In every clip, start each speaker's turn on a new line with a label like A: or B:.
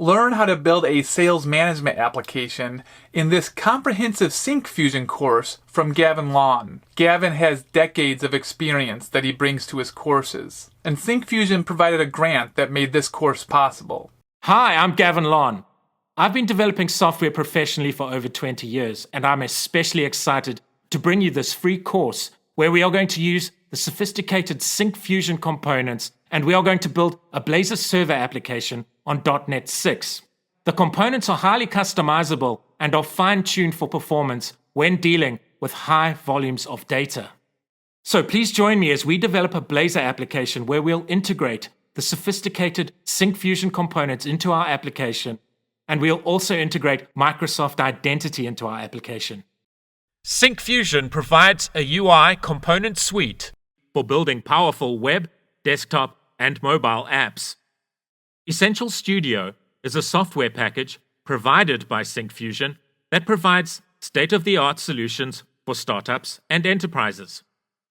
A: Learn how to build a sales management application in this comprehensive Syncfusion course from Gavin Lawn. Gavin has decades of experience that he brings to his courses, and Syncfusion provided a grant that made this course possible.
B: Hi, I'm Gavin Lawn. I've been developing software professionally for over 20 years, and I'm especially excited to bring you this free course where we are going to use the sophisticated Syncfusion components, and we are going to build a Blazor server application on .NET 6. The components are highly customizable and are fine-tuned for performance when dealing with high volumes of data. So please join me as we develop a Blazor application where we'll integrate the sophisticated Syncfusion components into our application, and we'll also integrate Microsoft Identity into our application. Syncfusion provides a UI component suite for building powerful web, desktop, and mobile apps. Essential Studio is a software package provided by Syncfusion that provides state-of-the-art solutions for startups and enterprises.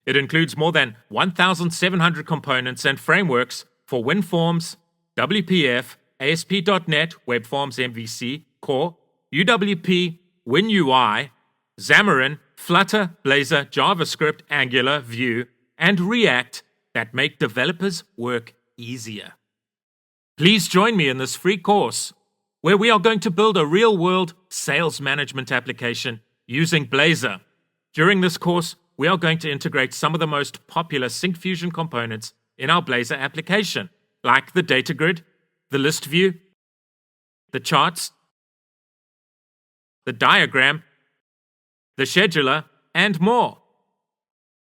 B: It includes more than 1,700 components and frameworks for WinForms, WPF, ASP.NET Web Forms MVC, Core, UWP, WinUI, Xamarin, Flutter, Blazor, JavaScript, Angular, Vue, and React that make developers' work easier. Please join me in this free course where we are going to build a real-world sales management application using Blazor. During this course, we are going to integrate some of the most popular Syncfusion components in our Blazor application, like the DataGrid, the ListView, the charts, the diagram, the scheduler, and more.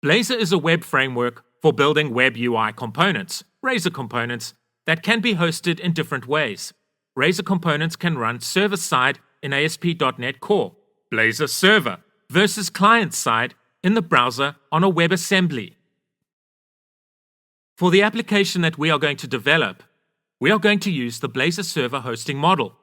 B: Blazor is a web framework for building web UI components, Razor components, that can be hosted in different ways. Razor components can run server-side in ASP.NET Core, Blazor Server, versus client-side in the browser on a WebAssembly. For the application that we are going to develop, we are going to use the Blazor Server hosting model.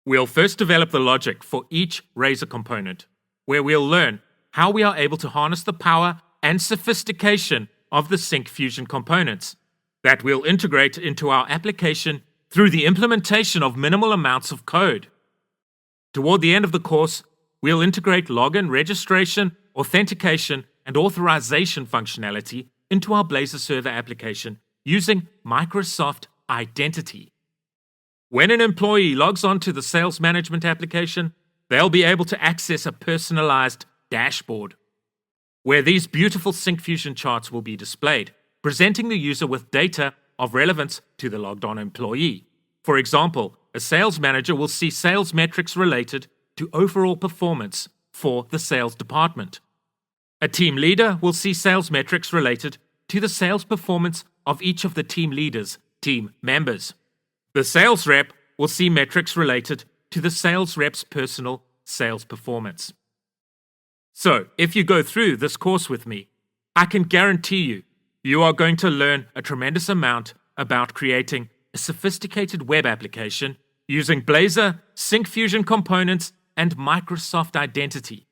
B: We'll first develop the logic for each Razor component, where we'll learn how we are able to harness the power and sophistication of the Syncfusion components that we'll integrate into our application through the implementation of minimal amounts of code. Toward the end of the course, we'll integrate login, registration, authentication, and authorization functionality into our Blazor Server application using Microsoft Identity. When an employee logs on to the sales management application, they'll be able to access a personalized dashboard where these beautiful Syncfusion charts will be displayed, presenting the user with data of relevance to the logged-on employee. For example, a sales manager will see sales metrics related to overall performance for the sales department. A team leader will see sales metrics related to the sales performance of each of the team leaders' team members. The sales rep will see metrics related to the sales rep's personal sales performance. So, if you go through this course with me, I can guarantee you are going to learn a tremendous amount about creating a sophisticated web application using Blazor, Syncfusion components, and Microsoft Identity.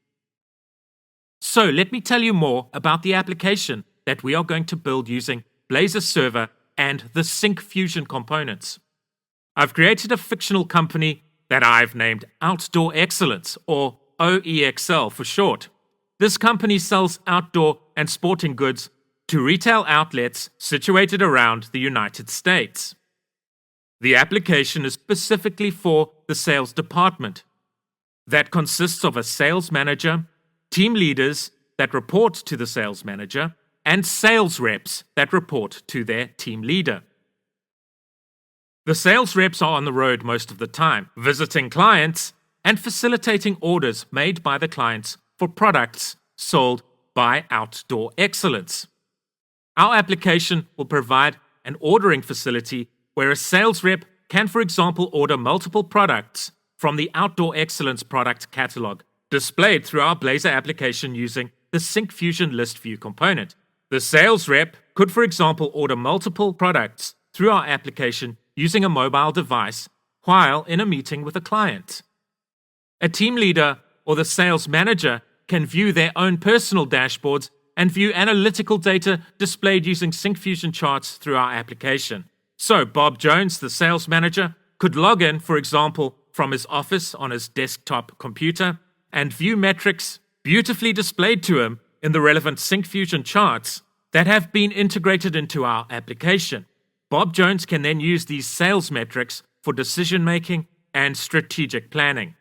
B: So, let me tell you more about the application that we are going to build using Blazor Server and the Syncfusion components. I've created a fictional company that I've named Outdoor Excellence, or OEXL for short. This company sells outdoor and sporting goods to retail outlets situated around the United States. The application is specifically for the sales department that consists of a sales manager, team leaders that report to the sales manager, and sales reps that report to their team leader. The sales reps are on the road most of the time, visiting clients and facilitating orders made by the clients for products sold by Outdoor Excellence. Our application will provide an ordering facility where a sales rep can, for example, order multiple products from the Outdoor Excellence product catalog, displayed through our Blazor application using the Syncfusion ListView component. The sales rep could, for example, order multiple products through our application using a mobile device while in a meeting with a client. A team leader or the sales manager can view their own personal dashboards and view analytical data displayed using Syncfusion charts through our application. So Bob Jones, the sales manager, could log in, for example, from his office on his desktop computer and view metrics beautifully displayed to him in the relevant Syncfusion charts that have been integrated into our application. Bob Jones can then use these sales metrics for decision-making and strategic planning.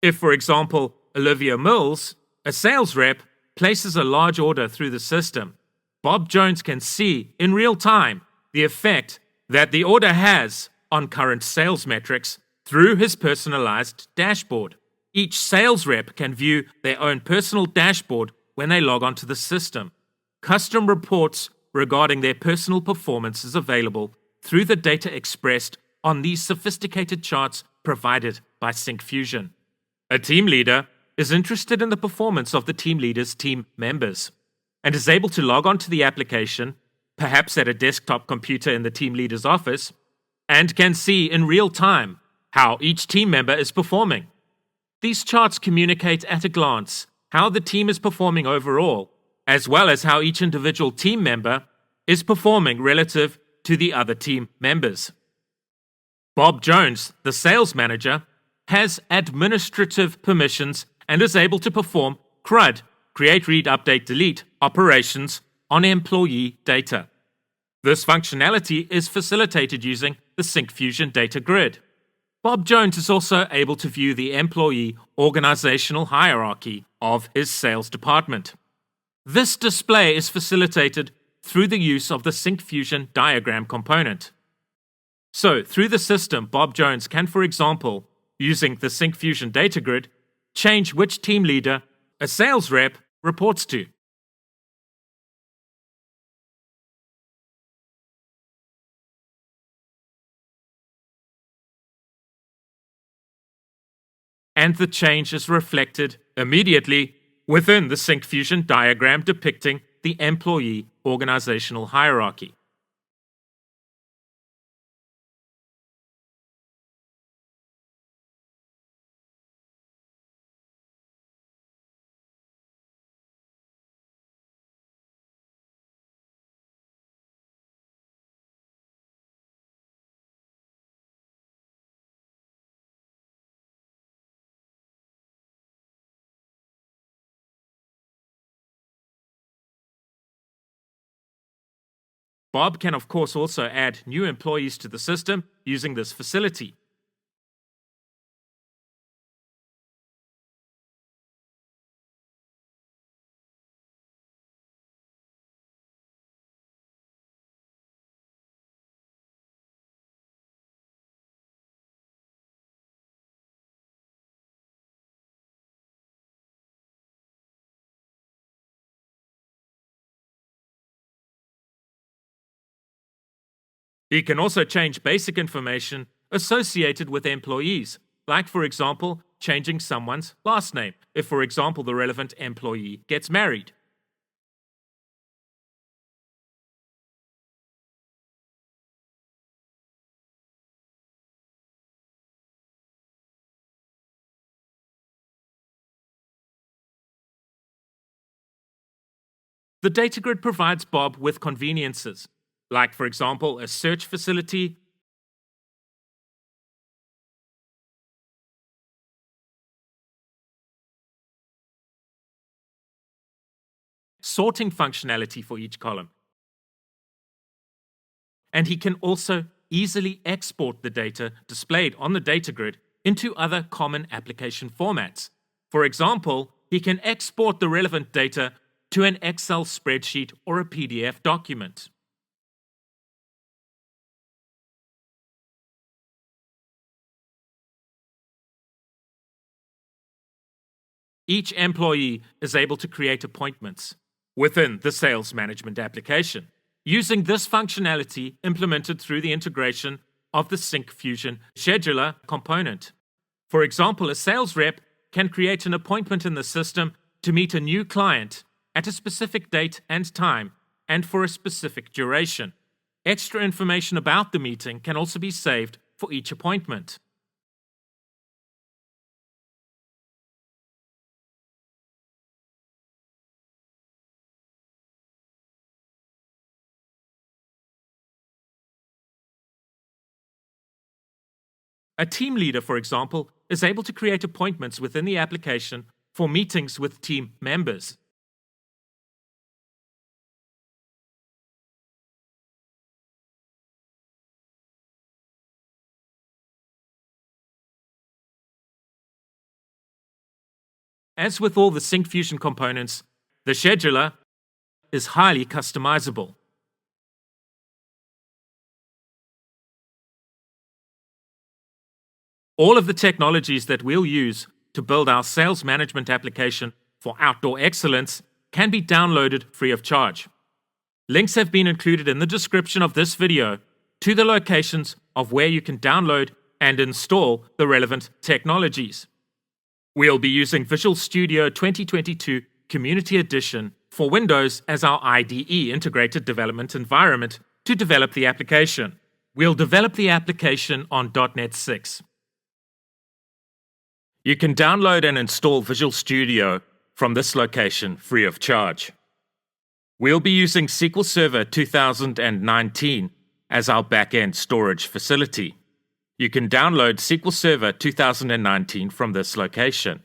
B: If, for example, Olivia Mills, a sales rep, places a large order through the system, Bob Jones can see in real time the effect that the order has on current sales metrics through his personalized dashboard. Each sales rep can view their own personal dashboard when they log onto the system. Custom reports regarding their personal performance is available through the data expressed on these sophisticated charts provided by Syncfusion. A team leader is interested in the performance of the team leader's team members and is able to log onto the application, perhaps at a desktop computer in the team leader's office, and can see in real time how each team member is performing. These charts communicate at a glance how the team is performing overall, as well as how each individual team member is performing relative to the other team members. Bob Jones, the sales manager, has administrative permissions and is able to perform CRUD, create, read, update, delete operations on employee data. This functionality is facilitated using the Syncfusion DataGrid. Bob Jones is also able to view the employee organizational hierarchy of his sales department. This display is facilitated through the use of the Syncfusion diagram component. So, through the system, Bob Jones can, for example, using the Syncfusion DataGrid, change which team leader a sales rep reports to. And the change is reflected immediately within the Syncfusion diagram depicting the employee organizational hierarchy. Bob can, of course, also add new employees to the system using this facility. He can also change basic information associated with employees, like, for example, changing someone's last name, if, for example, the relevant employee gets married. The DataGrid provides Bob with conveniences, like, for example, a search facility, sorting functionality for each column. And he can also easily export the data displayed on the DataGrid into other common application formats. For example, he can export the relevant data to an Excel spreadsheet or a PDF document. Each employee is able to create appointments within the sales management application, using this functionality implemented through the integration of the Syncfusion scheduler component. For example, a sales rep can create an appointment in the system to meet a new client at a specific date and time and for a specific duration. Extra information about the meeting can also be saved for each appointment. A team leader, for example, is able to create appointments within the application for meetings with team members. As with all the Syncfusion components, the scheduler is highly customizable. All of the technologies that we'll use to build our sales management application for outdoor excellence can be downloaded free of charge. Links have been included in the description of this video to the locations of where you can download and install the relevant technologies. We'll be using Visual Studio 2022 Community Edition for Windows as our IDE integrated development environment to develop the application. We'll develop the application on .NET 6. You can download and install Visual Studio from this location free of charge. We'll be using SQL Server 2019 as our backend storage facility. You can download SQL Server 2019 from this location.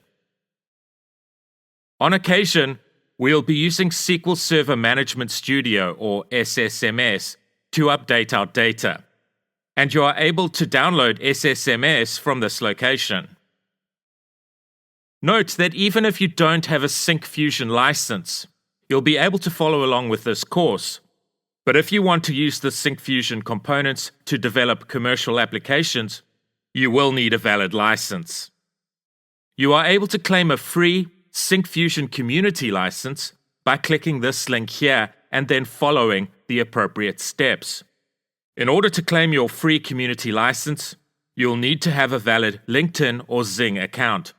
B: On occasion, we'll be using SQL Server Management Studio, or SSMS, to update our data. And you are able to download SSMS from this location. Note that even if you don't have a Syncfusion license, you'll be able to follow along with this course. But if you want to use the Syncfusion components to develop commercial applications, you will need a valid license. You are able to claim a free Syncfusion community license by clicking this link here and then following the appropriate steps. In order to claim your free community license, you'll need to have a valid LinkedIn or Zing account.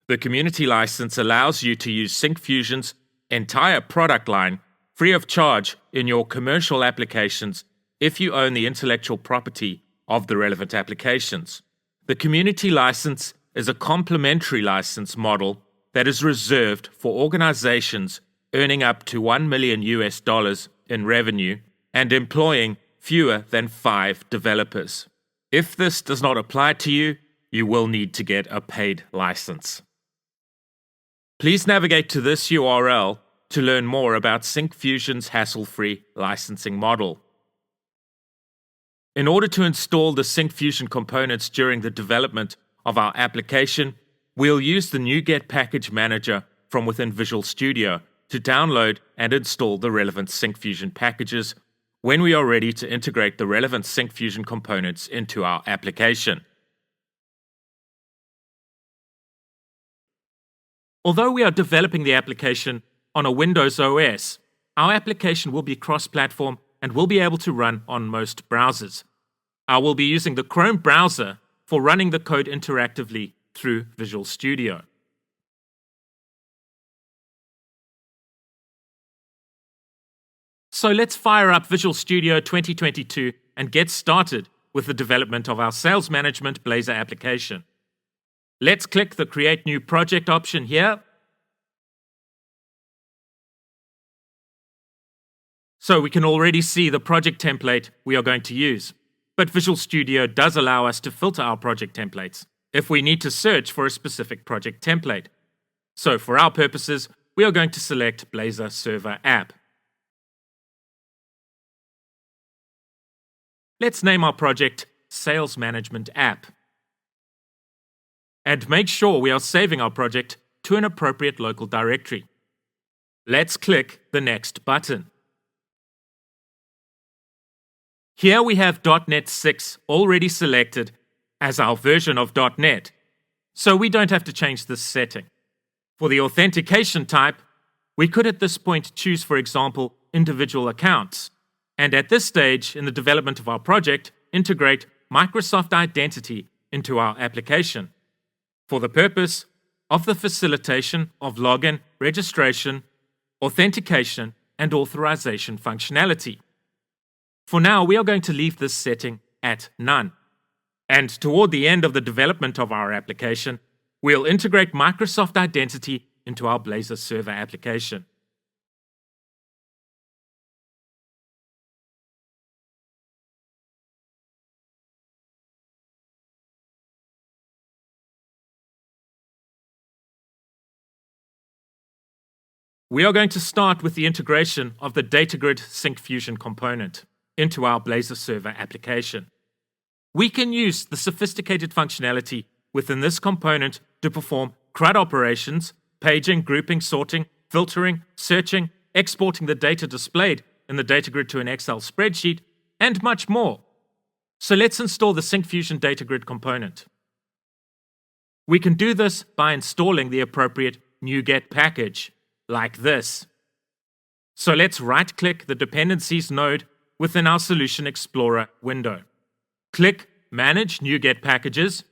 B: The community license allows you to use Syncfusion's entire product line free of charge in your commercial applications if you own the intellectual property of the relevant applications. The community license is a complementary license model that is reserved for organizations earning up to $1 million in revenue and employing fewer than 5 developers. If this does not apply to you, you will need to get a paid license. Please navigate to this URL to learn more about Syncfusion's hassle-free licensing model. In order to install the Syncfusion components during the development of our application, we'll use the NuGet Package Manager from within Visual Studio to download and install the relevant Syncfusion packages when we are ready to integrate the relevant Syncfusion components into our application. Although we are developing the application on a Windows OS, our application will be cross-platform and will be able to run on most browsers. I will be using the Chrome browser for running the code interactively through Visual Studio. So let's fire up Visual Studio 2022 and get started with the development of our sales management Blazor application. Let's click the Create New Project option here. So we can already see the project template we are going to use. But Visual Studio does allow us to filter our project templates if we need to search for a specific project template. So for our purposes, we are going to select Blazor Server App. Let's name our project Sales Management App. And make sure we are saving our project to an appropriate local directory. Let's click the Next button. Here we have .NET 6 already selected as our version of .NET, so we don't have to change this setting. For the authentication type, we could at this point choose, for example, individual accounts, and at this stage in the development of our project, integrate Microsoft Identity into our application for the purpose of the facilitation of login, registration, authentication, and authorization functionality. For now, we are going to leave this setting at none. And toward the end of the development of our application, we'll integrate Microsoft Identity into our Blazor server application. we are going to start with the integration of the DataGrid Syncfusion component into our Blazor server application. We can use the sophisticated functionality within this component to perform CRUD operations, paging, grouping, sorting, filtering, searching, exporting the data displayed in the DataGrid to an Excel spreadsheet, and much more. So let's install the Syncfusion DataGrid component. We can do this by installing the appropriate NuGet package, like this. So let's right-click the Dependencies node within our Solution Explorer window. Click Manage NuGet Packages.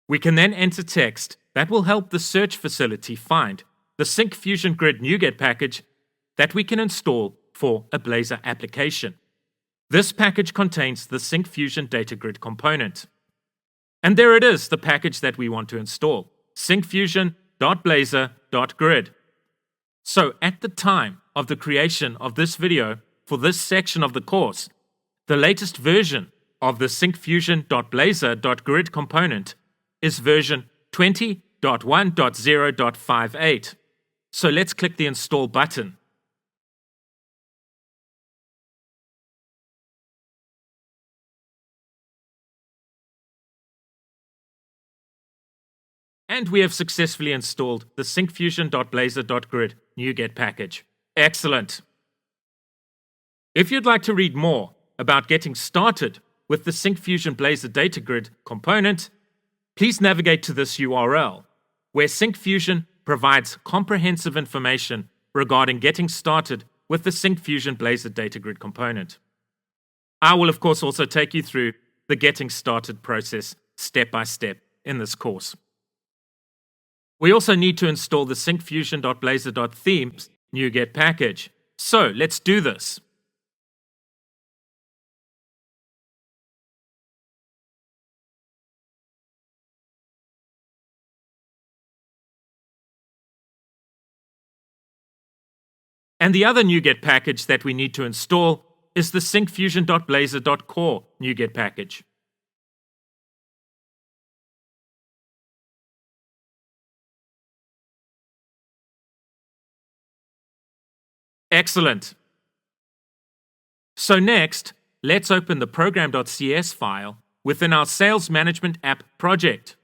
B: We can then enter text that will help the search facility find the Syncfusion Grid NuGet package that we can install for a Blazor application. This package contains the Syncfusion DataGrid component. And there it is, the package that we want to install, syncfusion.blazor.grid. So at the time of the creation of this video for this section of the course, the latest version of the syncfusion.blazor.grid component is version 20.1.0.58. So let's click the Install button. And we have successfully installed the syncfusion.blazor.grid NuGet package. Excellent! If you'd like to read more about getting started with the Syncfusion Blazor DataGrid component, please navigate to this URL, where Syncfusion provides comprehensive information regarding getting started with the Syncfusion Blazor DataGrid component. I will, of course, also take you through the getting started process step by step in this course. We also need to install the syncfusion.blazor.themes NuGet package. So let's do this. And the other NuGet package that we need to install is the syncfusion.blazor.core NuGet package. Excellent. So next, let's open the program.cs file within our Sales Management App project.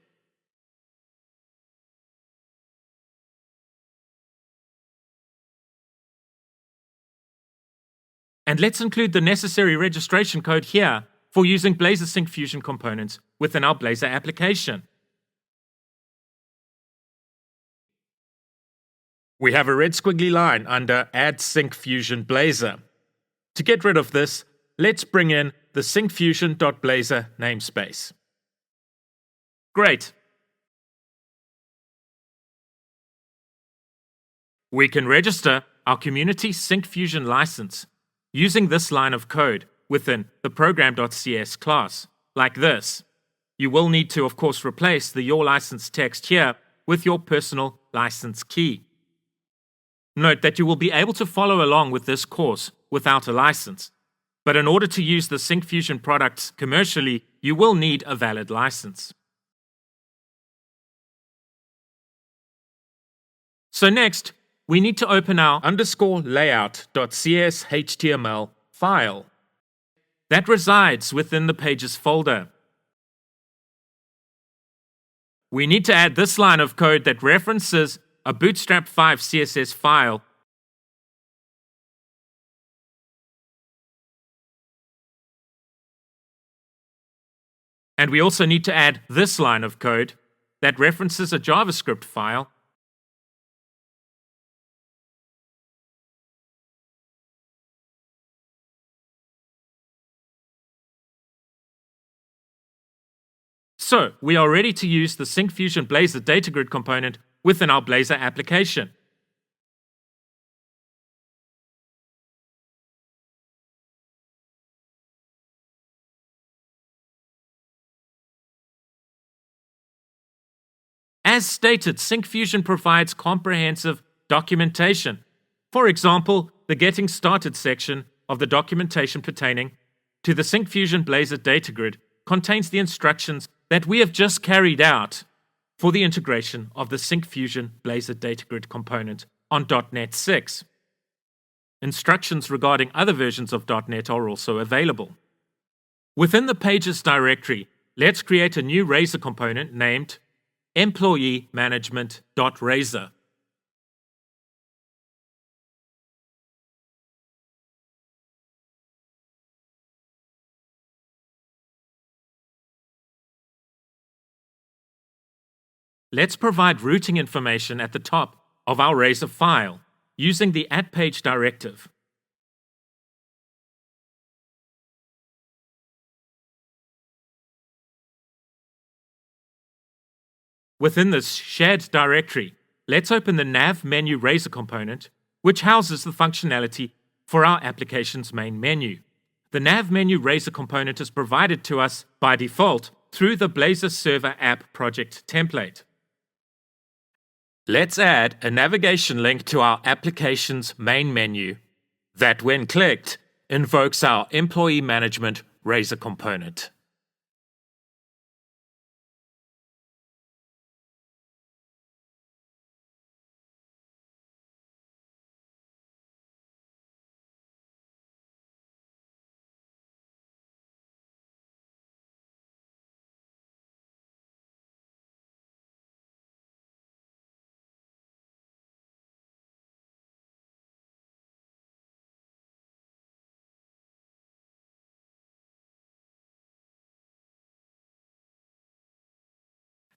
B: And let's include the necessary registration code here for using Blazor Syncfusion components within our Blazor application. We have a red squiggly line under Add Syncfusion Blazor. To get rid of this, let's bring in the syncfusion.blazor namespace. Great. We can register our Community Syncfusion license using this line of code within the program.cs class, like this. You will need to, of course, replace the Your License text here with your personal license key. Note that you will be able to follow along with this course without a license, but in order to use the Syncfusion products commercially, you will need a valid license. So next, we need to open our _layout.cs HTML file that resides within the Pages folder. We need to add this line of code that references a Bootstrap 5 CSS file and we also need to add this line of code that references a JavaScript file So, we are ready to use the Syncfusion Blazor DataGrid component within our Blazor application. As stated, Syncfusion provides comprehensive documentation. For example, the Getting Started section of the documentation pertaining to the Syncfusion Blazor DataGrid contains the instructions that we have just carried out for the integration of the Syncfusion Blazor DataGrid component on .NET 6. Instructions regarding other versions of .NET are also available. Within the Pages directory, let's create a new Razor component named Employee Management.Razor. Let's provide routing information at the top of our Razor file using the @page directive. Within this shared directory, let's open the nav menu Razor component, which houses the functionality for our application's main menu. The nav menu Razor component is provided to us by default through the Blazor Server App project template. Let's add a navigation link to our application's main menu that, when clicked, invokes our Employee Management Razor component.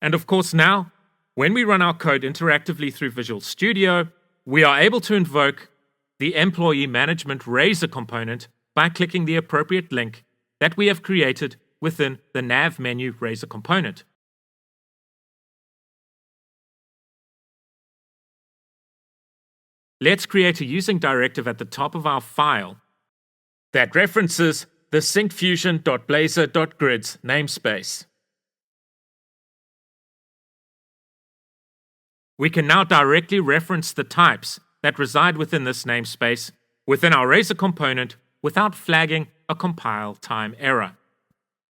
B: And of course now, when we run our code interactively through Visual Studio, we are able to invoke the Employee Management Razor component by clicking the appropriate link that we have created within the nav menu Razor component. Let's create a using directive at the top of our file that references the syncfusion.blazor.grids namespace. We can now directly reference the types that reside within this namespace within our Razor component without flagging a compile time error.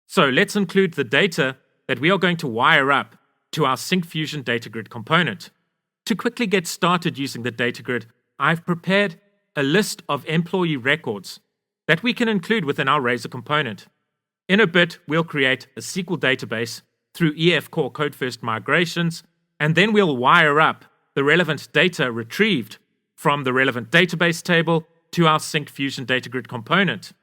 B: So let's include the data that we are going to wire up to our Syncfusion DataGrid component. To quickly get started using the DataGrid, I've prepared a list of employee records that we can include within our Razor component. In a bit, we'll create a SQL database through EF Core Code First migrations, and then we'll wire up the relevant data retrieved from the relevant database table to our Syncfusion DataGrid component.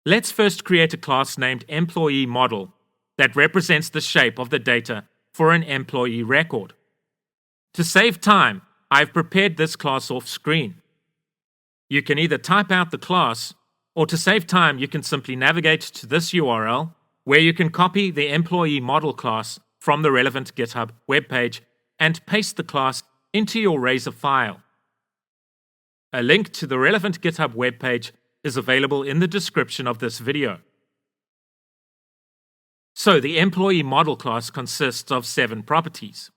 B: Let's first create a class named Employee Model that represents the shape of the data for an employee record. To save time, I've prepared this class off screen. You can either type out the class, or to save time, you can simply navigate to this URL where you can copy the Employee Model class from the relevant GitHub webpage and paste the class into your Razor file. A link to the relevant GitHub webpage is available in the description of this video. So the Employee Model class consists of 7 properties: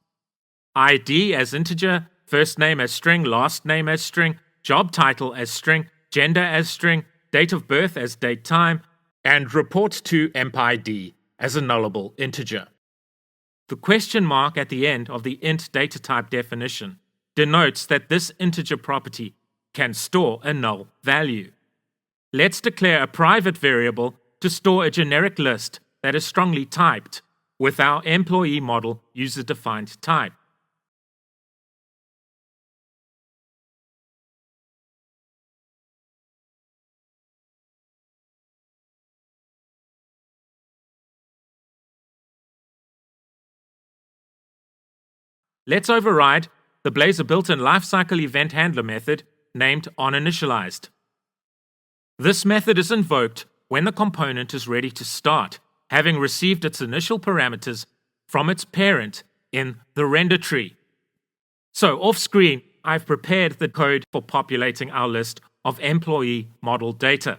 B: ID as integer, first name as string, last name as string, job title as string, gender as string, date of birth as date time, and report to empid as a nullable integer. The question mark at the end of the int data type definition denotes that this integer property can store a null value. Let's declare a private variable to store a generic list that is strongly typed with our employee model user-defined type. Let's override the Blazor built-in lifecycle event handler method named onInitialized. This method is invoked when the component is ready to start, having received its initial parameters from its parent in the render tree. So off-screen, I've prepared the code for populating our list of employee model data.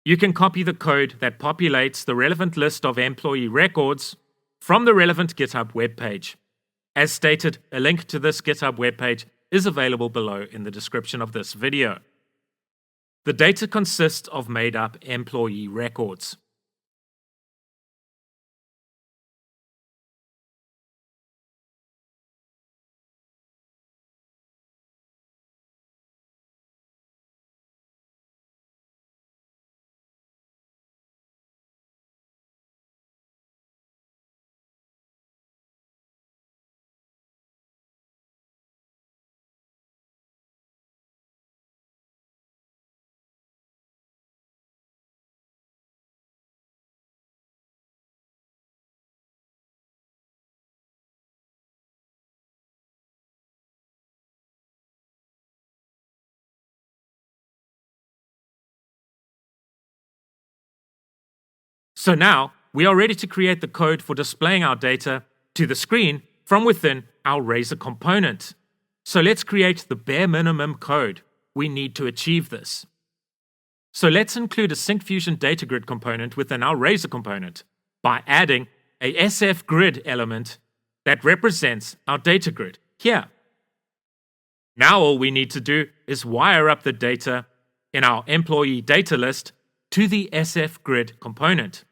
B: You can copy the code that populates the relevant list of employee records from the relevant GitHub webpage. As stated, a link to this GitHub webpage is available below in the description of this video. The data consists of made-up employee records. So now we are ready to create the code for displaying our data to the screen from within our Razor component. So let's create the bare minimum code we need to achieve this. So let's include a Syncfusion DataGrid component within our Razor component by adding a SF grid element that represents our data grid here. Now all we need to do is wire up the data in our employee data list to the SF grid component.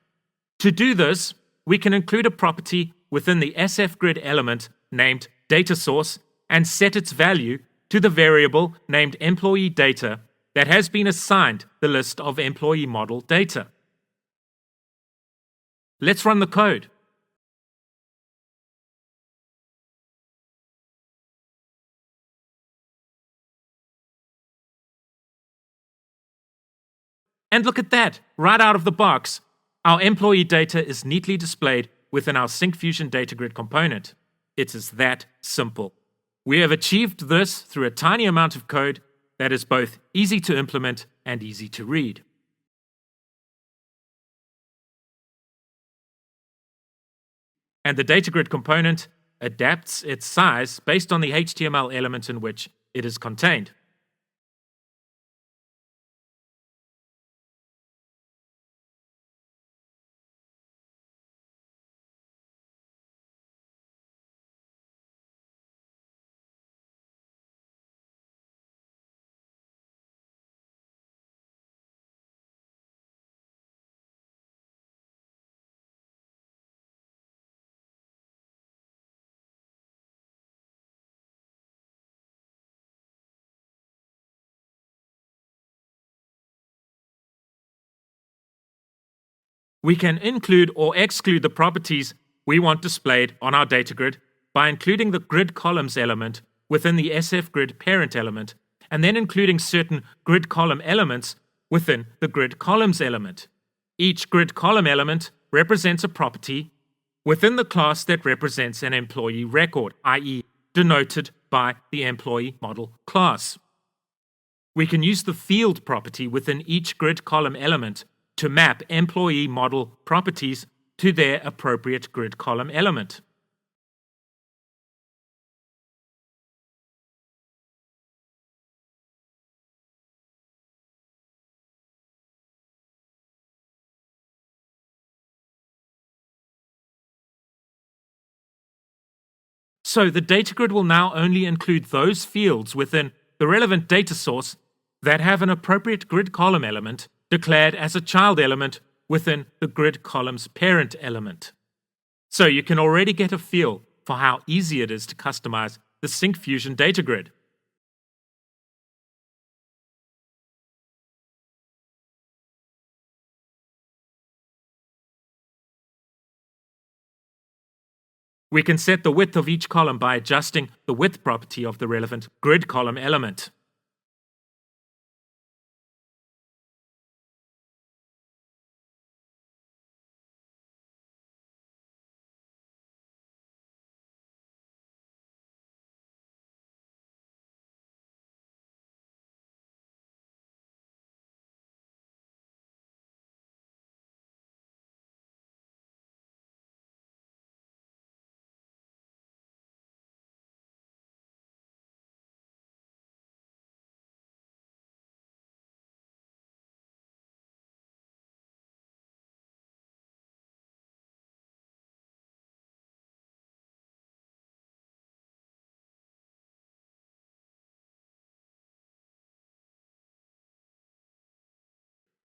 B: To do this, we can include a property within the SF grid element named DataSource and set its value to the variable named employee data that has been assigned the list of employee model data. Let's run the code. And look at that, right out of the box, our employee data is neatly displayed within our Syncfusion DataGrid component. It is that simple. We have achieved this through a tiny amount of code that is both easy to implement and easy to read. And the DataGrid component adapts its size based on the HTML element in which it is contained. We can include or exclude the properties we want displayed on our data grid by including the grid columns element within the SF grid parent element, and then including certain grid column elements within the grid columns element. Each grid column element represents a property within the class that represents an employee record, i.e., denoted by the employee model class. We can use the field property within each grid column element to map employee model properties to their appropriate grid column element. So the data grid will now only include those fields within the relevant data source that have an appropriate grid column element declared as a child element within the grid column's parent element. So you can already get a feel for how easy it is to customize the Syncfusion data grid. We can set the width of each column by adjusting the width property of the relevant grid column element.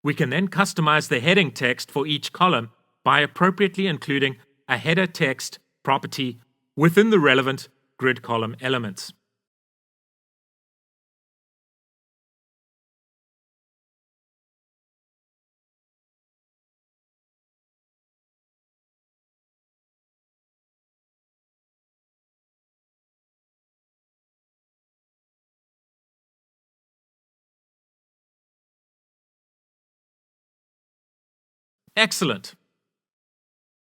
B: We can then customize the heading text for each column by appropriately including a header text property within the relevant grid column elements. Excellent.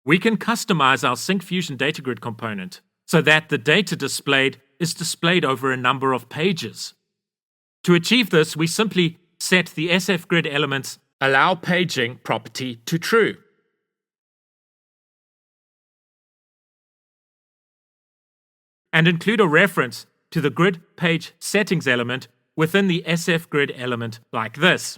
B: We can customize our Syncfusion DataGrid component so that the data displayed is displayed over a number of pages. To achieve this, we simply set the sfgrid element's allow paging property to true. And include a reference to the grid page settings element within the sfgrid element like this.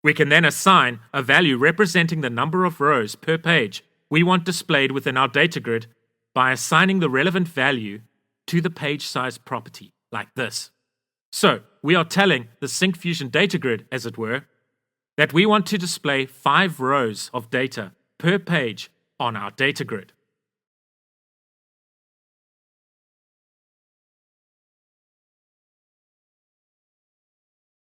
B: We can then assign a value representing the number of rows per page we want displayed within our data grid by assigning the relevant value to the page size property, like this. So, we are telling the Syncfusion data grid, as it were, that we want to display 5 rows of data per page on our data grid.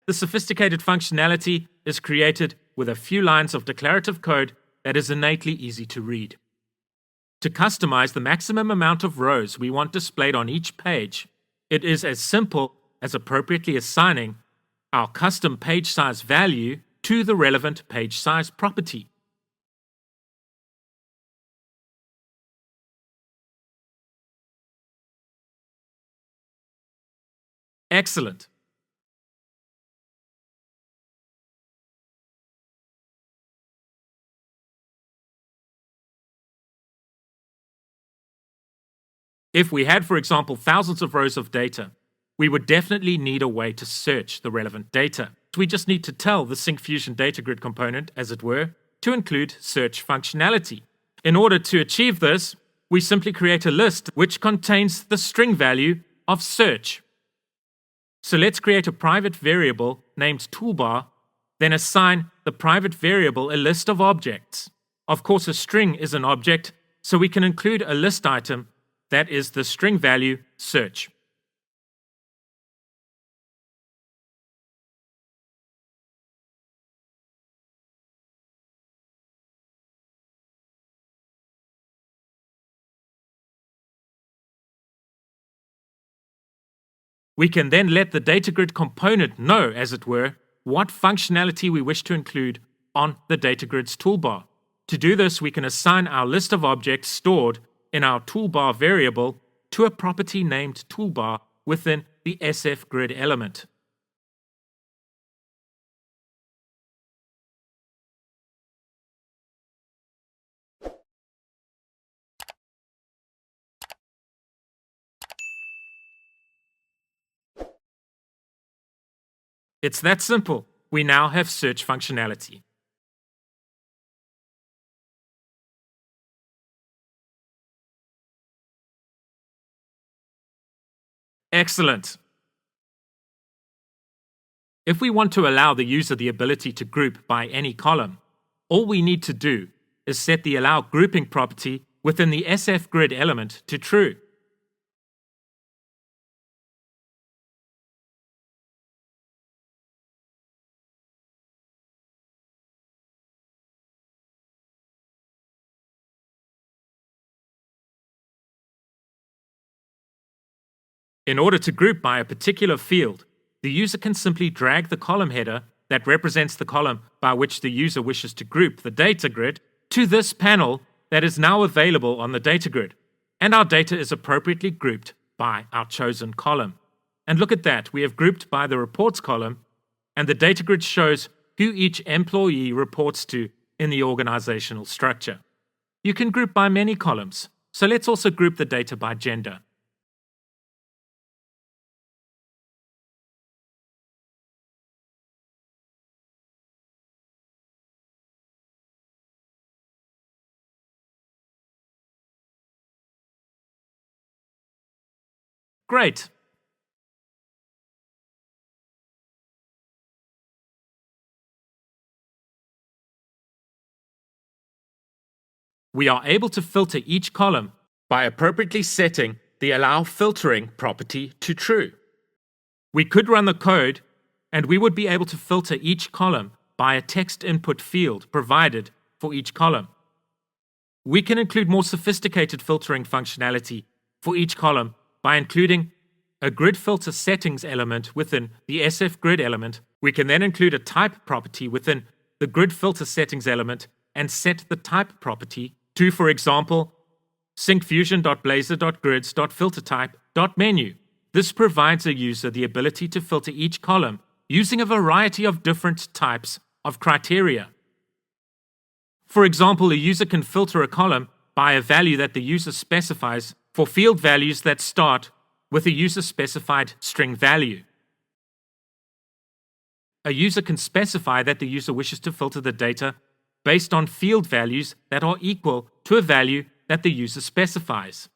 B: The sophisticated functionality is created with a few lines of declarative code that is innately easy to read. To customize the maximum amount of rows we want displayed on each page, it is as simple as appropriately assigning our custom page size value to the relevant page size property. Excellent. If we had, for example, thousands of rows of data, we would definitely need a way to search the relevant data. We just need to tell the Syncfusion DataGrid component, as it were, to include search functionality. In order to achieve this, we simply create a list which contains the string value of search. So let's create a private variable named toolbar, then assign the private variable a list of objects. Of course, a string is an object, so we can include a list item that is the string value search. We can then let the DataGrid component know, as it were, what functionality we wish to include on the DataGrid's toolbar. To do this, we can assign our list of objects stored in our toolbar variable to a property named toolbar within the sfgrid element. It's that simple. We now have search functionality. Excellent. If we want to allow the user the ability to group by any column, all we need to do is set the allow grouping property within the sfgrid element to true. In order to group by a particular field, the user can simply drag the column header that represents the column by which the user wishes to group the data grid to this panel that is now available on the data grid, and our data is appropriately grouped by our chosen column. And look at that, we have grouped by the reports column, and the data grid shows who each employee reports to in the organizational structure. You can group by many columns, so let's also group the data by gender. Great. we are able to filter each column by appropriately setting the allow filtering property to true. We could run the code, and we would be able to filter each column by a text input field provided for each column. We can include more sophisticated filtering functionality for each column by including a grid filter settings element within the SF grid element. We can then include a type property within the grid filter settings element and set the type property to, for example, syncfusion.blazor.grids.filtertype.menu. This provides a user the ability to filter each column using a variety of different types of criteria. For example, a user can filter a column by a value that the user specifies for field values that start with a user-specified string value. A user can specify that the user wishes to filter the data based on field values that are equal to a value that the user specifies.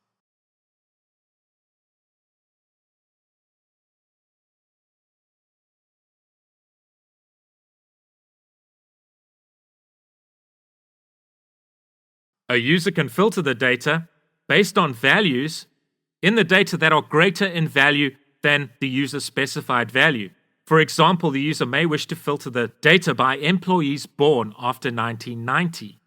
B: A user can filter the data based on values in the data that are greater in value than the user-specified value. For example, the user may wish to filter the data by employees born after 1990.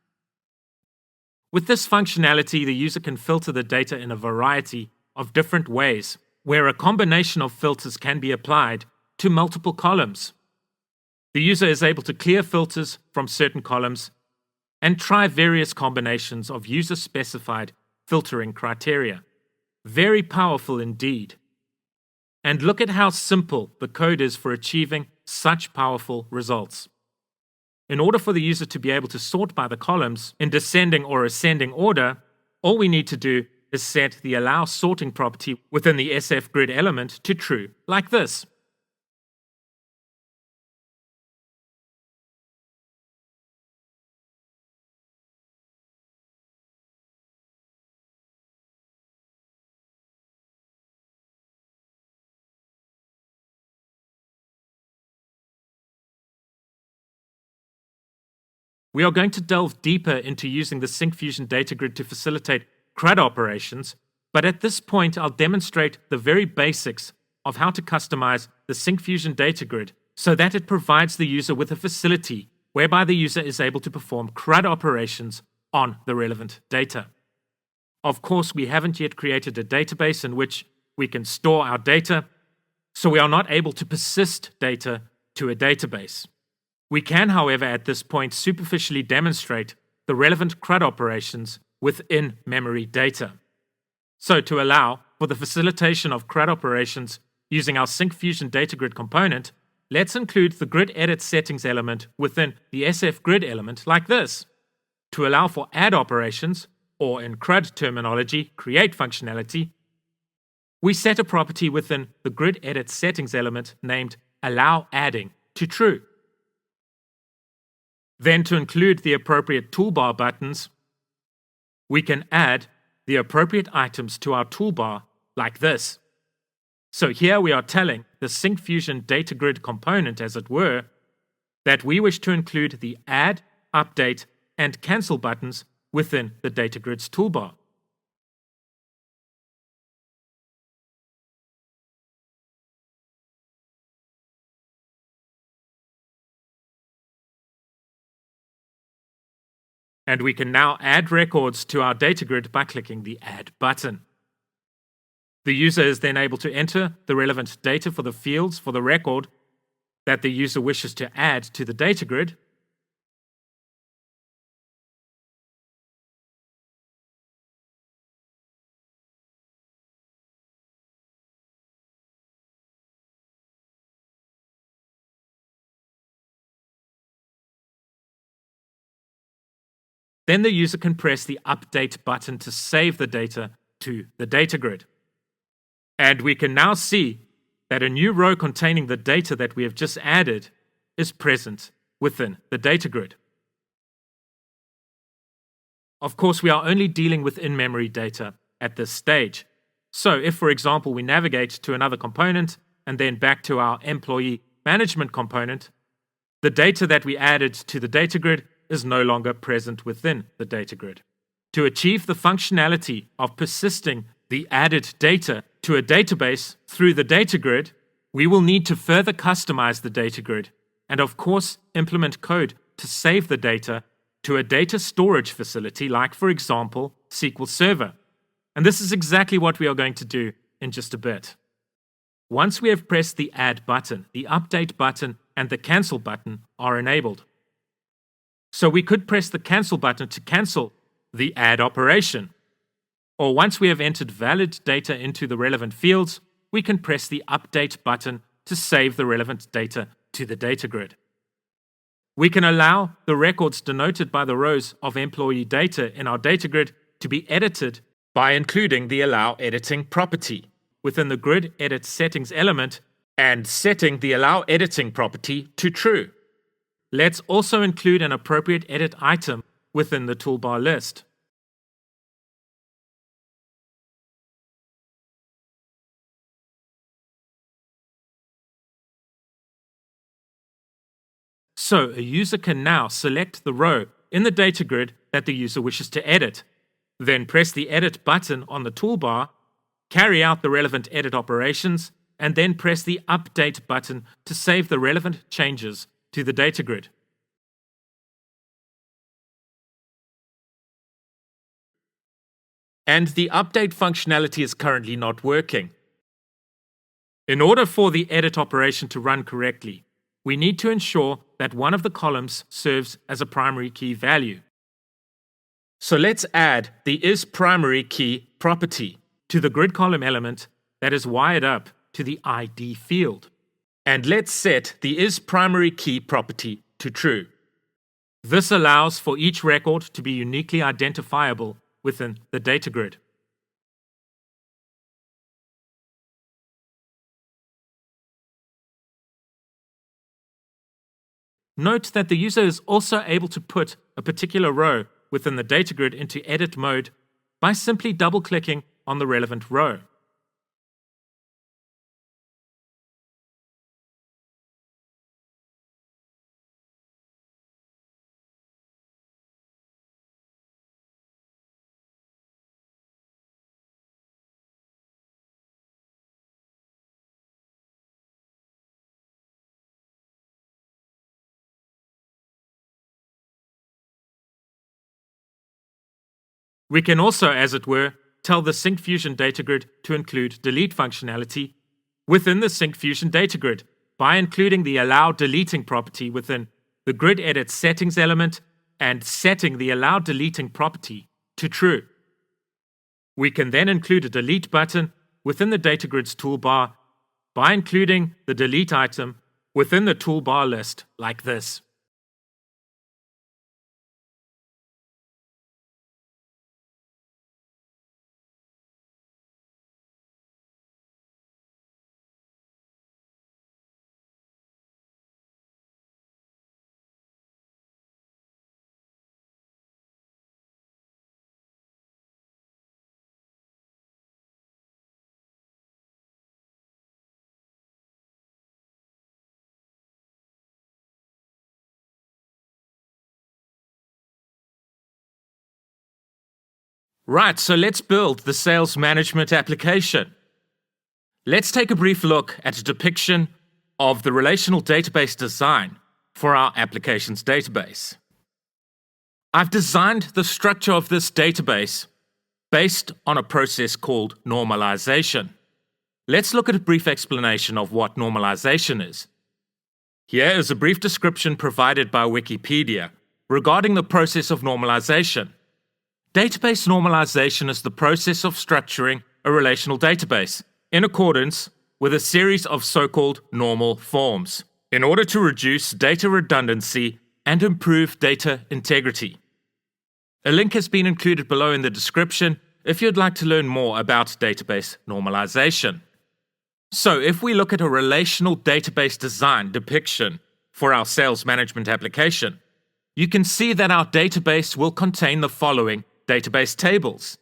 B: With this functionality, the user can filter the data in a variety of different ways, where a combination of filters can be applied to multiple columns. The user is able to clear filters from certain columns and try various combinations of user-specified filtering criteria. Very powerful indeed. And look at how simple the code is for achieving such powerful results. In order for the user to be able to sort by the columns in descending or ascending order, all we need to do is set the allow sorting property within the SF grid element to true, like this. We are going to delve deeper into using the Syncfusion DataGrid to facilitate CRUD operations, but at this point I'll demonstrate the very basics of how to customize the Syncfusion DataGrid so that it provides the user with a facility whereby the user is able to perform CRUD operations on the relevant data. Of course, we haven't yet created a database in which we can store our data, so we are not able to persist data to a database. We can, however, at this point superficially demonstrate the relevant CRUD operations within memory data. So to allow for the facilitation of CRUD operations using our Syncfusion DataGrid component, let's include the grid edit settings element within the SF grid element like this. To allow for add operations, or in CRUD terminology, create functionality, we set a property within the grid edit settings element named allow adding to true. Then to include the appropriate toolbar buttons, we can add the appropriate items to our toolbar like this. So here we are telling the Syncfusion DataGrid component, as it were, that we wish to include the add, update, and cancel buttons within the DataGrid's toolbar. And we can now add records to our DataGrid by clicking the Add button. The user is then able to enter the relevant data for the fields for the record that the user wishes to add to the DataGrid. Then the user can press the Update button to save the data to the DataGrid. And we can now see that a new row containing the data that we have just added is present within the DataGrid. Of course, we are only dealing with in-memory data at this stage. So if, for example, we navigate to another component and then back to our employee management component, the data that we added to the DataGrid is no longer present within the DataGrid. To achieve the functionality of persisting the added data to a database through the DataGrid, we will need to further customize the DataGrid and, of course, implement code to save the data to a data storage facility like, for example, SQL Server. And this is exactly what we are going to do in just a bit. Once we have pressed the Add button, the Update button and the Cancel button are enabled. So we could press the Cancel button to cancel the add operation. Or once we have entered valid data into the relevant fields, we can press the Update button to save the relevant data to the DataGrid. We can allow the records denoted by the rows of employee data in our DataGrid to be edited by including the Allow Editing property within the Grid Edit Settings element and setting the Allow Editing property to True. Let's also include an appropriate edit item within the toolbar list. So a user can now select the row in the DataGrid that the user wishes to edit, then press the Edit button on the toolbar, carry out the relevant edit operations, and then press the Update button to save the relevant changes to the DataGrid. And the update functionality is currently not working. In order for the edit operation to run correctly, we need to ensure that one of the columns serves as a primary key value. So let's add the isPrimaryKey property to the grid column element that is wired up to the ID field. And let's set the isPrimaryKey property to true. This allows for each record to be uniquely identifiable within the DataGrid. Note that the user is also able to put a particular row within the DataGrid into edit mode by simply double-clicking on the relevant row. We can also, as it were, tell the Syncfusion DataGrid to include delete functionality within the Syncfusion DataGrid by including the Allow Deleting property within the Grid Edit Settings element and setting the Allow Deleting property to true. We can then include a Delete button within the DataGrid's toolbar by including the Delete item within the toolbar list like this. Right, so let's build the sales management application. Let's take a brief look at a depiction of the relational database design for our application's database. I've designed the structure of this database based on a process called normalization. Let's look at a brief explanation of what normalization is. Here is a brief description provided by Wikipedia regarding the process of normalization. Database normalization is the process of structuring a relational database in accordance with a series of so-called normal forms in order to reduce data redundancy and improve data integrity. A link has been included below in the description if you'd like to learn more about database normalization. So if we look at a relational database design depiction for our sales management application, you can see that our database will contain the following database tables.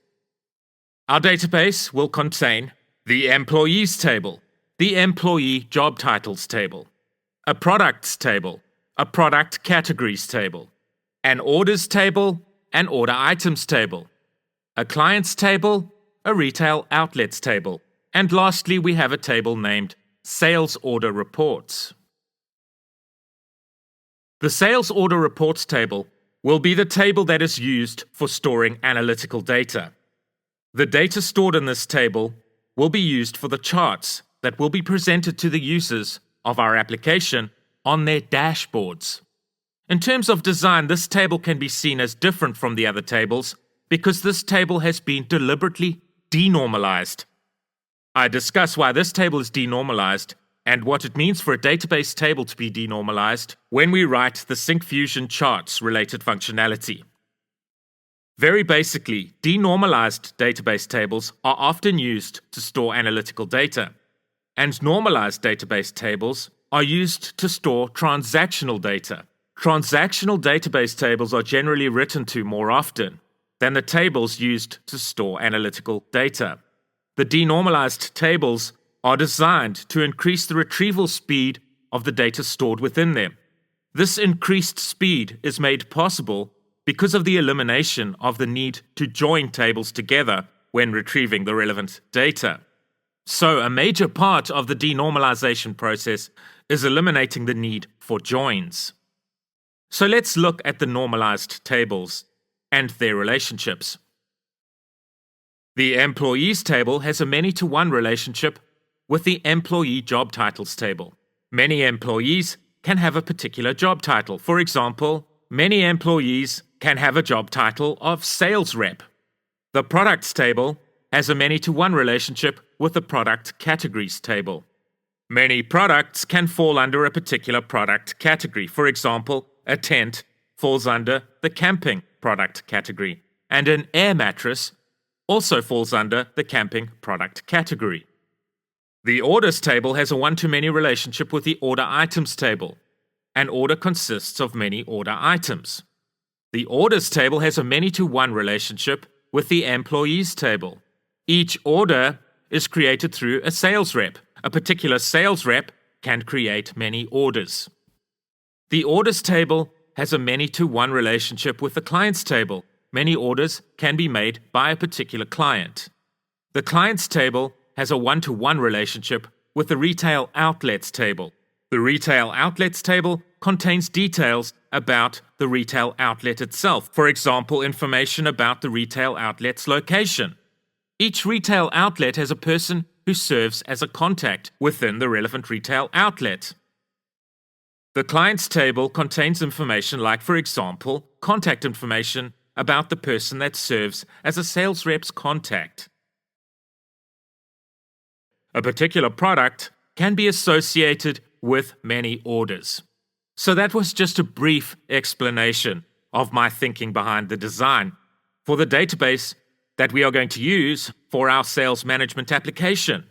B: Our database will contain the employees table, the employee job titles table, a products table, a product categories table, an orders table, an order items table, a clients table, a retail outlets table, and lastly we have a table named Sales Order Reports. The Sales Order Reports table will be the table that is used for storing analytical data. The data stored in this table will be used for the charts that will be presented to the users of our application on their dashboards. In terms of design, this table can be seen as different from the other tables because this table has been deliberately denormalized. I discuss why this table is denormalized and what it means for a database table to be denormalized when we write the Syncfusion charts related functionality. Very basically, denormalized database tables are often used to store analytical data, and normalized database tables are used to store transactional data. Transactional database tables are generally written to more often than the tables used to store analytical data. The denormalized tables are designed to increase the retrieval speed of the data stored within them. This increased speed is made possible because of the elimination of the need to join tables together when retrieving the relevant data. So, a major part of the denormalization process is eliminating the need for joins. So let's look at the normalized tables and their relationships. The employees table has a many-to-one relationship with the employee job titles table. Many employees can have a particular job title. For example, many employees can have a job title of sales rep. The products table has a many-to-one relationship with the product categories table. Many products can fall under a particular product category. For example, a tent falls under the camping product category, and an air mattress also falls under the camping product category. The orders table has a one-to-many relationship with the order items table. An order consists of many order items. The orders table has a many-to-one relationship with the employees table. Each order is created through a sales rep. A particular sales rep can create many orders. The orders table has a many-to-one relationship with the clients table. Many orders can be made by a particular client. The clients table has a one-to-one relationship with the retail outlets table. The retail outlets table contains details about the retail outlet itself. For example, information about the retail outlet's location. Each retail outlet has a person who serves as a contact within the relevant retail outlet. The clients table contains information like, for example, contact information about the person that serves as a sales rep's contact. A particular product can be associated with many orders. So that was just a brief explanation of my thinking behind the design for the database that we are going to use for our sales management application.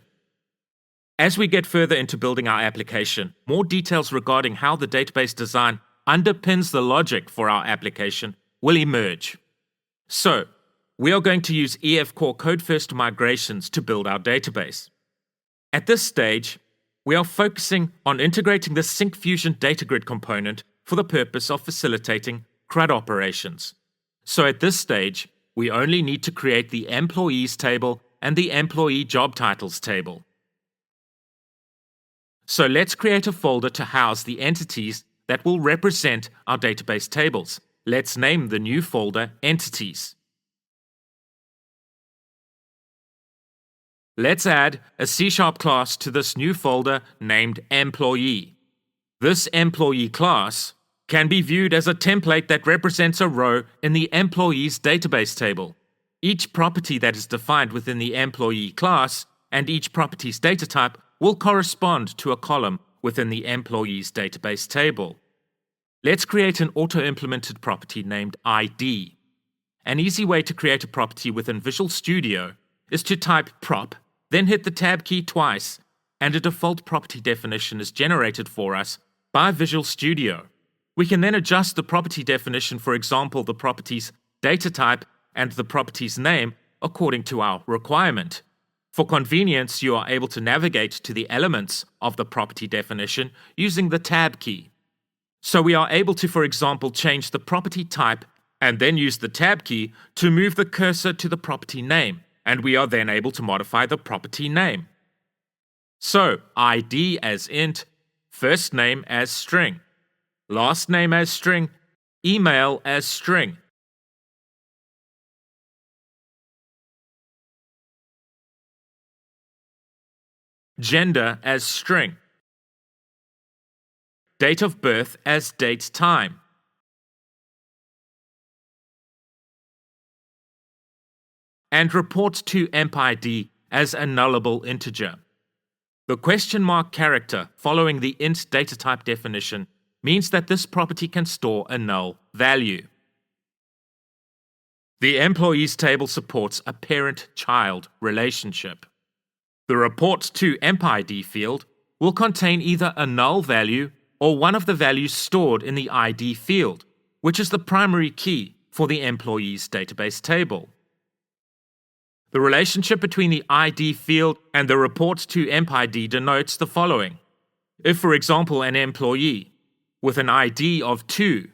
B: As we get further into building our application, more details regarding how the database design underpins the logic for our application will emerge. So, we are going to use EF Core Code First migrations to build our database. At this stage, we are focusing on integrating the Syncfusion DataGrid component for the purpose of facilitating CRUD operations. So at this stage, we only need to create the employees table and the employee job titles table. So let's create a folder to house the entities that will represent our database tables. Let's name the new folder Entities. Let's add a C# class to this new folder named Employee. This employee class can be viewed as a template that represents a row in the employees database table. Each property that is defined within the employee class and each property's data type will correspond to a column within the employees database table. Let's create an auto-implemented property named ID. An easy way to create a property within Visual Studio is to type prop, then hit the tab key twice, and a default property definition is generated for us by Visual Studio. We can then adjust the property definition, for example, the property's data type and the property's name, according to our requirement. For convenience, you are able to navigate to the elements of the property definition using the tab key. So we are able to, for example, change the property type and then use the tab key to move the cursor to the property name, and we are then able to modify the property name. So, ID as int, first name as string, last name as string, email as string. Gender as string. Date of birth as date time. And report to empID as a nullable integer. The question mark character following the int data type definition means that this property can store a null value. The employees table supports a parent-child relationship. The report to empID field will contain either a null value or one of the values stored in the ID field, which is the primary key for the employees database table. The relationship between the ID field and the report to empID denotes the following. If, for example, an employee with an ID of 2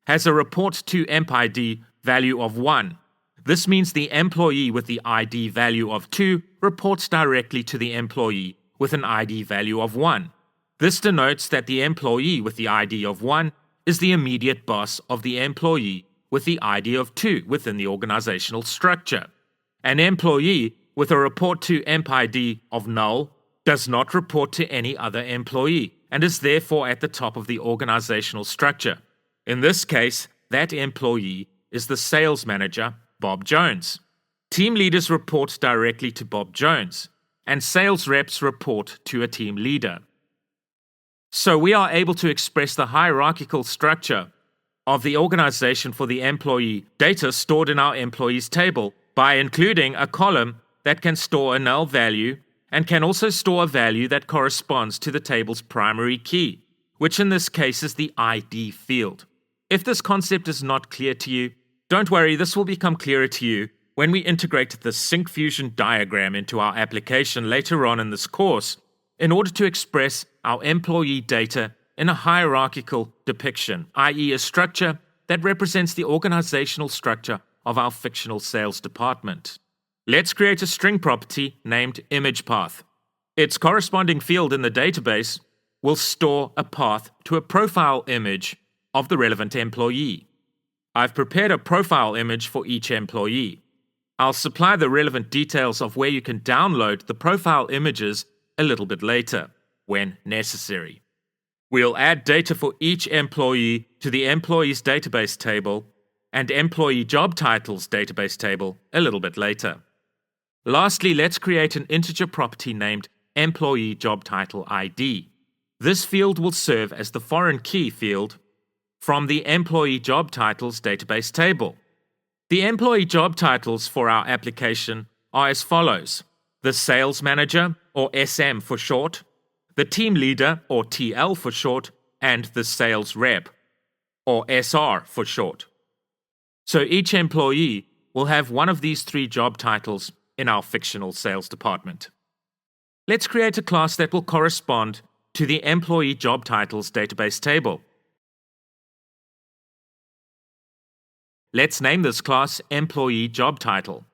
B: has a report to empID value of 1, this means the employee with the ID value of 2 reports directly to the employee with an ID value of 1. This denotes that the employee with the ID of 1 is the immediate boss of the employee with the ID of 2 within the organizational structure. An employee with a report to empID of null does not report to any other employee and is therefore at the top of the organizational structure. In this case, that employee is the sales manager, Bob Jones. Team leaders report directly to Bob Jones, and sales reps report to a team leader. So we are able to express the hierarchical structure of the organization for the employee data stored in our employees table by including a column that can store a null value and can also store a value that corresponds to the table's primary key, which in this case is the ID field. If this concept is not clear to you, don't worry, this will become clearer to you when we integrate the Syncfusion diagram into our application later on in this course in order to express our employee data in a hierarchical depiction, i.e. a structure that represents the organizational structure of our fictional sales department. Let's create a string property named ImagePath. Its corresponding field in the database will store a path to a profile image of the relevant employee. I've prepared a profile image for each employee. I'll supply the relevant details of where you can download the profile images a little bit later, when necessary. We'll add data for each employee to the employees database table and employee job titles database table a little bit later. Lastly, let's create an integer property named employee job title ID. This field will serve as the foreign key field from the employee job titles database table. The employee job titles for our application are as follows: the sales manager, or SM for short, the team leader, or TL for short, and the sales rep, or SR for short. So each employee will have one of these 3 job titles in our fictional sales department. Let's create a class that will correspond to the employee job titles database table. Let's name this class employee job title.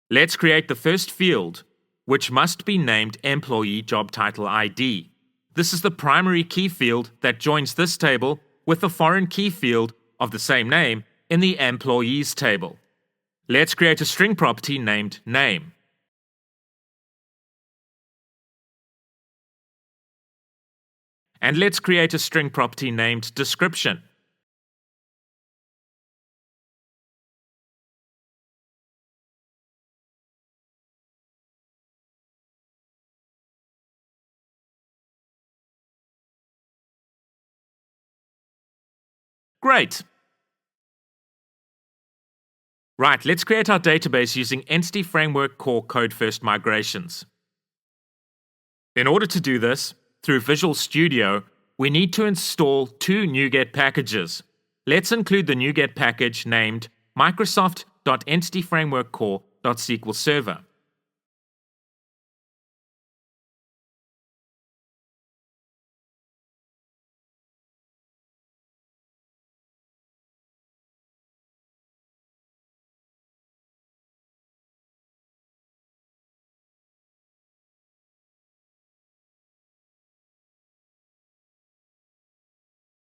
B: Let's create the first field, which must be named employee job title ID. This is the primary key field that joins this table with the foreign key field of the same name in the employees table. Let's create a string property named name. And let's create a string property named description. Great. Right, let's create our database using Entity Framework Core Code First migrations. In order to do this, through Visual Studio, we need to install 2 NuGet packages. Let's include the NuGet package named Microsoft.entityframeworkcore.SQL Server.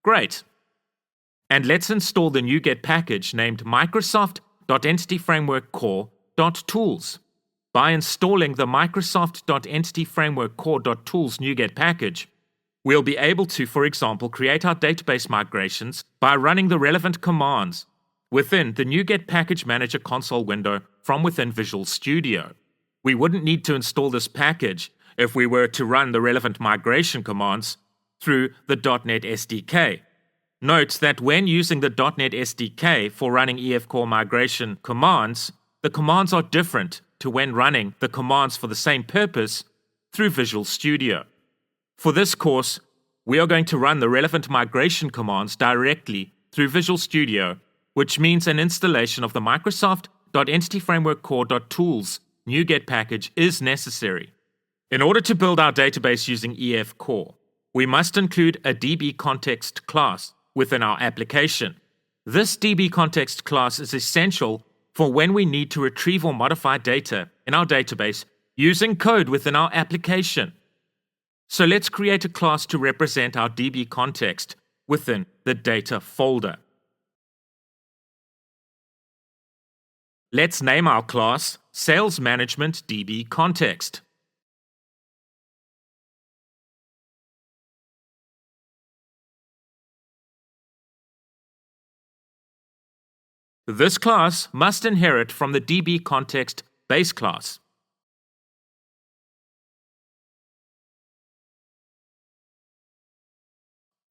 B: Great. And let's install the NuGet package named Microsoft.EntityFrameworkCore.Tools. By installing the Microsoft.EntityFrameworkCore.Tools NuGet package, we'll be able to, for example, create our database migrations by running the relevant commands within the NuGet Package Manager console window from within Visual Studio. We wouldn't need to install this package if we were to run the relevant migration commands through the .NET SDK. Note that when using the .NET SDK for running EF-Core migration commands, the commands are different to when running the commands for the same purpose through Visual Studio. For this course, we are going to run the relevant migration commands directly through Visual Studio, which means an installation of the Microsoft.EntityFrameworkCore.Tools NuGet package is necessary. In order to build our database using EF-Core, we must include a DB context class within our application. This DB context class is essential for when we need to retrieve or modify data in our database using code within our application. So let's create a class to represent our DB context within the data folder. Let's name our class Sales Management DB Context. This class must inherit from the DB context base class.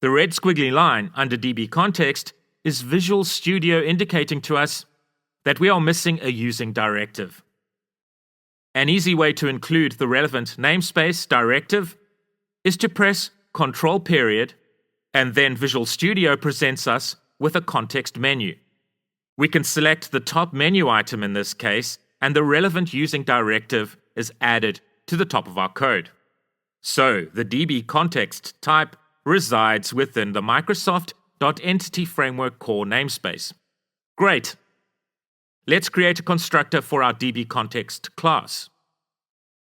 B: The red squiggly line under DB context is Visual Studio indicating to us that we are missing a using directive. An easy way to include the relevant namespace directive is to press Ctrl-, and then Visual Studio presents us with a context menu. We can select the top menu item in this case, and the relevant using directive is added to the top of our code. So, the DB context type resides within the Microsoft.EntityFrameworkCore namespace. Great! Let's create a constructor for our DB context class.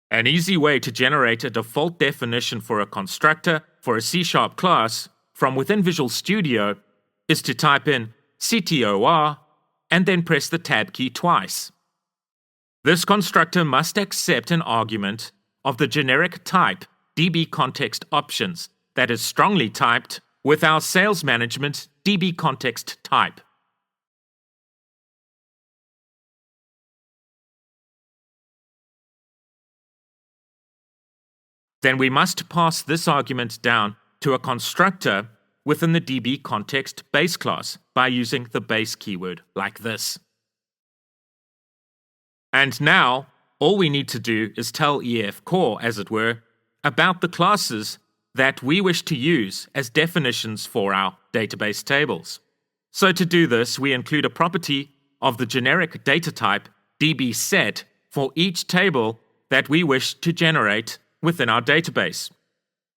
B: An easy way to generate a default definition for a constructor for a C# class from within Visual Studio is to type in CTOR and then press the Tab key twice. This constructor must accept an argument of the generic type DB context options that is strongly typed with our Sales Management DB context type. Then we must pass this argument down to a constructor within the DB context base class by using the base keyword like this. And now, all we need to do is tell EF-Core, as it were, about the classes that we wish to use as definitions for our database tables. So to do this, we include a property of the generic data type dbSet for each table that we wish to generate within our database.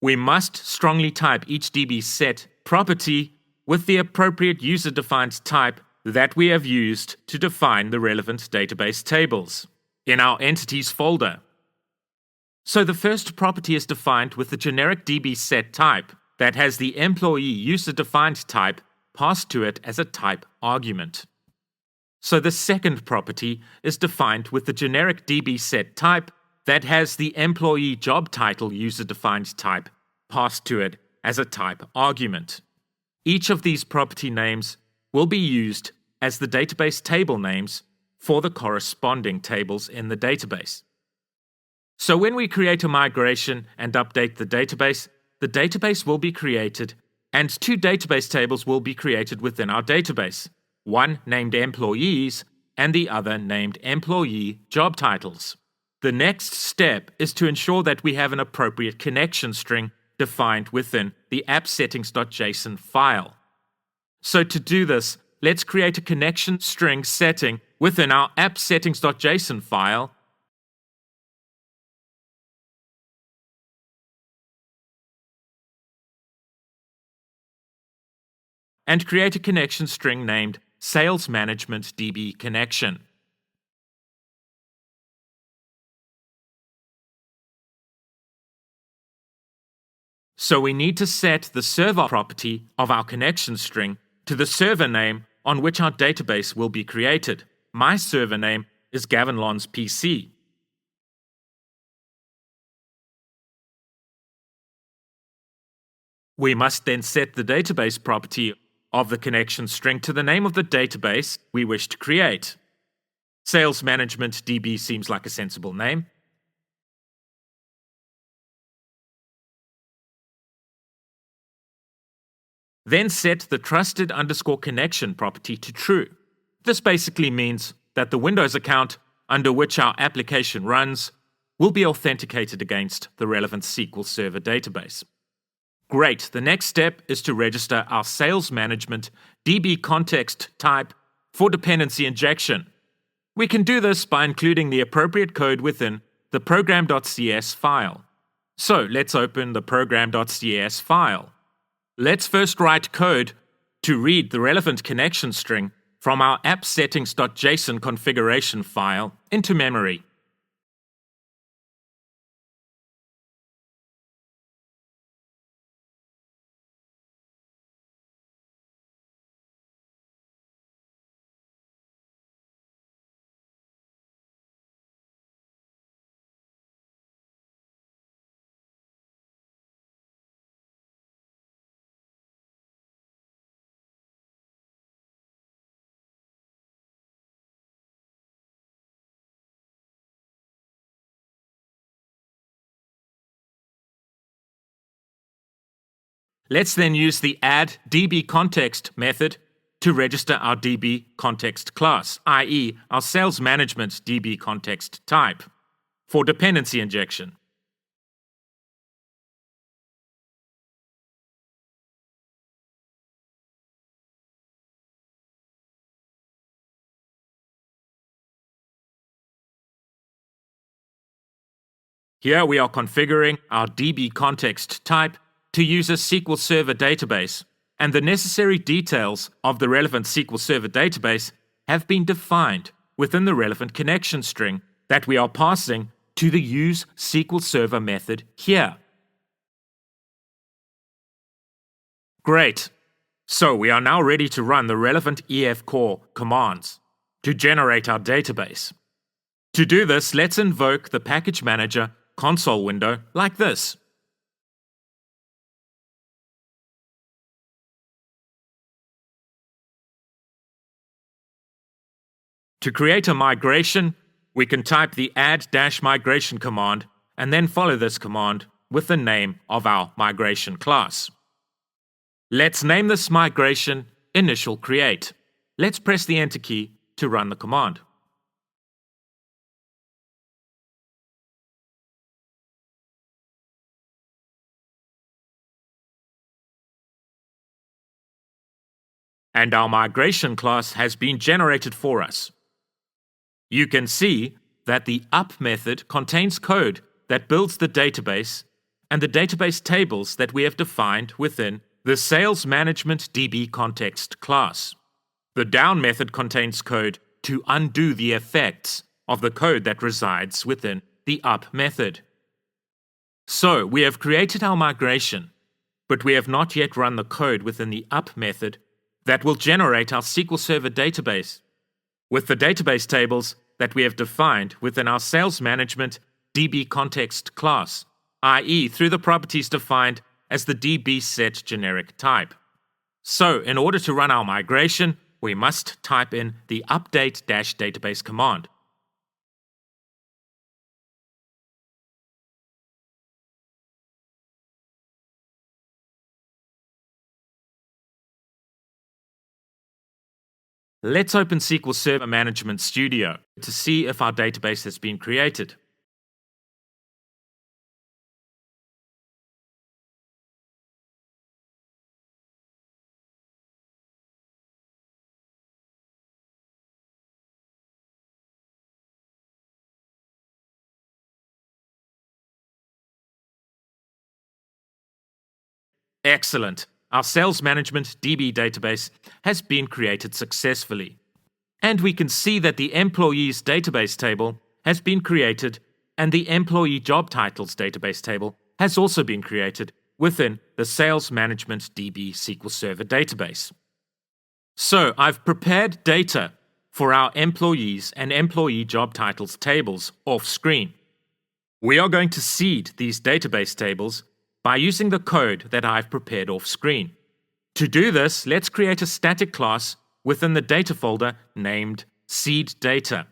B: We must strongly type each dbSet property with the appropriate user-defined type that we have used to define the relevant database tables in our entities folder. So the first property is defined with the generic dbSet type that has the employee user-defined type passed to it as a type argument. So the second property is defined with the generic dbSet type that has the employee job title user-defined type passed to it as a type argument. Each of these property names will be used as the database table names for the corresponding tables in the database. So when we create a migration and update the database will be created and two database tables will be created within our database, one named employees and the other named employee job titles. The next step is to ensure that we have an appropriate connection string defined within the appsettings.json file. So to do this, let's create a connection string setting within our appsettings.json file and create a connection string named Sales Management DB Connection. So So we need to set the server property of our connection string to the server name on which our database will be created. My server name is Gavin Lon's PC. We must then set the database property of the connection string to the name of the database we wish to create. Sales Management DB seems like a sensible name. Then set the trusted_connection property to true. This basically means that the Windows account under which our application runs will be authenticated against the relevant SQL Server database. Great, the next step is to register our Sales Management DB context type for dependency injection. We can do this by including the appropriate code within the program.cs file. So let's open the program.cs file. Let's first write code to read the relevant connection string from our appsettings.json configuration file into memory. Let's then use the add DB context method to register our DB context class, i.e. our Sales Management DB context type, for dependency injection. Here we are configuring our DB context type to use a SQL Server database, and the necessary details of the relevant SQL Server database have been defined within the relevant connection string that we are passing to the use SQL Server method here. Great. So we are now ready to run the relevant EF-core commands to generate our database. To do this, let's invoke the Package Manager console window like this. To create a migration, we can type the add-migration command and then follow this command with the name of our migration class. Let's name this migration initial create. Let's press the Enter key to run the command. And our migration class has been generated for us. You can see that the up method contains code that builds the database and the database tables that we have defined within the Sales Management DB context class. The down method contains code to undo the effects of the code that resides within the up method. So we have created our migration, but we have not yet run the code within the up method that will generate our SQL Server database with the database tables that we have defined within our Sales Management DB context class, i.e. through the properties defined as the DB set generic type. So in order to run our migration, we must type in the update-database command. Let's open SQL Server Management Studio to see if our database has been created. Excellent. Our Sales Management DB database has been created successfully. And we can see that the Employees database table has been created and the Employee Job Titles database table has also been created within the Sales Management DB SQL Server database. So I've prepared data for our employees and employee job titles tables off screen. We are going to seed these database tables by using the code that I've prepared off screen. To do this, let's create a static class within the data folder named seed data.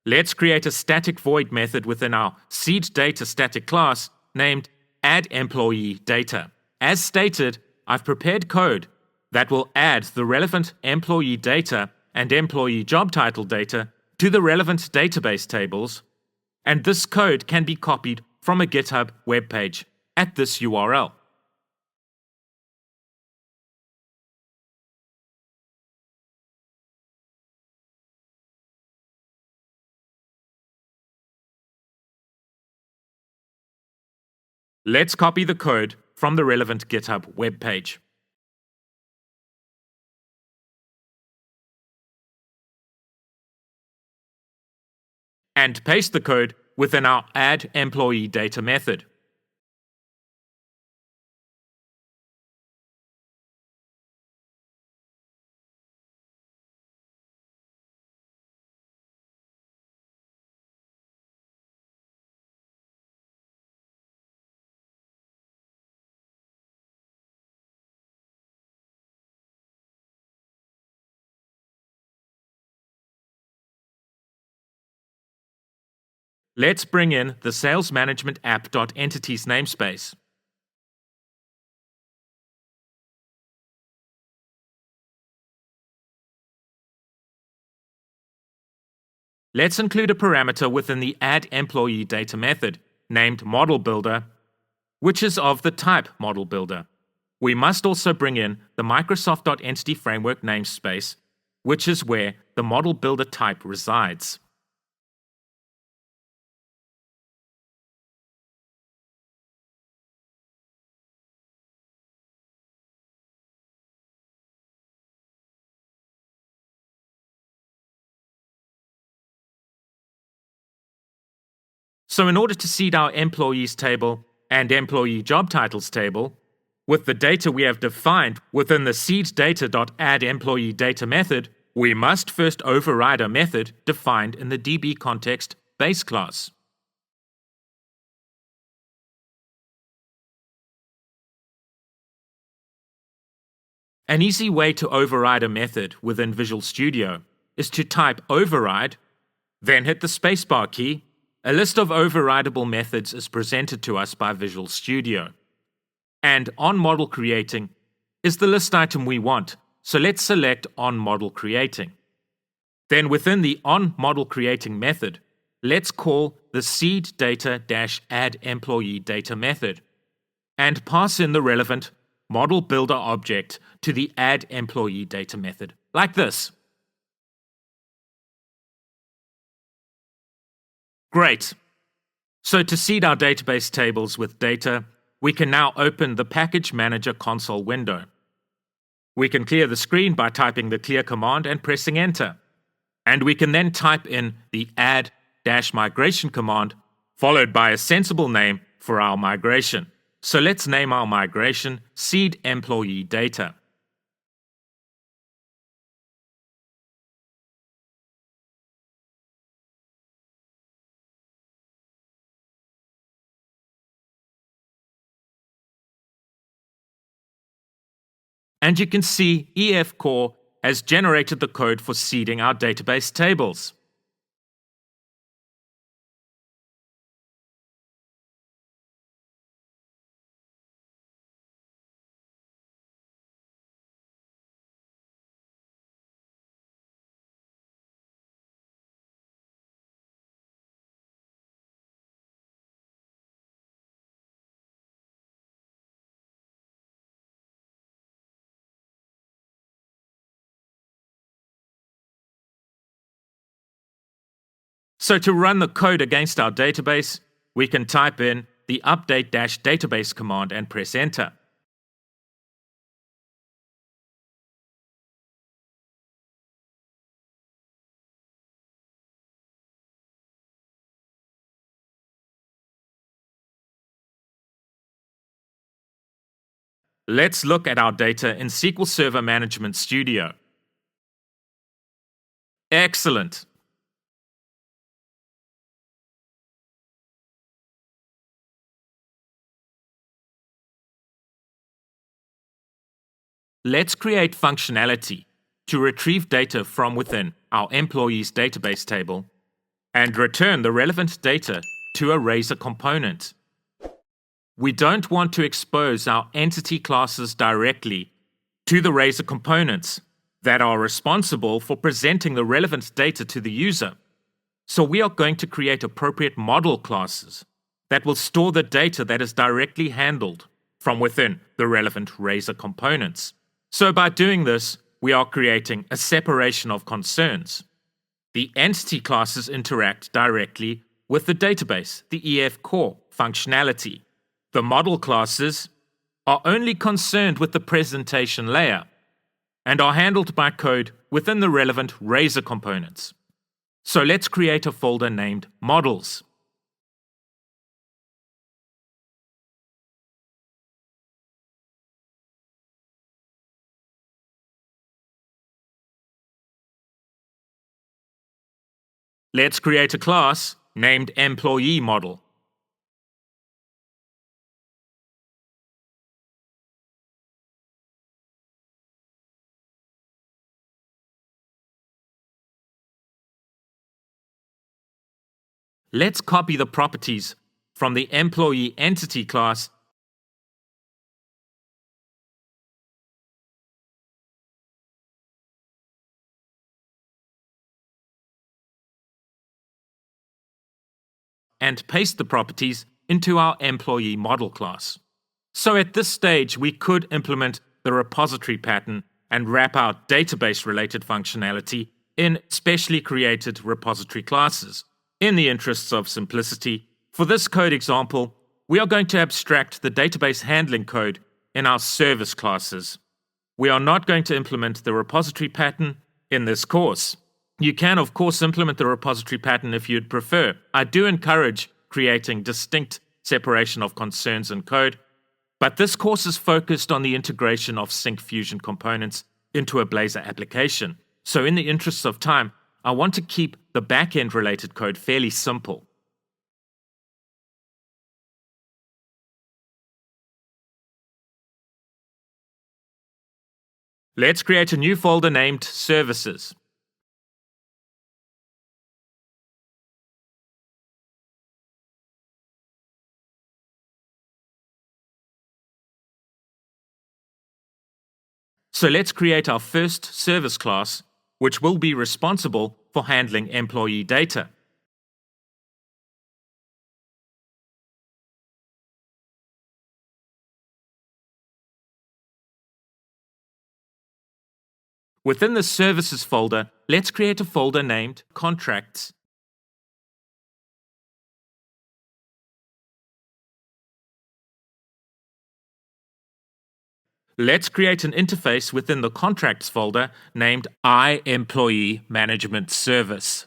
B: Let's create a static void method within our seed data static class named addEmployeeData. As stated, I've prepared code that will add the relevant employee data and employee job title data to the relevant database tables, and this code can be copied from a GitHub webpage at this URL. Let's copy the code from the relevant GitHub webpage. And paste the code within our addEmployeeData method. Let's bring in the Sales Management App.Entities namespace. Let's include a parameter within the addEmployeeData method named ModelBuilder, which is of the type ModelBuilder. We must also bring in the Microsoft.EntityFramework namespace, which is where the ModelBuilder type resides. So in order to seed our employees table and employee job titles table, with the data we have defined within the seedData.addEmployeeData method, we must first override a method defined in the DB context base class. An easy way to override a method within Visual Studio is to type override, then hit the spacebar key. A list of overridable methods is presented to us by Visual Studio. And onModelCreating is the list item we want, so let's select onModelCreating. Then within the onModelCreating method, let's call the seedData-addEmployeeData method and pass in the relevant ModelBuilder object to the addEmployeeData method, like this. Great. So to seed our database tables with data, we can now open the Package Manager console window. We can clear the screen by typing the clear command and pressing enter. And we can then type in the add-migration command, followed by a sensible name for our migration. So let's name our migration Seed Employee Data. And you can see EF Core has generated the code for seeding our database tables. So to run the code against our database, we can type in the update-database command and press enter. Let's look at our data in SQL Server Management Studio. Excellent. Let's create functionality to retrieve data from within our employees database table and return the relevant data to a Razor component. We don't want to expose our entity classes directly to the Razor components that are responsible for presenting the relevant data to the user. So we are going to create appropriate model classes that will store the data that is directly handled from within the relevant Razor components. So by doing this, we are creating a separation of concerns. The entity classes interact directly with the database, the EF core functionality. The model classes are only concerned with the presentation layer and are handled by code within the relevant Razor components. So let's create a folder named Models. Let's create a class named Employee Model. Let's copy the properties from the Employee Entity class and paste the properties into our Employee Model class. So at this stage, we could implement the repository pattern and wrap our database-related functionality in specially created repository classes. In the interests of simplicity, for this code example, we are going to abstract the database handling code in our service classes. We are not going to implement the repository pattern in this course. You can, of course, implement the repository pattern if you'd prefer. I do encourage creating distinct separation of concerns in code, but this course is focused on the integration of Syncfusion components into a Blazor application. So in the interests of time, I want to keep the back-end related code fairly simple. Let's create a new folder named Services. So let's create our first service class, which will be responsible for handling employee data. Within the Services folder, let's create a folder named Contracts. Let's create an interface within the Contracts folder named Employee Management Service.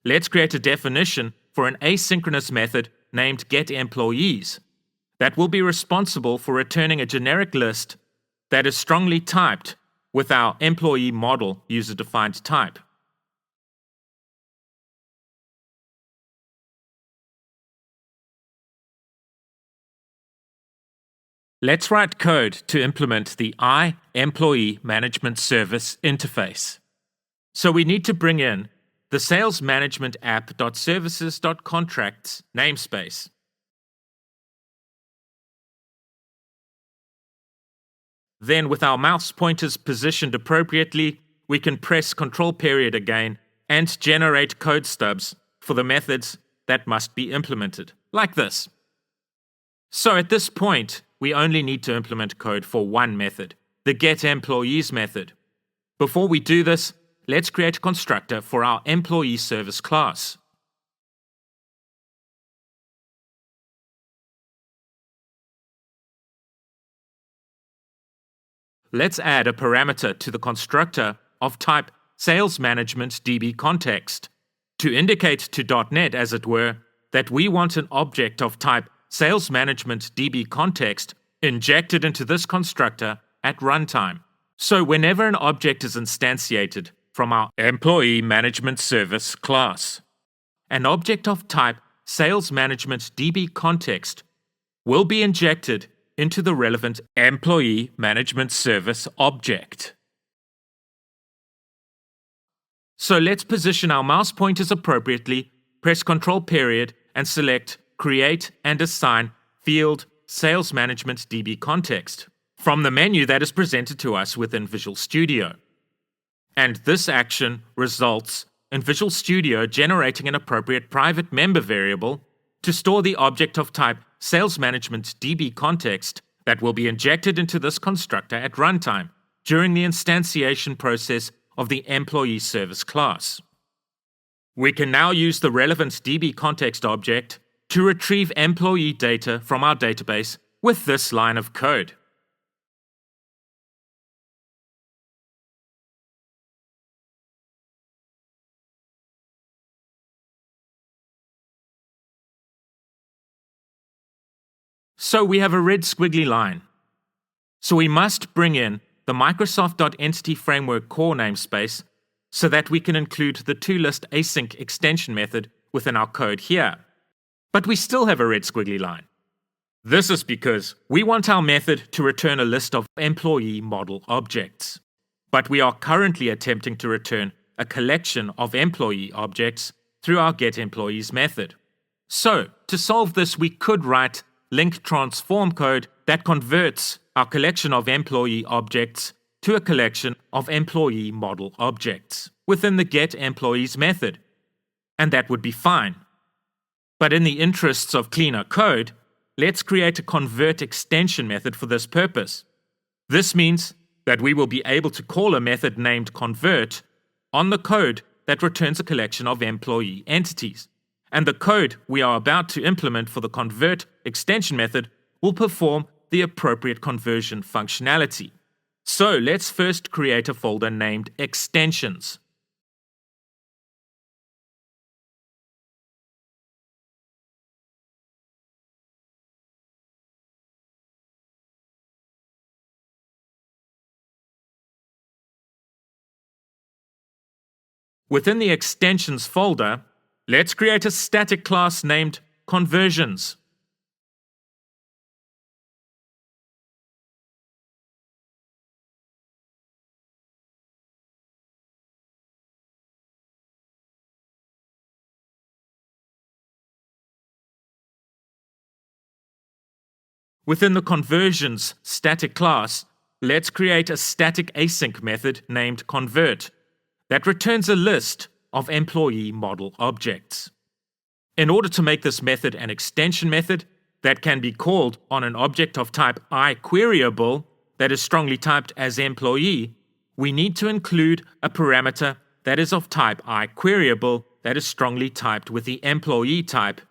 B: Let's create a definition for an asynchronous method named getEmployees that will be responsible for returning a generic list that is strongly typed with our employee model user-defined type. Let's write code to implement the Employee Management Service interface. So we need to bring in the Sales Management app.services.contracts namespace. Then with our mouse pointers positioned appropriately, we can press Control period again and generate code stubs for the methods that must be implemented, like this. So at this point, we only need to implement code for one method, the getEmployees method. Before we do this, let's create a constructor for our employee service class. Let's add a parameter to the constructor of type SalesManagementDBContext to indicate to .NET, as it were, that we want an object of type SalesManagementDBContext injected into this constructor at runtime. So whenever an object is instantiated from our Employee Management Service class, an object of type SalesManagementDBContext will be injected into the relevant Employee Management Service object. So let's position our mouse pointers appropriately, press Ctrl-, and select Create and Assign Field SalesManagementDBContext from the menu that is presented to us within Visual Studio. And this action results in Visual Studio generating an appropriate private member variable to store the object of type SalesManagementDBContext that will be injected into this constructor at runtime during the instantiation process of the employee service class. We can now use the relevant DBContext object to retrieve employee data from our database with this line of code. So we have a red squiggly line. So we must bring in the Microsoft.EntityFramework core namespace so that we can include the toList async extension method within our code here. But we still have a red squiggly line. This is because we want our method to return a list of employee model objects. But we are currently attempting to return a collection of employee objects through our getEmployees method. So to solve this, we could write link transform code that converts our collection of employee objects to a collection of employee model objects within the getEmployees method. And that would be fine. But in the interests of cleaner code, let's create a convert extension method for this purpose. This means that we will be able to call a method named convert on the code that returns a collection of employee entities. And the code we are about to implement for the convert extension method will perform the appropriate conversion functionality. So let's first create a folder named extensions. Within the extensions folder, let's create a static class named conversions. Within the conversions static class, let's create a static async method named convert that returns a list of employee model objects. In order to make this method an extension method that can be called on an object of type iQueryable that is strongly typed as employee, we need to include a parameter that is of type iQueryable that is strongly typed with the employee type,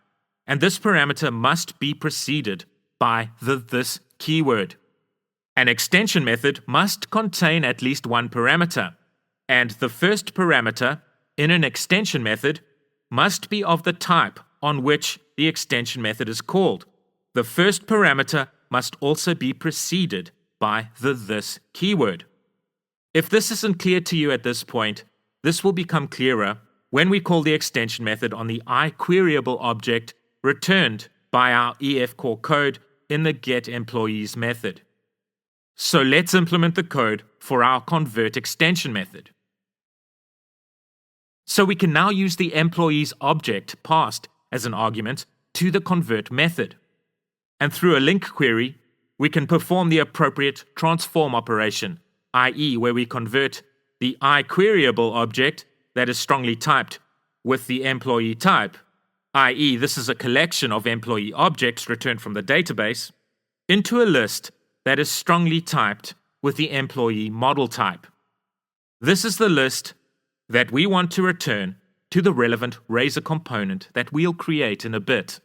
B: and this parameter must be preceded by the this keyword. An extension method must contain at least one parameter, and the first parameter in an extension method must be of the type on which the extension method is called. The first parameter must also be preceded by the this keyword. If this isn't clear to you at this point, this will become clearer when we call the extension method on the iQueryable object returned by our EF core code in the getEmployees method. So let's implement the code for our convert extension method. So we can now use the employees object passed as an argument to the convert method. And through a link query, we can perform the appropriate transform operation, i.e., where we convert the iQueryable object that is strongly typed with the employee type i.e. this is a collection of employee objects returned from the database, into a list that is strongly typed with the employee model type. This is the list that we want to return to the relevant Razor component that we'll create in a bit.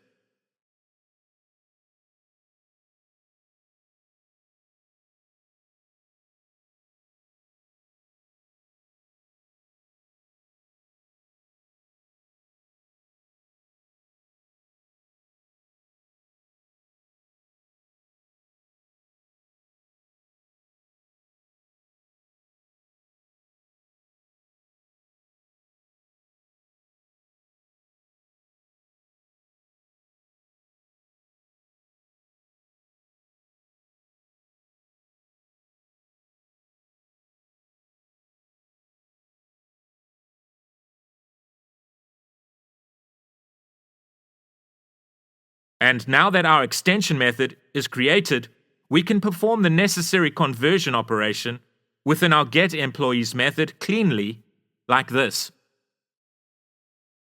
B: And now that our extension method is created, we can perform the necessary conversion operation within our getEmployees method cleanly, like this.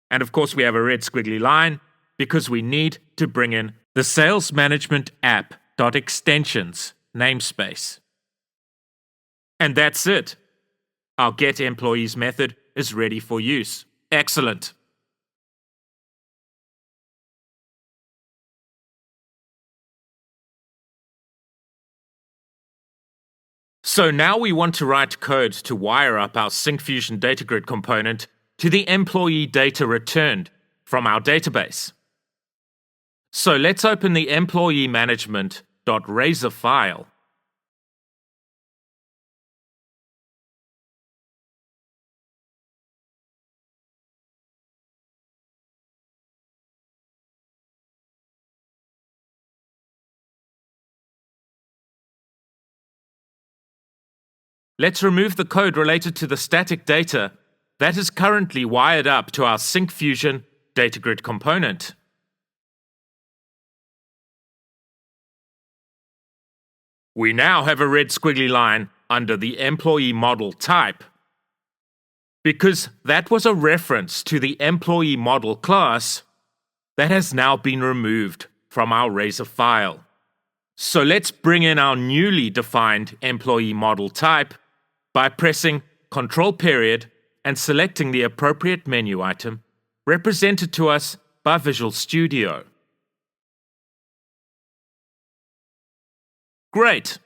B: And of course we have a red squiggly line because we need to bring in the sales management app.extensions namespace. And that's it. Our getEmployees method is ready for use. Excellent. So now we want to write code to wire up our Syncfusion DataGrid component to the employee data returned from our database. So let's open the employee management.razor file. Let's remove the code related to the static data that is currently wired up to our Syncfusion DataGrid component. We now have a red squiggly line under the employee model type, because that was a reference to the employee model class that has now been removed from our Razor file. So let's bring in our newly defined employee model type by pressing Ctrl- and selecting the appropriate menu item represented to us by Visual Studio. Great!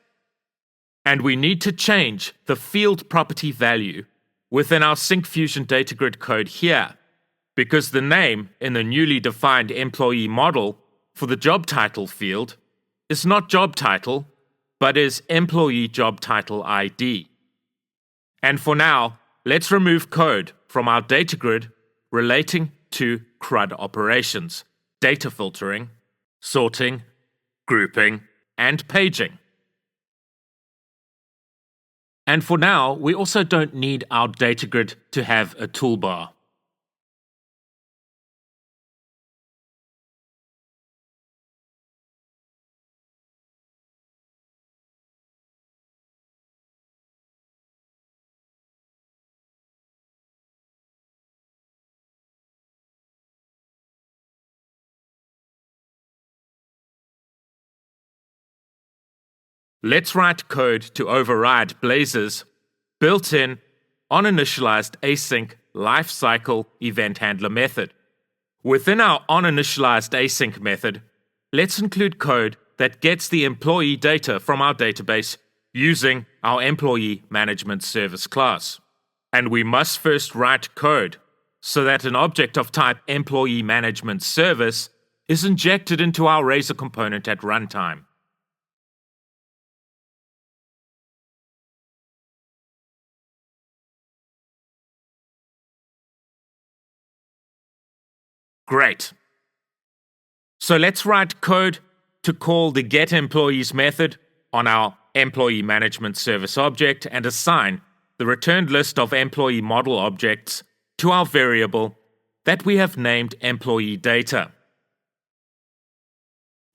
B: And we need to change the field property value within our Syncfusion DataGrid code here, because the name in the newly defined employee model for the job title field is not job title, but is employee job title ID. And for now, let's remove code from our DataGrid relating to CRUD operations, data filtering, sorting, grouping, and paging. And for now, we also don't need our DataGrid to have a toolbar. Let's write code to override Blazor's built-in onInitialized async lifecycle event handler method. Within our onInitialized async method, let's include code that gets the employee data from our database using our employee management service class. And we must first write code so that an object of type employee management service is injected into our Razor component at runtime. Great. So let's write code to call the getEmployees method on our employee management service object and assign the returned list of employee model objects to our variable that we have named employee data.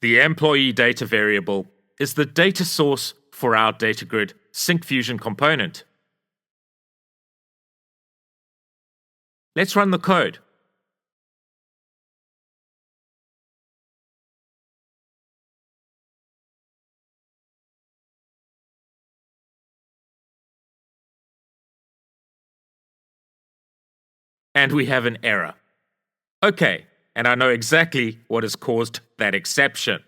B: The employee data variable is the data source for our DataGrid Syncfusion component. Let's run the code. And we have an error. Okay, and I know exactly what has caused that exception.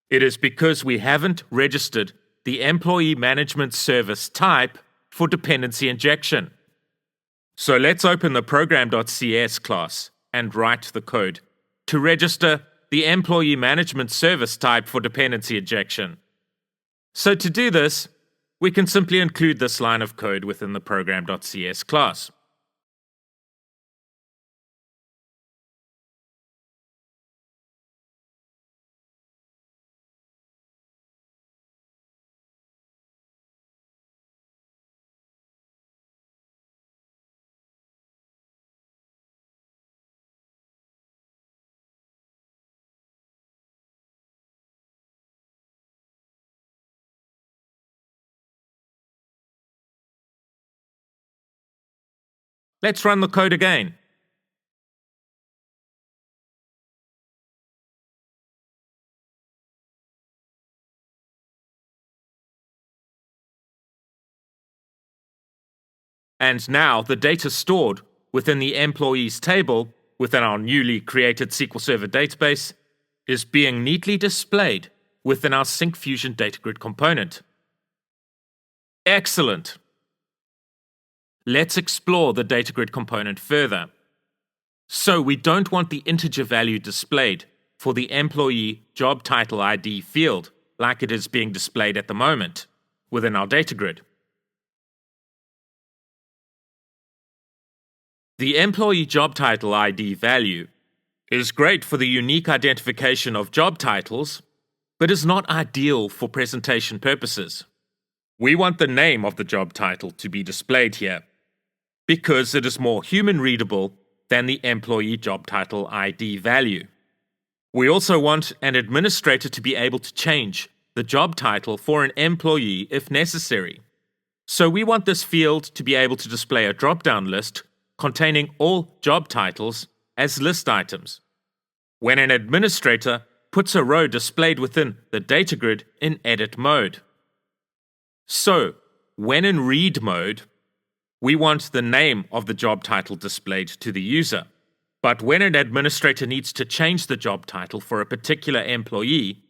B: It is because we haven't registered the employee management service type for dependency injection. So let's open the program.cs class and write the code to register the employee management service type for dependency injection. So to do this, we can simply include this line of code within the program.cs class. Let's run the code again. And now the data stored within the employees table within our newly created SQL Server database is being neatly displayed within our Syncfusion DataGrid component. Excellent! Let's explore the DataGrid component further. So we don't want the integer value displayed for the employee job title ID field like it is being displayed at the moment within our DataGrid. The employee job title ID value is great for the unique identification of job titles, but is not ideal for presentation purposes. We want the name of the job title to be displayed here, because it is more human-readable than the employee job title ID value. We also want an administrator to be able to change the job title for an employee if necessary. So we want this field to be able to display a drop-down list containing all job titles as list items. When an administrator puts a row displayed within the data grid in edit mode. So, when in read mode, we want the name of the job title displayed to the user. But when an administrator needs to change the job title for a particular employee,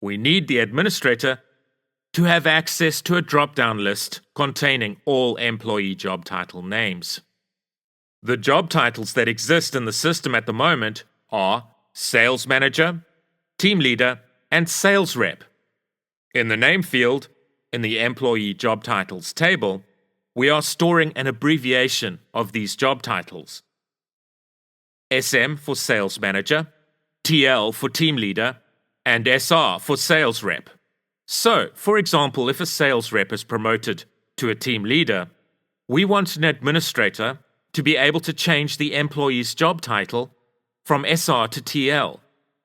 B: we need the administrator to have access to a drop-down list containing all employee job title names. The job titles that exist in the system at the moment are Sales Manager, Team Leader, and Sales Rep. In the name field, in the Employee Job Titles table, we are storing an abbreviation of these job titles. SM for Sales Manager, TL for Team Leader, and SR for Sales Rep. So, for example, if a sales rep is promoted to a team leader, we want an administrator to be able to change the employee's job title from SR to TL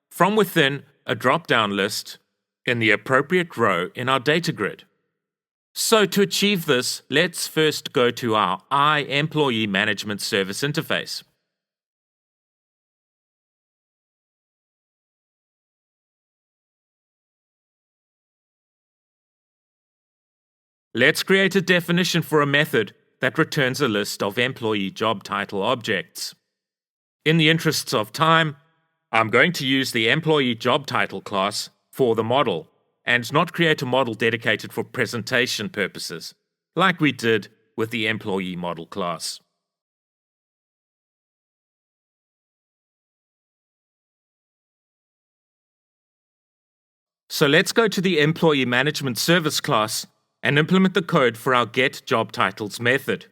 B: from within a drop-down list in the appropriate row in our data grid. So to achieve this, let's first go to our Employee Management Service interface. Let's create a definition for a method that returns a list of employee job title objects. In the interests of time, I'm going to use the employee job title class for the model and not create a model dedicated for presentation purposes, like we did with the employee model class. So let's go to the employee management service class and implement the code for our getJobTitles method.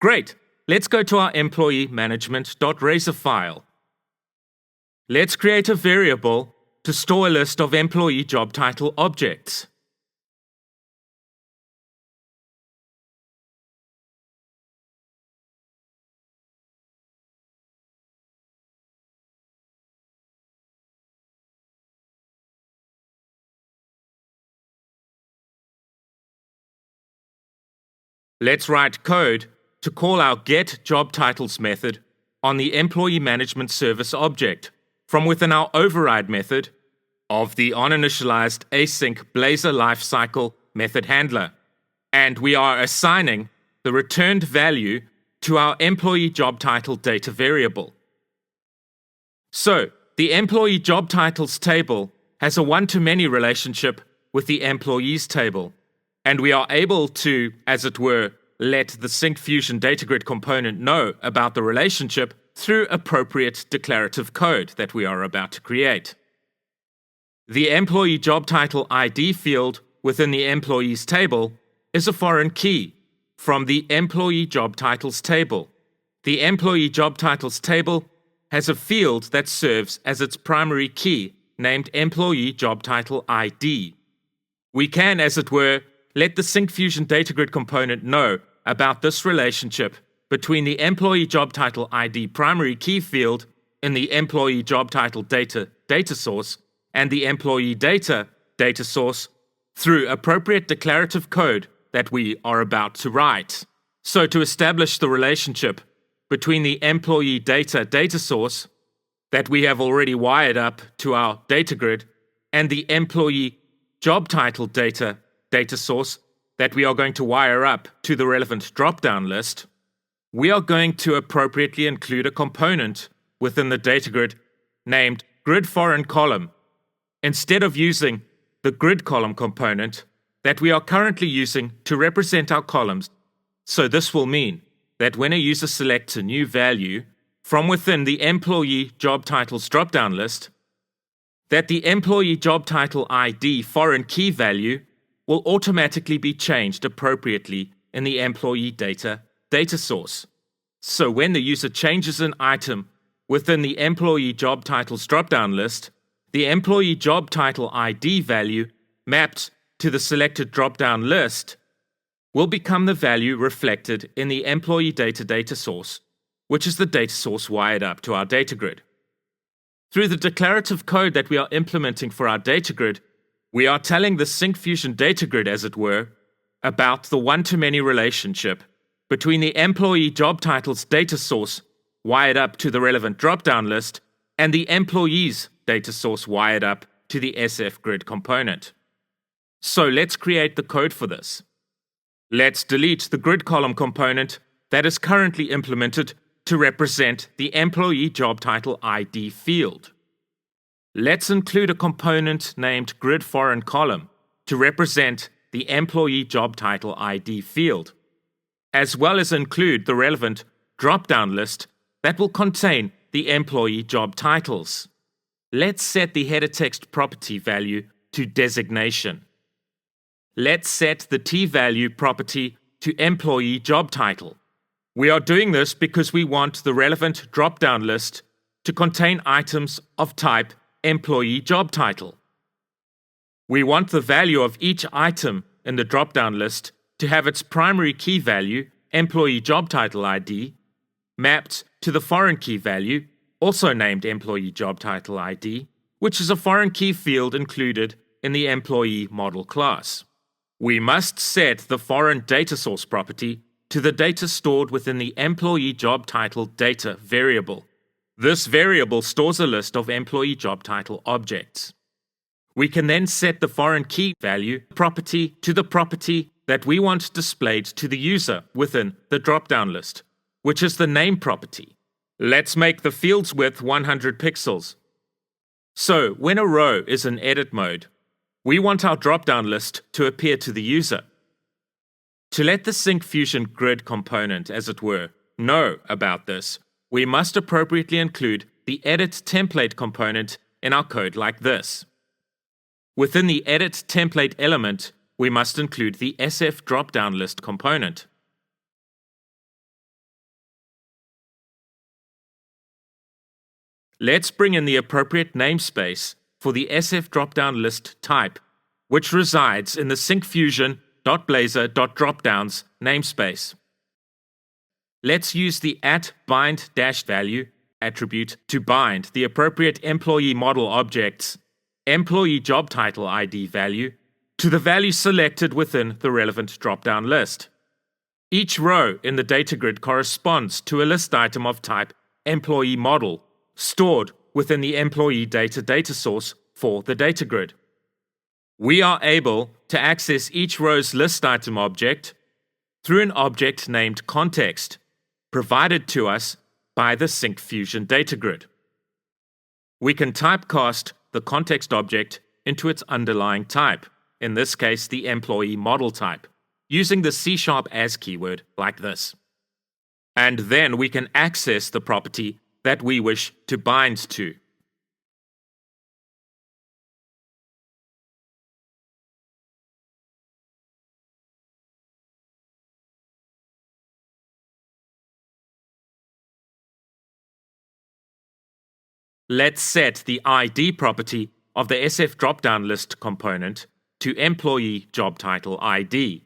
B: Great! Let's go to our employee management.razor file. Let's create a variable to store a list of employee job title objects. Let's write code to call our getJobTitles method on the Employee Management Service object from within our override method of the oninitialized async Blazor lifecycle method handler. And we are assigning the returned value to our employee job title data variable. So, the employee job titles table has a one-to-many relationship with the employees table, and we are able to, as it were, let the Syncfusion DataGrid component know about the relationship through appropriate declarative code that we are about to create. The employee job title ID field within the employees table is a foreign key from the employee job titles table. The employee job titles table has a field that serves as its primary key named employee job title ID. We can, as it were, let the Syncfusion DataGrid component know about this relationship between the employee job title ID primary key field in the employee job title data source and the employee data source through appropriate declarative code that we are about to write. So to establish the relationship between the employee data source that we have already wired up to our DataGrid and the employee job title data source that we are going to wire up to the relevant drop-down list, we are going to appropriately include a component within the DataGrid named gridForeignColumn instead of using the gridColumn component that we are currently using to represent our columns. So this will mean that when a user selects a new value from within the employee job titles drop-down list, that the employee job title ID foreign key value will automatically be changed appropriately in the employee data source. So when the user changes an item within the employee job titles drop-down list, the employee job title ID value mapped to the selected drop-down list will become the value reflected in the employee data source, which is the data source wired up to our DataGrid. Through the declarative code that we are implementing for our DataGrid, we are telling the Syncfusion DataGrid, as it were, about the one-to-many relationship between the employee job titles data source wired up to the relevant drop-down list and the employees data source wired up to the SFGrid component. So let's create the code for this. Let's delete the gridColumn component that is currently implemented to represent the employee job title ID field. Let's include a component named gridForeignColumn to represent the employee job title ID field, as well as include the relevant drop-down list that will contain the employee job titles. Let's set the header text property value to designation. Let's set the t-value property to employee job title. We are doing this because we want the relevant drop-down list to contain items of type employee job title. We want the value of each item in the drop-down list to have its primary key value, employee job title ID, mapped to the foreign key value, also named employee job title ID, which is a foreign key field included in the employee model class. We must set the foreign data source property to the data stored within the employee job title data variable. This variable stores a list of employee job title objects. We can then set the foreign key value property to the property that we want displayed to the user within the drop-down list, which is the name property. Let's make the field's width 100 pixels. So when a row is in edit mode, we want our drop-down list to appear to the user. To let the Syncfusion grid component, as it were, know about this, we must appropriately include the edit template component in our code like this. Within the edit template element, we must include the SF drop-down list component. Let's bring in the appropriate namespace for the SF drop-down list type, which resides in the Syncfusion.blazor.dropdowns namespace. Let's use the @bind-value attribute to bind the appropriate employee model object's employee job title ID value to the value selected within the relevant drop-down list. Each row in the data grid corresponds to a list item of type employee model stored within the employee data source for the data grid. We are able to access each row's list item object through an object named context, provided to us by the Syncfusion data grid. We can typecast the context object into its underlying type, in this case the employee model type, using the C# as keyword like this. And then we can access the property that we wish to bind to. Let's set the ID property of the SF dropdown list component to employee job title ID.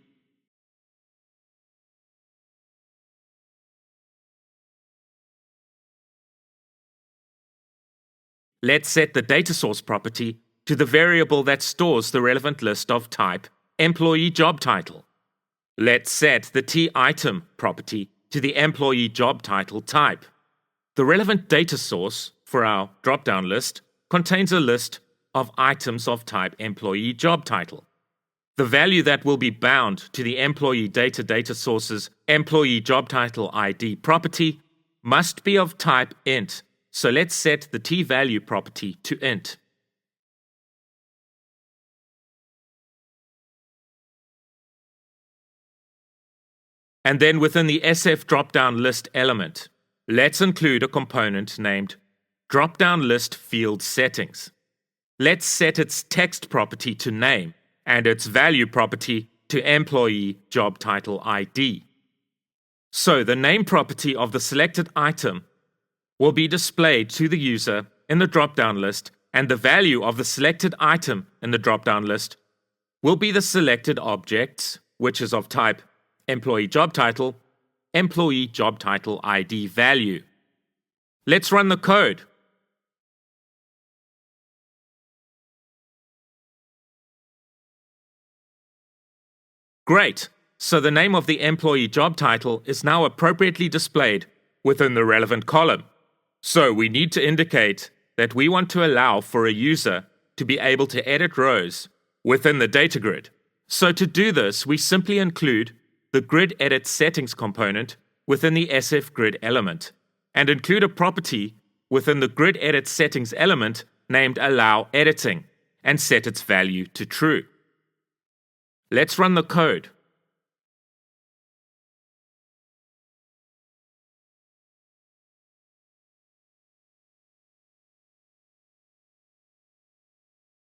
B: Let's set the data source property to the variable that stores the relevant list of type employee job title. Let's set the TItem property to the employee job title type. The relevant data source for our dropdown list contains a list of items of type employee job title. The value that will be bound to the employee data source's employee job title ID property must be of type int, so let's set the tValue property to int. And then within the SF dropdown list element, let's include a component named dropdown list field settings. Let's set its text property to name and its value property to employee job title ID. So the name property of the selected item will be displayed to the user in the dropdown list, and the value of the selected item in the dropdown list will be the selected objects, which is of type employee job title ID value. Let's run the code. Great! So the name of the employee job title is now appropriately displayed within the relevant column. So we need to indicate that we want to allow for a user to be able to edit rows within the data grid. So to do this, we simply include the grid edit settings component within the SF grid element and include a property within the grid edit settings element named allow editing and set its value to true. Let's run the code.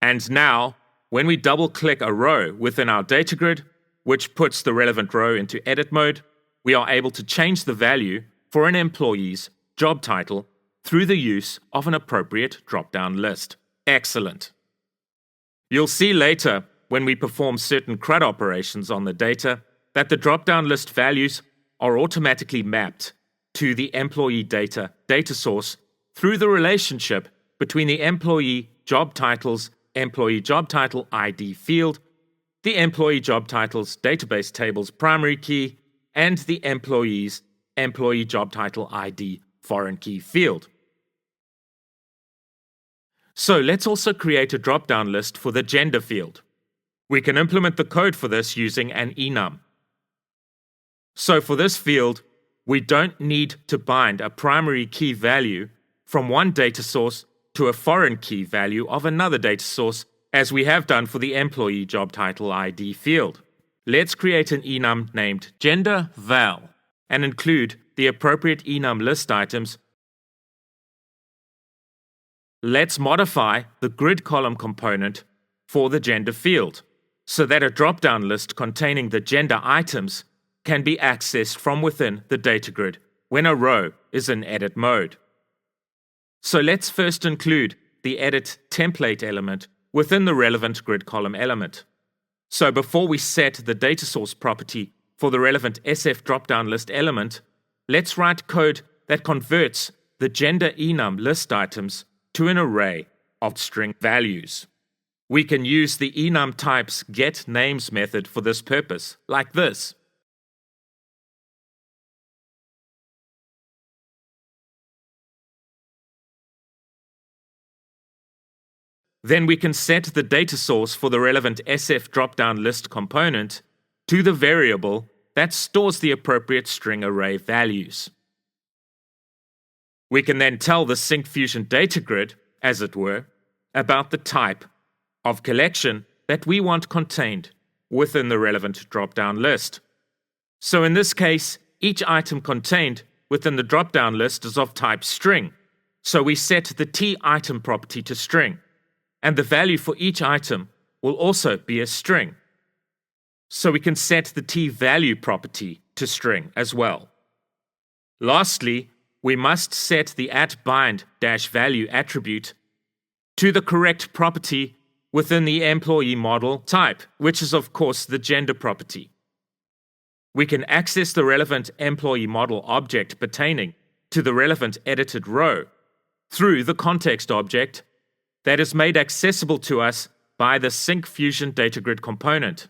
B: And now, when we double-click a row within our data grid, which puts the relevant row into edit mode, we are able to change the value for an employee's job title through the use of an appropriate drop-down list. Excellent. You'll see later, when we perform certain CRUD operations on the data, that the drop-down list values are automatically mapped to the employee data source through the relationship between the employee job title's employee job title ID field, the employee job title's database table's primary key, and the employee's employee job title ID foreign key field. So let's also create a drop-down list for the gender field. We can implement the code for this using an enum. So for this field, we don't need to bind a primary key value from one data source to a foreign key value of another data source, as we have done for the employee job title ID field. Let's create an enum named gender val and include the appropriate enum list items. Let's modify the grid column component for the gender field so that a drop-down list containing the gender items can be accessed from within the data grid when a row is in edit mode. So let's first include the edit template element within the relevant grid column element. So before we set the data source property for the relevant SF drop-down list element, let's write code that converts the gender enum list items to an array of string values. We can use the enum type's getNames method for this purpose, like this. Then we can set the data source for the relevant SF dropdown list component to the variable that stores the appropriate string array values. We can then tell the Syncfusion DataGrid, as it were, about the type of collection that we want contained within the relevant dropdown list. So in this case, each item contained within the dropdown list is of type string. So we set the tItem property to string, and the value for each item will also be a string. So we can set the tValue property to string as well. Lastly, we must set the @bind-value attribute to the correct property within the employee model type, which is of course the gender property. We can access the relevant employee model object pertaining to the relevant edited row through the context object that is made accessible to us by the Syncfusion DataGrid component.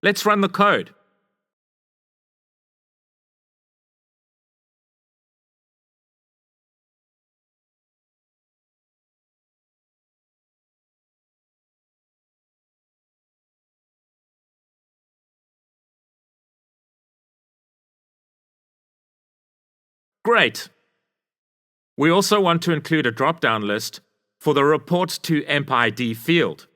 B: Let's run the code. Great! We also want to include a drop-down list for the report to EmpID field.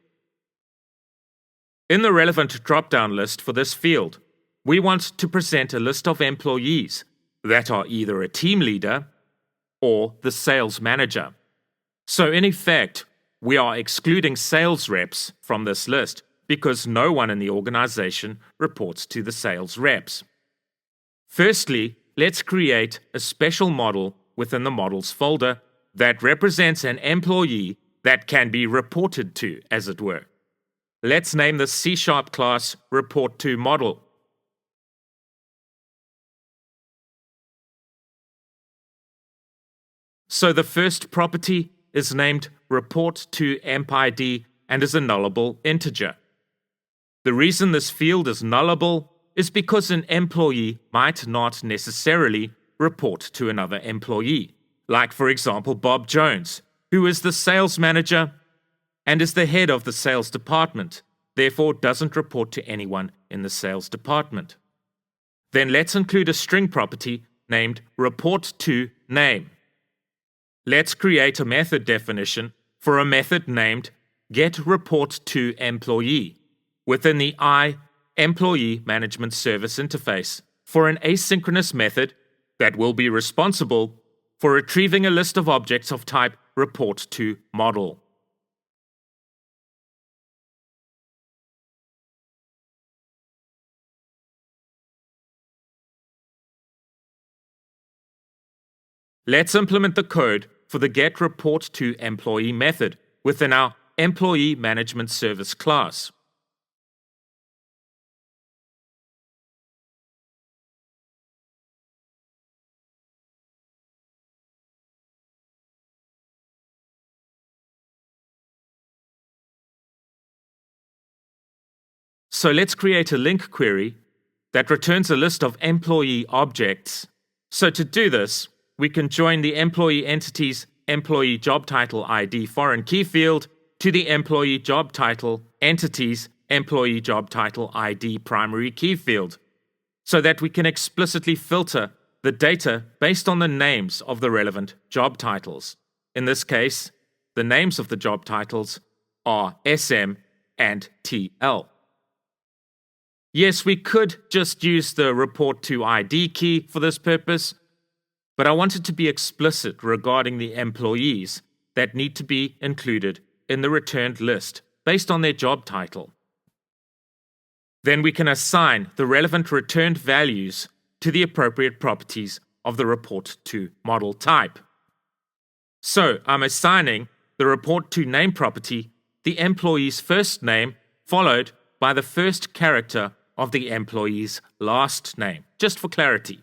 B: In the relevant drop-down list for this field, we want to present a list of employees that are either a team leader or the sales manager. So in effect, we are excluding sales reps from this list because no one in the organization reports to the sales reps. Firstly, let's create a special model within the models folder that represents an employee that can be reported to, as it were. Let's name the C# class report to model. So the first property is named report to EmpID and is a nullable integer. The reason this field is nullable is because an employee might not necessarily report to another employee, like for example Bob Jones, who is the sales manager and is the head of the sales department, therefore doesn't report to anyone in the sales department. Then let's include a string property named report to name. Let's create a method definition for a method named getReportToEmployee within the Employee Management Service interface for an asynchronous method that will be responsible for retrieving a list of objects of type report-to-model. Let's implement the code for the getReportToEmployee method within our Employee Management Service class. So let's create a link query that returns a list of employee objects. So to do this, we can join the employee entity's employee job title ID foreign key field to the employee job title entity's employee job title ID primary key field, so that we can explicitly filter the data based on the names of the relevant job titles. In this case, the names of the job titles are SM and TL. Yes, we could just use the report to ID key for this purpose, but I wanted to be explicit regarding the employees that need to be included in the returned list based on their job title. Then we can assign the relevant returned values to the appropriate properties of the report to model type. So I'm assigning the report to name property the employee's first name followed by the first character of the employee's last name, just for clarity.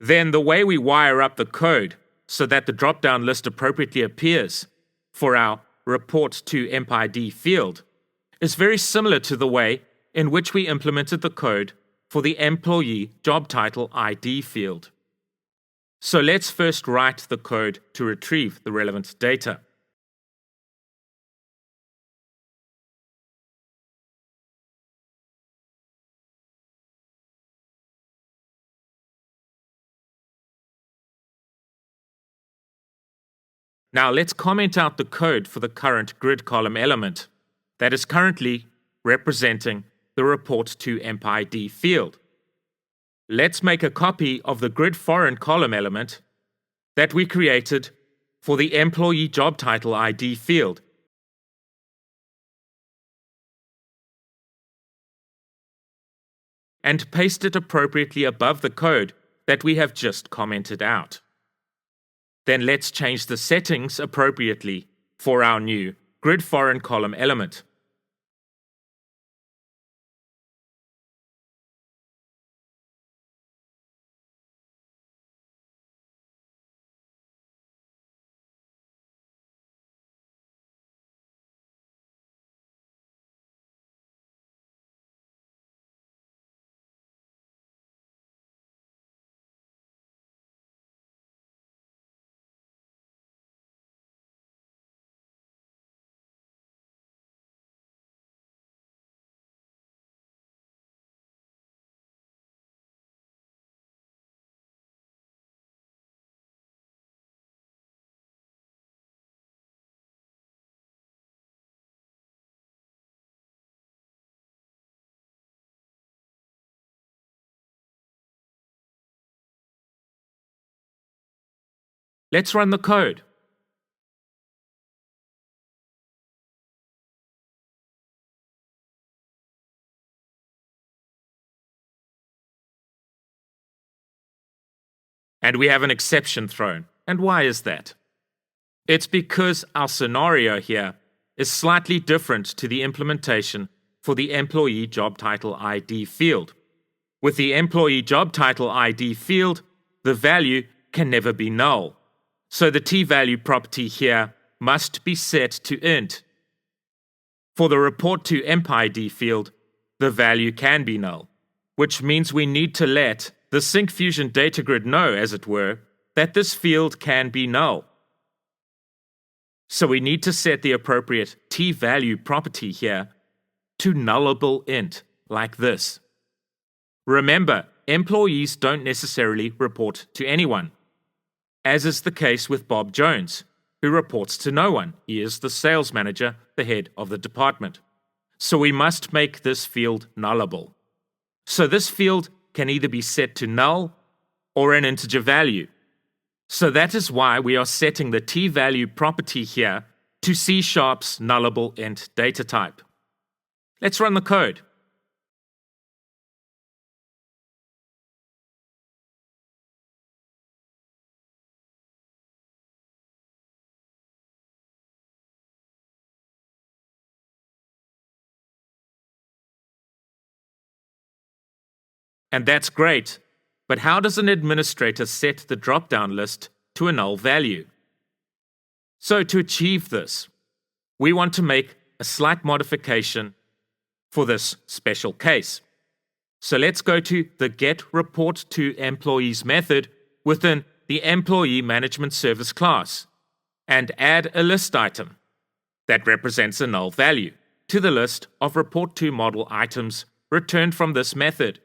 B: then the way we wire up the code so that the drop-down list appropriately appears for our report to empid field is very similar to the way in which we implemented the code for the employee job title ID field. So let's first write the code to retrieve the relevant data. Now let's comment out the code for the current grid column element that is currently representing the report to empid field. Let's make a copy of the grid foreign column element that we created for the employee job title ID field. And paste it appropriately above the code that we have just commented out. Then let's change the settings appropriately for our new grid foreign column element. Let's run the code. And we have an exception thrown. And why is that? It's because our scenario here is slightly different to the implementation for the employee job title ID field. With the employee job title ID field, the value can never be null. So the t-value property here must be set to int. For the report to empid field, the value can be null, which means we need to let the Syncfusion DataGrid know, as it were, that this field can be null. So we need to set the appropriate t-value property here to nullable int, like this. Remember, employees don't necessarily report to anyone, as is the case with Bob Jones, who reports to no one. He is the sales manager, the head of the department. So we must make this field nullable. So this field can either be set to null or an integer value. So that is why we are setting the t-value property here to C#'s nullable int data type. Let's run the code. And that's great, but how does an administrator set the drop-down list to a null value? So to achieve this, we want to make a slight modification for this special case. So let's go to the getReportToEmployees method within the Employee Management Service class and add a list item that represents a null value to the list of report-to-model items returned from this method.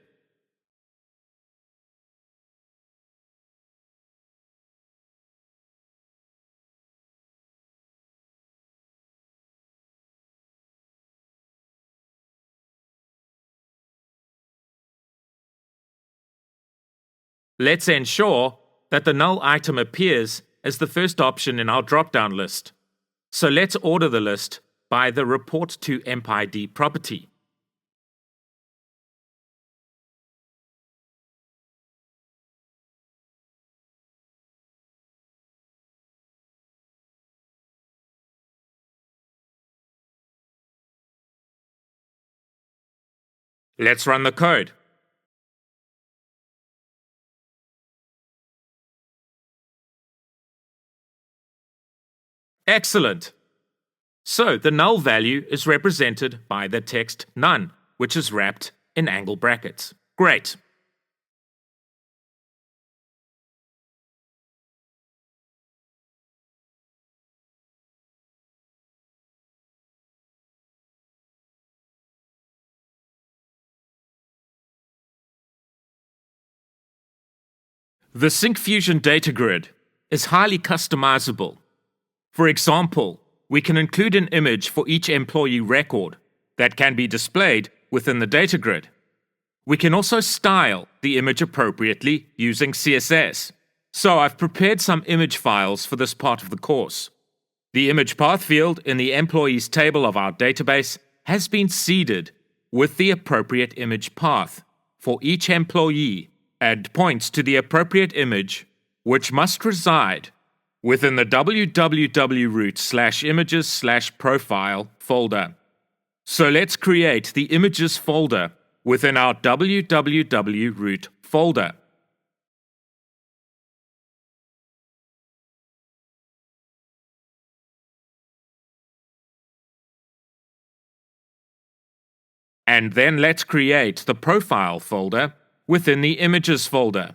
B: Let's ensure that the null item appears as the first option in our drop-down list. So let's order the list by the report-to-empid property. Let's run the code. Excellent. So the null value is represented by the text none, which is wrapped in angle brackets. Great. The Syncfusion DataGrid is highly customizable. For example, we can include an image for each employee record that can be displayed within the DataGrid. We can also style the image appropriately using CSS. So I've prepared some image files for this part of the course. The image path field in the employees table of our database has been seeded with the appropriate image path for each employee and points to the appropriate image, which must reside within the www root/images/profile folder. So let's create the images folder within our www root folder. And then let's create the profile folder within the images folder.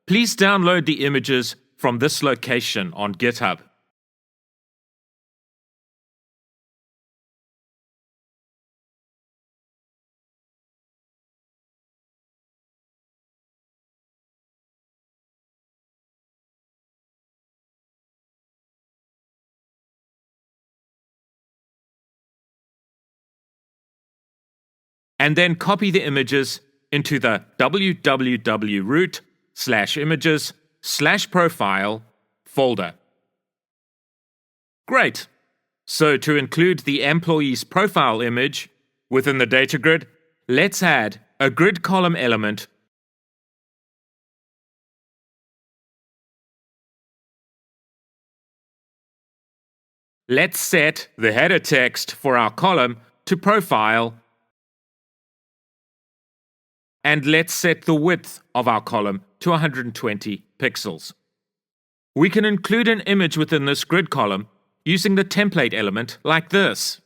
B: Please download the images from this location on GitHub. And then copy the images into the www root/images/profile folder. Great! So to include the employee's profile image within the data grid, let's add a grid column element . Let's set the header text for our column to profile, and let's set the width of our column to 120 pixels. We can include an image within this grid column using the template element like this.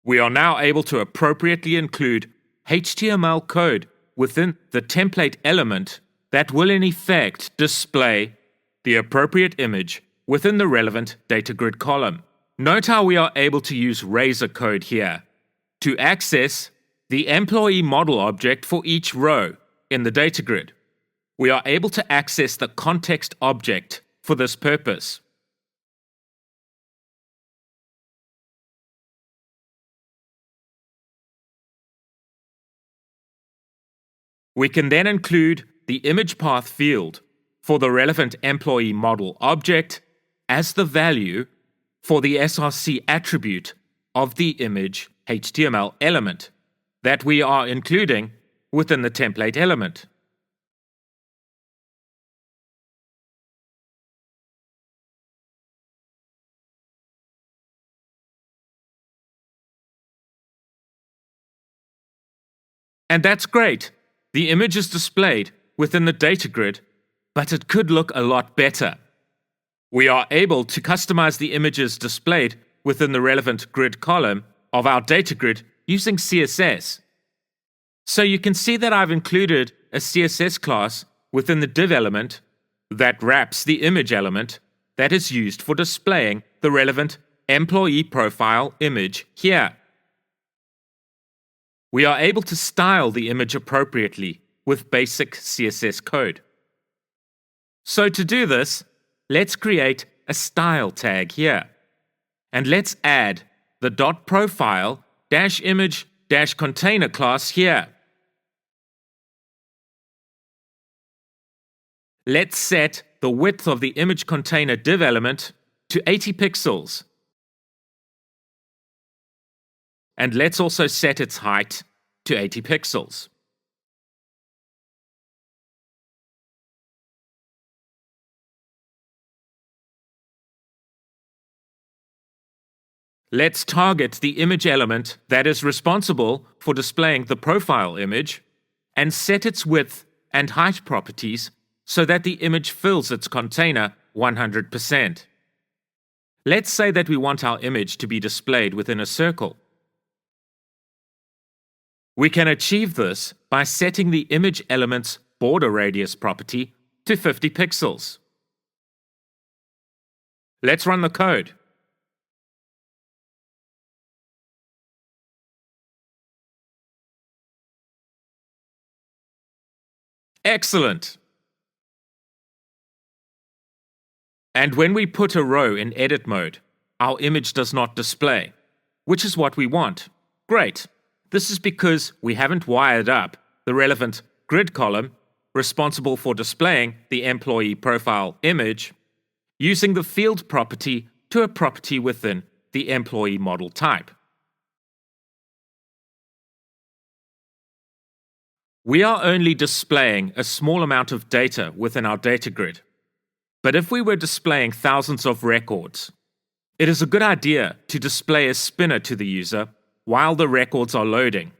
B: We are now able to appropriately include HTML code within the template element that will in effect display the appropriate image within the relevant data grid column. Note how we are able to use Razor code here to access the employee model object for each row in the data grid. We are able to access the context object for this purpose. We can then include the image path field for the relevant employee model object as the value for the SRC attribute of the image HTML element that we are including within the template element. And that's great. The image is displayed within the data grid, but it could look a lot better. We are able to customize the images displayed within the relevant grid column of our data grid using CSS. So you can see that I've included a CSS class within the div element that wraps the image element that is used for displaying the relevant employee profile image here. We are able to style the image appropriately with basic CSS code. So to do this, let's create a style tag here. And let's add the .profile-image-container class here. Let's set the width of the image container div element to 80 pixels. And let's also set its height to 80 pixels. Let's target the image element that is responsible for displaying the profile image and set its width and height properties so that the image fills its container 100%. Let's say that we want our image to be displayed within a circle. We can achieve this by setting the image element's border radius property to 50 pixels. Let's run the code. Excellent! And when we put a row in edit mode, our image does not display, which is what we want. Great! This is because we haven't wired up the relevant grid column responsible for displaying the employee profile image using the field property to a property within the employee model type. We are only displaying a small amount of data within our data grid. But if we were displaying thousands of records, it is a good idea to display a spinner to the user while the records are loading.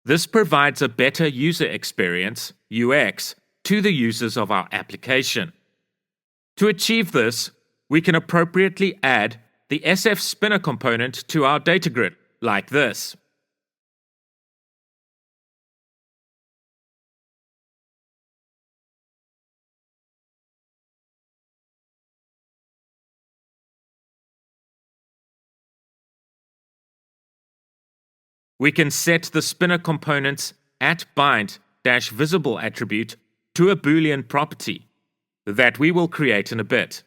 B: This provides a better user experience, UX, to the users of our application. To achieve this, we can appropriately add the SF spinner component to our data grid, like this. We can set the spinner component's @bind-visible attribute to a Boolean property that we will create in a bit.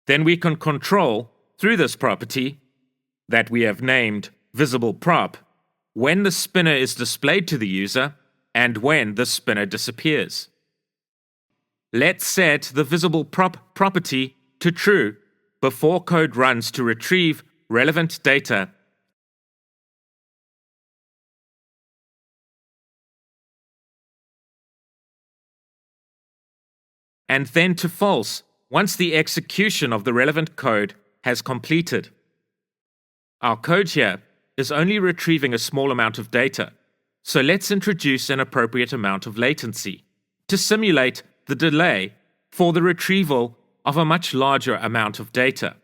B: Then we can control, through this property that we have named visibleProp, when the spinner is displayed to the user and when the spinner disappears. Let's set the visibleProp property to true before code runs to retrieve relevant data and then to false once the execution of the relevant code has completed. Our code here is only retrieving a small amount of data, so let's introduce an appropriate amount of latency to simulate the delay for the retrieval of a much larger amount of data.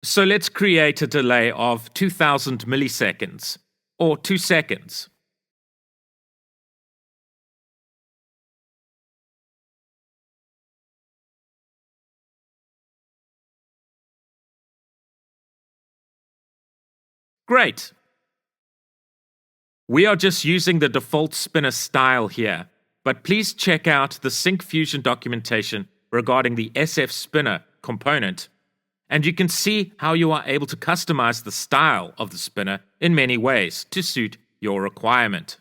B: So let's create a delay of 2000 milliseconds, or 2 seconds. Great! We are just using the default spinner style here, but please check out the Syncfusion documentation regarding the SF spinner component, and you can see how you are able to customize the style of the spinner in many ways to suit your requirement.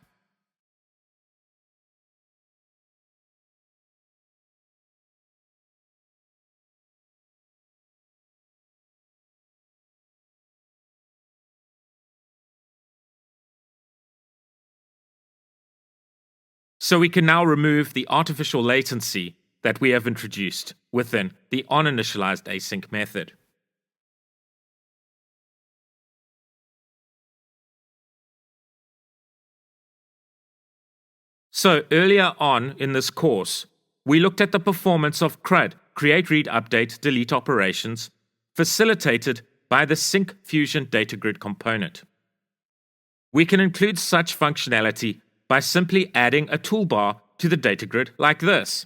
B: So we can now remove the artificial latency that we have introduced within the oninitialized async method. So earlier on in this course, we looked at the performance of CRUD, create, read, update, delete operations, facilitated by the Syncfusion DataGrid component. We can include such functionality by simply adding a toolbar to the DataGrid like this.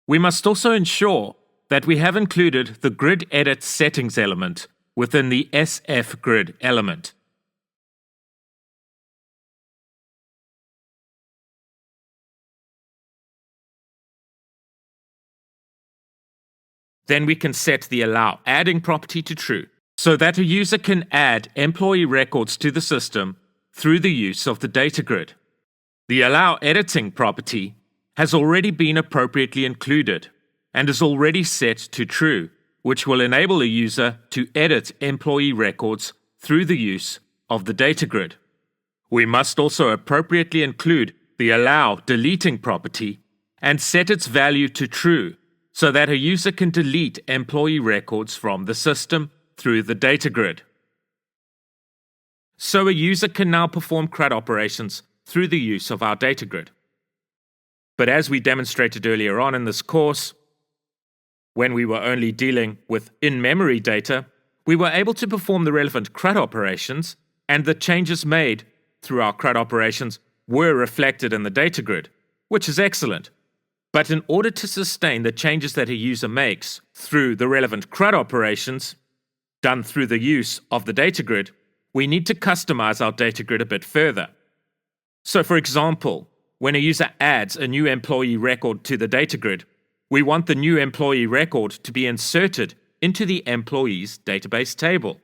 B: We must also ensure that we have included the grid edit settings element within the SF grid element. Then we can set the allow adding property to true, so that a user can add employee records to the system through the use of the DataGrid. The allow editing property has already been appropriately included and is already set to true, which will enable a user to edit employee records through the use of the DataGrid. We must also appropriately include the allow deleting property and set its value to true so that a user can delete employee records from the system through the DataGrid. So a user can now perform CRUD operations through the use of our DataGrid. But as we demonstrated earlier on in this course, when we were only dealing with in-memory data, we were able to perform the relevant CRUD operations, and the changes made through our CRUD operations were reflected in the DataGrid, which is excellent. But in order to sustain the changes that a user makes through the relevant CRUD operations, done through the use of the DataGrid, we need to customize our DataGrid a bit further. So for example, when a user adds a new employee record to the DataGrid, we want the new employee record to be inserted into the employees database table.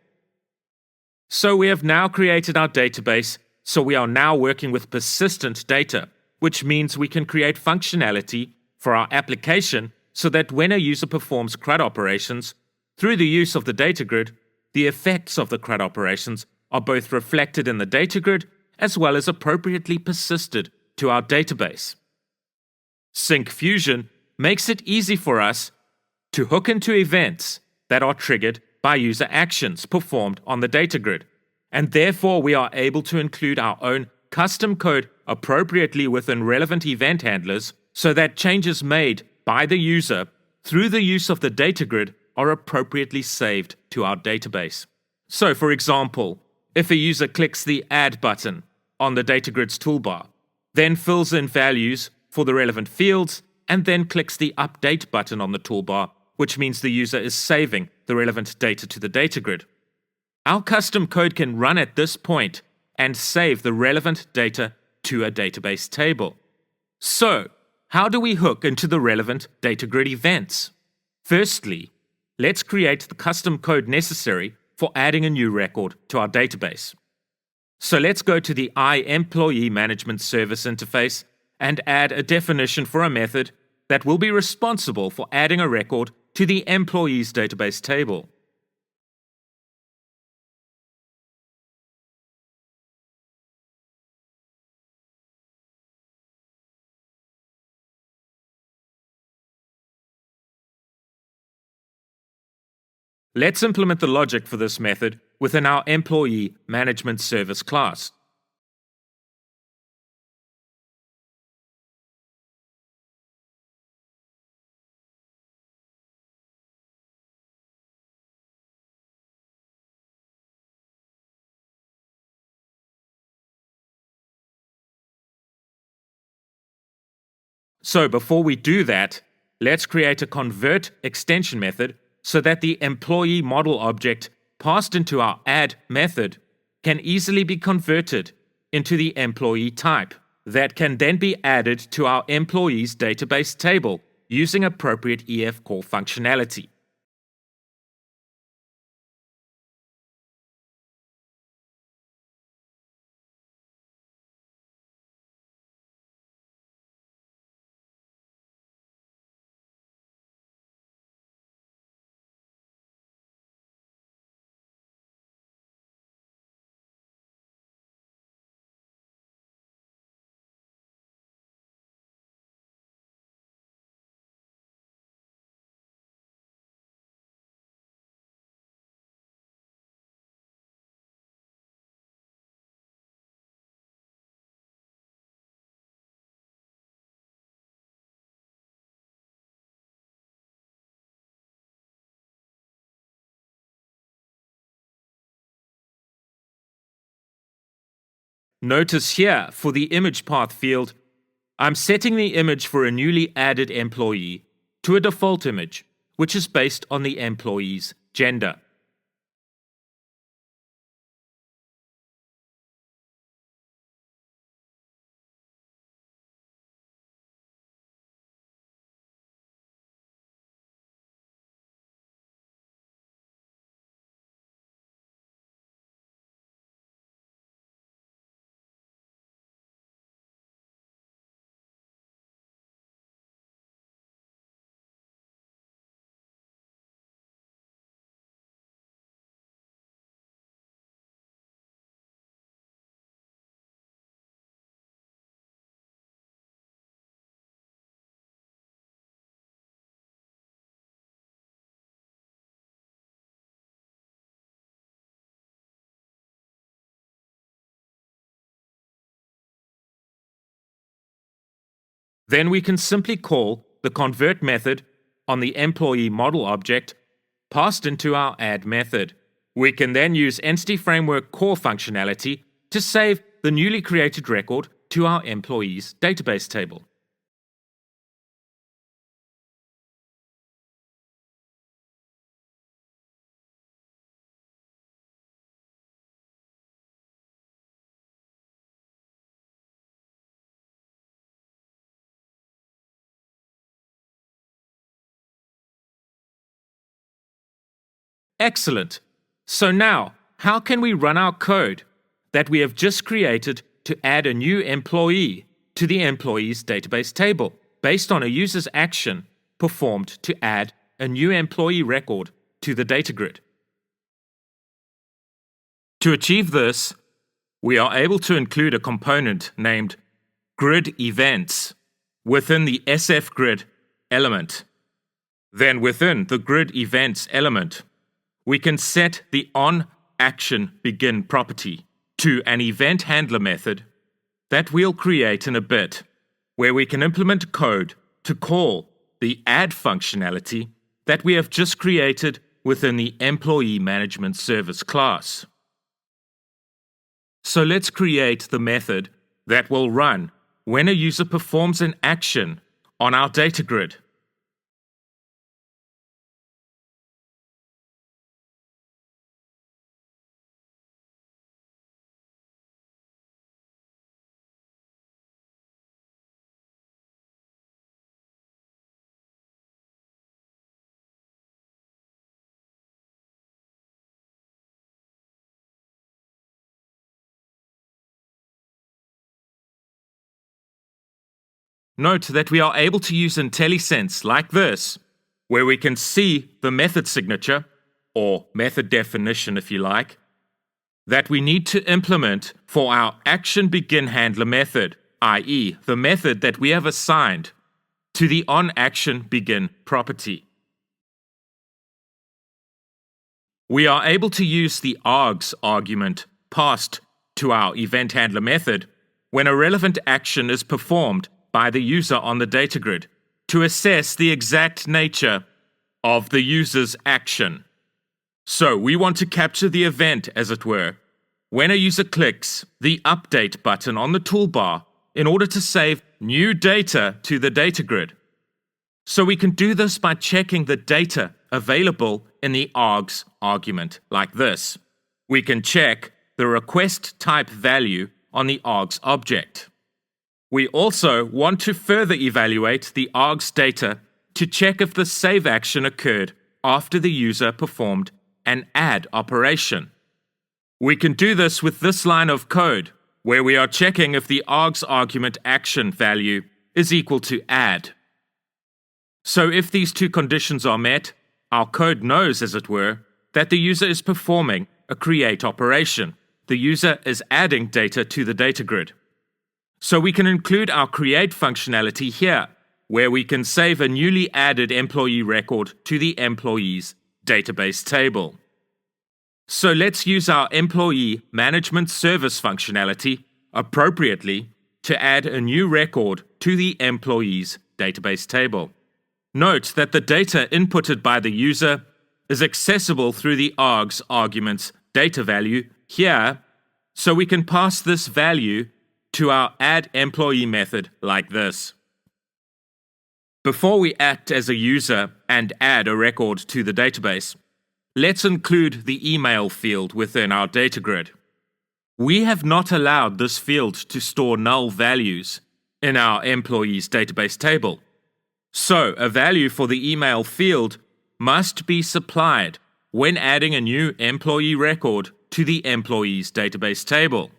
B: So we have now created our database, so we are now working with persistent data, which means we can create functionality for our application so that when a user performs CRUD operations, through the use of the DataGrid, the effects of the CRUD operations are both reflected in the DataGrid as well as appropriately persisted to our database. Syncfusion makes it easy for us to hook into events that are triggered by user actions performed on the DataGrid, and therefore we are able to include our own custom code appropriately within relevant event handlers so that changes made by the user through the use of the DataGrid are appropriately saved to our database. So for example, if a user clicks the Add button on the DataGrid's toolbar, then fills in values for the relevant fields, and then clicks the Update button on the toolbar, which means the user is saving the relevant data to the DataGrid. Our custom code can run at this point and save the relevant data to a database table. So, how do we hook into the relevant DataGrid events? Firstly, let's create the custom code necessary for adding a new record to our database. So let's go to the iEmployee Management Service interface and add a definition for a method that will be responsible for adding a record to the employees database table. Let's implement the logic for this method within our Employee Management Service class. So before we do that, let's create a convert extension method so that the employee model object passed into our add method can easily be converted into the employee type that can then be added to our employees database table using appropriate EF call functionality. Notice here, for the image path field, I'm setting the image for a newly added employee to a default image, which is based on the employee's gender. Then we can simply call the convert method on the employee model object passed into our add method. We can then use Entity Framework core functionality to save the newly created record to our employees database table. Excellent. So now, how can we run our code that we have just created to add a new employee to the employees database table based on a user's action performed to add a new employee record to the DataGrid? To achieve this, we are able to include a component named grid events within the SF grid element. Then within the grid events element, we can set the onActionBegin property to an event handler method that we'll create in a bit, where we can implement code to call the add functionality that we have just created within the employee management service class. So let's create the method that will run when a user performs an action on our data grid. Note that we are able to use IntelliSense like this, where we can see the method signature, or method definition if you like, that we need to implement for our ActionBegin handler method, i.e. the method that we have assigned to the onActionBegin property. We are able to use the args argument passed to our event handler method when a relevant action is performed by the user on the data grid to assess the exact nature of the user's action. So we want to capture the event, as it were, when a user clicks the Update button on the toolbar in order to save new data to the data grid. So we can do this by checking the data available in the args argument like this. We can check the request type value on the args object. We also want to further evaluate the args data to check if the save action occurred after the user performed an add operation. We can do this with this line of code, where we are checking if the args argument action value is equal to add. So if these two conditions are met, our code knows, as it were, that the user is performing a create operation. The user is adding data to the data grid. So we can include our create functionality here, where we can save a newly added employee record to the employees database table. So let's use our employee management service functionality appropriately to add a new record to the employees database table. Note that the data inputted by the user is accessible through the args argument's data value here, so we can pass this value to our add employee method like this. Before we act as a user and add a record to the database, let's include the email field within our data grid. We have not allowed this field to store null values in our employees database table. So a value for the email field must be supplied when adding a new employee record to the employees database table.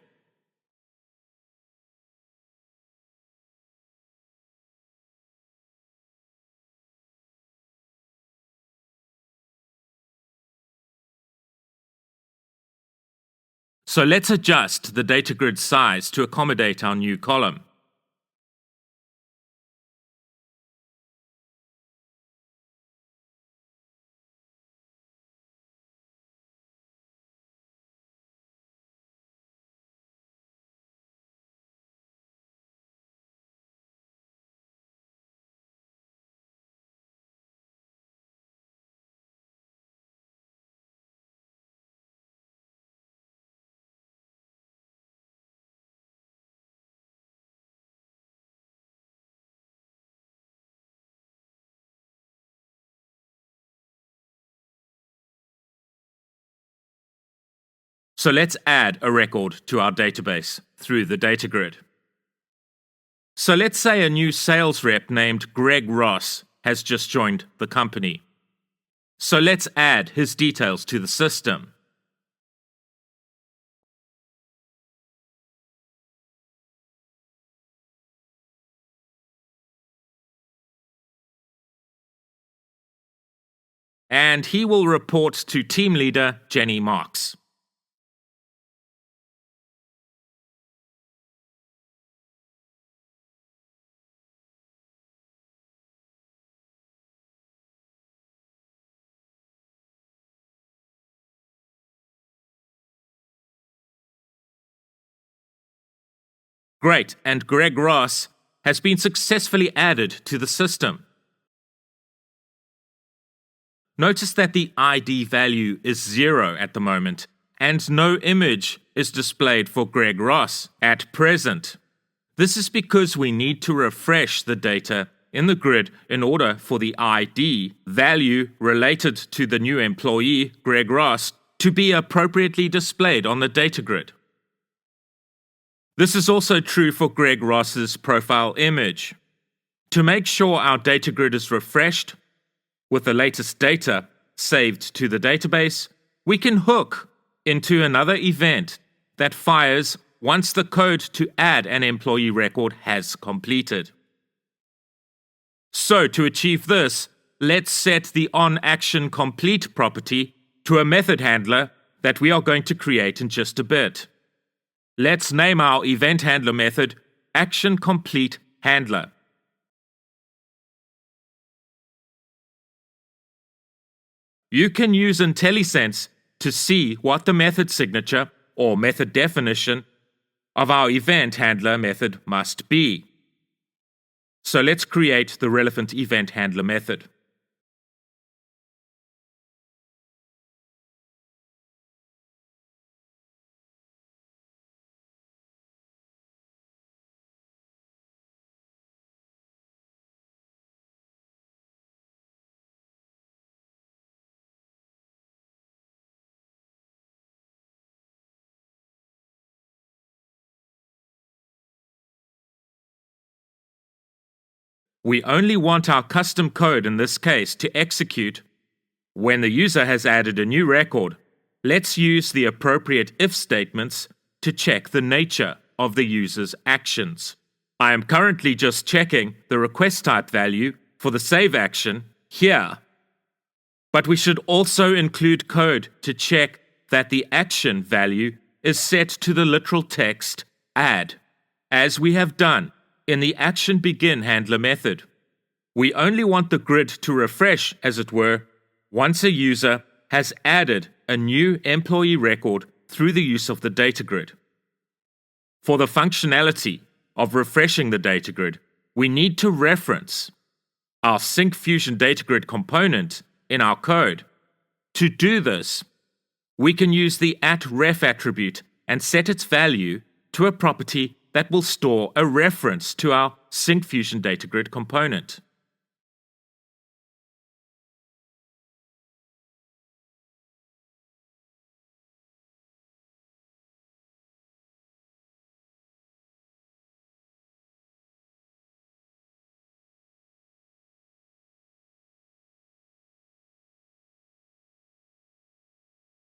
B: So let's adjust the data grid size to accommodate our new column. So let's add a record to our database through the DataGrid. So let's say a new sales rep named Greg Ross has just joined the company. So let's add his details to the system. And he will report to team leader Jenny Marks. Great, and Greg Ross has been successfully added to the system. Notice that the ID value is 0 at the moment, and no image is displayed for Greg Ross at present. This is because we need to refresh the data in the grid in order for the ID value related to the new employee, Greg Ross, to be appropriately displayed on the data grid. This is also true for Greg Ross's profile image. To make sure our data grid is refreshed with the latest data saved to the database, we can hook into another event that fires once the code to add an employee record has completed. So to achieve this, let's set the onActionComplete property to a method handler that we are going to create in just a bit. Let's name our event handler method ActionCompleteHandler. You can use IntelliSense to see what the method signature or method definition of our event handler method must be. So let's create the relevant event handler method. We only want our custom code in this case to execute when the user has added a new record. Let's use the appropriate if statements to check the nature of the user's actions. I am currently just checking the request type value for the save action here. But we should also include code to check that the action value is set to the literal text add, as we have done in the ActionBegin handler method. We only want the grid to refresh, as it were, once a user has added a new employee record through the use of the data grid. For the functionality of refreshing the data grid, we need to reference our Syncfusion DataGrid component in our code. To do this, we can use the @ref attribute and set its value to a property that will store a reference to our Syncfusion DataGrid component.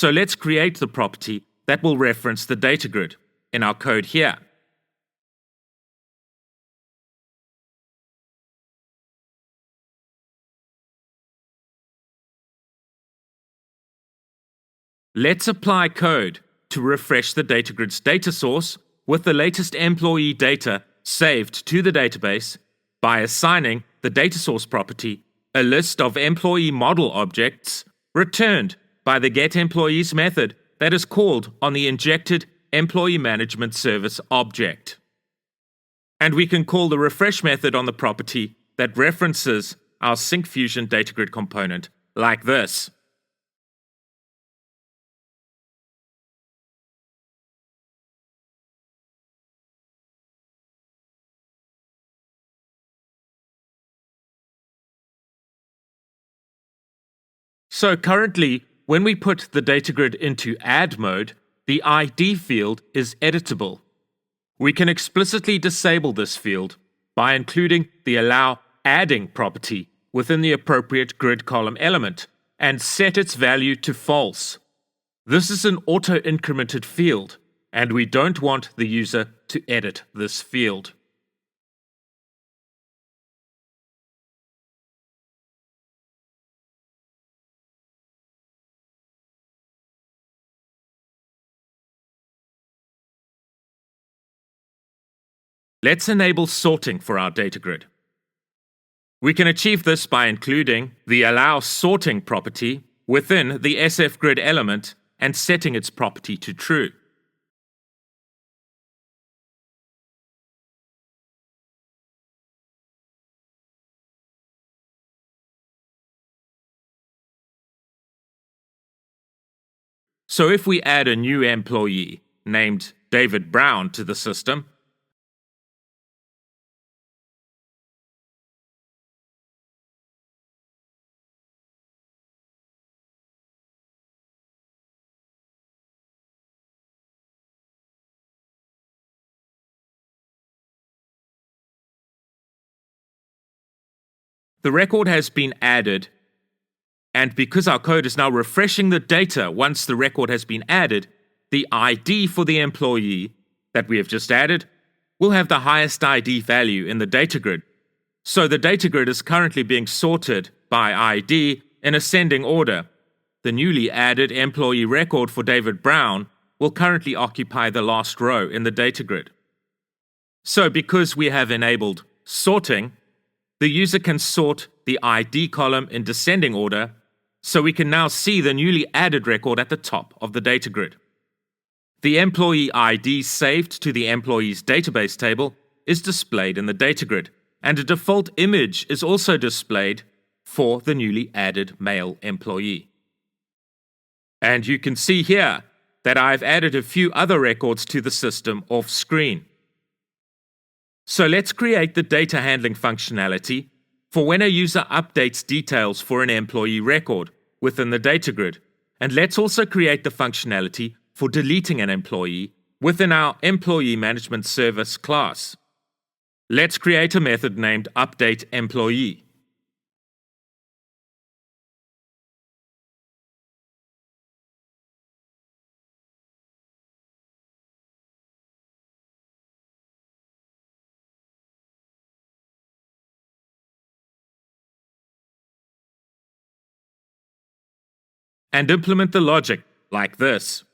B: So let's create the property that will reference the data grid in our code here. Let's apply code to refresh the data grid's data source with the latest employee data saved to the database by assigning the data source property a list of employee model objects returned by the getEmployees method that is called on the injected employee management service object. And we can call the refresh method on the property that references our Syncfusion DataGrid component like this. So currently, when we put the data grid into add mode, the ID field is editable. We can explicitly disable this field by including the Allow Adding property within the appropriate grid column element and set its value to false. This is an auto-incremented field, and we don't want the user to edit this field. Let's enable sorting for our data grid. We can achieve this by including the Allow Sorting property within the SF grid element and setting its property to true. So if we add a new employee named David Brown to the system, the record has been added, and because our code is now refreshing the data once the record has been added, the ID for the employee that we have just added will have the highest ID value in the data grid. So the data grid is currently being sorted by ID in ascending order. The newly added employee record for David Brown will currently occupy the last row in the data grid. So because we have enabled sorting, the user can sort the ID column in descending order, so we can now see the newly added record at the top of the data grid. The employee ID saved to the employees database table is displayed in the data grid, and a default image is also displayed for the newly added male employee. And you can see here that I've added a few other records to the system off screen. So let's create the data handling functionality for when a user updates details for an employee record within the data grid. And let's also create the functionality for deleting an employee within our employee management service class. Let's create a method named updateEmployee. And implement the logic like this.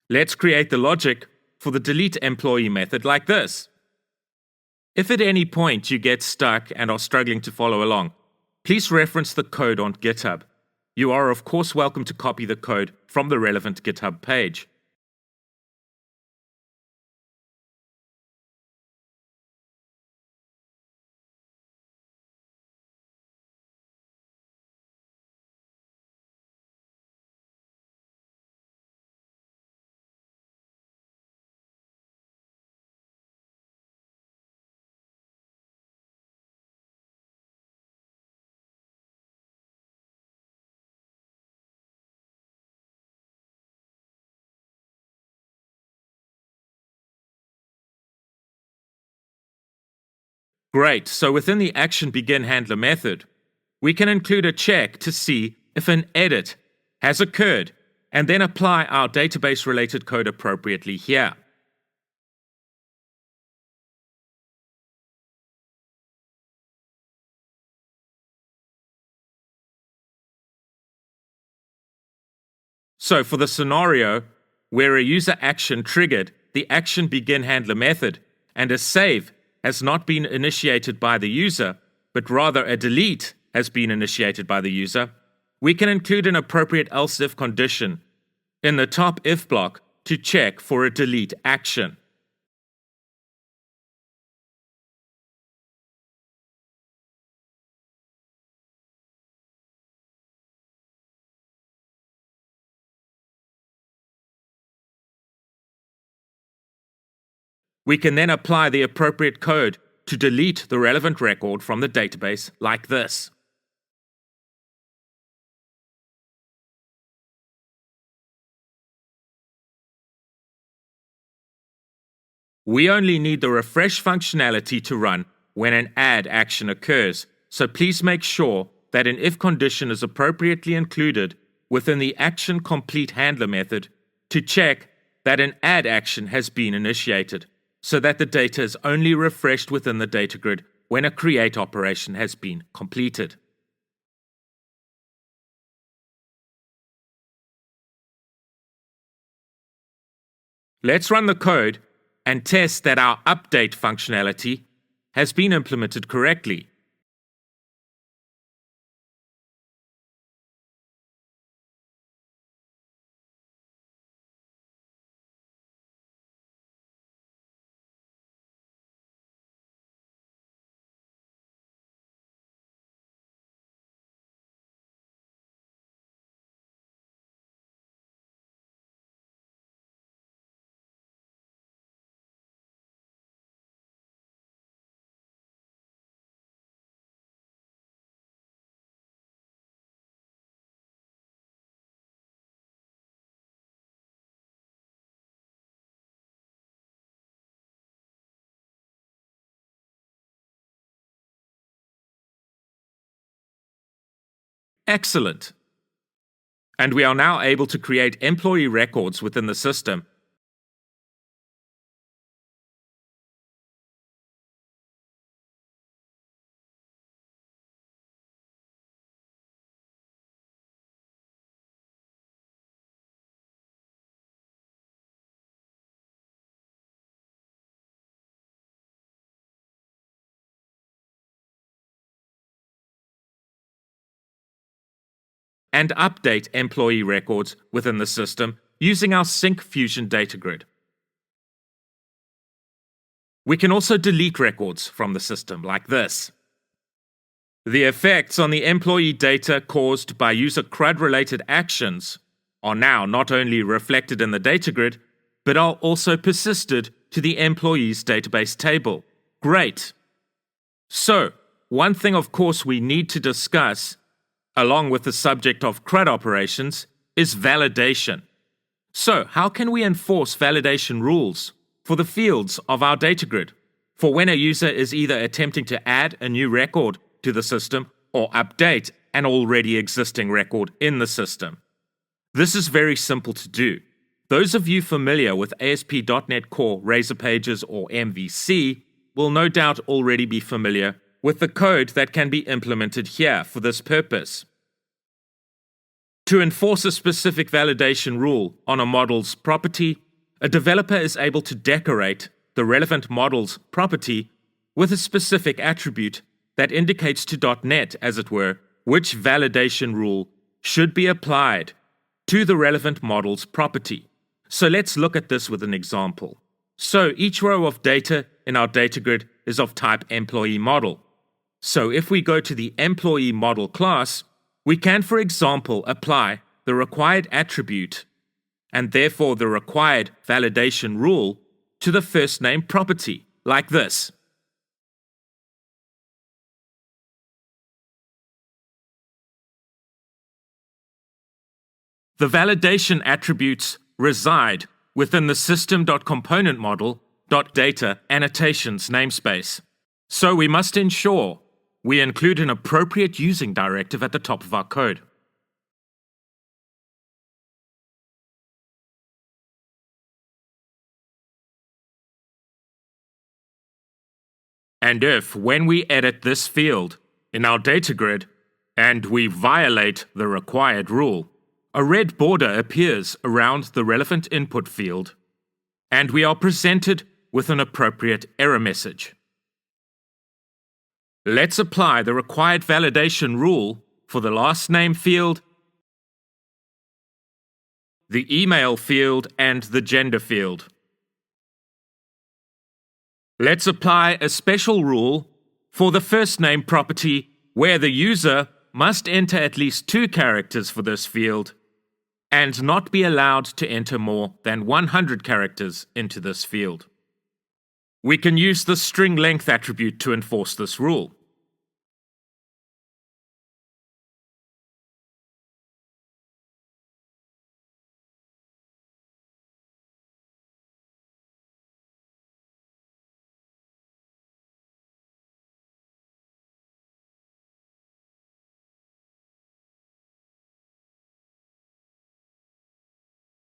B: Let's create the logic for the deleteEmployee method like this. If at any point you get stuck and are struggling to follow along, please reference the code on GitHub. You are of course welcome to copy the code from the relevant GitHub page. Great, so within the ActionBeginHandler method, we can include a check to see if an edit has occurred and then apply our database-related code appropriately here. So for the scenario where a user action triggered the ActionBeginHandler method and a save has not been initiated by the user, but rather a delete has been initiated by the user, we can include an appropriate else-if condition in the top if block to check for a delete action. We can then apply the appropriate code to delete the relevant record from the database like this. We only need the refresh functionality to run when an add action occurs, so please make sure that an if condition is appropriately included within the ActionCompleteHandler method to check that an add action has been initiated, so that the data is only refreshed within the DataGrid when a create operation has been completed. Let's run the code and test that our update functionality has been implemented correctly. Excellent. And we are now able to create employee records within the system. And update employee records within the system using our Syncfusion DataGrid. We can also delete records from the system like this. The effects on the employee data caused by user CRUD-related actions are now not only reflected in the DataGrid, but are also persisted to the employees database table. Great! So, one thing of course we need to discuss along with the subject of CRUD operations, is validation. So, how can we enforce validation rules for the fields of our DataGrid for when a user is either attempting to add a new record to the system or update an already existing record in the system? This is very simple to do. Those of you familiar with ASP.NET Core Razor Pages or MVC will no doubt already be familiar with the code that can be implemented here for this purpose. To enforce a specific validation rule on a model's property, a developer is able to decorate the relevant model's property with a specific attribute that indicates to .NET, as it were, which validation rule should be applied to the relevant model's property. So let's look at this with an example. So each row of data in our DataGrid is of type employee model. So if we go to the employee model class, we can, for example, apply the required attribute and therefore the required validation rule to the first name property, like this. The validation attributes reside within the system.componentModel.data annotations namespace. So we must ensure we include an appropriate using directive at the top of our code. And if, when we edit this field in our data grid, and we violate the required rule, a red border appears around the relevant input field, and we are presented with an appropriate error message. Let's apply the required validation rule for the last name field, the email field, and the gender field. Let's apply a special rule for the first name property where the user must enter at least 2 characters for this field and not be allowed to enter more than 100 characters into this field. We can use the string length attribute to enforce this rule.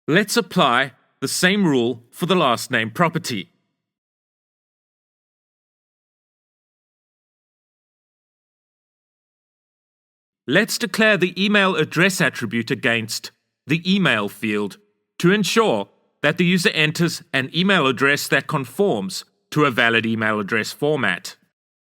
B: Let's apply the same rule for the last name property. Let's declare the email address attribute against the email field to ensure that the user enters an email address that conforms to a valid email address format.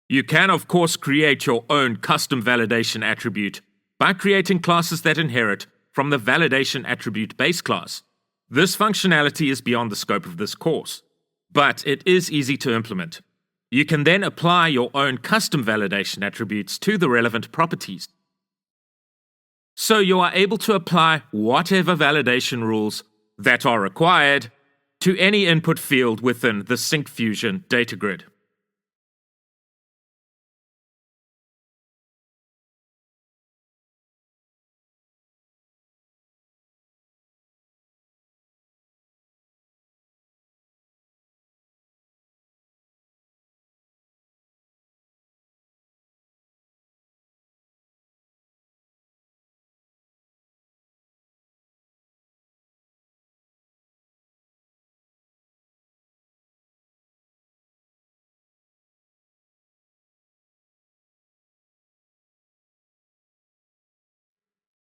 B: You can, of course, create your own custom validation attribute by creating classes that inherit from the validation attribute base class. This functionality is beyond the scope of this course, but it is easy to implement. You can then apply your own custom validation attributes to the relevant properties. So you are able to apply whatever validation rules that are required to any input field within the Syncfusion data grid.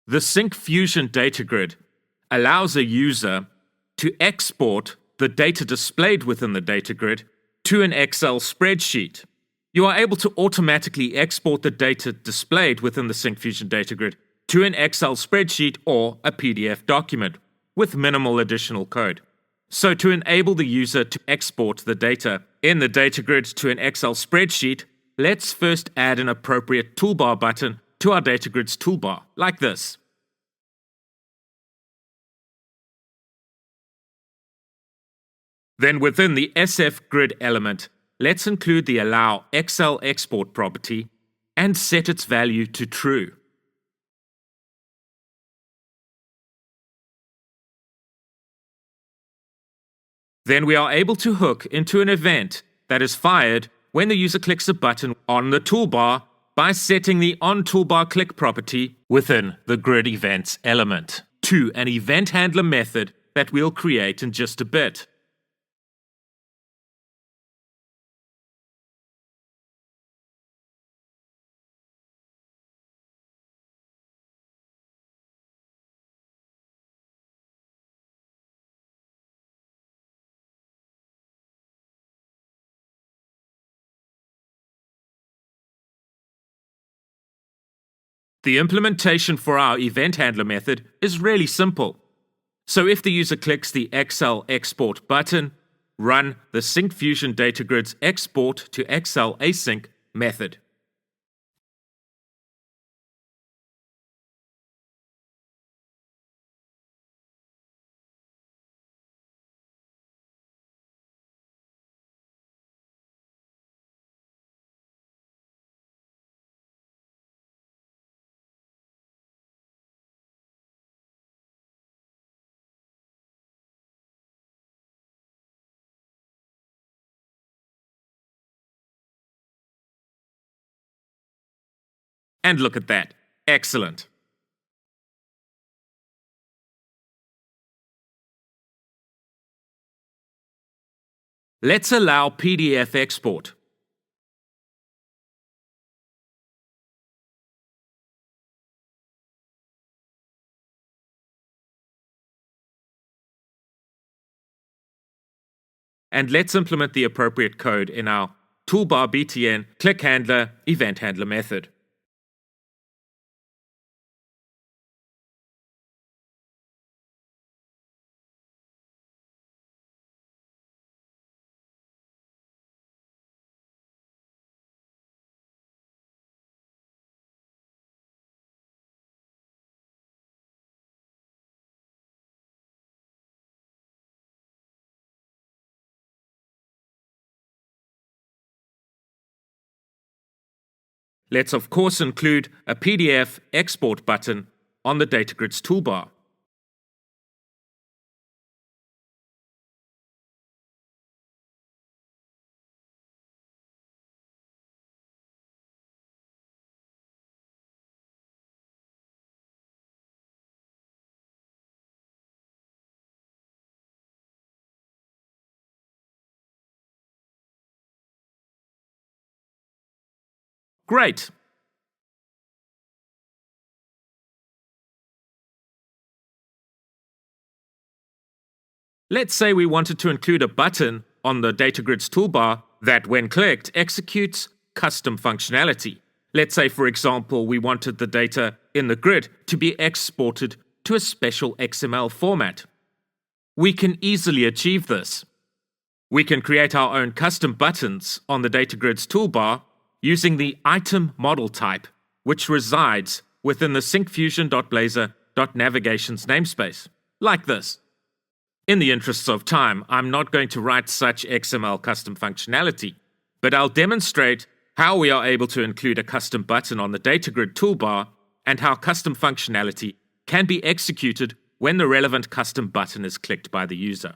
B: The Syncfusion data grid allows a user to export the data displayed within the data grid to an Excel spreadsheet. You are able to automatically export the data displayed within the Syncfusion data grid to an Excel spreadsheet or a PDF document with minimal additional code. So to enable the user to export the data in the data grid to an Excel spreadsheet, let's first add an appropriate toolbar button to our data grid's toolbar, like this. Then within the SF grid element, let's include the allow Excel export property and set its value to true. Then we are able to hook into an event that is fired when the user clicks a button on the toolbar by setting the onToolbarClick property within the grid events element to an event handler method that we'll create in just a bit. The implementation for our event handler method is really simple. So if the user clicks the Excel export button, run the Syncfusion data grid's export to Excel async method. And look at that. Excellent. Let's allow PDF export. And let's implement the appropriate code in our toolbar btn click handler event handler method. Let's of course include a PDF export button on the DataGrid's toolbar. Great! Let's say we wanted to include a button on the DataGrid's toolbar that, when clicked, executes custom functionality. Let's say, for example, we wanted the data in the grid to be exported to a special XML format. We can easily achieve this. We can create our own custom buttons on the DataGrid's toolbar using the item model type, which resides within the syncfusion.blazor.navigations namespace, like this. In the interests of time, I'm not going to write such XML custom functionality, but I'll demonstrate how we are able to include a custom button on the DataGrid toolbar and how custom functionality can be executed when the relevant custom button is clicked by the user.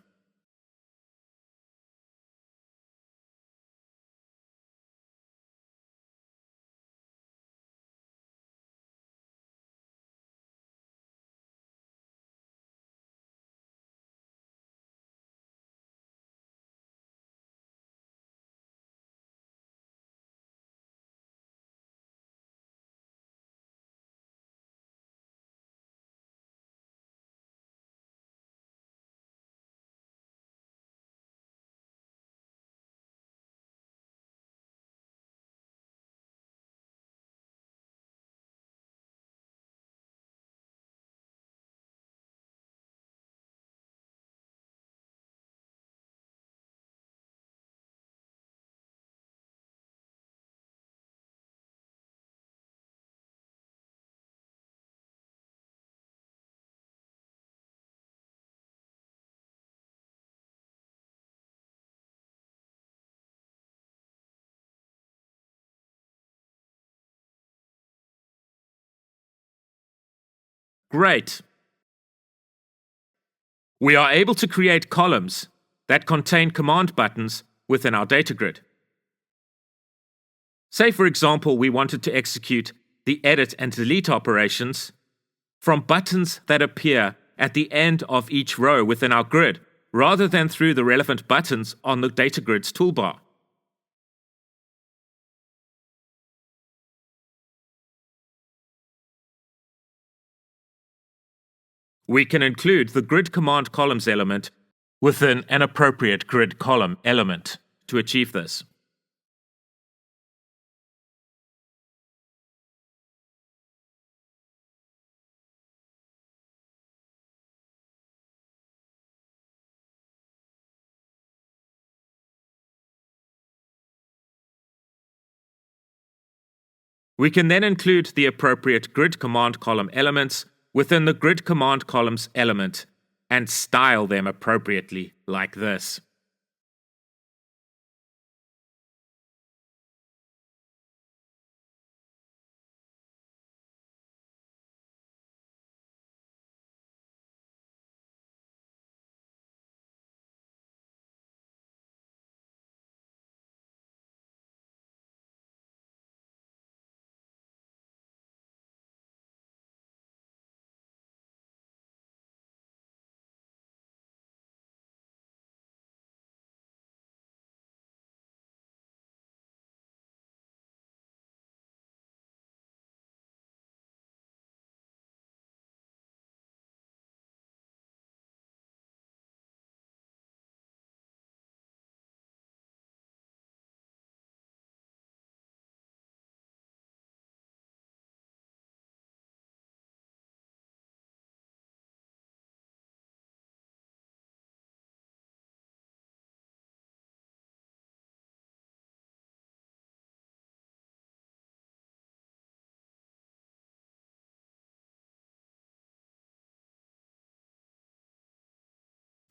B: Great! We are able to create columns that contain command buttons within our DataGrid. Say, for example, we wanted to execute the edit and delete operations from buttons that appear at the end of each row within our grid, rather than through the relevant buttons on the DataGrid's toolbar. We can include the grid command columns element within an appropriate grid column element to achieve this. We can then include the appropriate grid command column elements within the grid command columns element and style them appropriately like this.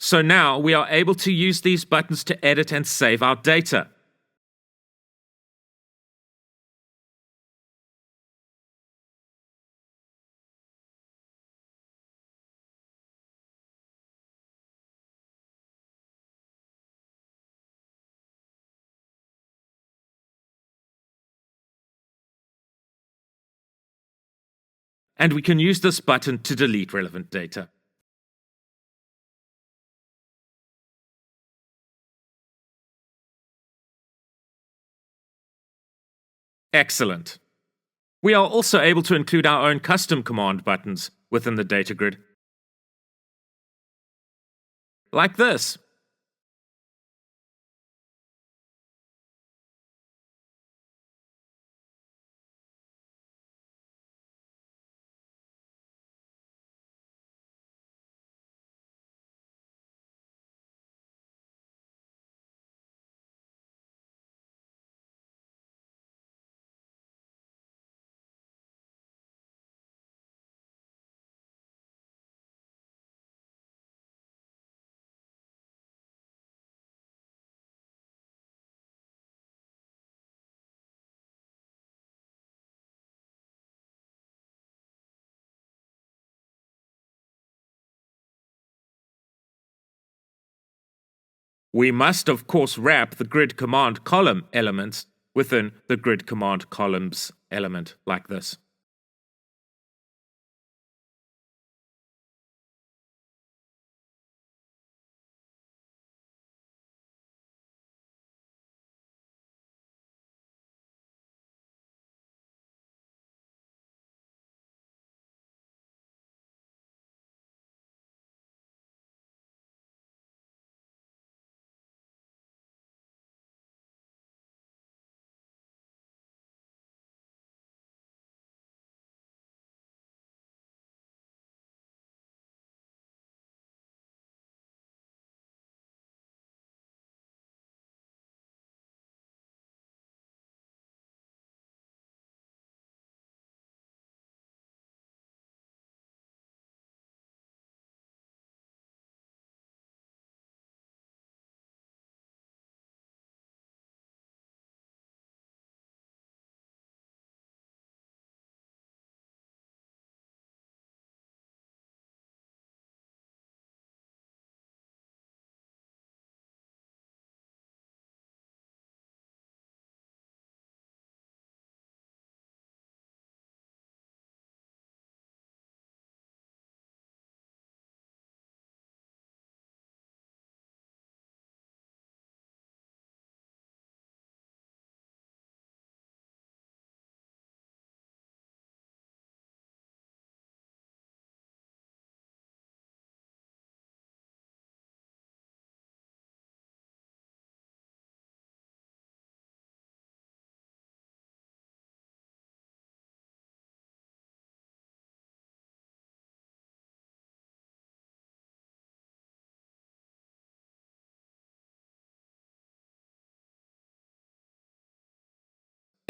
B: So now we are able to use these buttons to edit and save our data. And we can use this button to delete relevant data. Excellent. We are also able to include our own custom command buttons within the DataGrid. Like this. We must, of course, wrap the grid command column elements within the grid command columns element, like this.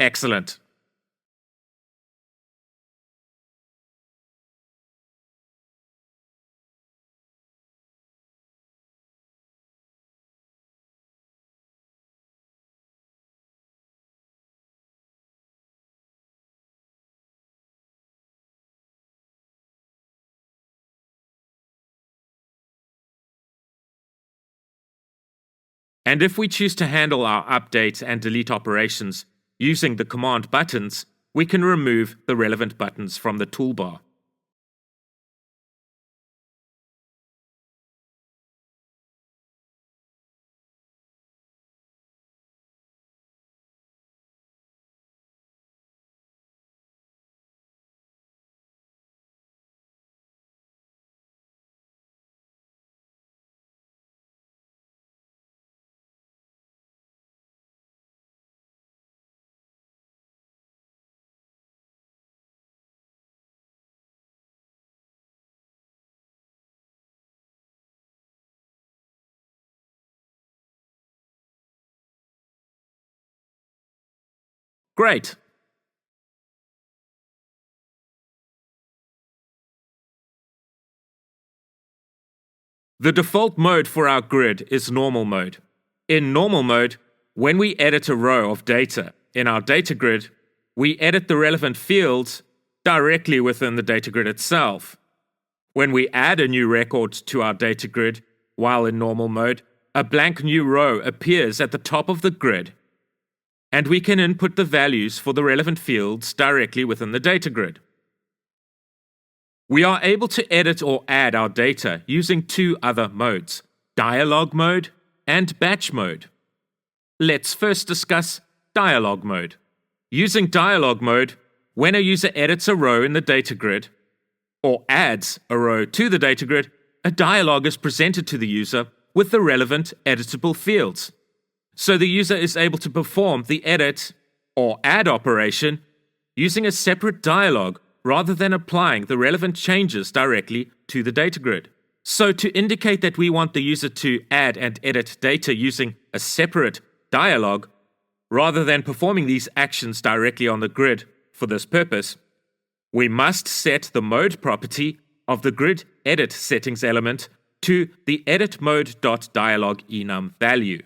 B: Excellent. And if we choose to handle our update and delete operations using the command buttons, we can remove the relevant buttons from the toolbar. Great. The default mode for our grid is normal mode. In normal mode, when we edit a row of data in our data grid, we edit the relevant fields directly within the data grid itself. When we add a new record to our data grid while in normal mode, a blank new row appears at the top of the grid, and we can input the values for the relevant fields directly within the data grid. We are able to edit or add our data using two other modes, dialog mode and batch mode. Let's first discuss dialog mode. Using dialog mode, when a user edits a row in the data grid or adds a row to the data grid, a dialog is presented to the user with the relevant editable fields. So the user is able to perform the edit or add operation using a separate dialog rather than applying the relevant changes directly to the data grid. So to indicate that we want the user to add and edit data using a separate dialog, rather than performing these actions directly on the grid for this purpose, we must set the mode property of the grid edit settings element to the editMode.dialogEnum value.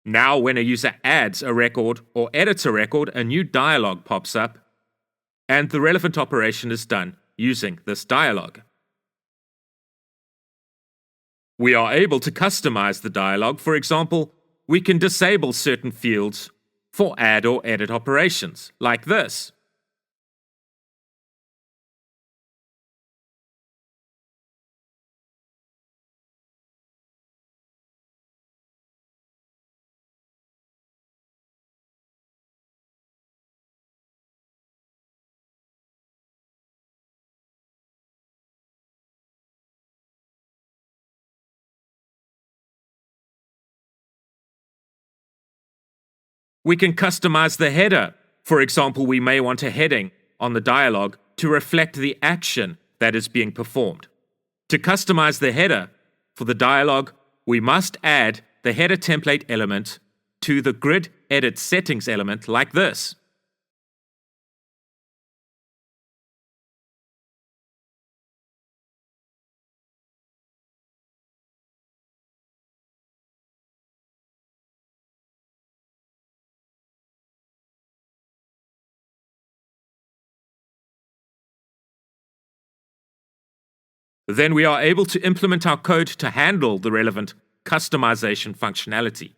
B: Now, when a user adds a record or edits a record, a new dialog pops up, and the relevant operation is done using this dialog. We are able to customize the dialog. For example, we can disable certain fields for add or edit operations, like this. We can customize the header. For example, we may want a heading on the dialog to reflect the action that is being performed. To customize the header for the dialog, we must add the header template element to the grid edit settings element like this. Then we are able to implement our code to handle the relevant customization functionality.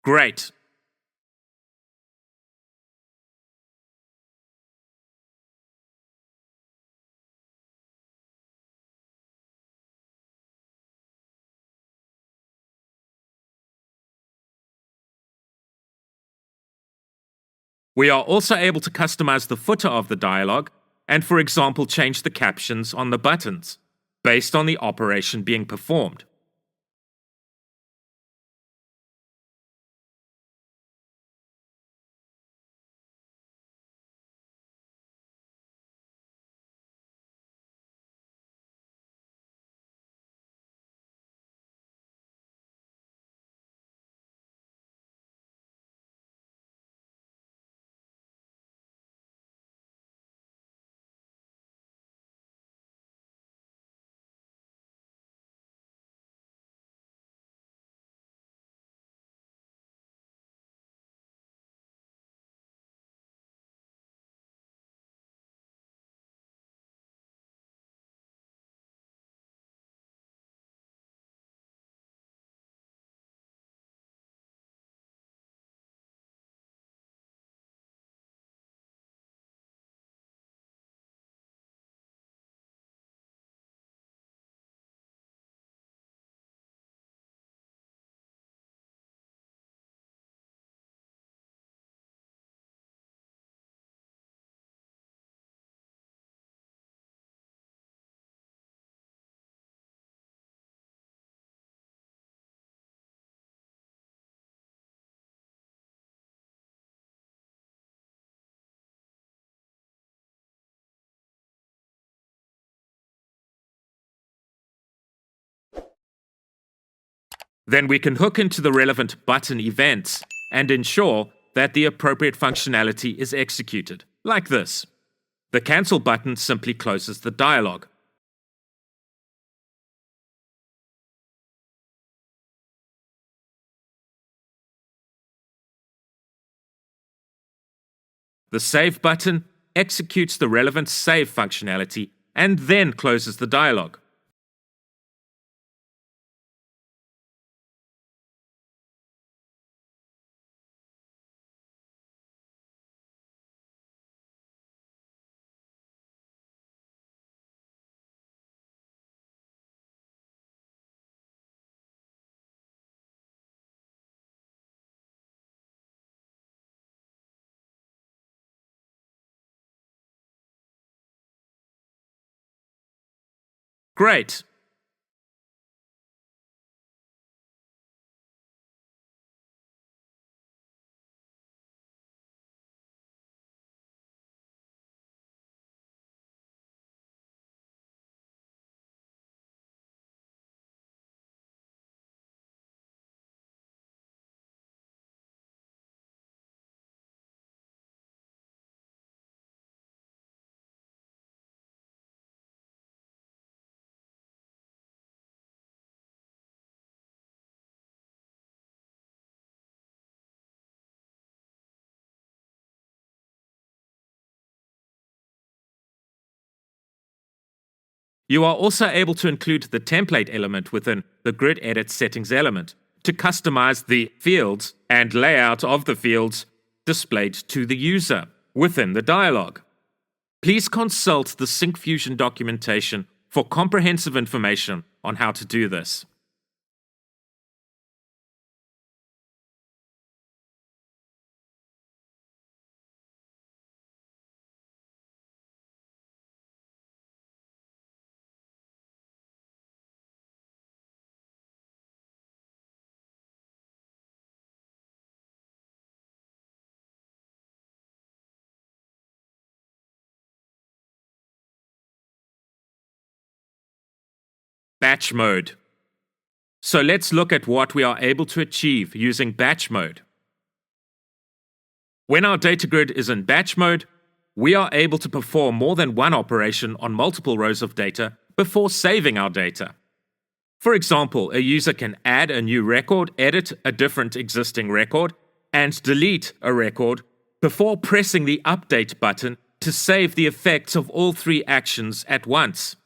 B: Great. We are also able to customize the footer of the dialog and, for example, change the captions on the buttons based on the operation being performed. Then we can hook into the relevant button events and ensure that the appropriate functionality is executed, like this. The cancel button simply closes the dialog. The save button executes the relevant save functionality and then closes the dialog. Great! You are also able to include the template element within the grid edit settings element to customize the fields and layout of the fields displayed to the user within the dialog. Please consult the Syncfusion documentation for comprehensive information on how to do this. Batch mode. So let's look at what we are able to achieve using batch mode. When our DataGrid is in batch mode, we are able to perform more than one operation on multiple rows of data before saving our data. For example, a user can add a new record, edit a different existing record, and delete a record before pressing the update button to save the effects of all three actions at once.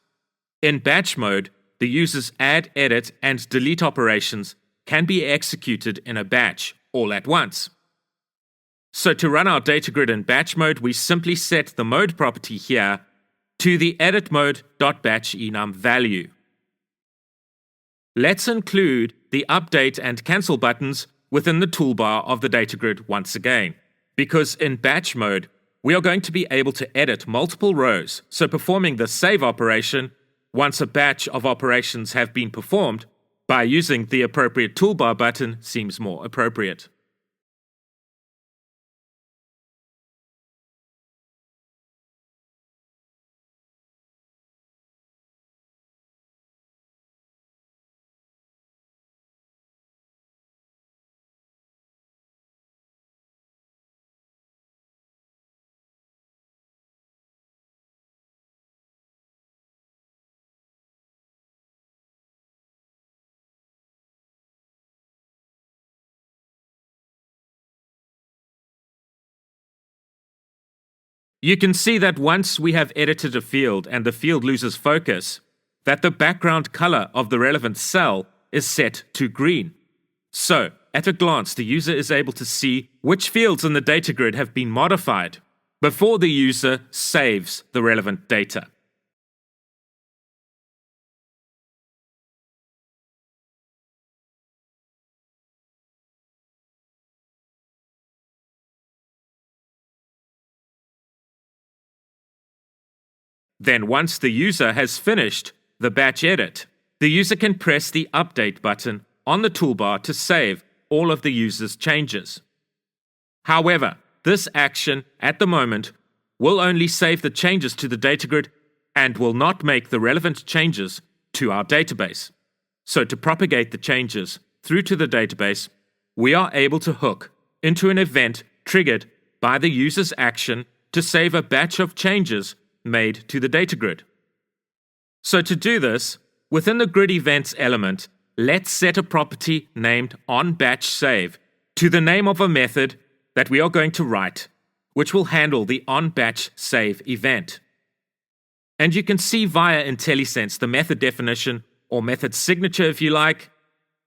B: In batch mode, the user's add, edit, and delete operations can be executed in a batch all at once. So to run our DataGrid in batch mode, we simply set the mode property here to the edit mode.batch enum value. Let's include the update and cancel buttons within the toolbar of the DataGrid once again, because in batch mode, we are going to be able to edit multiple rows, so performing the save operation once a batch of operations have been performed by using the appropriate toolbar button seems more appropriate. You can see that once we have edited a field and the field loses focus, that the background color of the relevant cell is set to green. So, at a glance, the user is able to see which fields in the data grid have been modified before the user saves the relevant data. Then once the user has finished the batch edit, the user can press the Update button on the toolbar to save all of the user's changes. However, this action at the moment will only save the changes to the data grid and will not make the relevant changes to our database. So to propagate the changes through to the database, we are able to hook into an event triggered by the user's action to save a batch of changes made to the data grid. So to do this, within the grid events element, let's set a property named onBatchSave to the name of a method that we are going to write, which will handle the onBatchSave event. And you can see via IntelliSense the method definition, or method signature if you like,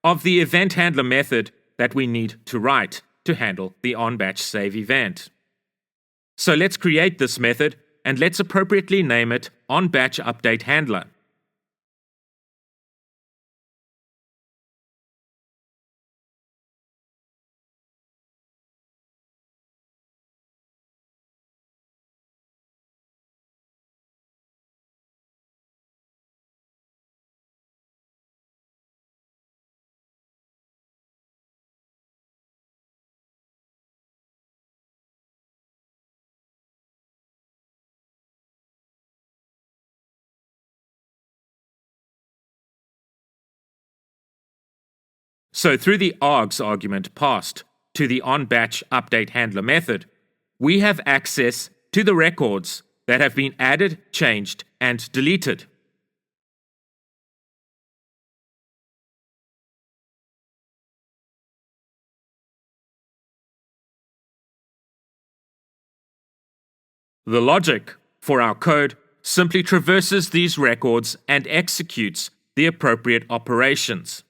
B: of the event handler method that we need to write to handle the onBatchSave event. So let's create this method and let's appropriately name it onBatchUpdateHandler. So through the args argument passed to the onBatchUpdateHandler method, we have access to the records that have been added, changed, and deleted. The logic for our code simply traverses these records and executes the appropriate operations.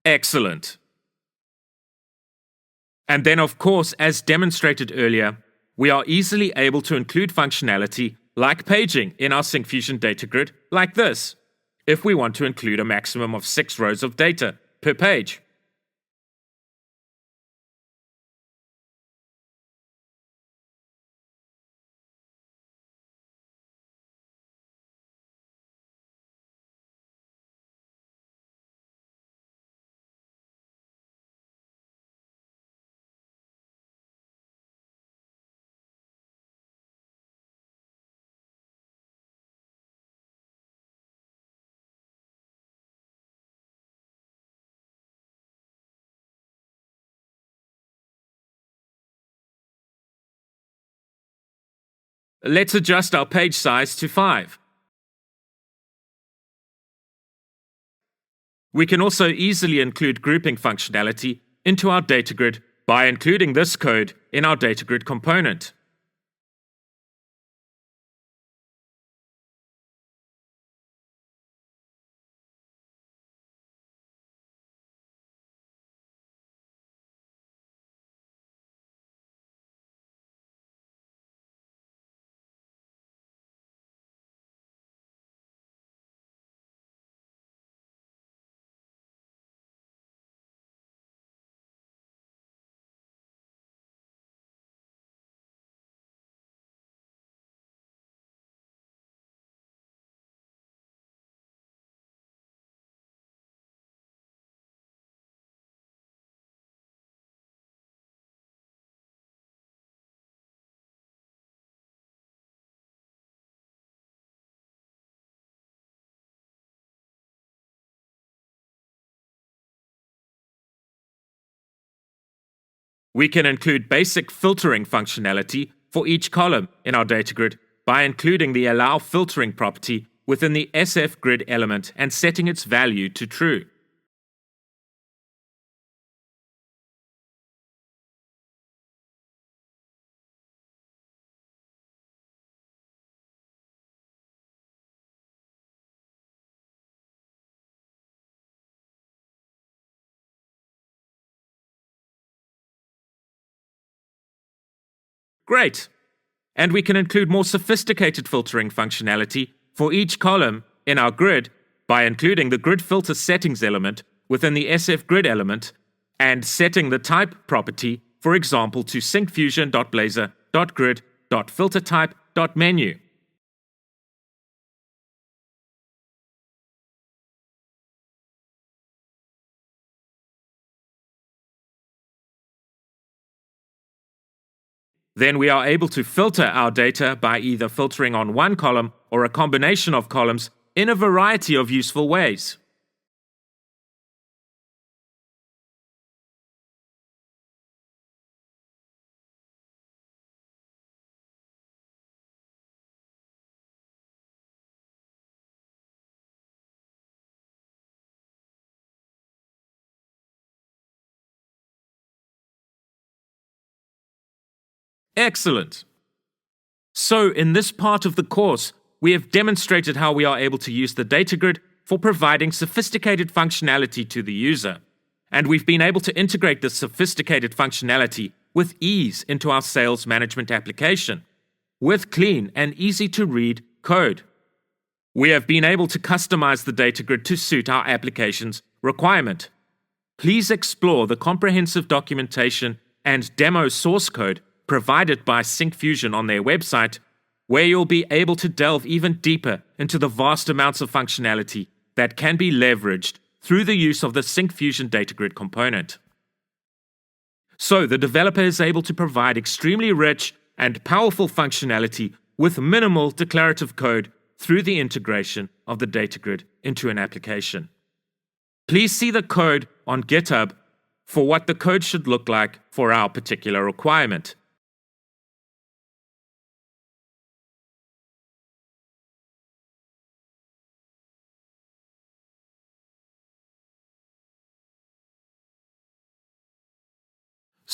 B: Excellent. And then, of course, as demonstrated earlier, we are easily able to include functionality like paging in our Syncfusion data grid like this. if we want to include a maximum of 6 rows of data per page. Let's adjust our page size to 5. We can also easily include grouping functionality into our DataGrid by including this code in our DataGrid component. We can include basic filtering functionality for each column in our DataGrid by including the Allow Filtering property within the SF Grid element and setting its value to true. Great! And we can include more sophisticated filtering functionality for each column in our grid by including the Grid Filter Settings element within the SF Grid element and setting the type property, for example, to syncfusion.blazor.grid.filtertype.menu. Then we are able to filter our data by either filtering on one column or a combination of columns in a variety of useful ways. Excellent! So, in this part of the course, we have demonstrated how we are able to use the DataGrid for providing sophisticated functionality to the user. And we've been able to integrate this sophisticated functionality with ease into our sales management application, with clean and easy-to-read code. We have been able to customize the DataGrid to suit our application's requirement. Please explore the comprehensive documentation and demo source code provided by Syncfusion on their website, where you'll be able to delve even deeper into the vast amounts of functionality that can be leveraged through the use of the Syncfusion DataGrid component. So, the developer is able to provide extremely rich and powerful functionality with minimal declarative code through the integration of the DataGrid into an application. Please see the code on GitHub for what the code should look like for our particular requirement.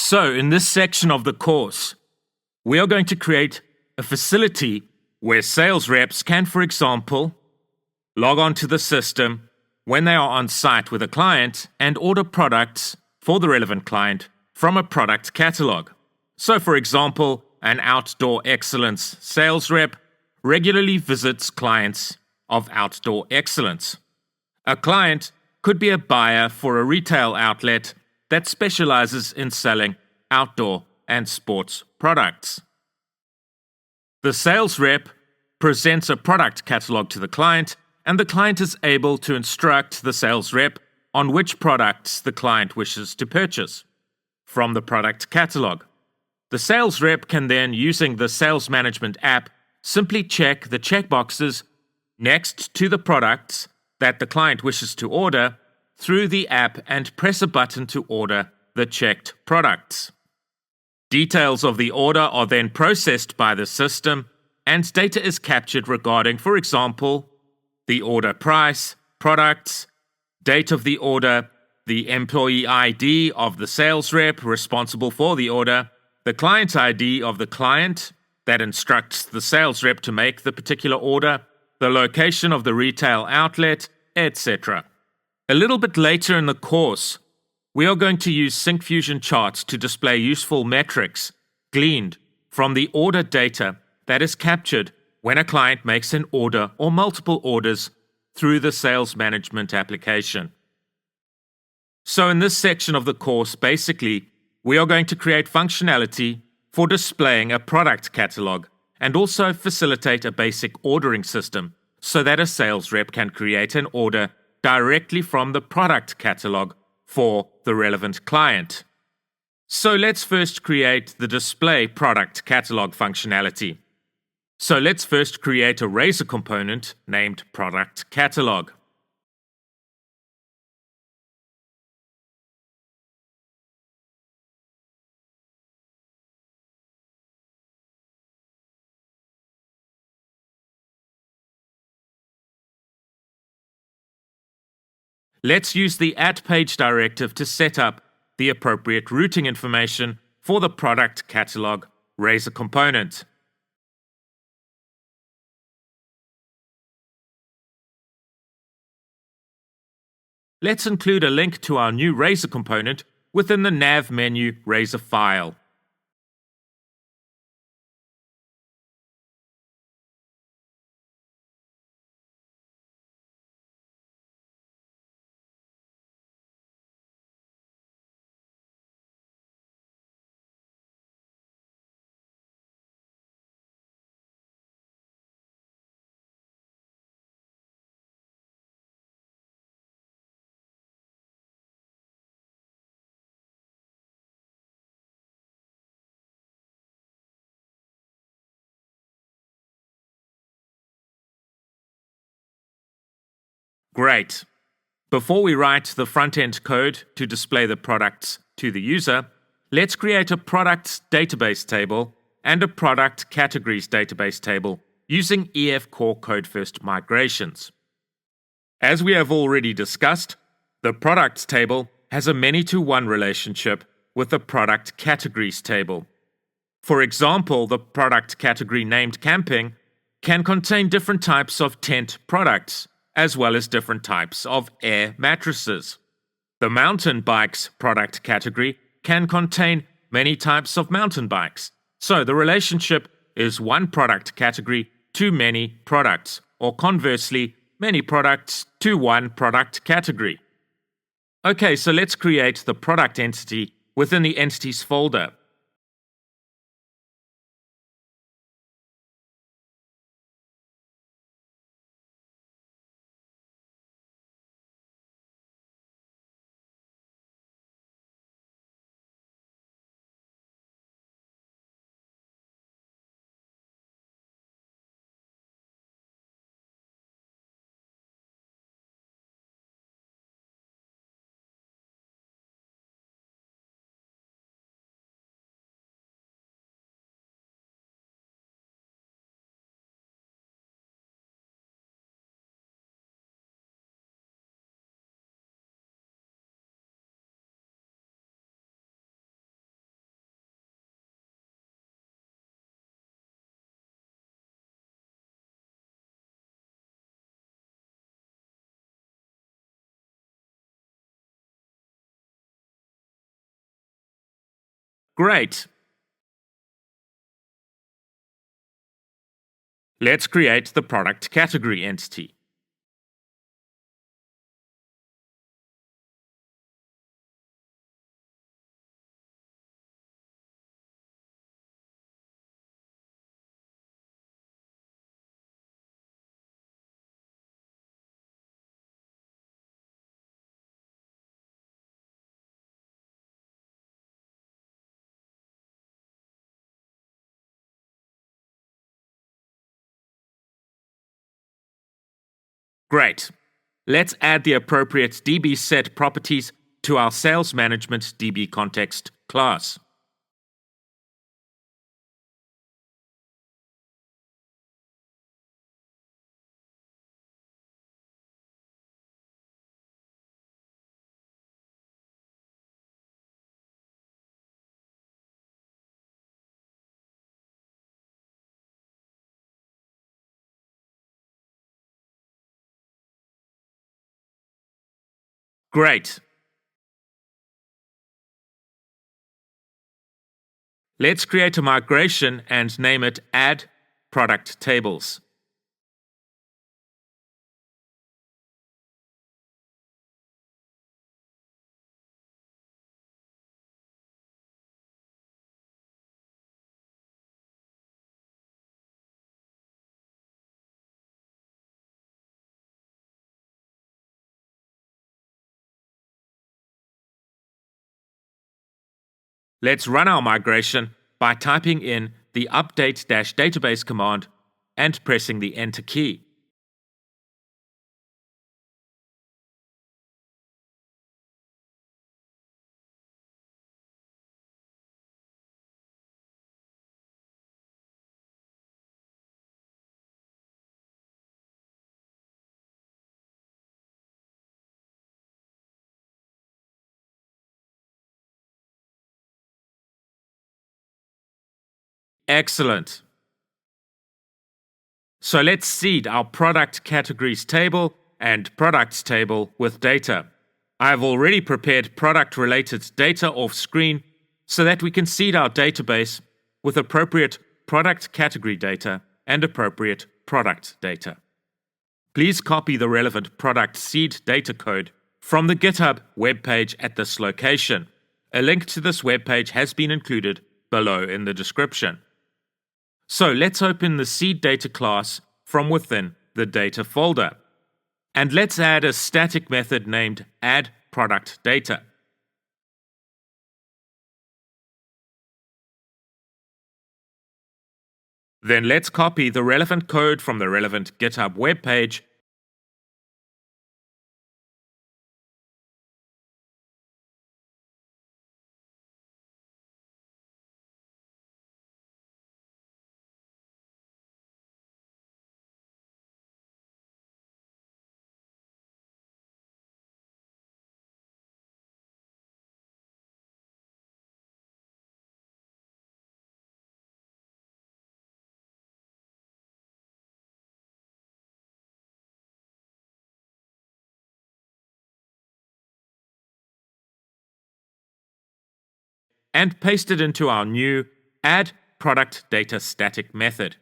B: So, in this section of the course, we are going to create a facility where sales reps can, for example, log on to the system when they are on site with a client and order products for the relevant client from a product catalog. So, for example, an outdoor excellence sales rep regularly visits clients of outdoor excellence. A client could be a buyer for a retail outlet that specializes in selling outdoor and sports products. The sales rep presents a product catalog to the client, and the client is able to instruct the sales rep on which products the client wishes to purchase from the product catalog. The sales rep can then, using the sales management app, simply check the checkboxes next to the products that the client wishes to order through the app and press a button to order the checked products. Details of the order are then processed by the system, and data is captured regarding, for example, the order price, products, date of the order, the employee ID of the sales rep responsible for the order, the client ID of the client that instructs the sales rep to make the particular order, the location of the retail outlet, etc. A little bit later in the course, we are going to use Syncfusion charts to display useful metrics gleaned from the order data that is captured when a client makes an order or multiple orders through the sales management application. So in this section of the course, basically, we are going to create functionality for displaying a product catalog and also facilitate a basic ordering system so that a sales rep can create an order directly from the product catalog for the relevant client. So let's first create the display product catalog functionality. So let's first create a Razor component named product catalog. Let's use the @page directive to set up the appropriate routing information for the product catalog Razor component. Let's include a link to our new Razor component within the nav menu Razor file. Great. Before we write the front-end code to display the products to the user, let's create a products database table and a product categories database table using EF Core Code First migrations. As we have already discussed, the products table has a many-to-one relationship with the product categories table. For example, the product category named camping can contain different types of tent products, as well as different types of air mattresses. The mountain bikes product category can contain many types of mountain bikes. So the relationship is one product category to many products, or conversely, many products to one product category. Okay, so let's create the product entity within the entities folder. Great. Let's create the product category entity. Great. Let's add the appropriate DB set properties to our sales management DB context class. Great. Let's create a migration and name it Add Product Tables. Let's run our migration by typing in the update-database command and pressing the Enter key. Excellent. So let's seed our product categories table and products table with data. I have already prepared product-related data off screen so that we can seed our database with appropriate product category data and appropriate product data. Please copy the relevant product seed data code from the GitHub webpage at this location. A link to this webpage has been included below in the description. So let's open the seed data class from within the data folder. And let's add a static method named addProductData. Then let's copy the relevant code from the relevant GitHub webpage and paste it into our new addProductData static method.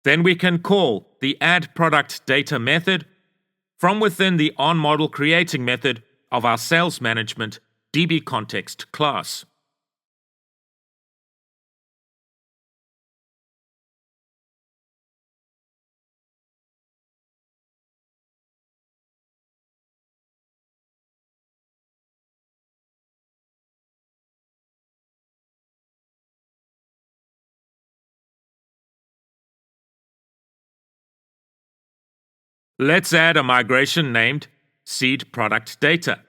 B: Then we can call the addProductData method from within the onModelCreating method of our sales management DB context class. Let's add a migration named Seed Product Data.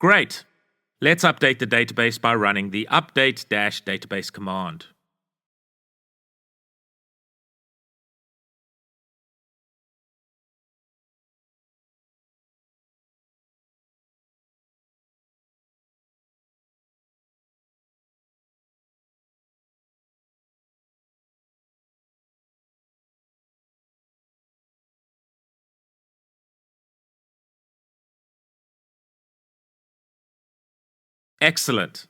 B: Great! Let's update the database by running the update-database command. Excellent.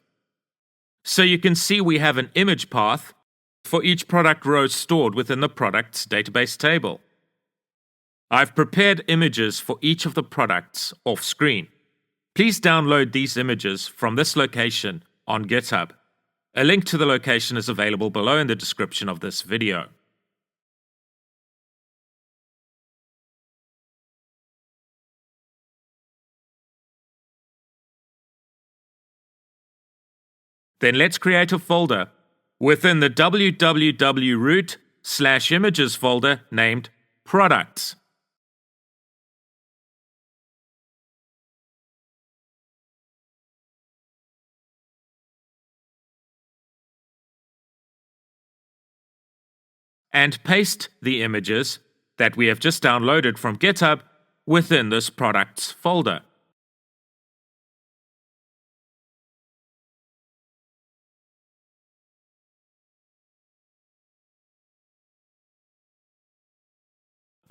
B: So you can see we have an image path for each product row stored within the products database table. I've prepared images for each of the products off screen. Please download these images from this location on GitHub. A link to the location is available below in the description of this video. Then let's create a folder within the www root/images folder named Products. And paste the images that we have just downloaded from GitHub within this Products folder.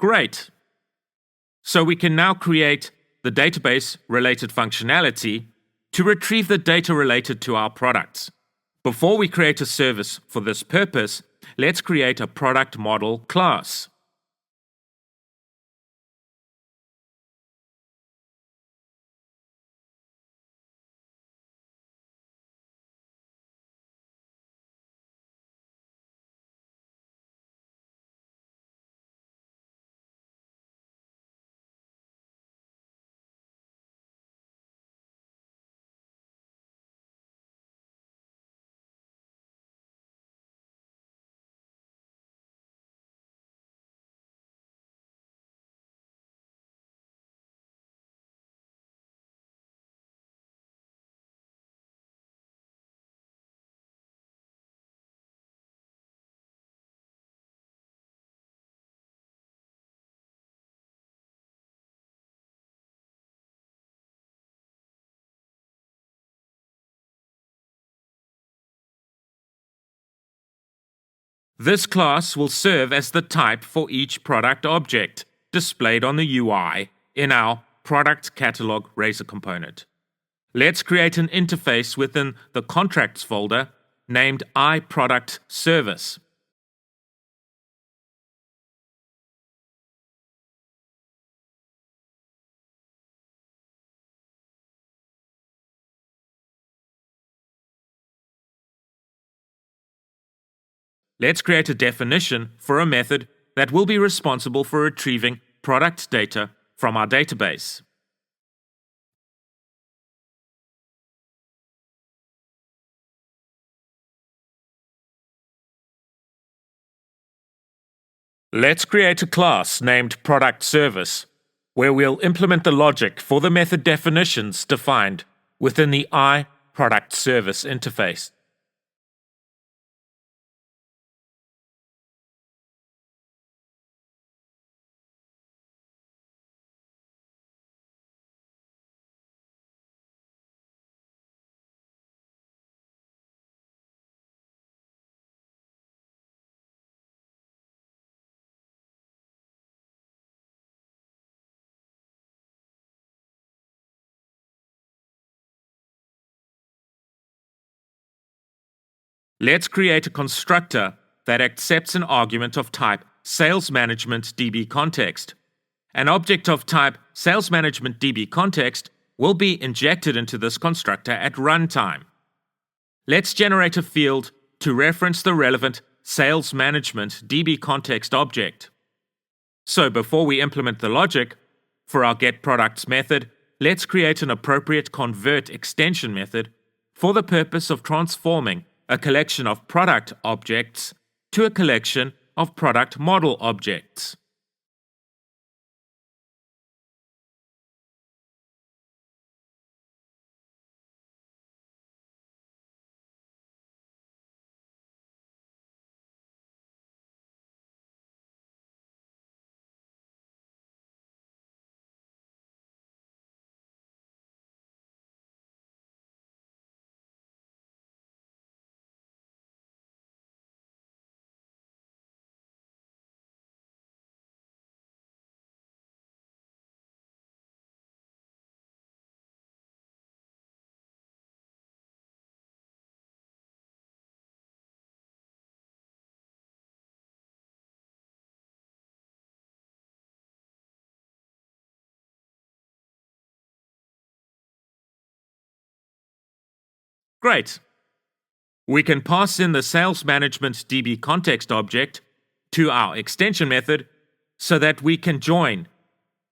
B: Great. So we can now create the database-related functionality to retrieve the data related to our products. Before we create a service for this purpose, let's create a product model class. This class will serve as the type for each product object displayed on the UI in our Product Catalog Razor component. Let's create an interface within the Contracts folder named iProductService. Let's create a definition for a method that will be responsible for retrieving product data from our database. Let's create a class named ProductService, where we'll implement the logic for the method definitions defined within the iProductService interface. Let's create a constructor that accepts an argument of type SalesManagementDBContext. An object of type SalesManagementDBContext will be injected into this constructor at runtime. Let's generate a field to reference the relevant SalesManagementDBContext object. So before we implement the logic for our getProducts method, let's create an appropriate convert extension method for the purpose of transforming a collection of product objects to a collection of product model objects. Great. We can pass in the Sales Management DB context object to our extension method so that we can join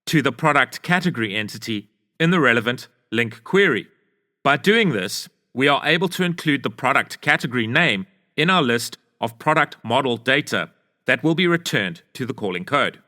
B: to the product category entity in the relevant link query. By doing this, we are able to include the product category name in our list of product model data that will be returned to the calling code.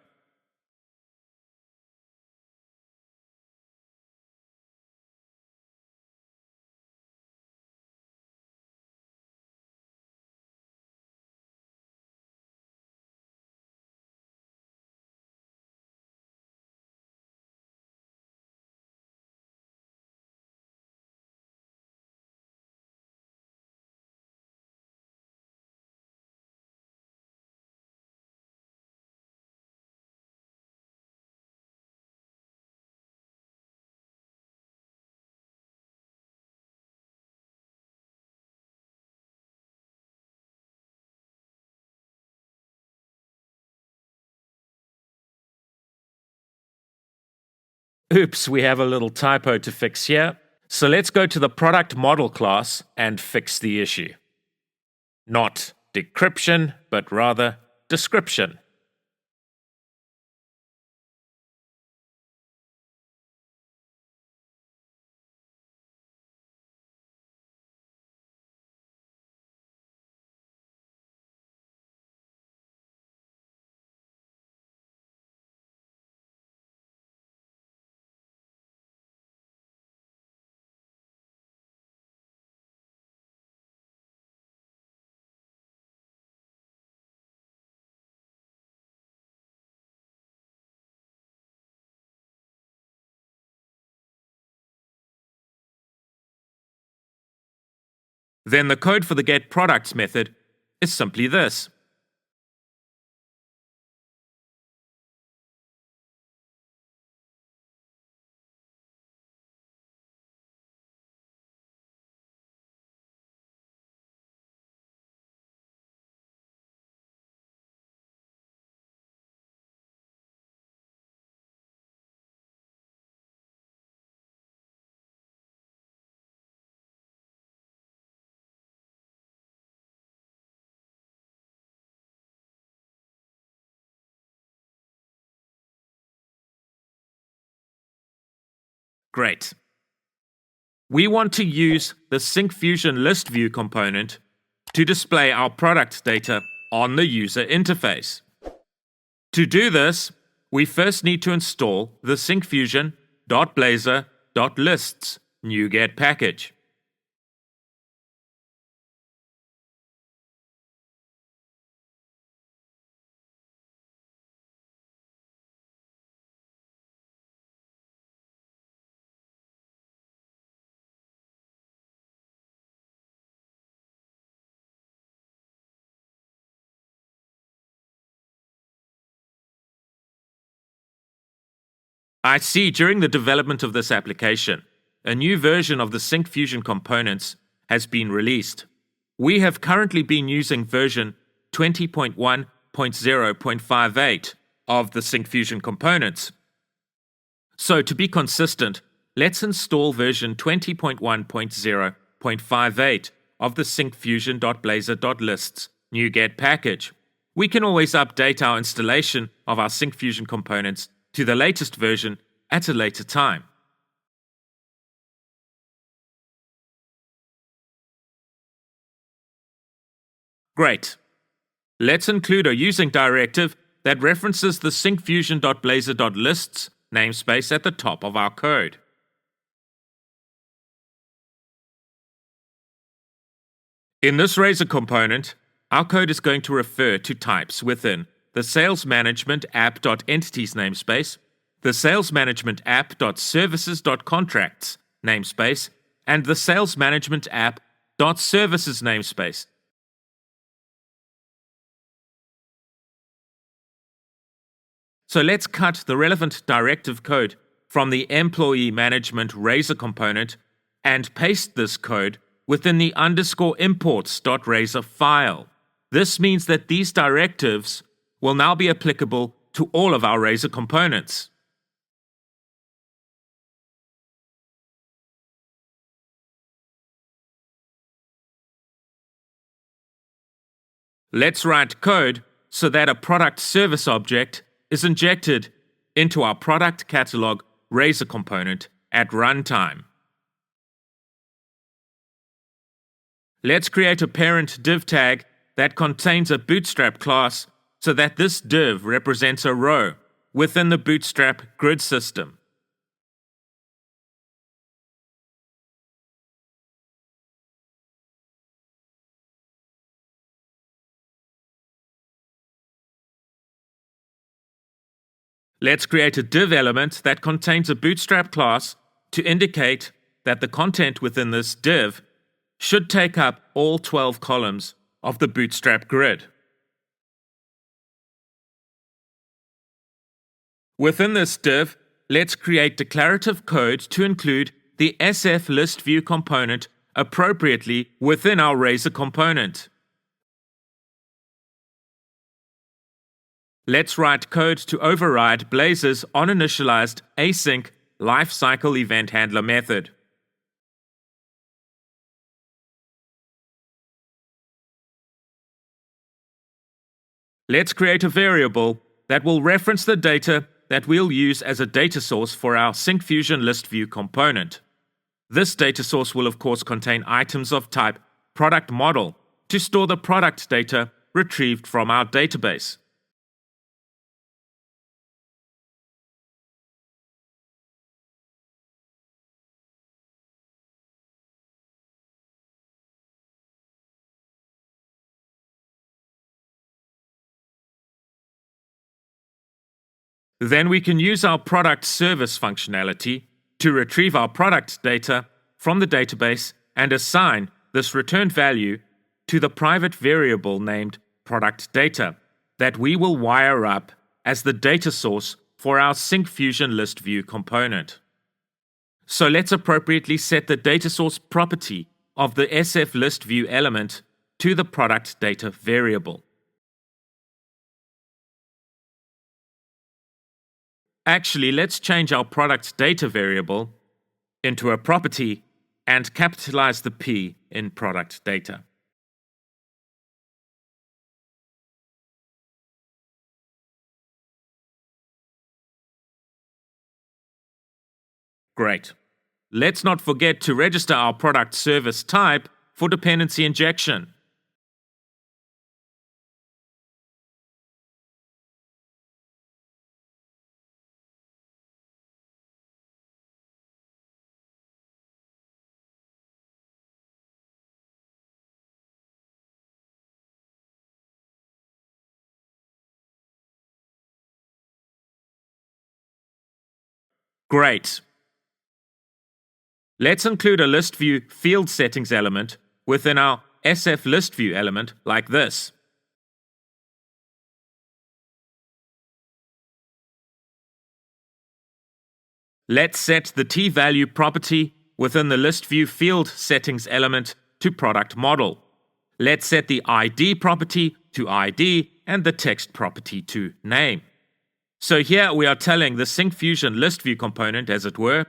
B: Oops, we have a little typo to fix here. So let's go to the product model class and fix the issue. Not decryption, but rather description. Then the code for the getProducts method is simply this. Great. We want to use the Syncfusion ListView component to display our product data on the user interface. To do this, we first need to install the Syncfusion.Blazor.Lists NuGet package. I see during the development of this application, a new version of the Syncfusion components has been released. We have currently been using version 20.1.0.58 of the Syncfusion components. So to be consistent, let's install version 20.1.0.58 of the Syncfusion.Blazor.Lists NuGet package. We can always update our installation of our Syncfusion components to the latest version at a later time. Great. Let's include a using directive that references the Syncfusion.Blazor.Lists namespace at the top of our code. In this Razor component, our code is going to refer to types within the Sales Management App.Entities namespace, the Sales Management App.Services.Contracts namespace, and the Sales Management App.Services namespace. So let's cut the relevant directive code from the Employee Management Razor component and paste this code within the _imports.razor file. This means that these directives will now be applicable to all of our Razor components. Let's write code so that a product service object is injected into our product catalog Razor component at runtime. Let's create a parent div tag that contains a Bootstrap class so that this div represents a row within the Bootstrap grid system. Let's create a div element that contains a Bootstrap class to indicate that the content within this div should take up all 12 columns of the Bootstrap grid. Within this div, let's create declarative code to include the SF ListView component appropriately within our Razor component. Let's write code to override Blazor's oninitialized async lifecycle event handler method. Let's create a variable that will reference the data that we'll use as a data source for our Syncfusion ListView component. This data source will of course contain items of type product model to store the product data retrieved from our database. Then we can use our product service functionality to retrieve our product data from the database and assign this returned value to the private variable named product data that we will wire up as the data source for our Syncfusion ListView component. So let's appropriately set the data source property of the SF ListView element to the product data variable. Actually, let's change our product data variable into a property and capitalize the P in product data. Great. Let's not forget to register our product service type for dependency injection. Great. Let's include a ListView field settings element within our SF ListView element like this. Let's set the t-value property within the ListView field settings element to product model. Let's set the ID property to ID and the text property to name. So here we are telling the Syncfusion ListView component, as it were,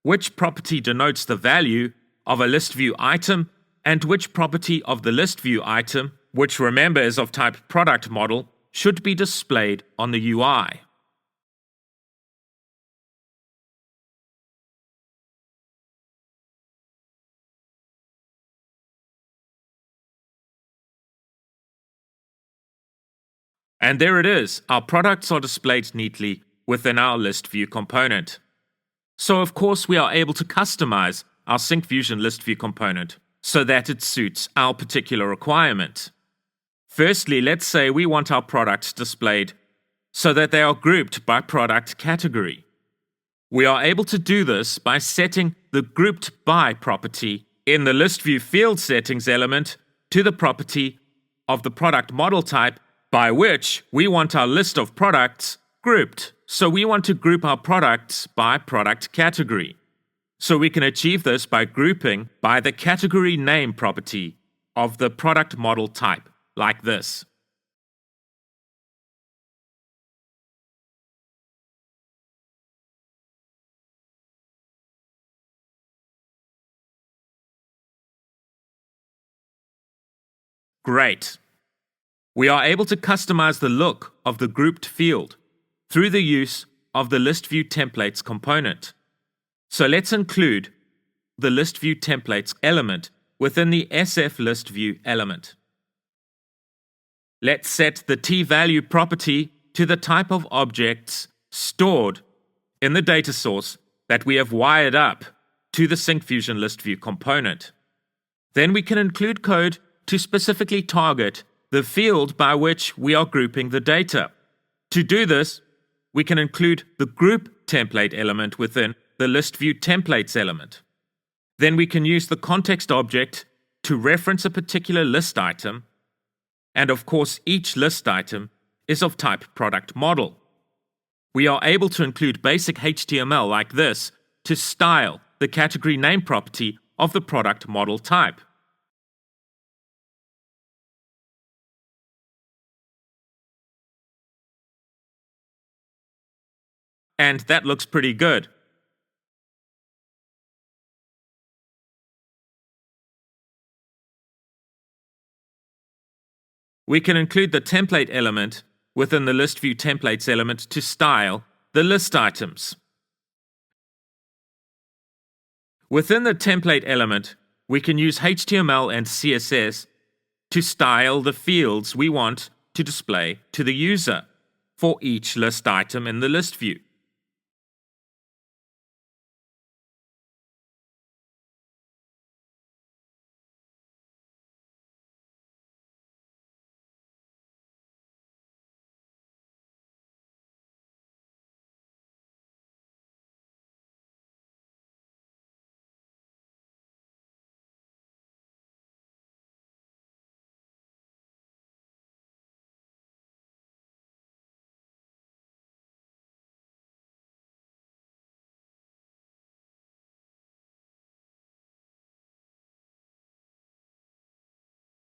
B: which property denotes the value of a ListView item and which property of the ListView item, which remember is of type product model, should be displayed on the UI. And there it is, our products are displayed neatly within our ListView component. So of course we are able to customize our Syncfusion ListView component so that it suits our particular requirement. Firstly, let's say we want our products displayed so that they are grouped by product category. We are able to do this by setting the grouped by property in the ListView field settings element to the property of the product model type by which we want our list of products grouped. So we want to group our products by product category. So we can achieve this by grouping by the category name property of the product model type, like this. Great. We are able to customize the look of the grouped field through the use of the ListView templates component. So let's include the ListView templates element within the SF ListView element. Let's set the t-value property to the type of objects stored in the data source that we have wired up to the Syncfusion ListView component. Then we can include code to specifically target the field by which we are grouping the data. To do this, we can include the group template element within the ListView templates element. Then we can use the context object to reference a particular list item, and of course each list item is of type product model. We are able to include basic HTML like this to style the category name property of the product model type. And that looks pretty good. We can include the template element within the ListView templates element to style the list items. Within the template element, we can use HTML and CSS to style the fields we want to display to the user for each list item in the list view.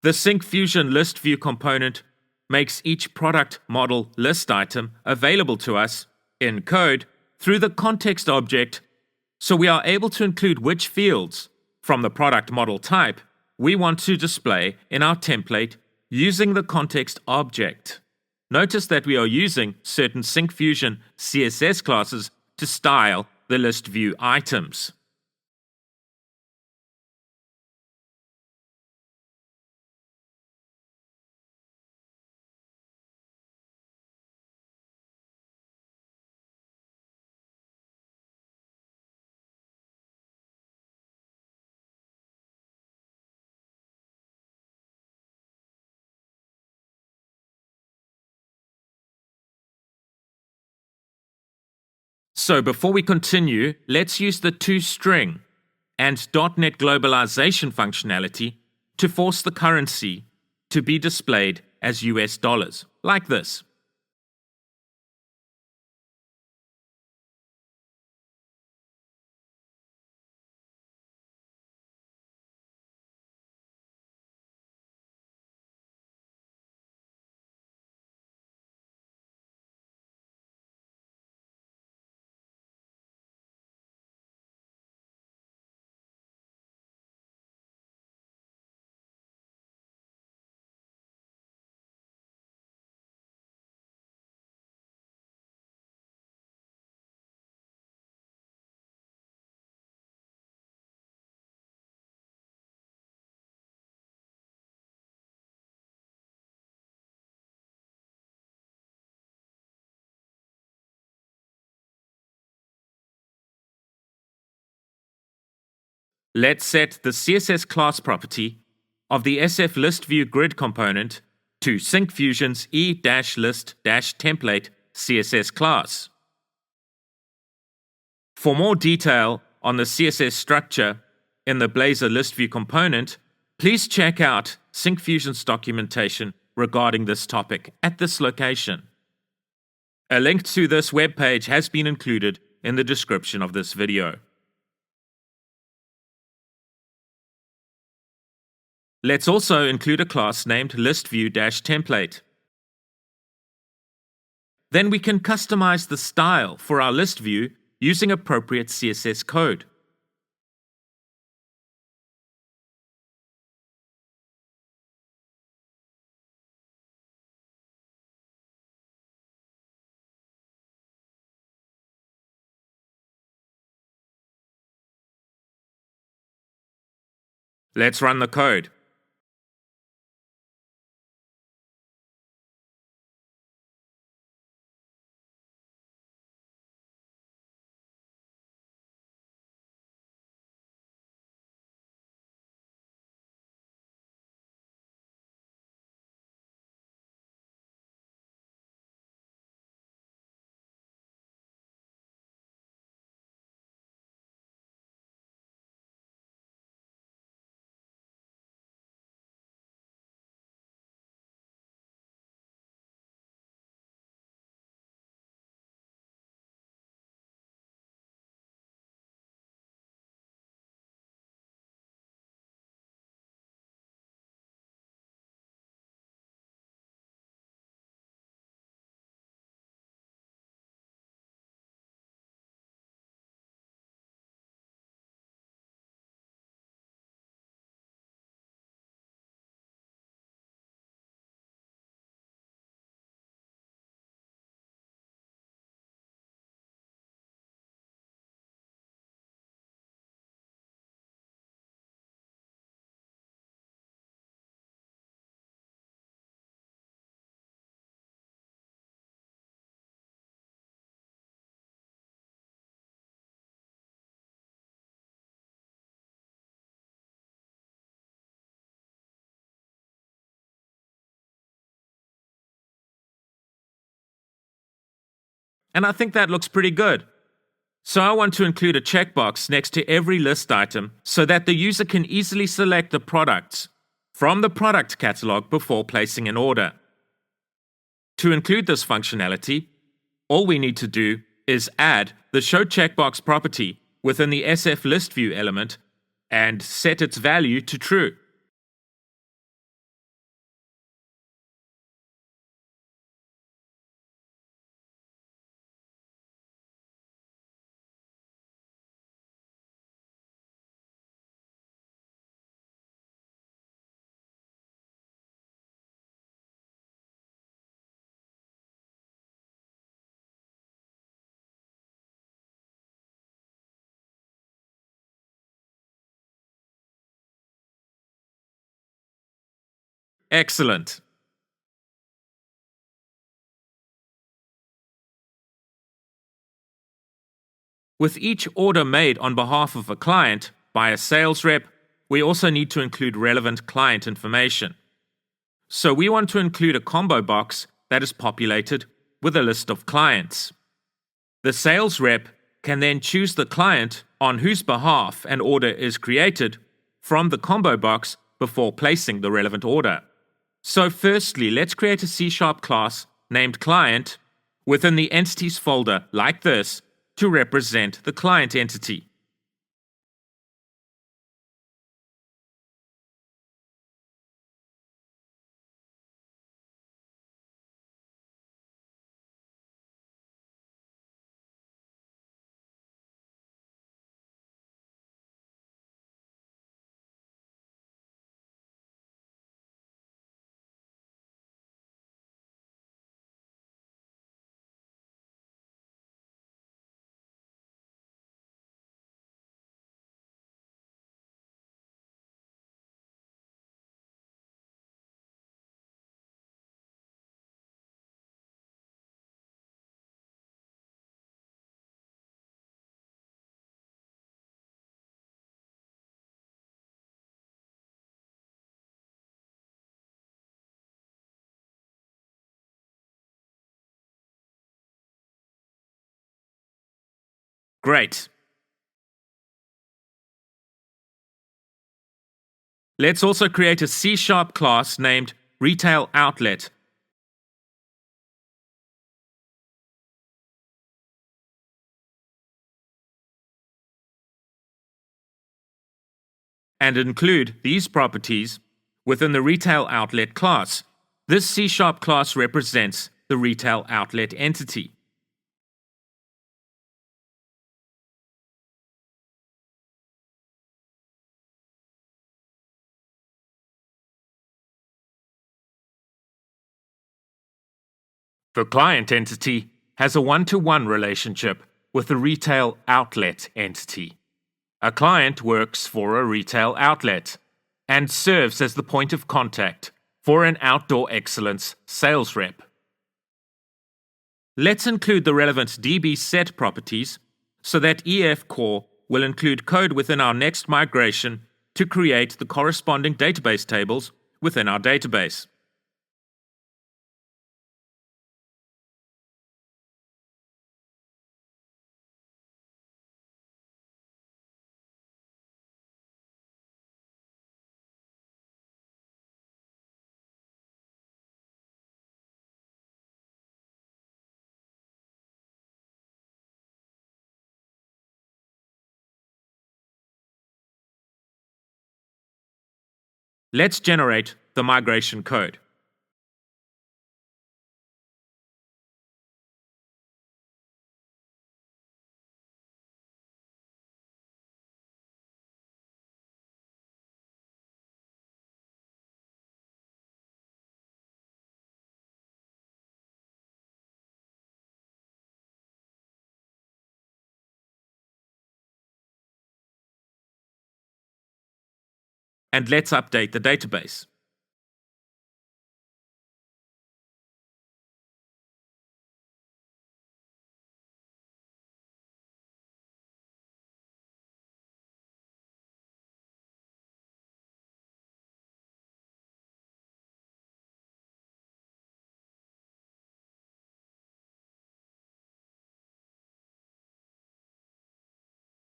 B: The Syncfusion ListView component makes each product model list item available to us in code through the context object, so we are able to include which fields from the product model type we want to display in our template using the context object. Notice that we are using certain Syncfusion CSS classes to style the list view items. So before we continue, let's use the toString and .NET globalization functionality to force the currency to be displayed as US dollars, like this. Let's set the CSS class property of the SF ListView grid component to Syncfusion's e-list-template CSS class. For more detail on the CSS structure in the Blazor ListView component, please check out Syncfusion's documentation regarding this topic at this location. A link to this webpage has been included in the description of this video. Let's also include a class named ListView-template. Then we can customize the style for our list view using appropriate CSS code. Let's run the code. And I think that looks pretty good. So I want to include a checkbox next to every list item so that the user can easily select the products from the product catalog before placing an order. To include this functionality, all we need to do is add the Show Checkbox property within the SF ListView element and set its value to true. Excellent. With each order made on behalf of a client by a sales rep, we also need to include relevant client information. So we want to include a combo box that is populated with a list of clients. The sales rep can then choose the client on whose behalf an order is created from the combo box before placing the relevant order. So firstly, let's create a C# class named client within the entities folder like this to represent the client entity. Great. Let's also create a C# class named Retail Outlet. And include these properties within the Retail Outlet class. This C# class represents the Retail Outlet entity. The client entity has a one-to-one relationship with the Retail Outlet entity. A client works for a retail outlet. and serves as the point of contact for an outdoor excellence sales rep. Let's include the relevant DB set properties so that EF Core will include code within our next migration to create the corresponding database tables within our database. Let's generate the migration code. And let's update the database.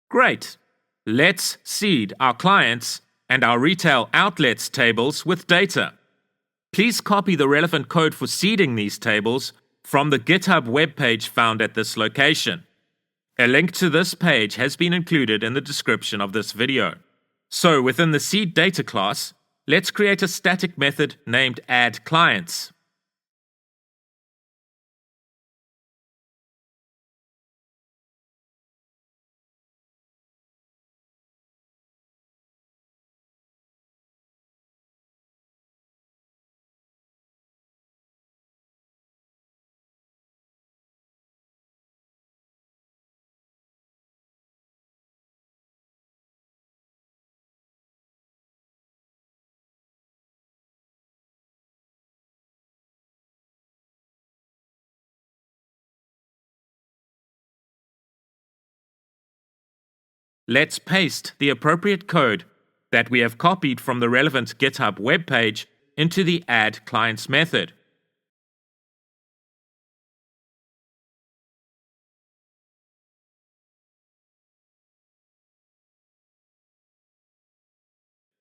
B: Great! Let's seed our clients and our retail outlets tables with data. Please copy the relevant code for seeding these tables from the GitHub webpage found at this location. A link to this page has been included in the description of this video. So within the seed data class, let's create a static method named addClients. Let's paste the appropriate code that we have copied from the relevant GitHub webpage into the addClients method.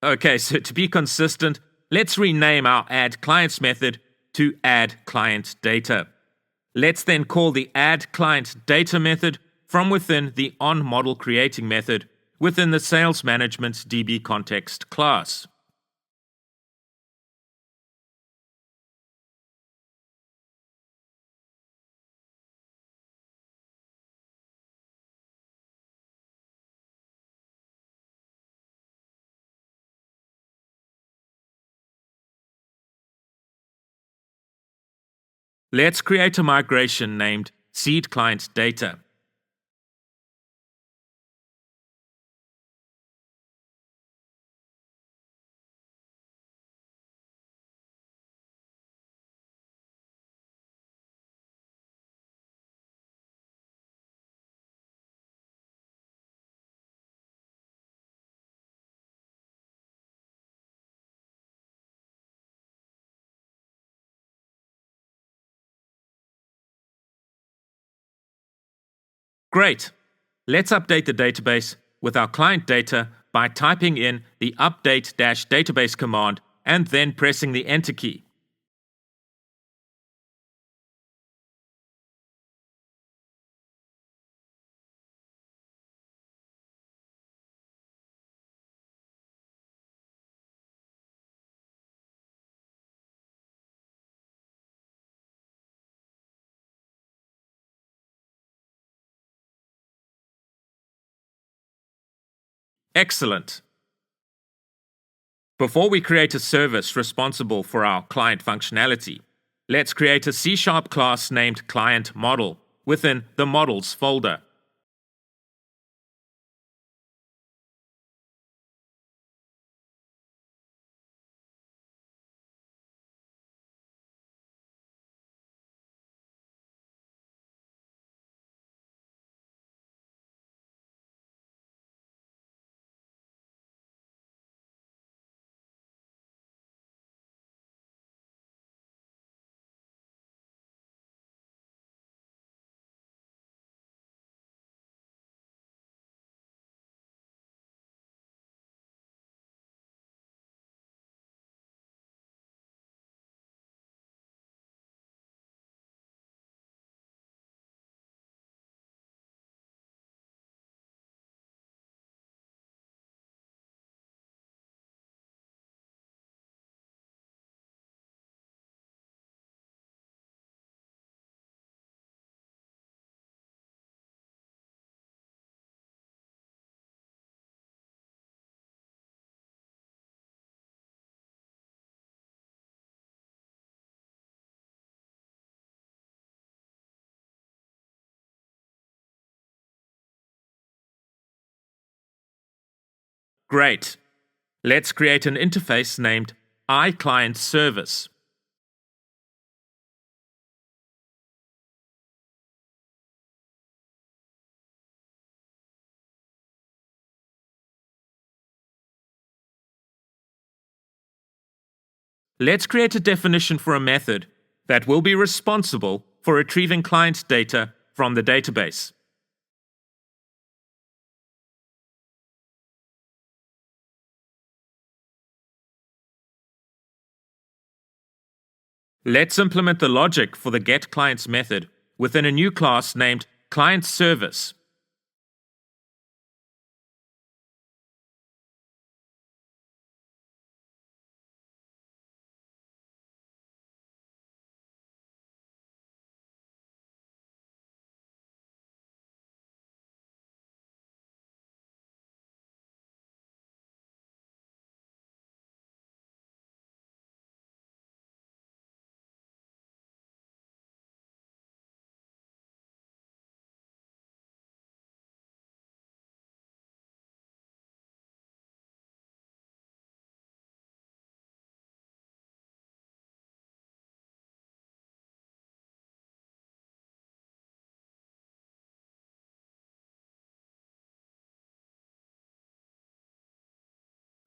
B: Okay, so to be consistent, let's rename our addClients method to addClientData. Let's then call the addClientData method from within the onModelCreating method within the Sales Management DB context class. Let's create a migration named seedClientData. Great! Let's update the database with our client data by typing in the update-database command and then pressing the Enter key. Excellent! Before we create a service responsible for our client functionality, let's create a C# class named ClientModel within the Models folder. Great. Let's create an interface named iClientService. Let's create a definition for a method that will be responsible for retrieving client data from the database. Let's implement the logic for the getClients method within a new class named clientService.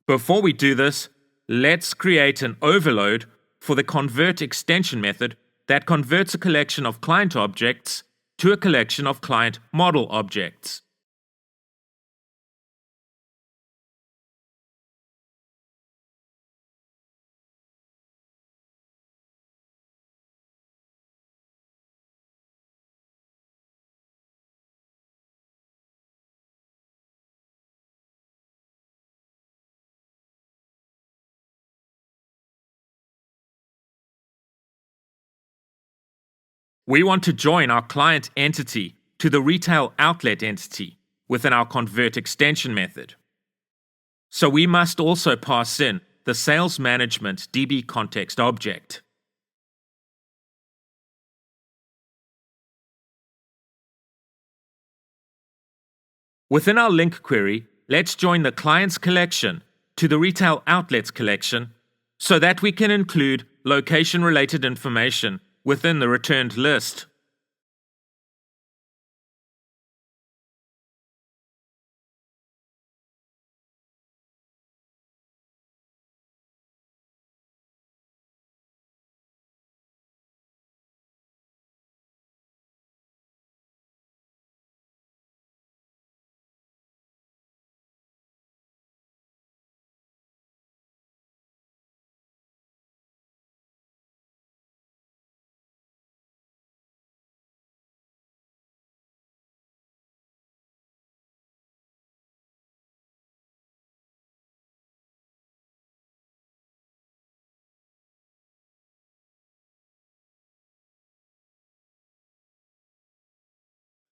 B: Before we do this, let's create an overload for the convert extension method that converts a collection of client objects to a collection of client model objects. We want to join our client entity to the retail outlet entity within our convert extension method. So we must also pass in the sales management DB context object. Within our link query, let's join the client's collection to the retail outlets collection so that we can include location-related information within the returned list.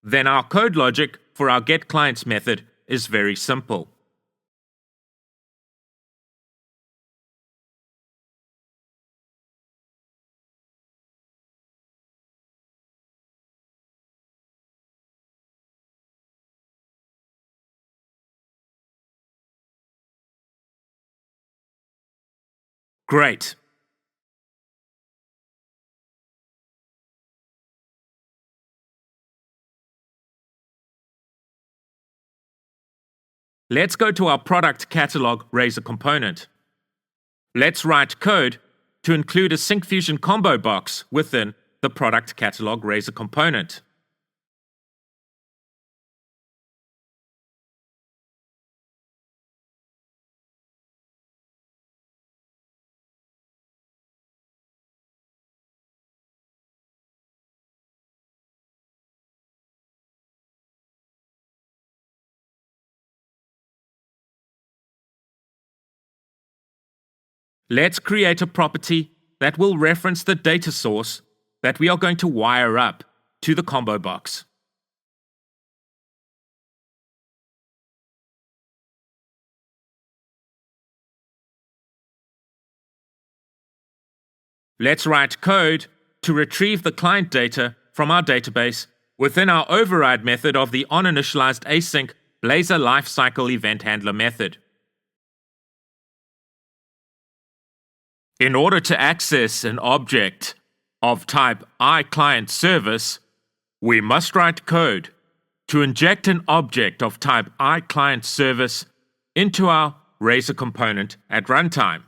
B: Then our code logic for our getClients method is very simple. Great. Let's go to our product catalog Razor component. Let's write code to include a Syncfusion combo box within the product catalog Razor component. Let's create a property that will reference the data source that we are going to wire up to the combo box. Let's write code to retrieve the client data from our database within our override method of the onInitialized async Blazor lifecycle event handler method. In order to access an object of type iClientService, we must write code to inject an object of type iClientService into our Razor component at runtime.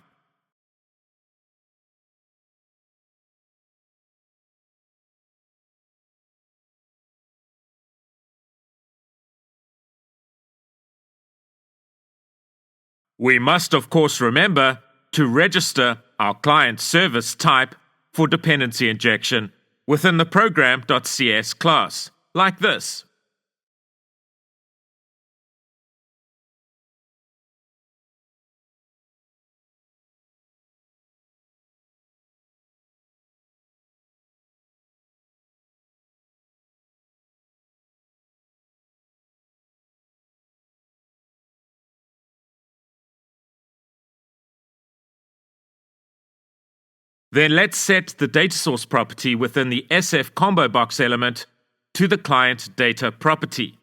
B: We must, of course, remember to register our client service type for dependency injection within the program.cs class, like this. Then let's set the data source property within the SF combo box element to the client data property.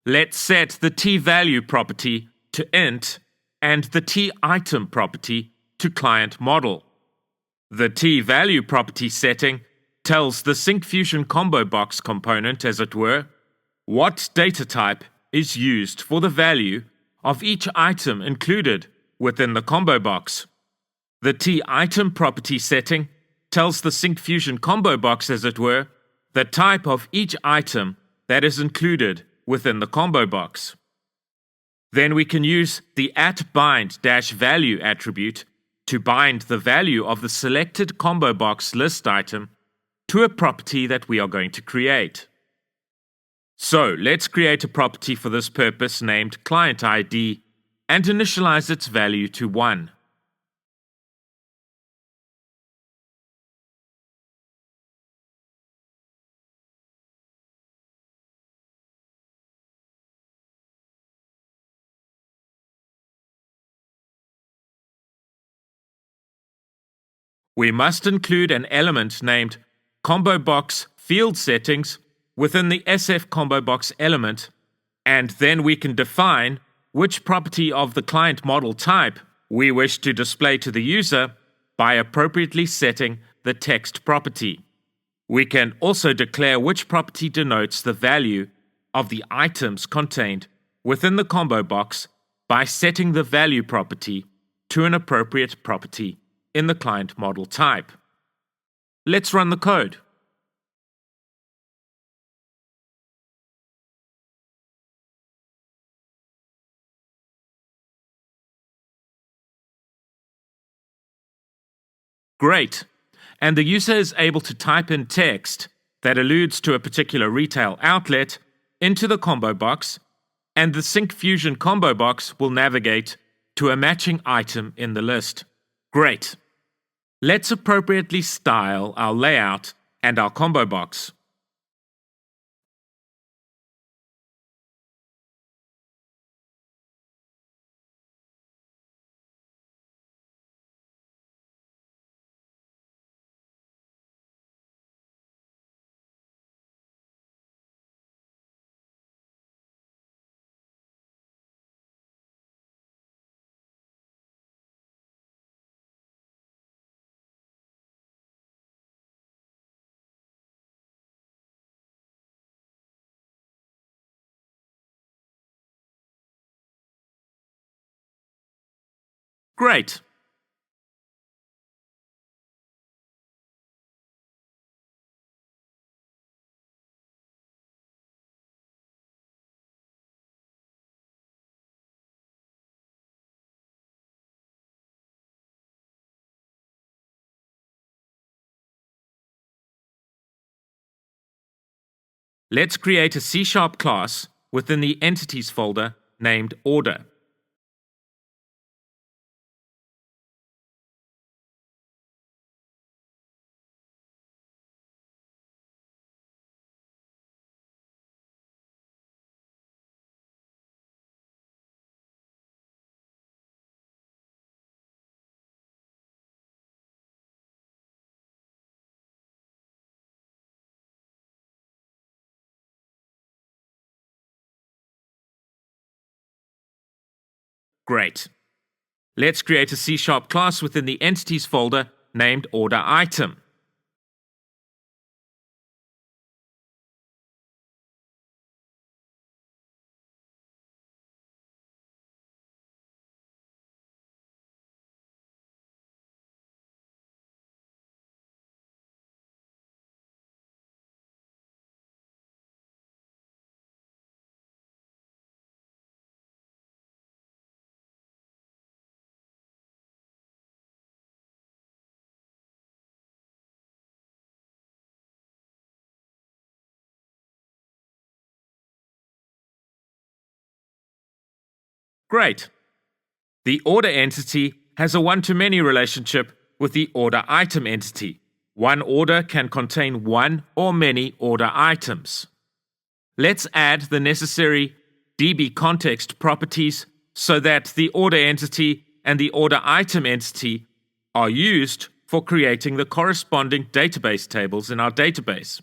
B: Let's set the tValue property to int and the tItem property to client model. The tValue property setting tells the Syncfusion combo box component, as it were, what data type is used for the value of each item included within the combo box. The tItem property setting tells the Syncfusion combo box, as it were, the type of each item that is included within the combo box. Then we can use the @bind-value attribute to bind the value of the selected combo box list item to a property that we are going to create. So let's create a property for this purpose named client ID and initialize its value to 1. We must include an element named combo box field settings within the SF combo box element, and then we can define which property of the client model type we wish to display to the user by appropriately setting the text property. We can also declare which property denotes the value of the items contained within the combo box by setting the value property to an appropriate property in the client model type. Let's run the code. Great. And the user is able to type in text that alludes to a particular retail outlet into the combo box, and the Syncfusion combo box will navigate to a matching item in the list. Great. Let's appropriately style our layout and our combo box. Great. Let's create a C# class within the entities folder named order. Great. Let's create a C# class within the Entities folder named Order Item. Great. The order entity has a one-to-many relationship with the order item entity. One order can contain one or many order items. Let's add the necessary DB context properties so that the order entity and the order item entity are used for creating the corresponding database tables in our database.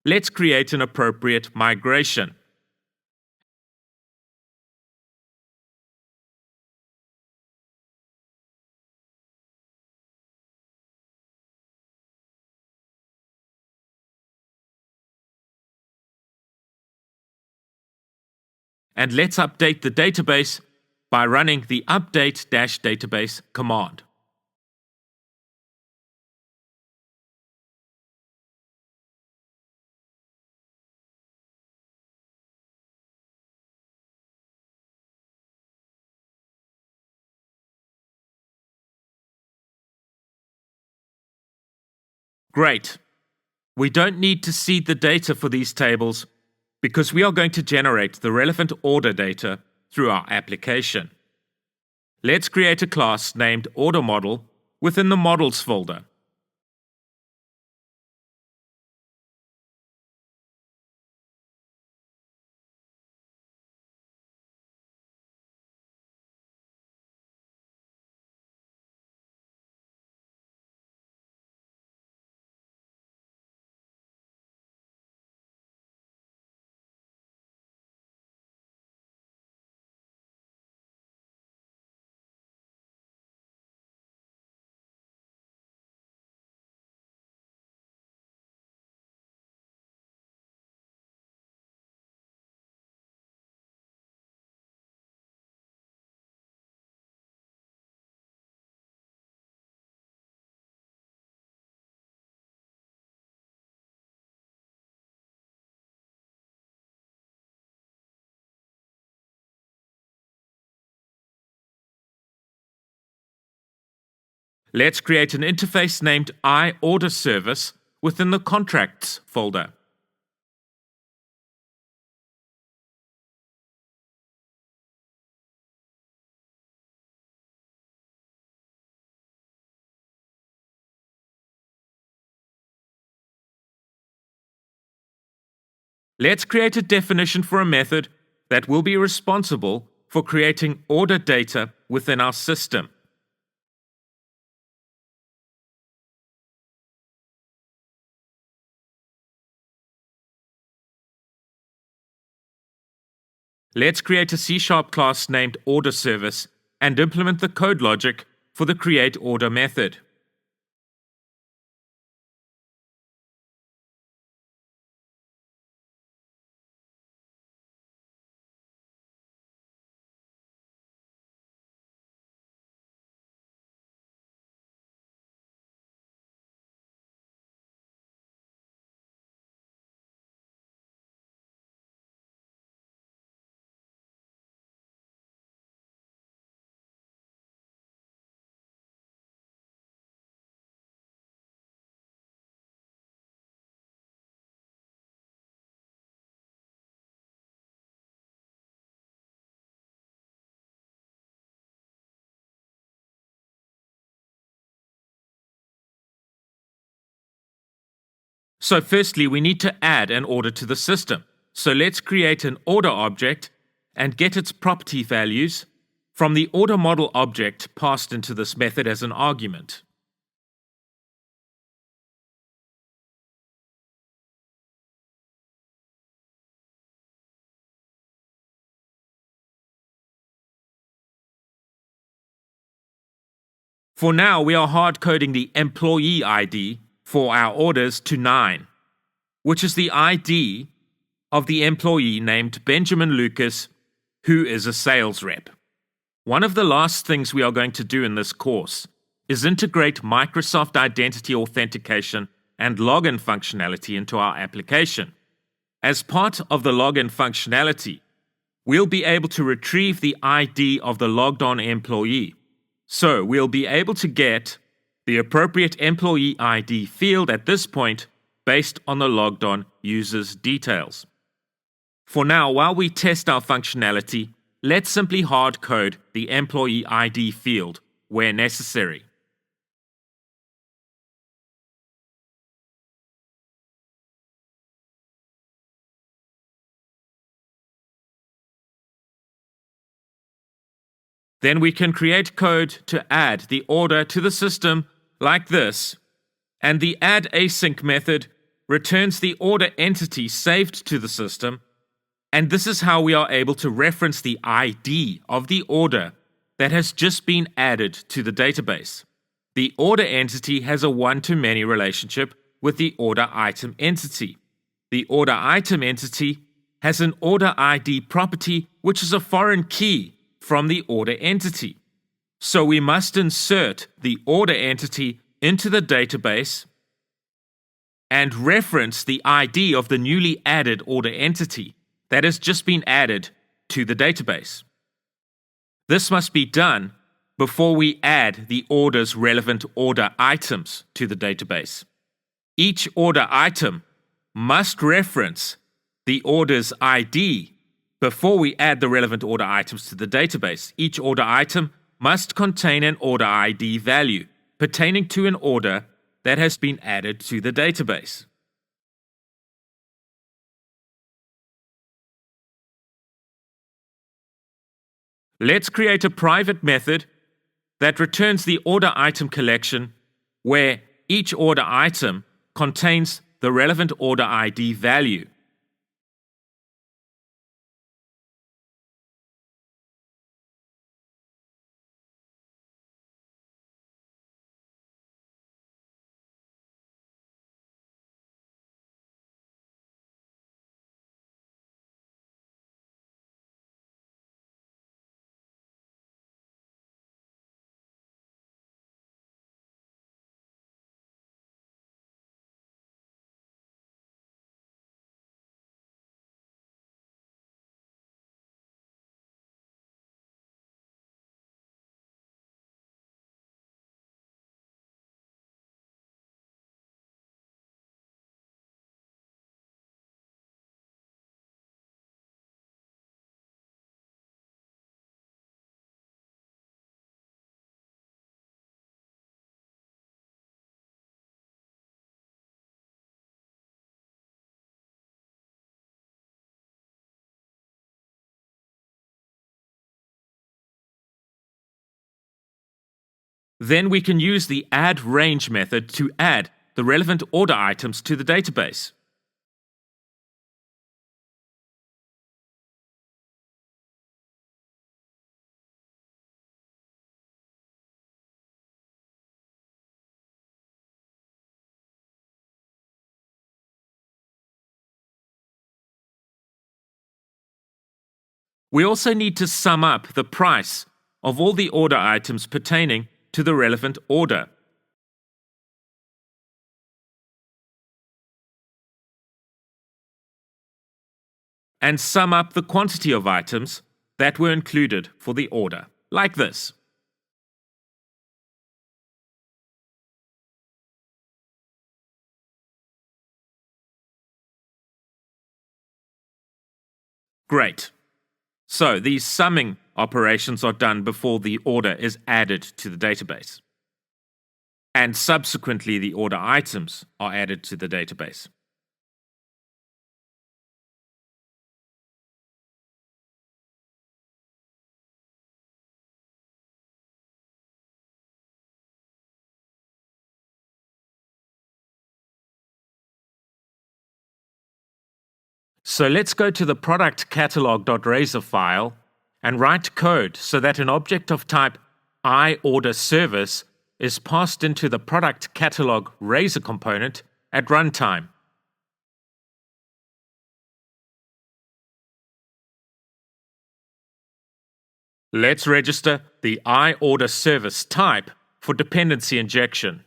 B: Let's create an appropriate migration. And let's update the database by running the update-database command. Great. We don't need to seed the data for these tables because we are going to generate the relevant order data through our application. Let's create a class named OrderModel within the Models folder. Let's create an interface named iOrderService within the Contracts folder. Let's create a definition for a method that will be responsible for creating order data within our system. Let's create a C# class named OrderService and implement the code logic for the createOrder method. So firstly, we need to add an order to the system. So let's create an order object and get its property values from the order model object passed into this method as an argument. For now, we are hard coding the employee ID for our orders to 9, which is the ID of the employee named Benjamin Lucas, who is a sales rep. One of the last things we are going to do in this course is integrate Microsoft Identity Authentication and login functionality into our application. As part of the login functionality, we'll be able to retrieve the ID of the logged on employee. So we'll be able to get the appropriate employee ID field at this point based on the logged on user's details. For now, while we test our functionality, let's simply hard code the employee ID field where necessary. Then we can create code to add the order to the system like this, and the addAsync method returns the order entity saved to the system, and this is how we are able to reference the ID of the order that has just been added to the database. The order entity has a one-to-many relationship with the order item entity. The order item entity has an order ID property, which is a foreign key from the order entity. So we must insert the order entity into the database and reference the ID of the newly added order entity that has just been added to the database. This must be done before we add the order's relevant order items to the database. Each order item must reference the order's ID before we add the relevant order items to the database. Each order item must contain an order ID value pertaining to an order that has been added to the database. Let's create a private method that returns the order item collection where each order item contains the relevant order ID value. Then we can use the addRange method to add the relevant order items to the database. We also need to sum up the price of all the order items pertaining to the relevant order. And sum up the quantity of items that were included for the order, like this. Great. So these summing operations are done before the order is added to the database. And subsequently, the order items are added to the database. So let's go to the product catalog.razor file and write code so that an object of type iOrderService is passed into the product catalog razor component at runtime. Let's register the iOrderService type for dependency injection.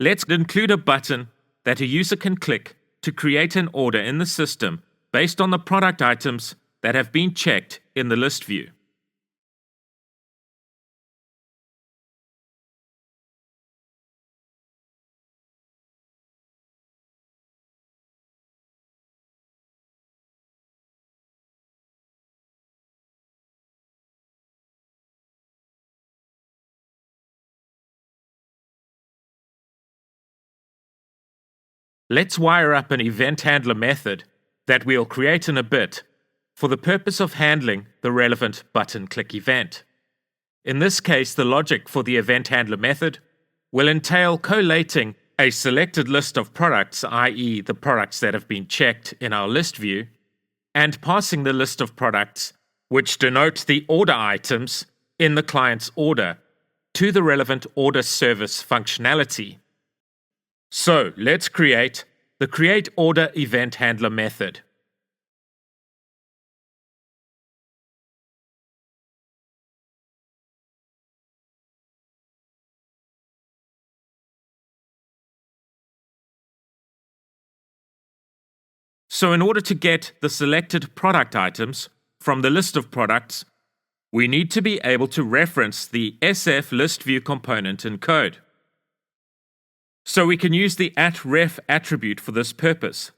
B: Let's include a button that a user can click to create an order in the system based on the product items that have been checked in the list view. Let's wire up an event handler method that we'll create in a bit for the purpose of handling the relevant button click event. In this case, the logic for the event handler method will entail collating a selected list of products, i.e. the products that have been checked in our list view, and passing the list of products, which denote the order items in the client's order, to the relevant order service functionality. So let's create the createOrder event handler method. So in order to get the selected product items from the list of products, we need to be able to reference the SF ListView component in code. So we can use the @ref attribute for this purpose.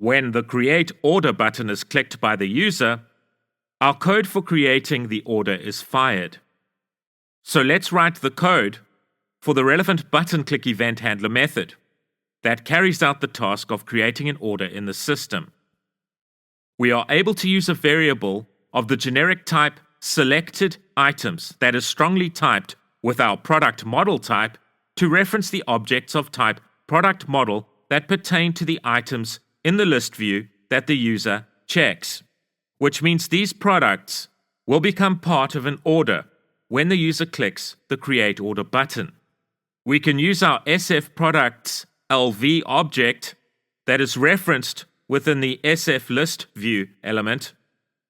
B: When the Create Order button is clicked by the user, our code for creating the order is fired. So let's write the code for the relevant button click event handler method that carries out the task of creating an order in the system. We are able to use a variable of the generic type selected items that is strongly typed with our product model type to reference the objects of type product model that pertain to the items in the list view that the user checks, which means these products will become part of an order when the user clicks the Create Order button. We can use our SF Products LV object that is referenced within the SF List View element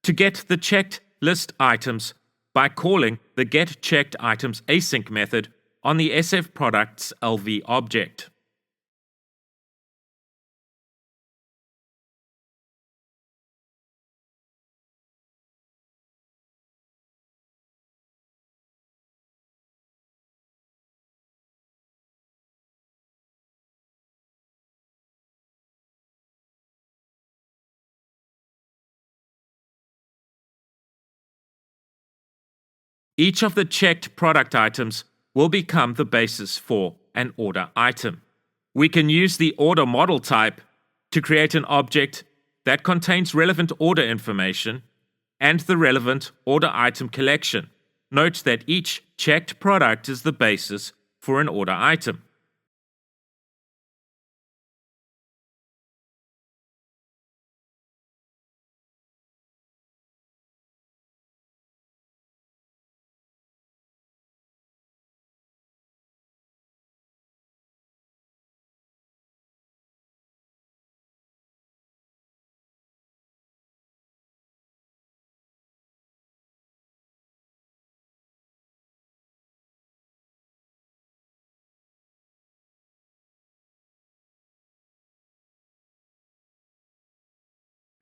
B: to get the checked list items by calling the getCheckedItems async method on the SF Products LV object. Each of the checked product items will become the basis for an order item. We can use the order model type to create an object that contains relevant order information and the relevant order item collection. Note that each checked product is the basis for an order item.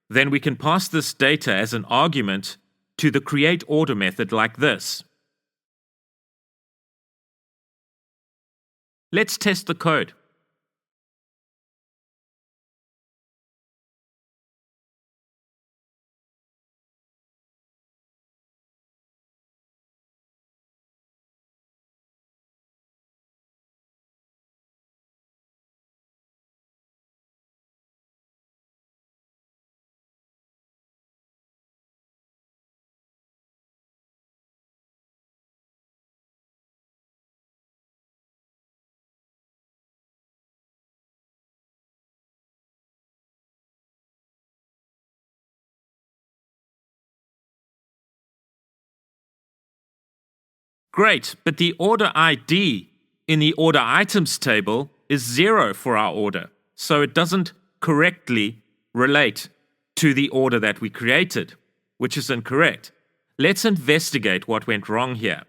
B: Then we can pass this data as an argument to the createOrder method like this. Let's test the code. Great, but the order ID in the order items table is 0 for our order, so it doesn't correctly relate to the order that we created, which is incorrect. Let's investigate what went wrong here.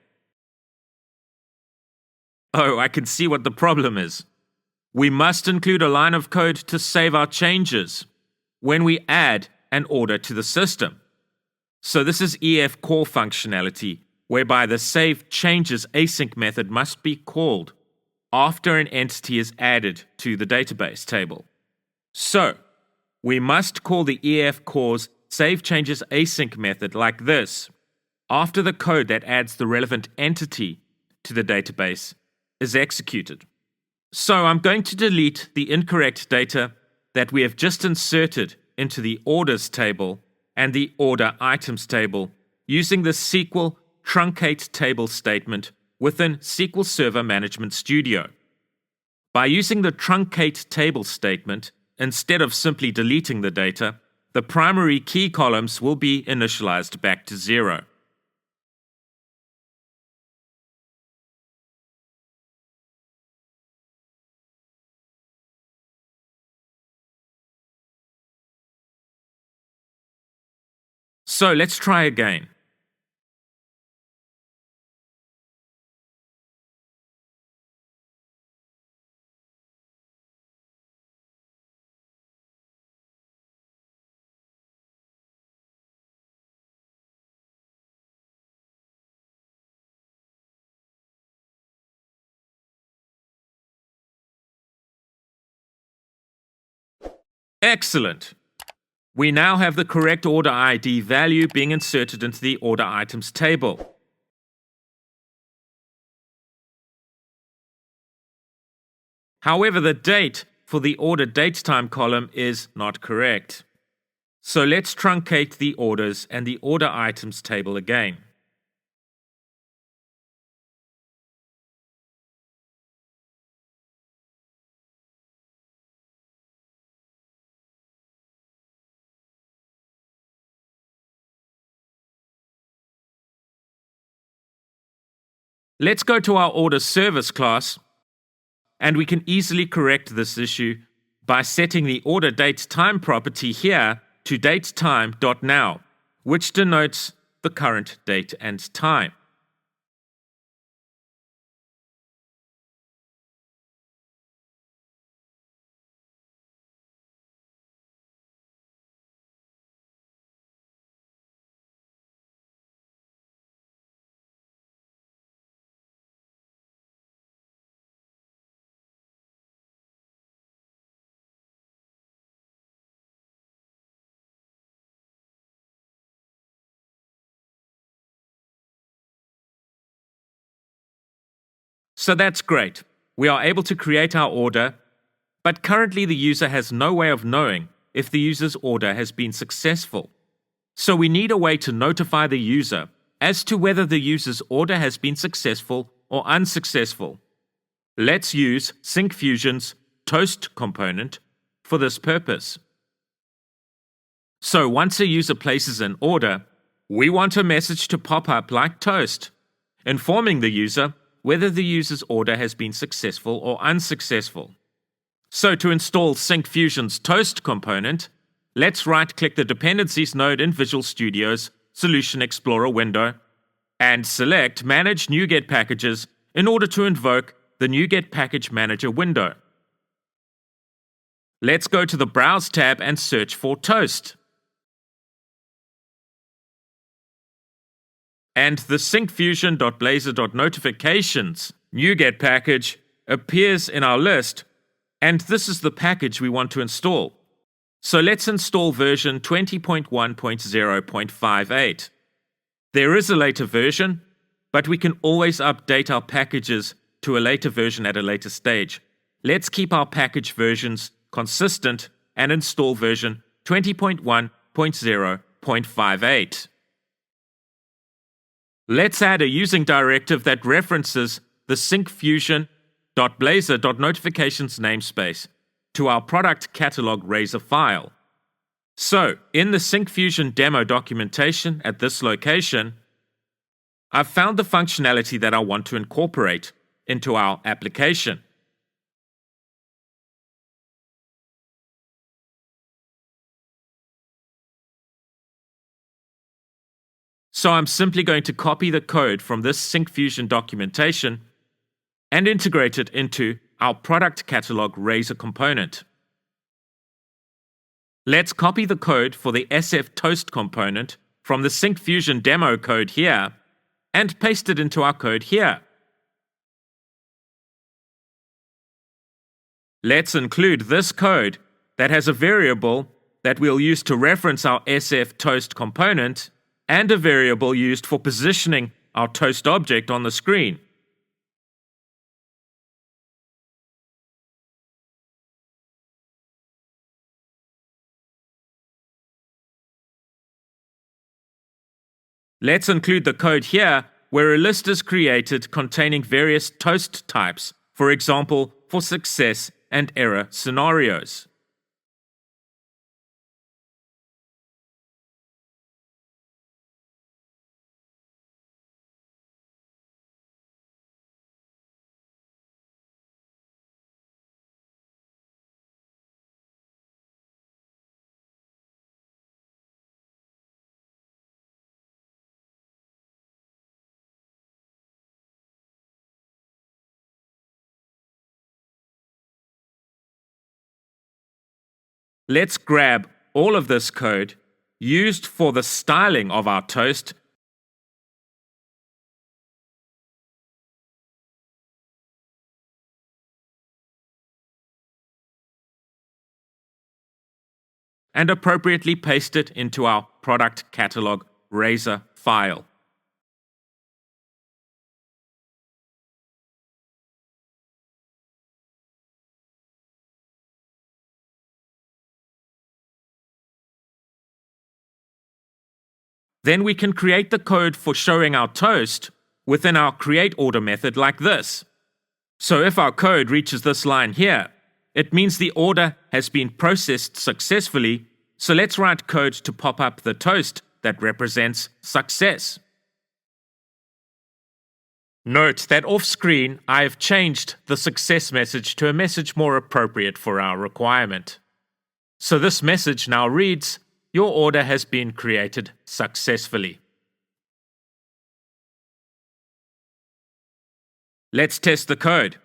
B: Oh, I can see what the problem is. We must include a line of code to save our changes when we add an order to the system. So this is EF core functionality, whereby the save changes async method must be called after an entity is added to the database table. So we must call the EF core's save changes async method like this after the code that adds the relevant entity to the database is executed. So I'm going to delete the incorrect data that we have just inserted into the orders table and the order items table using the SQL truncate table statement within SQL Server Management Studio. By using the truncate table statement, instead of simply deleting the data, the primary key columns will be initialized back to 0. So let's try again. Excellent! We now have the correct order ID value being inserted into the order items table. However, the date for the order datetime column is not correct. So let's truncate the orders and the order items table again. Let's go to our order service class, and we can easily correct this issue by setting the order date time property here to datetime.now, which denotes the current date and time. So that's great. We are able to create our order, but currently the user has no way of knowing if the user's order has been successful. So we need a way to notify the user as to whether the user's order has been successful or unsuccessful. Let's use Syncfusion's toast component for this purpose. So once a user places an order, we want a message to pop up like toast, informing the user whether the user's order has been successful or unsuccessful. So to install Syncfusion's toast component, let's right-click the Dependencies node in Visual Studio's Solution Explorer window and select Manage NuGet Packages in order to invoke the NuGet Package Manager window. Let's go to the Browse tab and search for Toast. and the Syncfusion.blazor.notifications NuGet package appears in our list, and this is the package we want to install. So let's install version 20.1.0.58. There is a later version, but we can always update our packages to a later version at a later stage. Let's keep our package versions consistent and install version 20.1.0.58. Let's add a using directive that references the Syncfusion.blazor.notifications namespace to our product catalog Razor file. So, in the Syncfusion demo documentation at this location, I've found the functionality that I want to incorporate into our application. So I'm simply going to copy the code from this Syncfusion documentation and integrate it into our product catalog Razor component. Let's copy the code for the SF Toast component from the Syncfusion demo code here and paste it into our code here. Let's include this code that has a variable that we'll use to reference our SF Toast component and a variable used for positioning our toast object on the screen. Let's include the code here where a list is created containing various toast types, for example, for success and error scenarios. Let's grab all of this code used for the styling of our toast and appropriately paste it into our product catalog Razor file. Then we can create the code for showing our toast within our create order method like this. So if our code reaches this line here, it means the order has been processed successfully, so let's write code to pop up the toast that represents success. Note that off-screen I have changed the success message to a message more appropriate for our requirement. So this message now reads, "Your order has been created successfully." Let's test the code.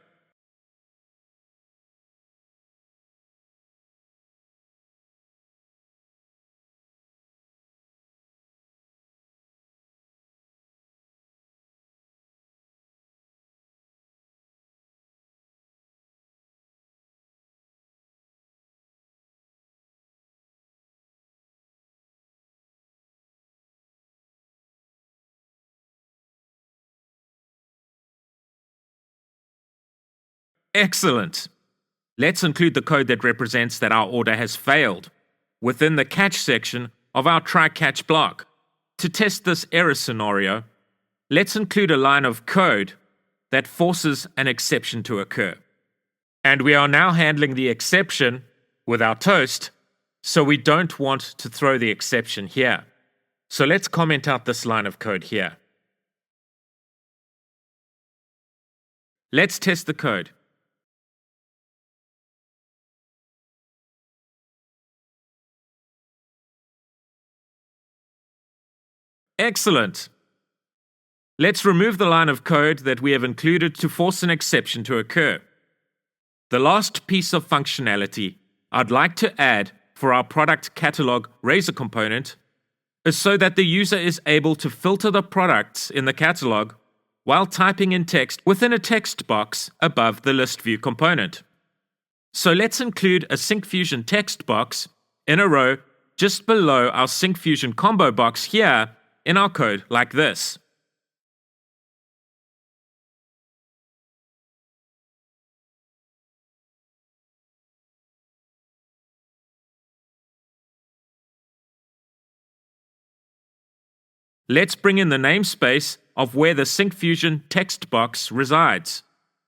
B: Excellent! Let's include the code that represents that our order has failed within the catch section of our try-catch block. To test this error scenario, let's include a line of code that forces an exception to occur. And we are now handling the exception with our toast, so we don't want to throw the exception here. So let's comment out this line of code here. Let's test the code. Excellent! Let's remove the line of code that we have included to force an exception to occur. The last piece of functionality I'd like to add for our product catalog Razor component is so that the user is able to filter the products in the catalog while typing in text within a text box above the ListView component. So let's include a Syncfusion text box in a row just below our Syncfusion combo box here in our code like this. Let's bring in the namespace of where the Syncfusion text box resides,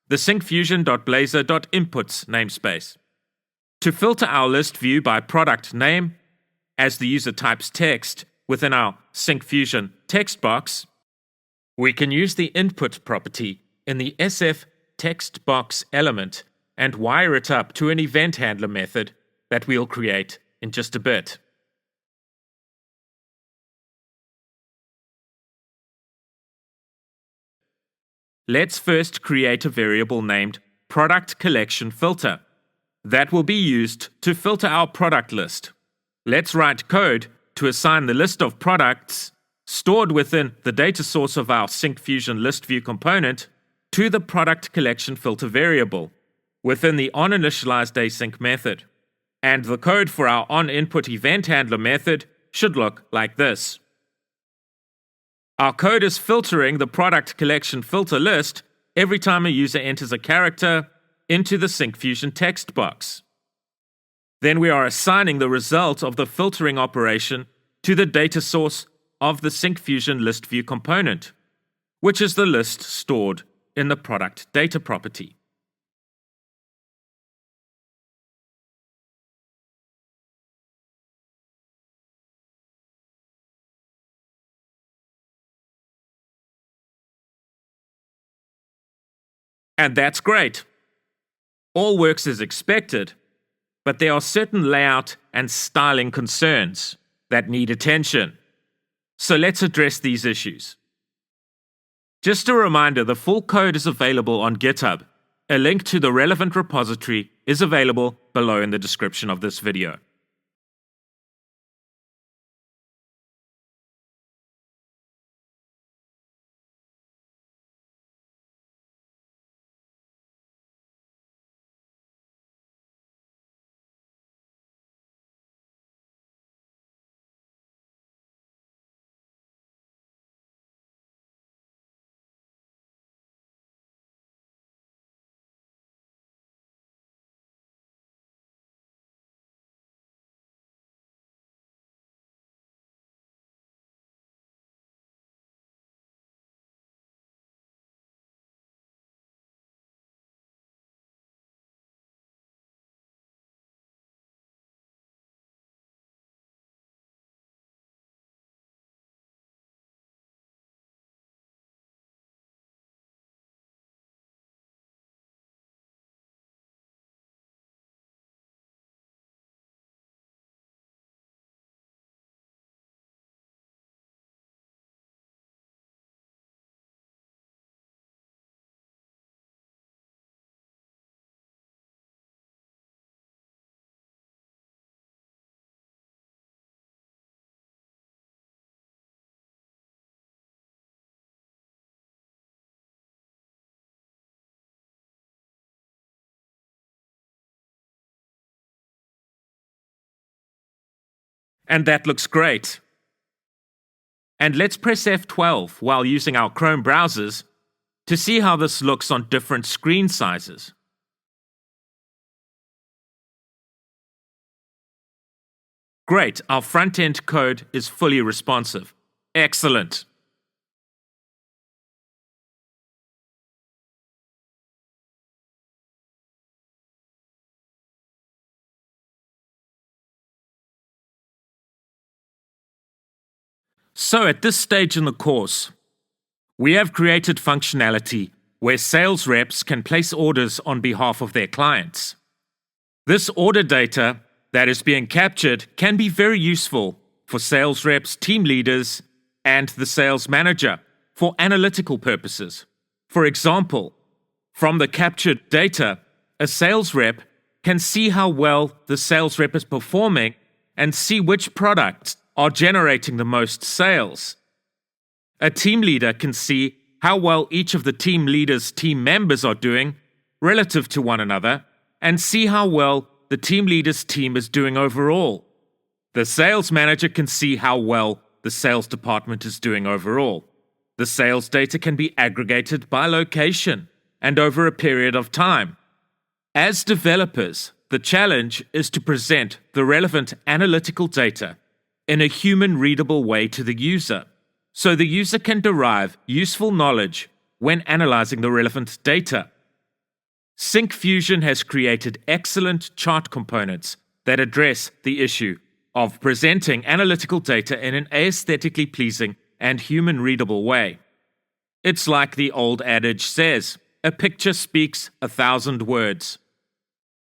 B: the syncfusion.blazor.inputs namespace. To filter our list view by product name, as the user types text within our Syncfusion text box, we can use the input property in the SF text box element and wire it up to an event handler method that we'll create in just a bit. Let's first create a variable named product collection filter that will be used to filter our product list. Let's write code to assign the list of products stored within the data source of our Syncfusion ListView component to the product collection filter variable within the onInitialized async method. And the code for our onInput event handler method should look like this. Our code is filtering the product collection filter list every time a user enters a character into the Syncfusion text box. Then we are assigning the result of the filtering operation to the data source of the Syncfusion ListView component, which is the list stored in the product data property. And that's great. All works as expected, but there are certain layout and styling concerns that need attention. So let's address these issues. Just a reminder, the full code is available on GitHub. A link to the relevant repository is available below in the description of this video. And that looks great. And let's press F12 while using our Chrome browsers to see how this looks on different screen sizes. Great, our front-end code is fully responsive. Excellent. So at this stage in the course, we have created functionality where sales reps can place orders on behalf of their clients. This order data that is being captured can be very useful for sales reps, team leaders, and the sales manager for analytical purposes. For example, from the captured data, a sales rep can see how well the sales rep is performing and see which products are generating the most sales. A team leader can see how well each of the team leader's team members are doing relative to one another and see how well the team leader's team is doing overall. The sales manager can see how well the sales department is doing overall. The sales data can be aggregated by location and over a period of time. As developers, the challenge is to present the relevant analytical data in a human-readable way to the user, so the user can derive useful knowledge when analyzing the relevant data. Syncfusion has created excellent chart components that address the issue of presenting analytical data in an aesthetically pleasing and human-readable way. It's like the old adage says, a picture speaks 1,000 words.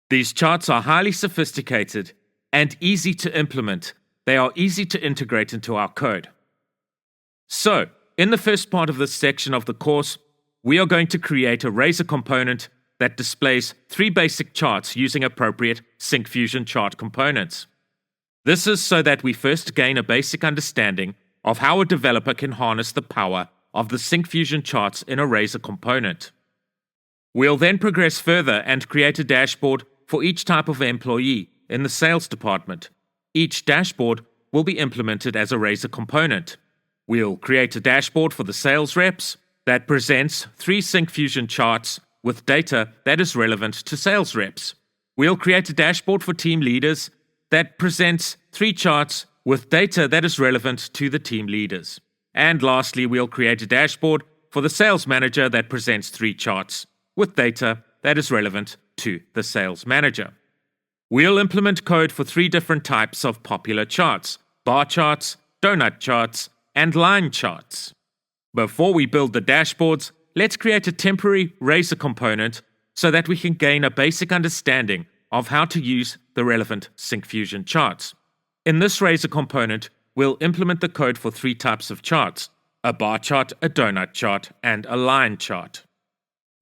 B: These charts are highly sophisticated and easy to implement. They are easy to integrate into our code. So, in the first part of this section of the course, we are going to create a Razor component that displays 3 basic charts using appropriate Syncfusion chart components. This is so that we first gain a basic understanding of how a developer can harness the power of the Syncfusion charts in a Razor component. We'll then progress further and create a dashboard for each type of employee in the sales department. Each dashboard will be implemented as a Razor component. We'll create a dashboard for the sales reps that presents 3 Syncfusion charts with data that is relevant to sales reps. We'll create a dashboard for team leaders that presents 3 charts with data that is relevant to the team leaders. And lastly, we'll create a dashboard for the sales manager that presents 3 charts with data that is relevant to the sales manager. We'll implement code for 3 different types of popular charts: bar charts, donut charts, and line charts. Before we build the dashboards, let's create a temporary Razor component so that we can gain a basic understanding of how to use the relevant Syncfusion charts. In this Razor component, we'll implement the code for 3 types of charts: a bar chart, a donut chart, and a line chart.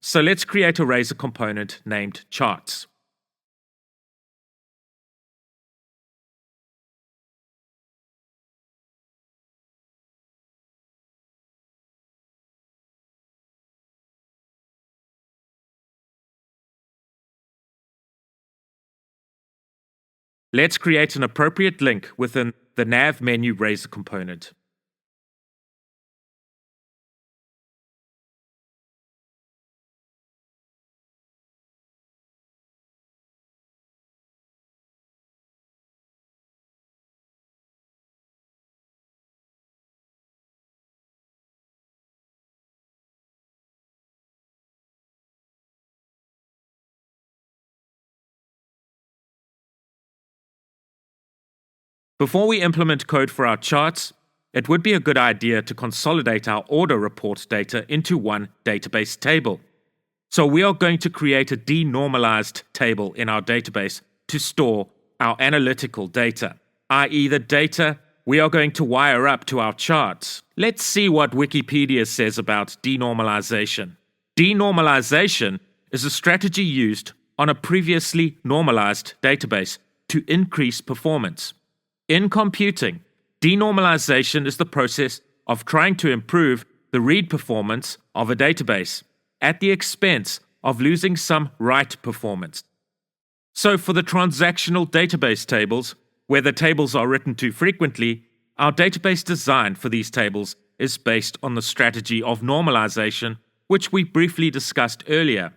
B: So let's create a Razor component named Charts. Let's create an appropriate link within the nav menu Razor component. Before we implement code for our charts, it would be a good idea to consolidate our order report data into one database table. So we are going to create a denormalized table in our database to store our analytical data, i.e. the data we are going to wire up to our charts. Let's see what Wikipedia says about denormalization. Denormalization is a strategy used on a previously normalized database to increase performance. In computing, denormalization is the process of trying to improve the read performance of a database at the expense of losing some write performance. So for the transactional database tables, where the tables are written too frequently, our database design for these tables is based on the strategy of normalization, which we briefly discussed earlier.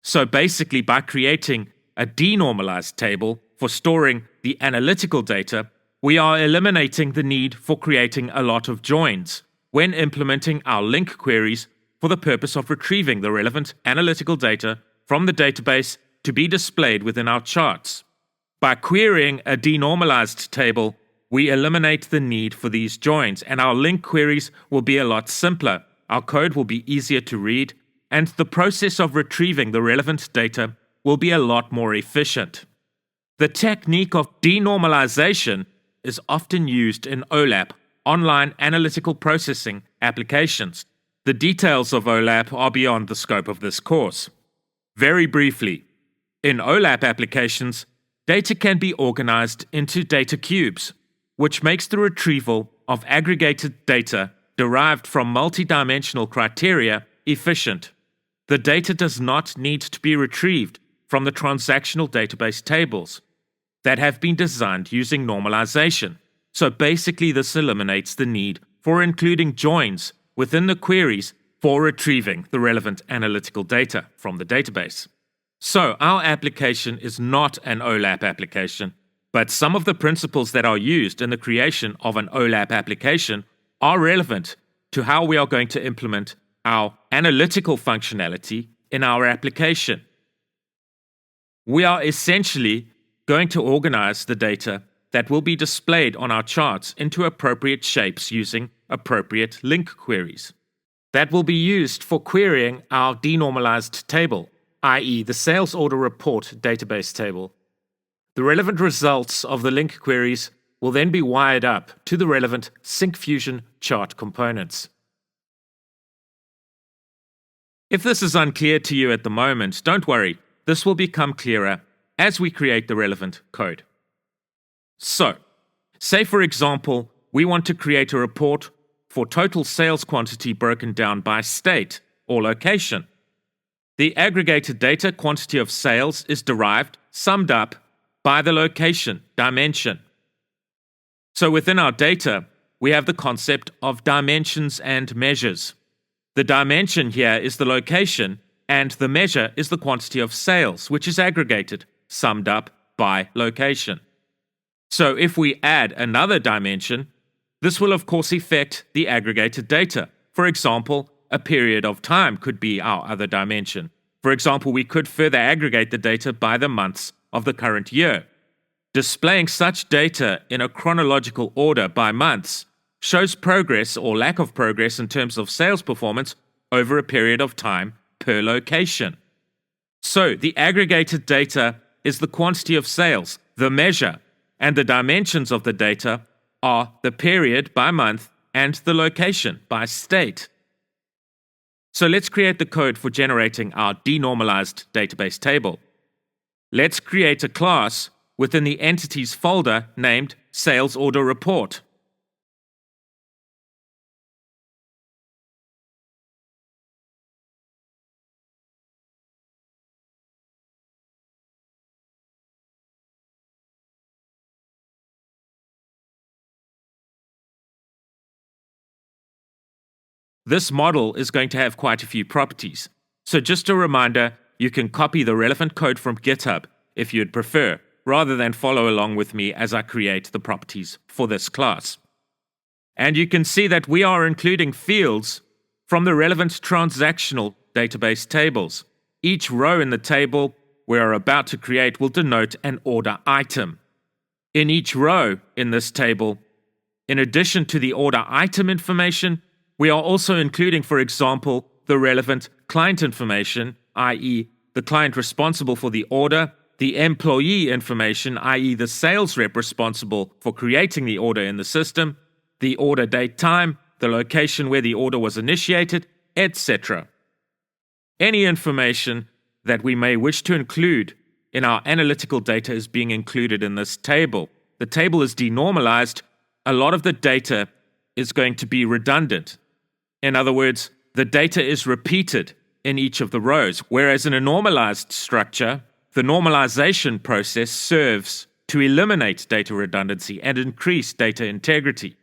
B: So basically, by creating a denormalized table for storing the analytical data, we are eliminating the need for creating a lot of joins when implementing our link queries for the purpose of retrieving the relevant analytical data from the database to be displayed within our charts. By querying a denormalized table, we eliminate the need for these joins, and our link queries will be a lot simpler. Our code will be easier to read, and the process of retrieving the relevant data will be a lot more efficient. The technique of denormalization is often used in OLAP, online analytical processing applications. The details of OLAP are beyond the scope of this course. Very briefly, in OLAP applications, data can be organized into data cubes. which makes the retrieval of aggregated data derived from multidimensional criteria efficient. The data does not need to be retrieved from the transactional database tables that have been designed using normalization. So basically, this eliminates the need for including joins within the queries for retrieving the relevant analytical data from the database. So our application is not an OLAP application, but some of the principles that are used in the creation of an OLAP application are relevant to how we are going to implement our analytical functionality in our application. We are essentially going to organize the data that will be displayed on our charts into appropriate shapes using appropriate link queries. That will be used for querying our denormalized table, i.e. the sales order report database table. The relevant results of the link queries will then be wired up to the relevant Syncfusion chart components. If this is unclear to you at the moment, don't worry, this will become clearer as we create the relevant code. So, say for example, we want to create a report for total sales quantity broken down by state or location. The aggregated data quantity of sales is derived, summed up, by the location dimension. So within our data, we have the concept of dimensions and measures. The dimension here is the location, and the measure is the quantity of sales, which is aggregated, summed up by location. So if we add another dimension, this will of course affect the aggregated data. For example, a period of time could be our other dimension. For example, we could further aggregate the data by the months of the current year. Displaying such data in a chronological order by months shows progress or lack of progress in terms of sales performance over a period of time per location. So the aggregated data is the quantity of sales, the measure, and the dimensions of the data are the period by month and the location by state. So let's create the code for generating our denormalized database table. Let's create a class within the entities folder named Sales Order Report. This model is going to have quite a few properties. So just a reminder, you can copy the relevant code from GitHub if you'd prefer, rather than follow along with me as I create the properties for this class. And you can see that we are including fields from the relevant transactional database tables. Each row in the table we are about to create will denote an order item. In each row in this table, in addition to the order item information, we are also including, for example, the relevant client information, i.e. the client responsible for the order, the employee information, i.e. the sales rep responsible for creating the order in the system, the order date time, the location where the order was initiated, etc. Any information that we may wish to include in our analytical data is being included in this table. The table is denormalized. A lot of the data is going to be redundant. In other words, the data is repeated in each of the rows, whereas in a normalized structure, the normalization process serves to eliminate data redundancy and increase data integrity.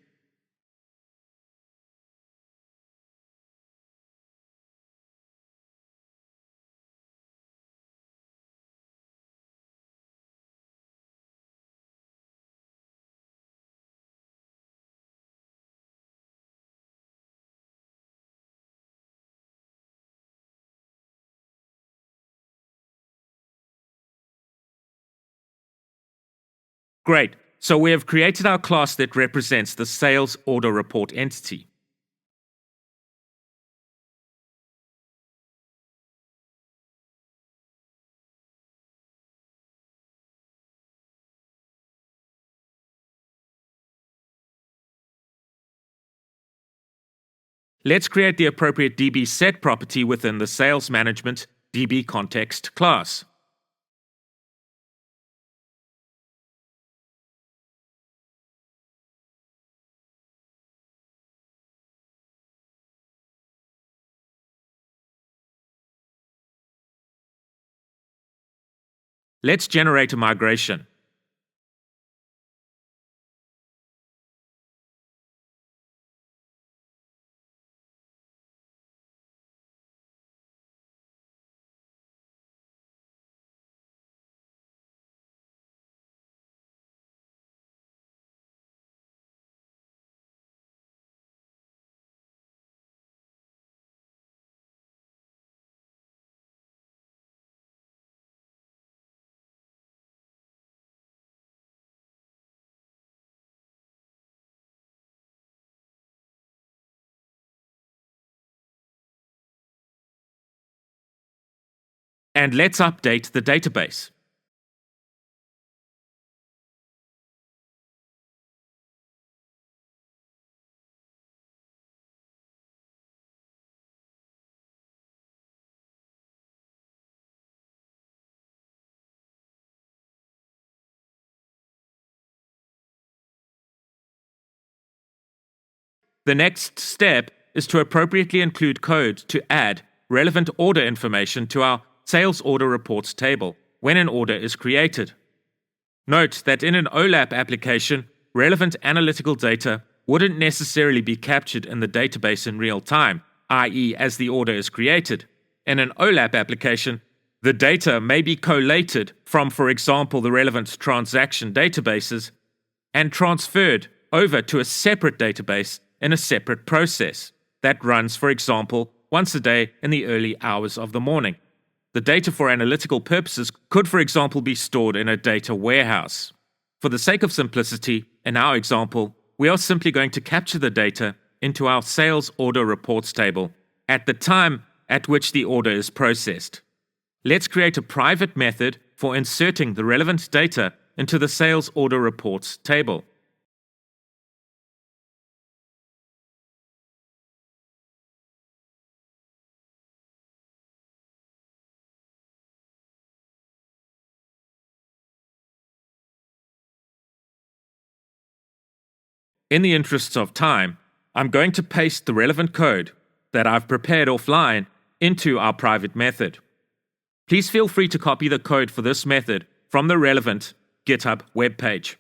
B: Great. So we have created our class that represents the sales order report entity. Let's create the appropriate DB set property within the sales management DB context class. Let's generate a migration. And let's update the database. The next step is to appropriately include code to add relevant order information to our sales order reports table when an order is created. Note that in an OLAP application, relevant analytical data wouldn't necessarily be captured in the database in real time, i.e., as the order is created. In an OLAP application, the data may be collated from, for example, the relevant transaction databases and transferred over to a separate database in a separate process that runs, for example, once a day in the early hours of the morning. The data for analytical purposes could, for example, be stored in a data warehouse. For the sake of simplicity, in our example, we are simply going to capture the data into our sales order reports table at the time at which the order is processed. Let's create a private method for inserting the relevant data into the sales order reports table. In the interests of time, I'm going to paste the relevant code that I've prepared offline into our private method. Please feel free to copy the code for this method from the relevant GitHub webpage.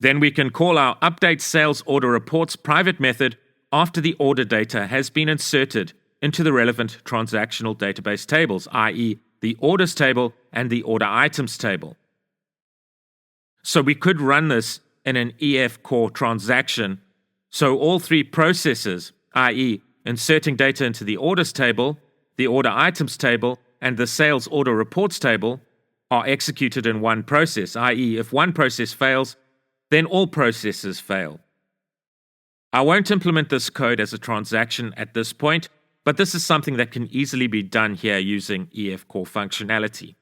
B: Then we can call our update sales order reports private method after the order data has been inserted into the relevant transactional database tables, i.e., the orders table and the order items table. So we could run this in an EF core transaction. So all three processes, i.e., inserting data into the orders table, the order items table, and the sales order reports table, are executed in one process, i.e., if one process fails, then all processes fail. I won't implement this code as a transaction at this point, but this is something that can easily be done here using EF core functionality.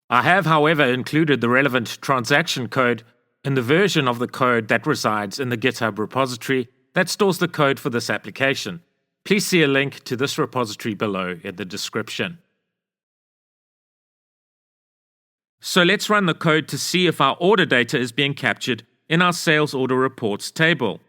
B: I have, however, included the relevant transaction code in the version of the code that resides in the GitHub repository that stores the code for this application. Please see a link to this repository below in the description. So let's run the code to see if our order data is being captured in our sales order reports table.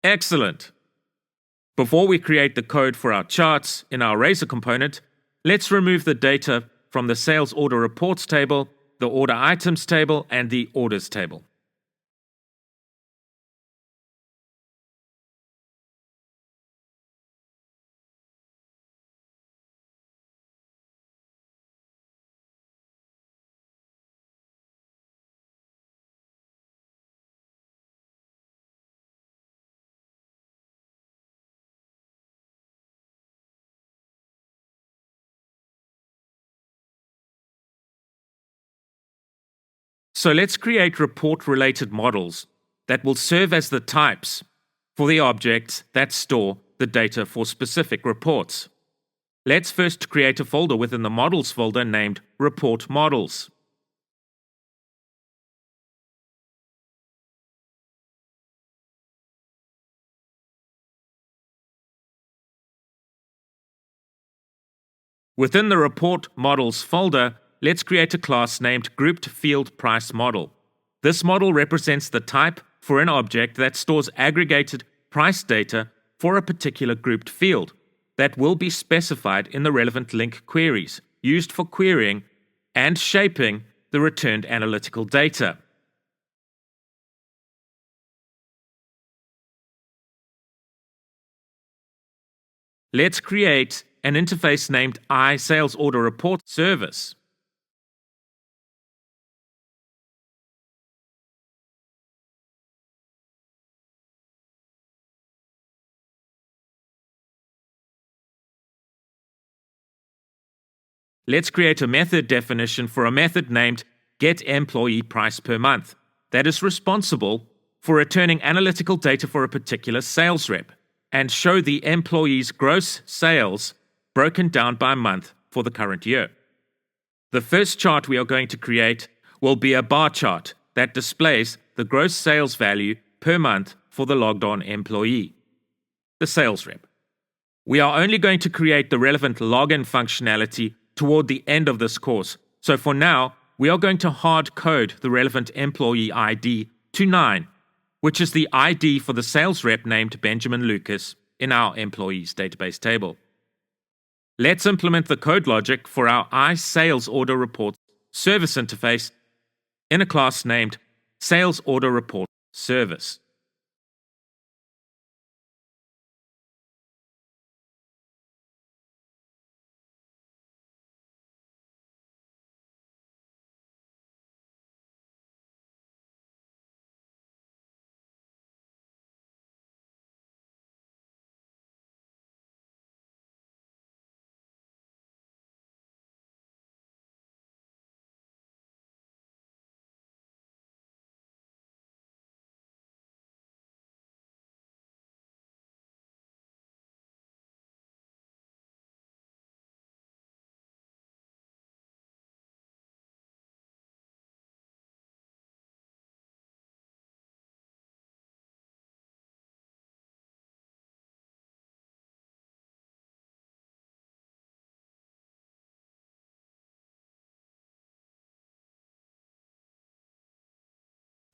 B: Excellent. Before we create the code for our charts in our Razor component, let's remove the data from the sales order reports table, the order items table, and the orders table. So let's create report-related models that will serve as the types for the objects that store the data for specific reports. Let's first create a folder within the Models folder named Report Models. Within the Report Models folder, let's create a class named Grouped Field Price Model. This model represents the type for an object that stores aggregated price data for a particular grouped field that will be specified in the relevant link queries used for querying and shaping the returned analytical data. Let's create an interface named iSalesOrderReport service. Let's create a method definition for a method named getEmployeePricePerMonth that is responsible for returning analytical data for a particular sales rep and show the employee's gross sales broken down by month for the current year. The first chart we are going to create will be a bar chart that displays the gross sales value per month for the logged on employee, the sales rep. We are only going to create the relevant login functionality toward the end of this course. So for now, we are going to hard code the relevant employee ID to 9, which is the ID for the sales rep named Benjamin Lucas in our employees database table. Let's implement the code logic for our iSalesOrderReport service interface in a class named SalesOrderReport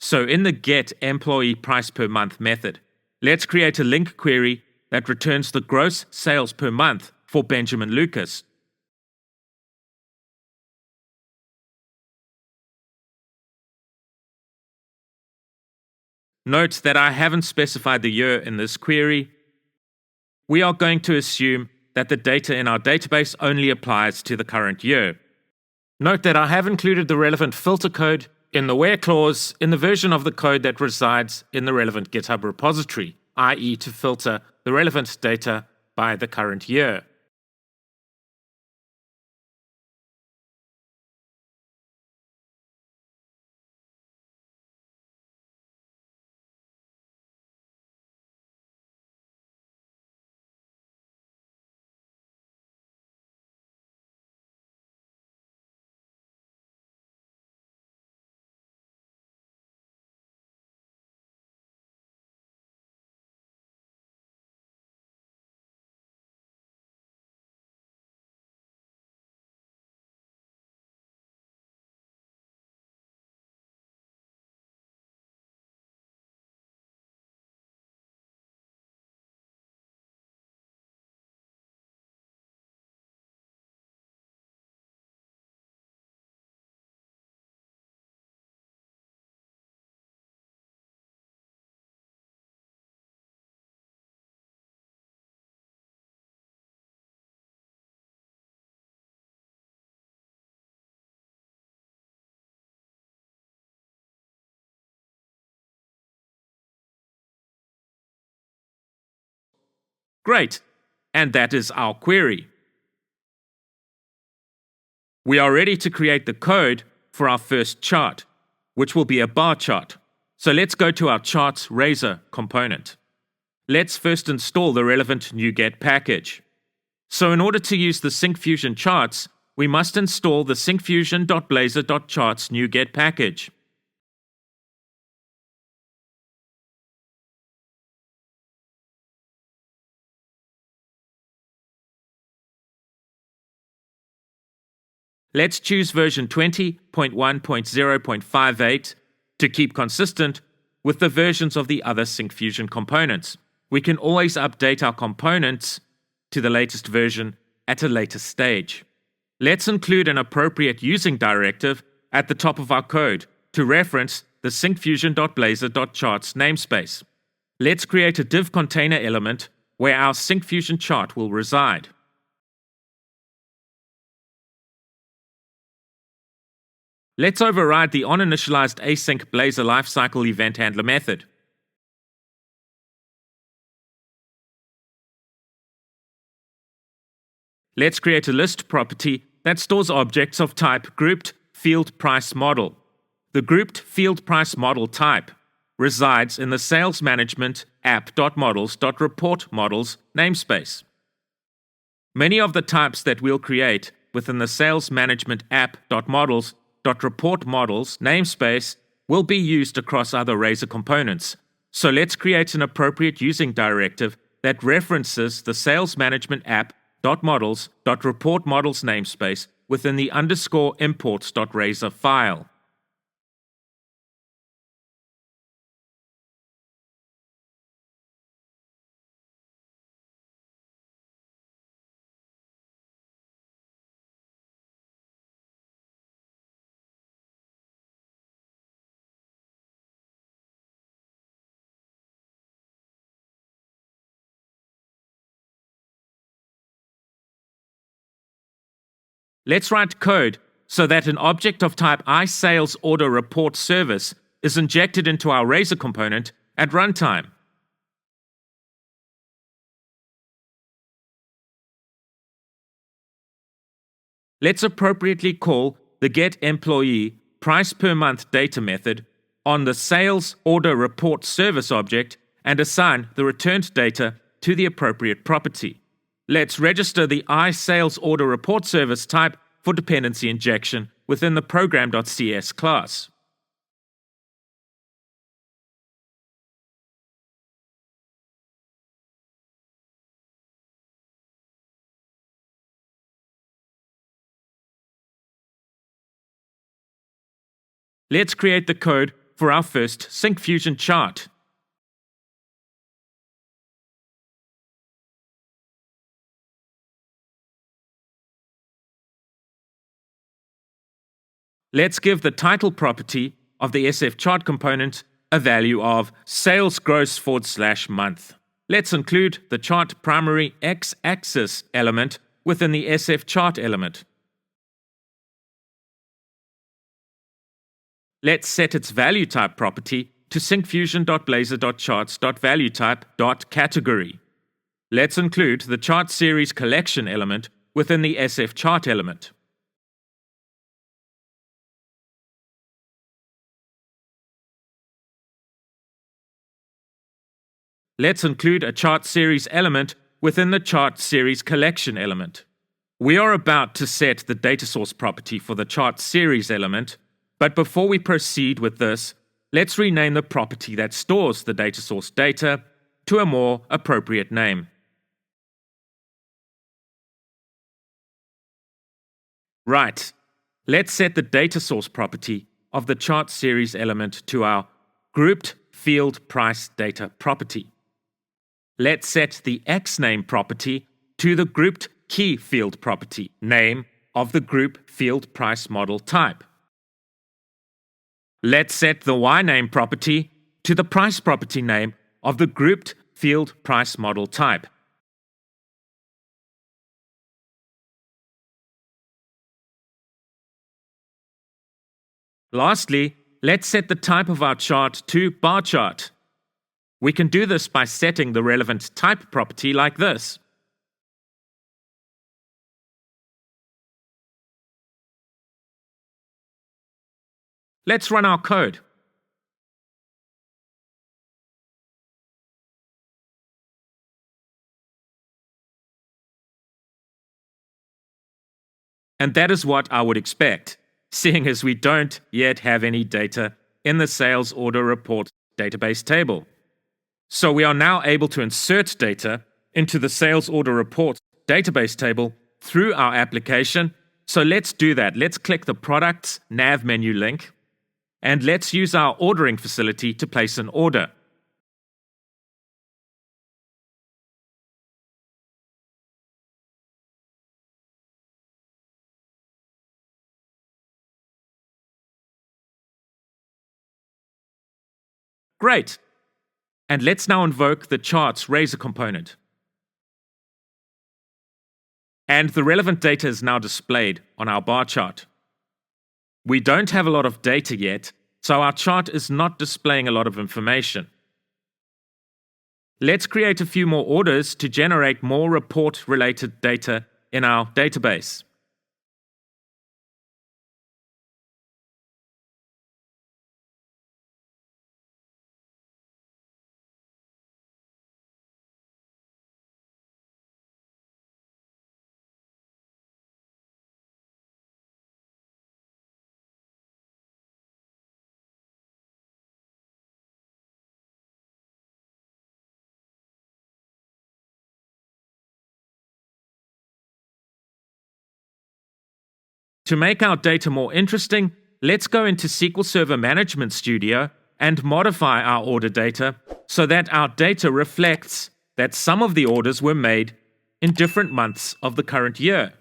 B: So in the getEmployeePricePerMonth method, let's create a link query that returns the gross sales per month for Benjamin Lucas. Note that I haven't specified the year in this query. We are going to assume that the data in our database only applies to the current year. Note that I have included the relevant filter code in the where clause in the version of the code that resides in the relevant GitHub repository, i.e. to filter the relevant data by the current year. Great, and that is our query. We are ready to create the code for our first chart, which will be a bar chart. So let's go to our Charts Razor component. Let's first install the relevant NuGet package. So in order to use the Syncfusion charts, we must install the syncfusion.blazor.charts NuGet package. Let's choose version 20.1.0.58 to keep consistent with the versions of the other Syncfusion components. We can always update our components to the latest version at a later stage. Let's include an appropriate using directive at the top of our code to reference the syncfusion.blazor.charts namespace. Let's create a div container element where our Syncfusion chart will reside. Let's override the oninitialized async Blazor lifecycle event handler method. Let's create a list property that stores objects of type grouped field price model. The grouped field price model type resides in the sales management app.models.report models namespace. Many of the types that we'll create within the sales management app.models.report models namespace will be used across other Razor components. So let's create an appropriate using directive that references the sales management app.models.report models namespace within the _imports.razor file. Let's write code so that an object of type iSalesOrderReportService is injected into our Razor component at runtime. Let's appropriately call the getEmployeePricePerMonthData method on the SalesOrderReportService object and assign the returned data to the appropriate property. Let's register the iSalesOrderReportService type for dependency injection within the program.cs class. Let's create the code for our first Syncfusion chart. Let's give the title property of the SF chart component a value of sales gross /month. Let's include the chart primary x-axis element within the SF chart element. Let's set its value type property to syncfusion.blazor.charts.valuetype.category. Let's include the chart series collection element within the SF chart element. Let's include a chart series element within the chart series collection element. We are about to set the data source property for the chart series element, but before we proceed with this, let's rename the property that stores the data source data to a more appropriate name. Right, let's set the data source property of the chart series element to our grouped field price data property. Let's set the xName property to the grouped key field property name of the group field price model type. Let's set the yname property to the price property name of the grouped field price model type. Lastly, let's set the type of our chart to bar chart. We can do this by setting the relevant type property like this. Let's run our code. And that is what I would expect, seeing as we don't yet have any data in the sales order report database table. So we are now able to insert data into the sales order report database table through our application. So let's do that. Let's click the Products nav menu link, and let's use our ordering facility to place an order. Great. And let's now invoke the chart's razor component. And the relevant data is now displayed on our bar chart. We don't have a lot of data yet, so our chart is not displaying a lot of information. Let's create a few more orders to generate more report-related data in our database. To make our data more interesting, let's go into SQL Server Management Studio and modify our order data so that our data reflects that some of the orders were made in different months of the current year.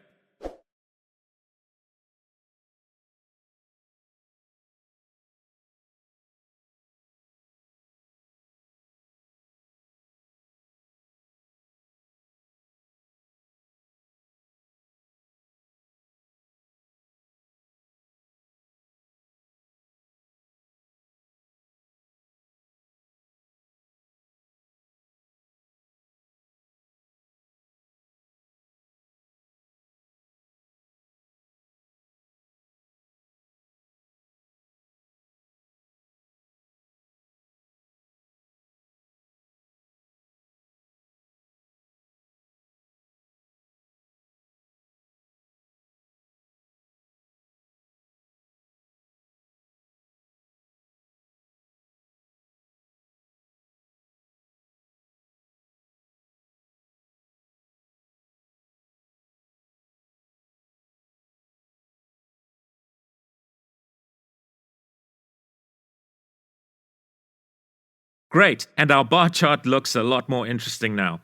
B: Great, and our bar chart looks a lot more interesting now.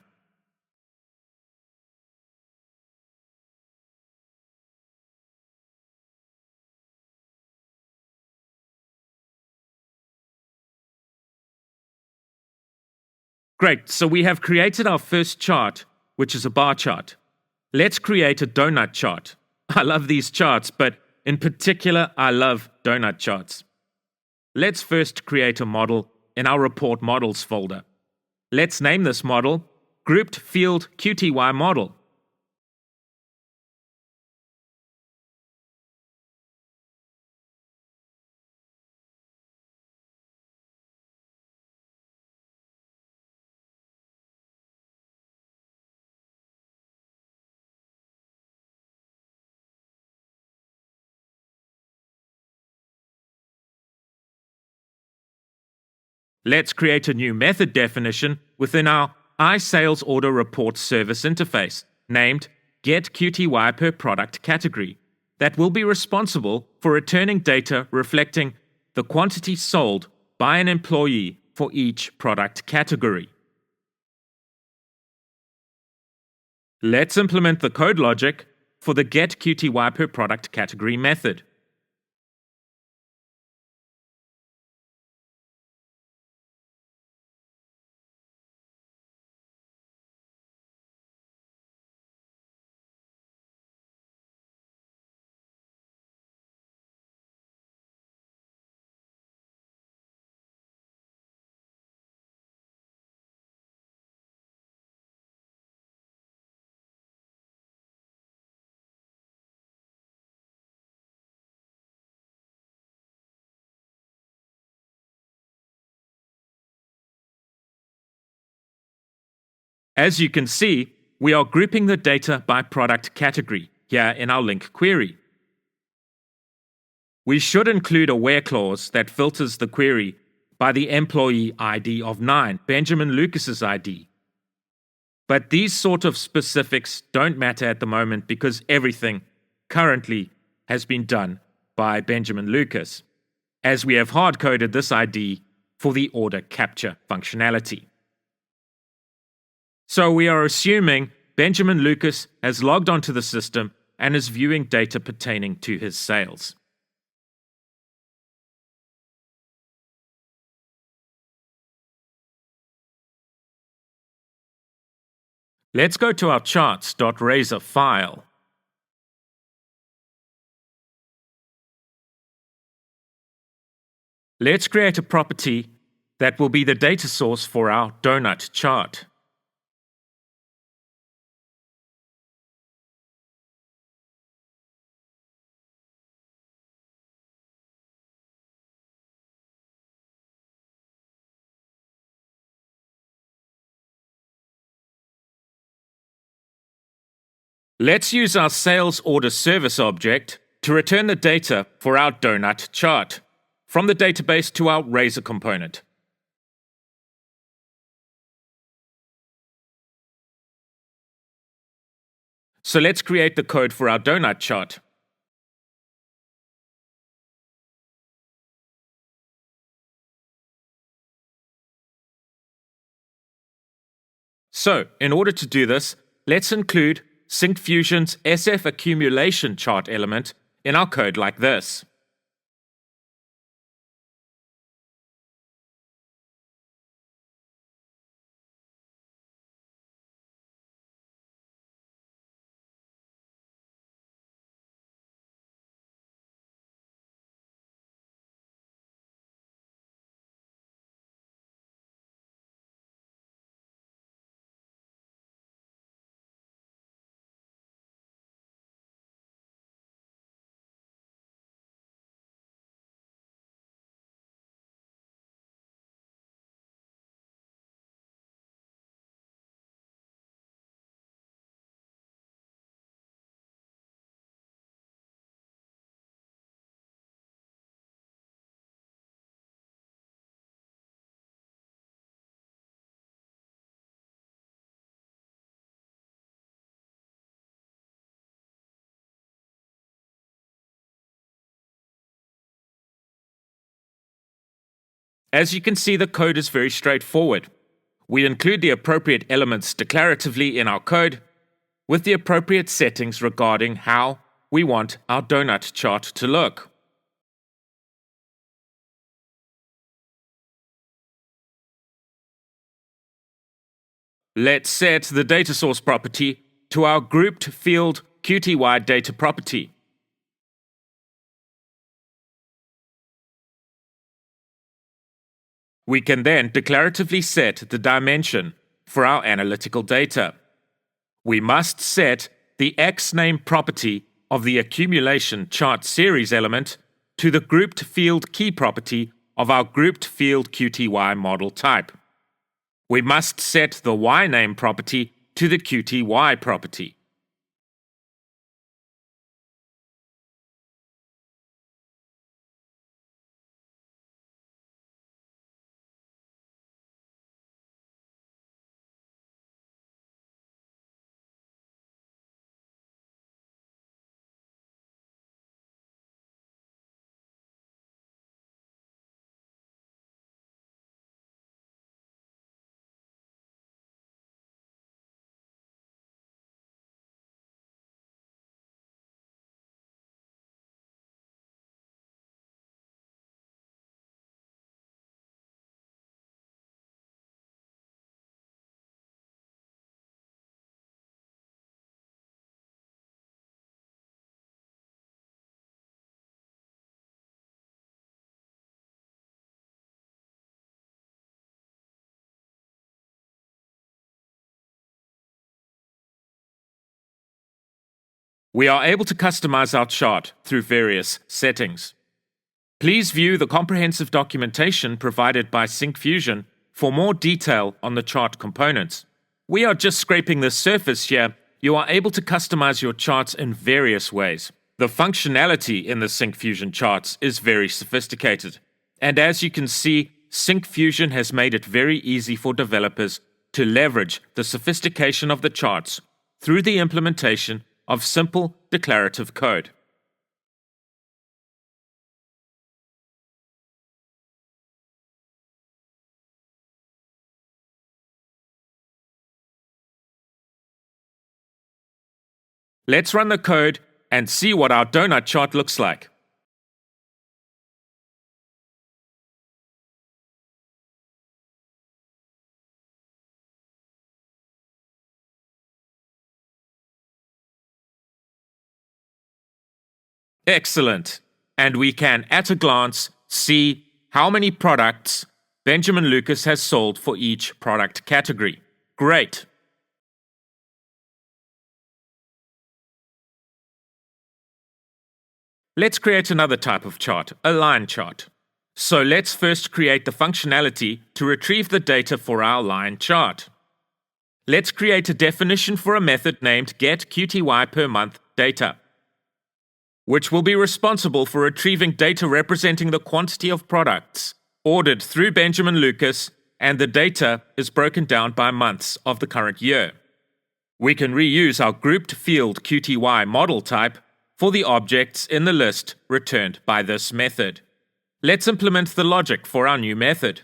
B: Great, so we have created our first chart, which is a bar chart. Let's create a donut chart. I love these charts, but in particular, I love donut charts. Let's first create a model in our Report Models folder. Let's name this model Grouped Field QTY Model. Let's create a new method definition within our iSalesOrderReport service interface named getQTYPerProductCategory that will be responsible for returning data reflecting the quantity sold by an employee for each product category. Let's implement the code logic for the getQTYPerProductCategory method. As you can see, we are grouping the data by product category here in our link query. We should include a where clause that filters the query by the employee ID of 9, Benjamin Lucas's ID. But these sort of specifics don't matter at the moment because everything currently has been done by Benjamin Lucas, as we have hard-coded this ID for the order capture functionality. So we are assuming Benjamin Lucas has logged onto the system and is viewing data pertaining to his sales. Let's go to our charts.razor file. Let's create a property that will be the data source for our donut chart. Let's use our sales order service object to return the data for our donut chart from the database to our Razor component. So let's create the code for our donut chart. So, in order to do this, let's include Syncfusion's SF accumulation chart element in our code like this. As you can see, the code is very straightforward. We include the appropriate elements declaratively in our code with the appropriate settings regarding how we want our donut chart to look. Let's set the data source property to our grouped field QTY data property. We can then declaratively set the dimension for our analytical data. We must set the XName property of the accumulation chart series element to the grouped field key property of our grouped field QTY model type. We must set the YName property to the QTY property. We are able to customize our chart through various settings. Please view the comprehensive documentation provided by Syncfusion for more detail on the chart components. we are just scraping the surface here. You are able to customize your charts in various ways. The functionality in the Syncfusion charts is very sophisticated. And as you can see, Syncfusion has made it very easy for developers to leverage the sophistication of the charts through the implementation of simple declarative code. Let's run the code and see what our donut chart looks like. Excellent. And we can, at a glance, see how many products Benjamin Lucas has sold for each product category. Great. Let's create another type of chart, a line chart. So let's first create the functionality to retrieve the data for our line chart. Let's create a definition for a method named getQTYPerMonthData, which will be responsible for retrieving data representing the quantity of products ordered through Benjamin Lucas, and the data is broken down by months of the current year. We can reuse our grouped field QTY model type for the objects in the list returned by this method. Let's implement the logic for our new method.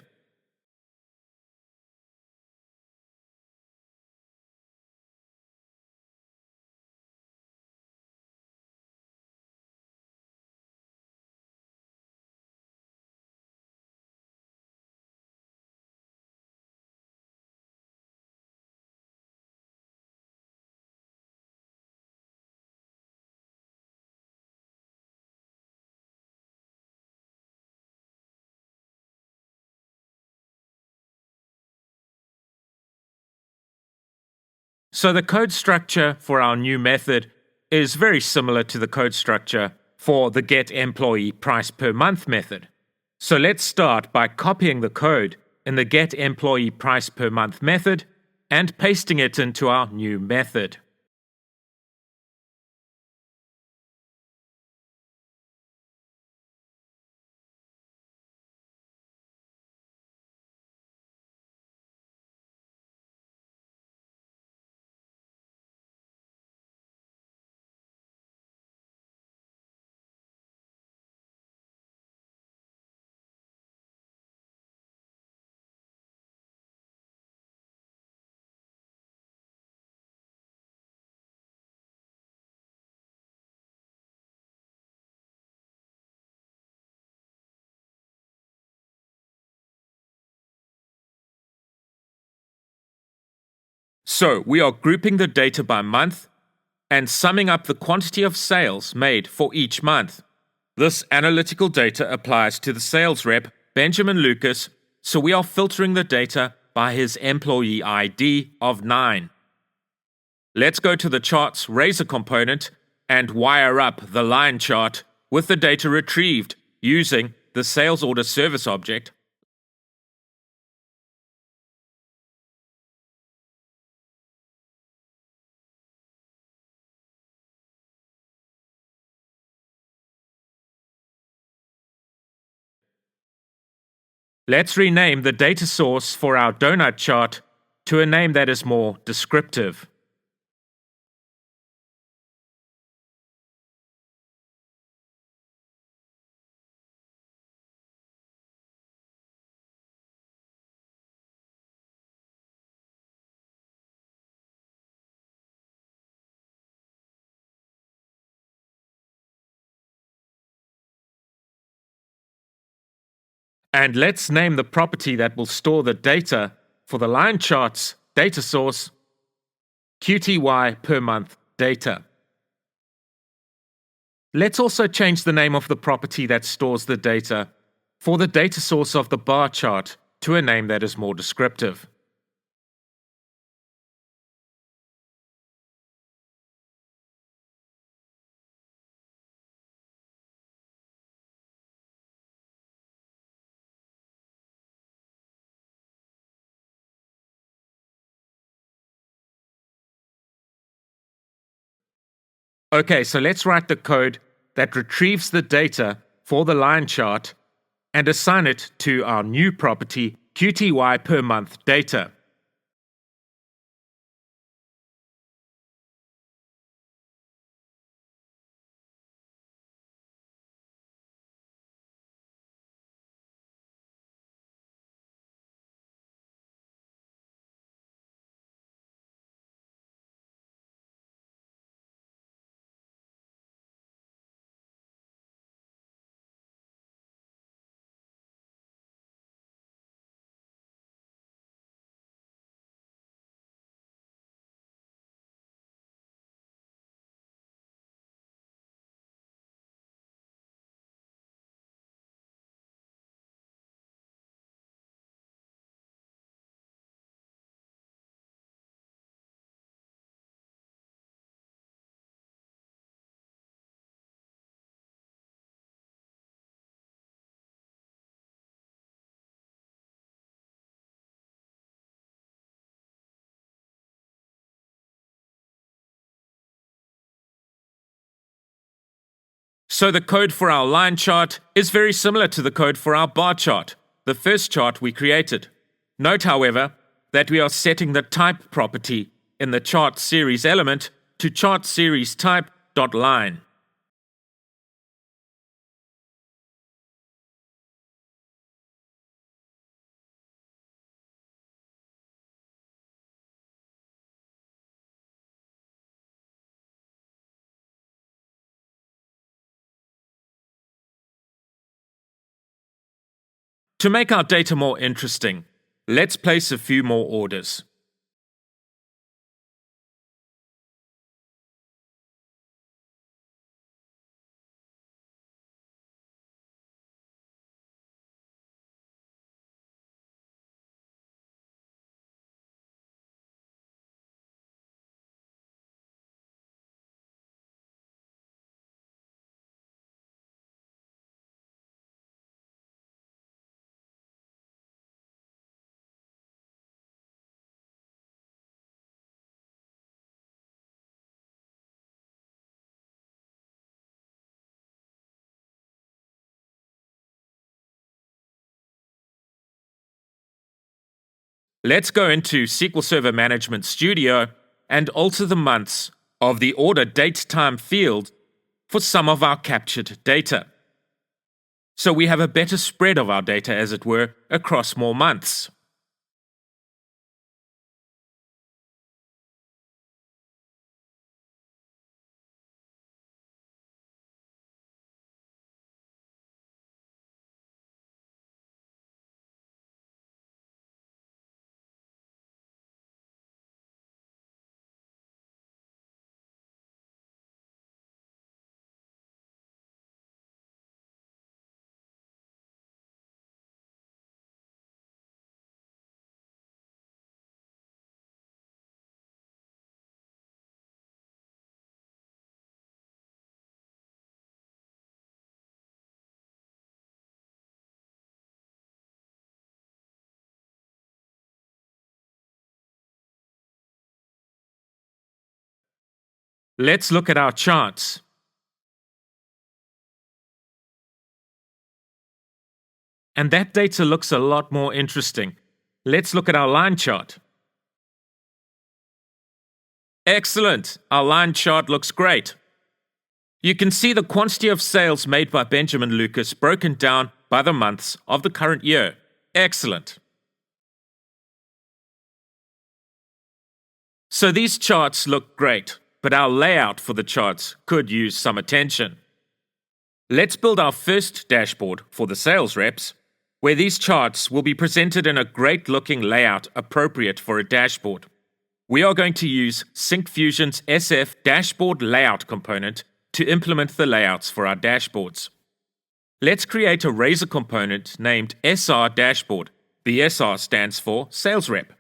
B: So the code structure for our new method is very similar to the code structure for the getEmployeePricePerMonth method. So let's start by copying the code in the getEmployeePricePerMonth method and pasting it into our new method. So we are grouping the data by month and summing up the quantity of sales made for each month. This analytical data applies to the sales rep, Benjamin Lucas, so we are filtering the data by his employee ID of 9. Let's go to the chart's razor component and wire up the line chart with the data retrieved using the sales order service object. Let's rename the data source for our donut chart to a name that is more descriptive. And let's name the property that will store the data for the line chart's data source QTYPerMonthData. Let's also change the name of the property that stores the data for the data source of the bar chart to a name that is more descriptive. Okay, so let's write the code that retrieves the data for the line chart and assign it to our new property, QTY per month data. So the code for our line chart is very similar to the code for our bar chart, the first chart we created. Note, however, that we are setting the type property in the chart series element to chart series type.line. To make our data more interesting, let's place a few more orders. Let's go into SQL Server Management Studio and alter the months of the order date time field for some of our captured data. So we have a better spread of our data, as it were, across more months. Let's look at our charts. And that data looks a lot more interesting. Let's look at our line chart. Excellent! Our line chart looks great. You can see the quantity of sales made by Benjamin Lucas broken down by the months of the current year. Excellent! So these charts look great, but our layout for the charts could use some attention. Let's build our first dashboard for the sales reps, where these charts will be presented in a great-looking layout appropriate for a dashboard. We are going to use Syncfusion's SF dashboard layout component to implement the layouts for our dashboards. Let's create a Razor component named SR Dashboard. The SR stands for Sales Rep.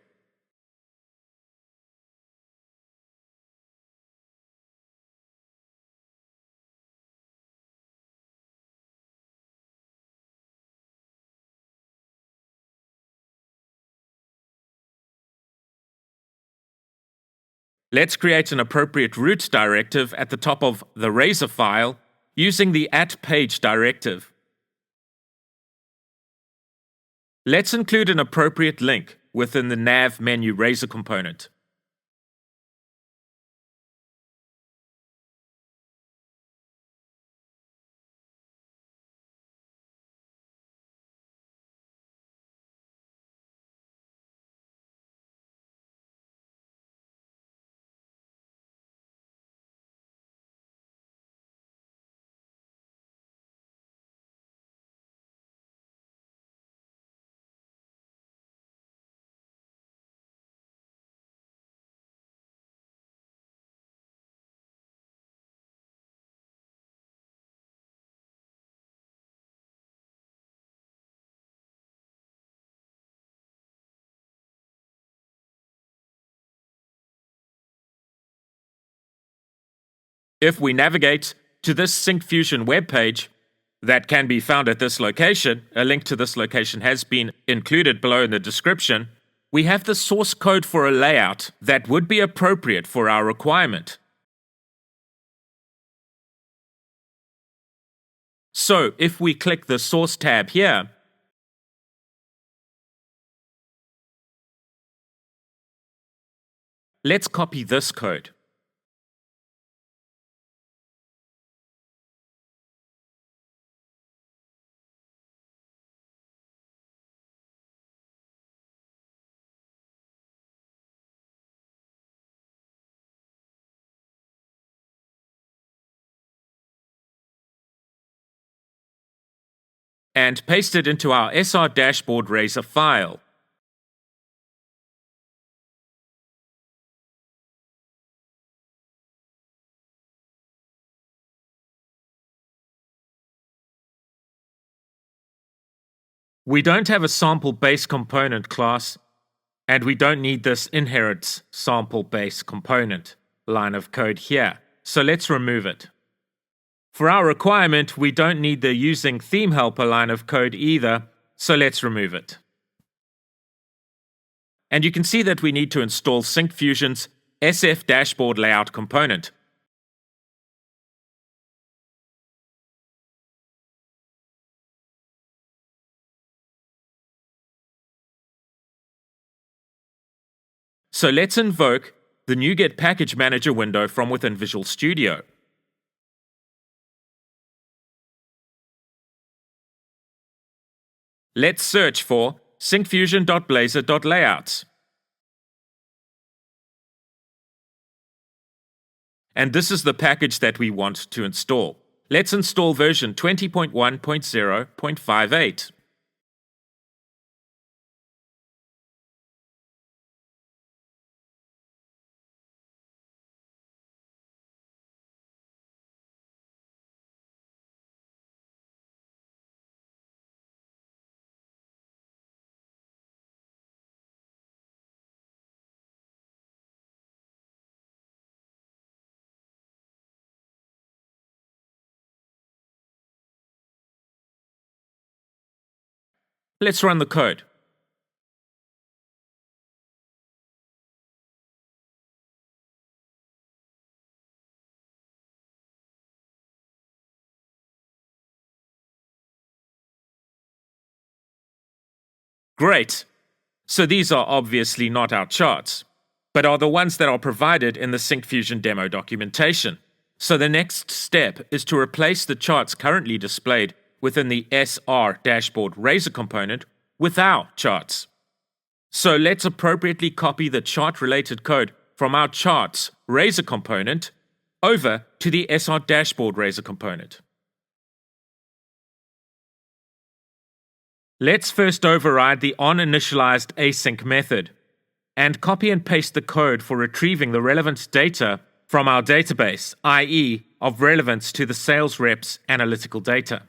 B: Let's create an appropriate root directive at the top of the Razor file using the @page directive. Let's include an appropriate link within the nav menu Razor component. If we navigate to this Syncfusion webpage that can be found at this location, a link to this location has been included below in the description, we have the source code for a layout that would be appropriate for our requirement. So if we click the Source tab here, let's copy this code. And paste it into our SR dashboard Razor file. We don't have a sample base component class, and we don't need this inherits sample base component line of code here, so let's remove it. For our requirement, we don't need the using theme helper line of code either, so let's remove it. And you can see that we need to install Syncfusion's SF dashboard layout component. So let's invoke the NuGet Package Manager window from within Visual Studio. Let's search for syncfusion.blazor.layouts. And this is the package that we want to install. Let's install version 20.1.0.58. Let's run the code. Great! So these are obviously not our charts, but are the ones that are provided in the Syncfusion demo documentation. So the next step is to replace the charts currently displayed within the SR dashboard Razor component with our charts. So let's appropriately copy the chart-related code from our charts Razor component over to the SR dashboard Razor component. Let's first override the onInitialized async method and copy and paste the code for retrieving the relevant data from our database, i.e. of relevance to the sales rep's analytical data.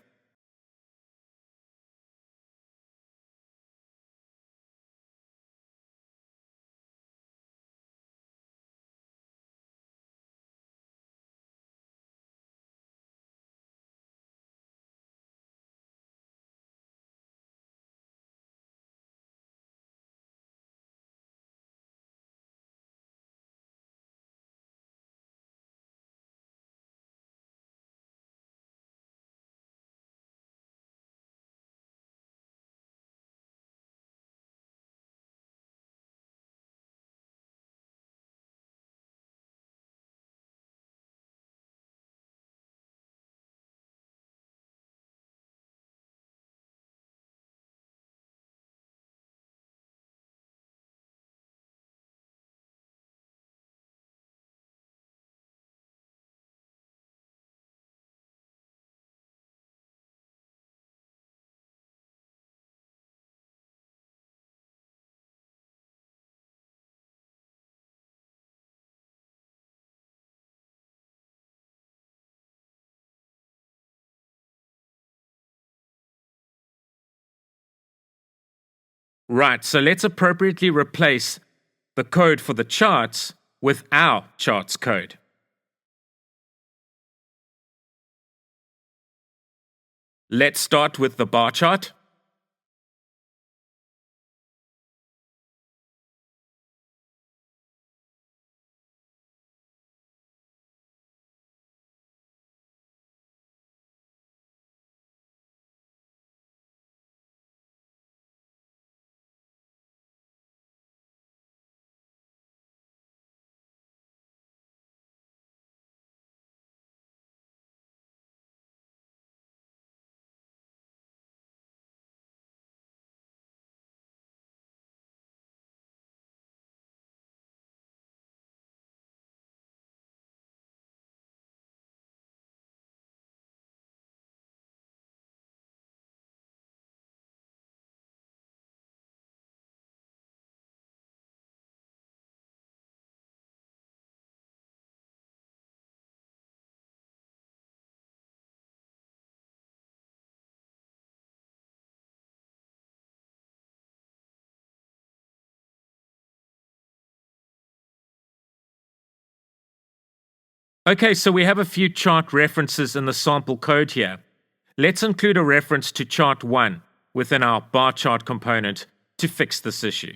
B: Right, so let's appropriately replace the code for the charts with our charts code. Let's start with the bar chart. Okay, so we have a few chart references in the sample code here. Let's include a reference to chart 1 within our bar chart component to fix this issue.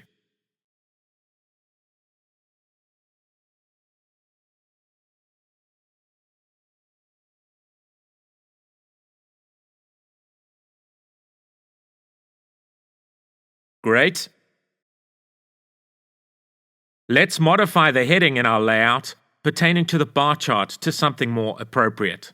B: Great. Let's modify the heading in our layout pertaining to the bar chart to something more appropriate.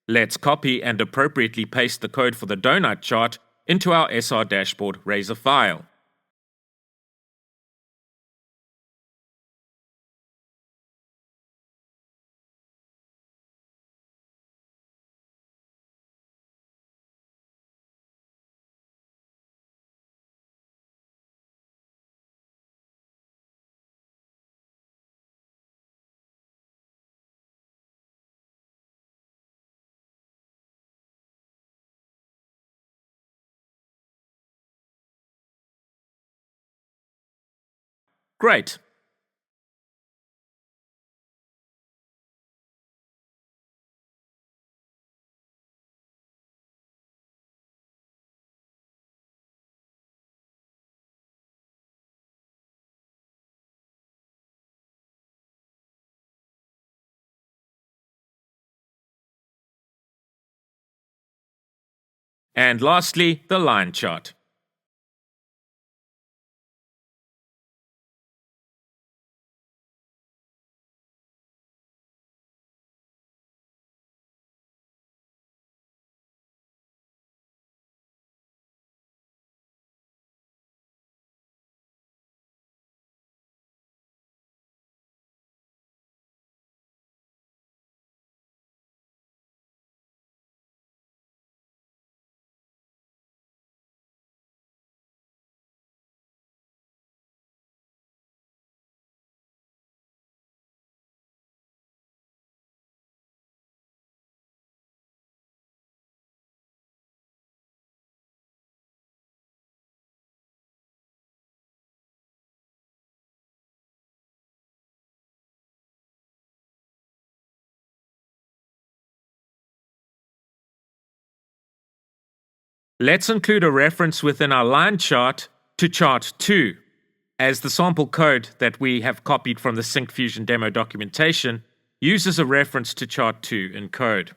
B: Let's copy and appropriately paste the code for the donut chart into our SR dashboard Razor file. Great. And lastly, the line chart. Let's include a reference within our line chart to chart 2, as the sample code that we have copied from the Syncfusion demo documentation uses a reference to chart 2 in code.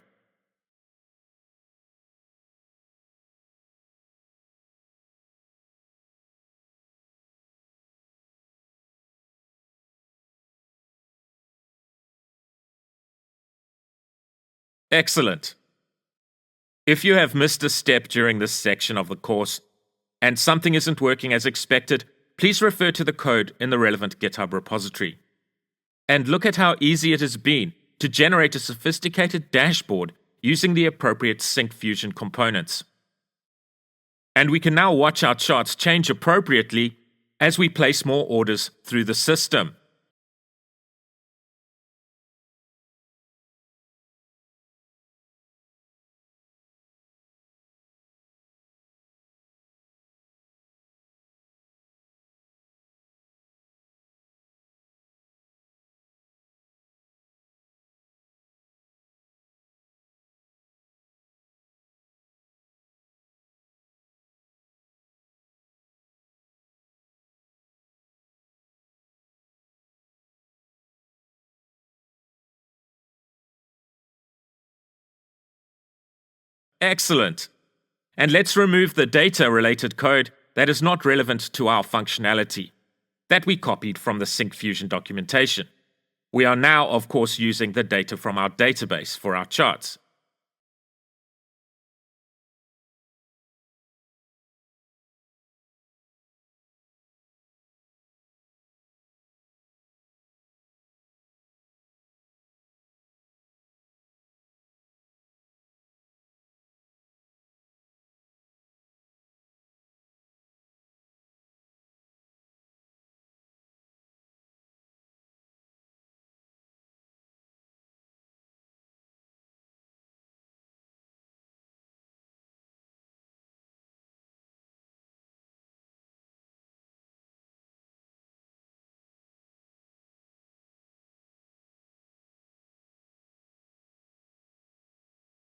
B: Excellent. If you have missed a step during this section of the course, and something isn't working as expected, please refer to the code in the relevant GitHub repository. And look at how easy it has been to generate a sophisticated dashboard using the appropriate Syncfusion components. And we can now watch our charts change appropriately as we place more orders through the system. Excellent. And let's remove the data-related code that is not relevant to our functionality, that we copied from the Syncfusion documentation. We are now, of course, using the data from our database for our charts.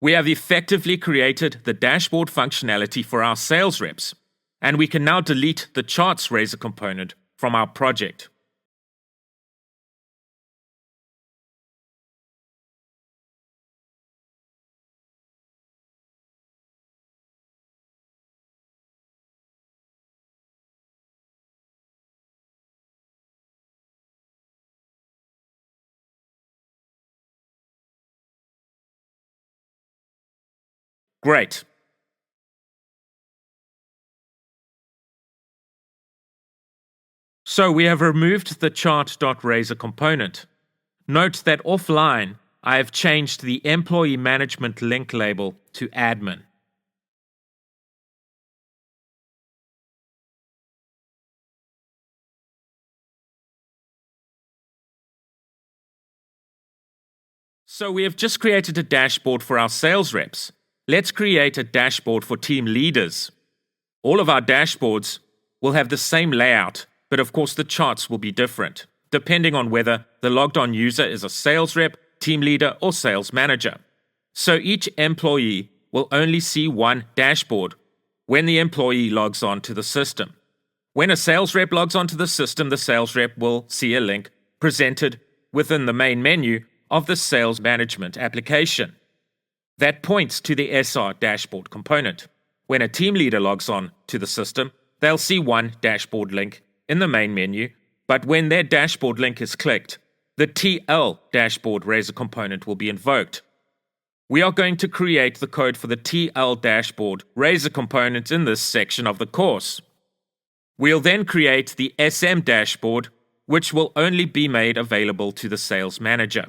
B: We have effectively created the dashboard functionality for our sales reps, and we can now delete the charts Razor component from our project. Great. So we have removed the chart.razor component. Note that offline, I have changed the employee management link label to admin. So we have just created a dashboard for our sales reps. Let's create a dashboard for team leaders. All of our dashboards will have the same layout, but of course the charts will be different, depending on whether the logged on user is a sales rep, team leader, or sales manager. So each employee will only see one dashboard when the employee logs on to the system. When a sales rep logs onto the system, the sales rep will see a link presented within the main menu of the sales management application that points to the SR dashboard component. When a team leader logs on to the system, they'll see one dashboard link in the main menu, but when their dashboard link is clicked, the TL dashboard Razor component will be invoked. We are going to create the code for the TL dashboard Razor component in this section of the course. We'll then create the SM dashboard, which will only be made available to the sales manager.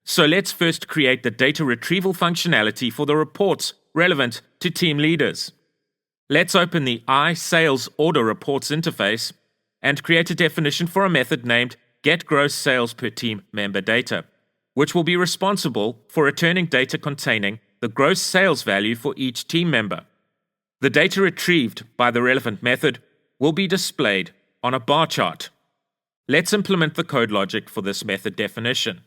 B: So let's first create the data retrieval functionality for the reports relevant to team leaders. Let's open the iSales Order Reports interface and create a definition for a method named getGrossSalesPerTeam member data, which will be responsible for returning data containing the gross sales value for each team member. The data retrieved by the relevant method will be displayed on a bar chart. Let's implement the code logic for this method definition.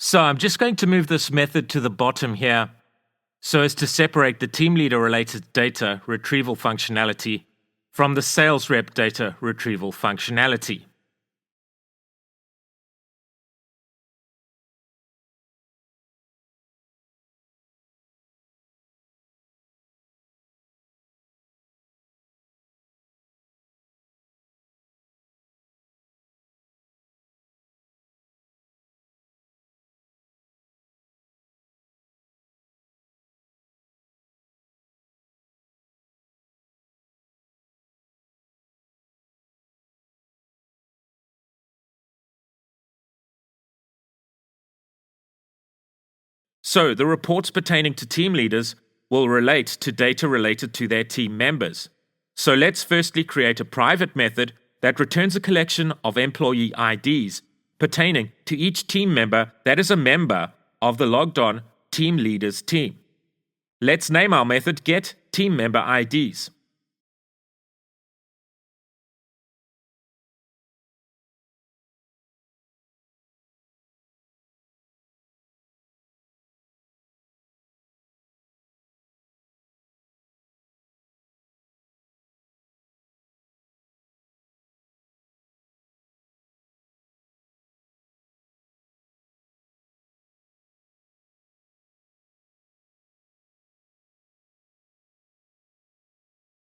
B: So I'm just going to move this method to the bottom here so as to separate the team leader related data retrieval functionality from the sales rep data retrieval functionality. So the reports pertaining to team leaders will relate to data related to their team members. So let's firstly create a private method that returns a collection of employee IDs pertaining to each team member that is a member of the logged on team leaders team. Let's name our method getTeamMemberIDs.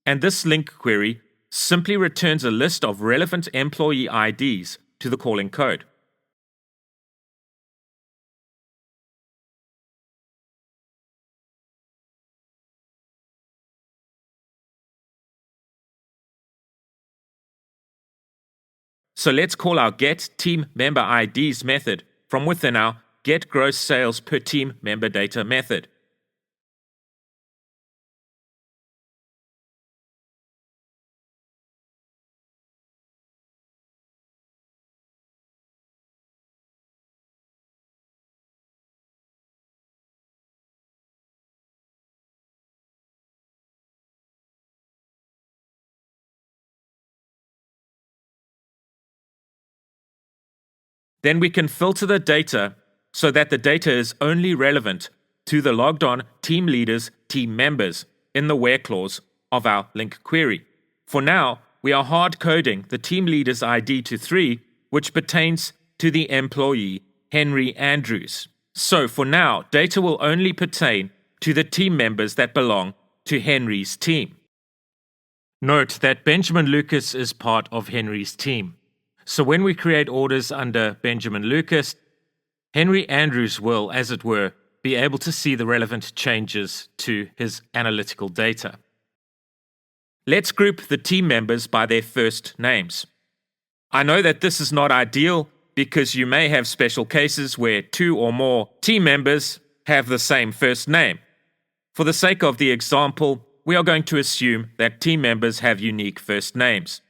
B: And this link query simply returns a list of relevant employee IDs to the calling code. So let's call our getTeamMemberIDs method from within our getGrossSalesPerTeamMemberData method. Then we can filter the data so that the data is only relevant to the logged on team leaders, team members in the where clause of our link query. For now, we are hard coding the team leader's ID to 3, which pertains to the employee, Henry Andrews. So for now, data will only pertain to the team members that belong to Henry's team. Note that Benjamin Lucas is part of Henry's team. So when we create orders under Benjamin Lucas, Henry Andrews will, as it were, be able to see the relevant changes to his analytical data. Let's group the team members by their first names. I know that this is not ideal because you may have special cases where 2 or more team members have the same first name. For the sake of the example, we are going to assume that team members have unique first names.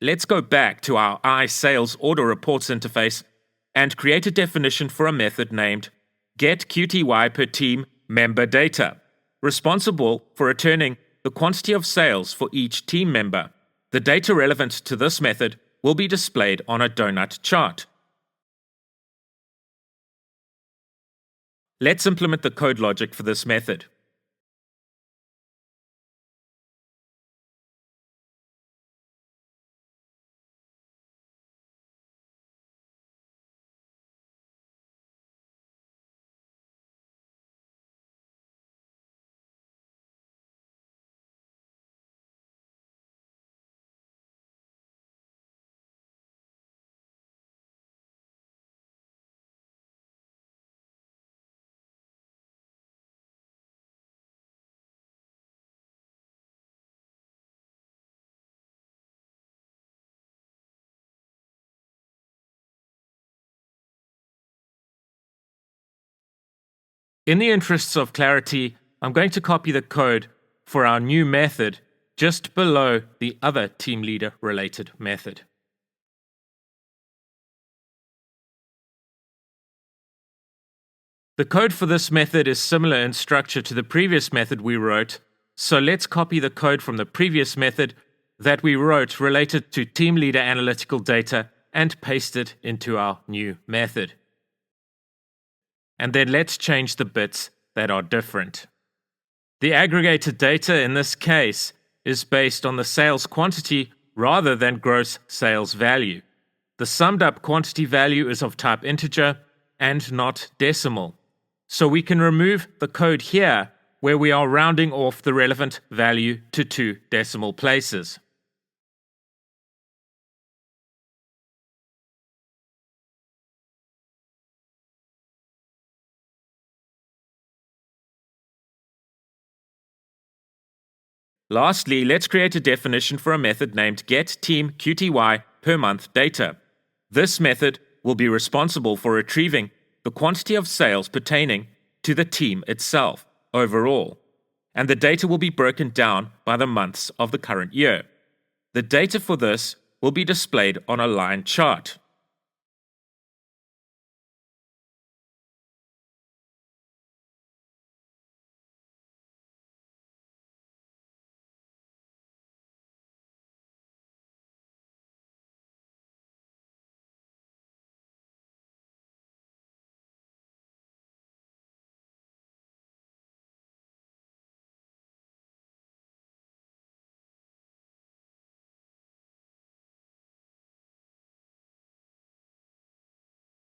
B: Let's go back to our iSales order reports interface and create a definition for a method named getQTYPerTeamMemberData, responsible for returning the quantity of sales for each team member. The data relevant to this method will be displayed on a donut chart. Let's implement the code logic for this method. In the interests of clarity, I'm going to copy the code for our new method just below the other team leader related method. The code for this method is similar in structure to the previous method we wrote, so let's copy the code from the previous method that we wrote related to team leader analytical data and paste it into our new method. And then let's change the bits that are different. The aggregated data in this case is based on the sales quantity rather than gross sales value. The summed up quantity value is of type integer and not decimal. So we can remove the code here where we are rounding off the relevant value to 2 decimal places. Lastly, let's create a definition for a method named getTeamQTY_per_month_data. This method will be responsible for retrieving the quantity of sales pertaining to the team itself overall, and the data will be broken down by the months of the current year. The data for this will be displayed on a line chart.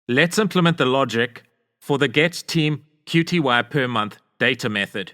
B: Let's implement the logic for the getTeamQTY_per_month_data method.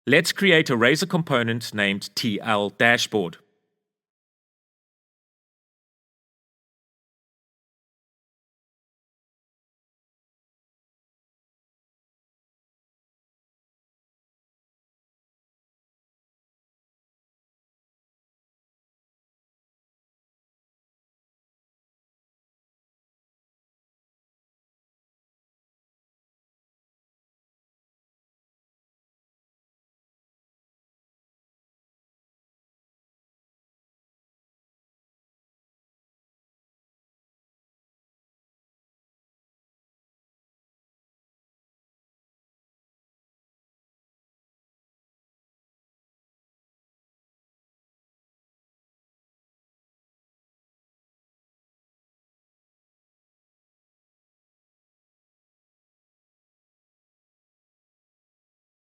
B: Let's create a Razor component named TL Dashboard.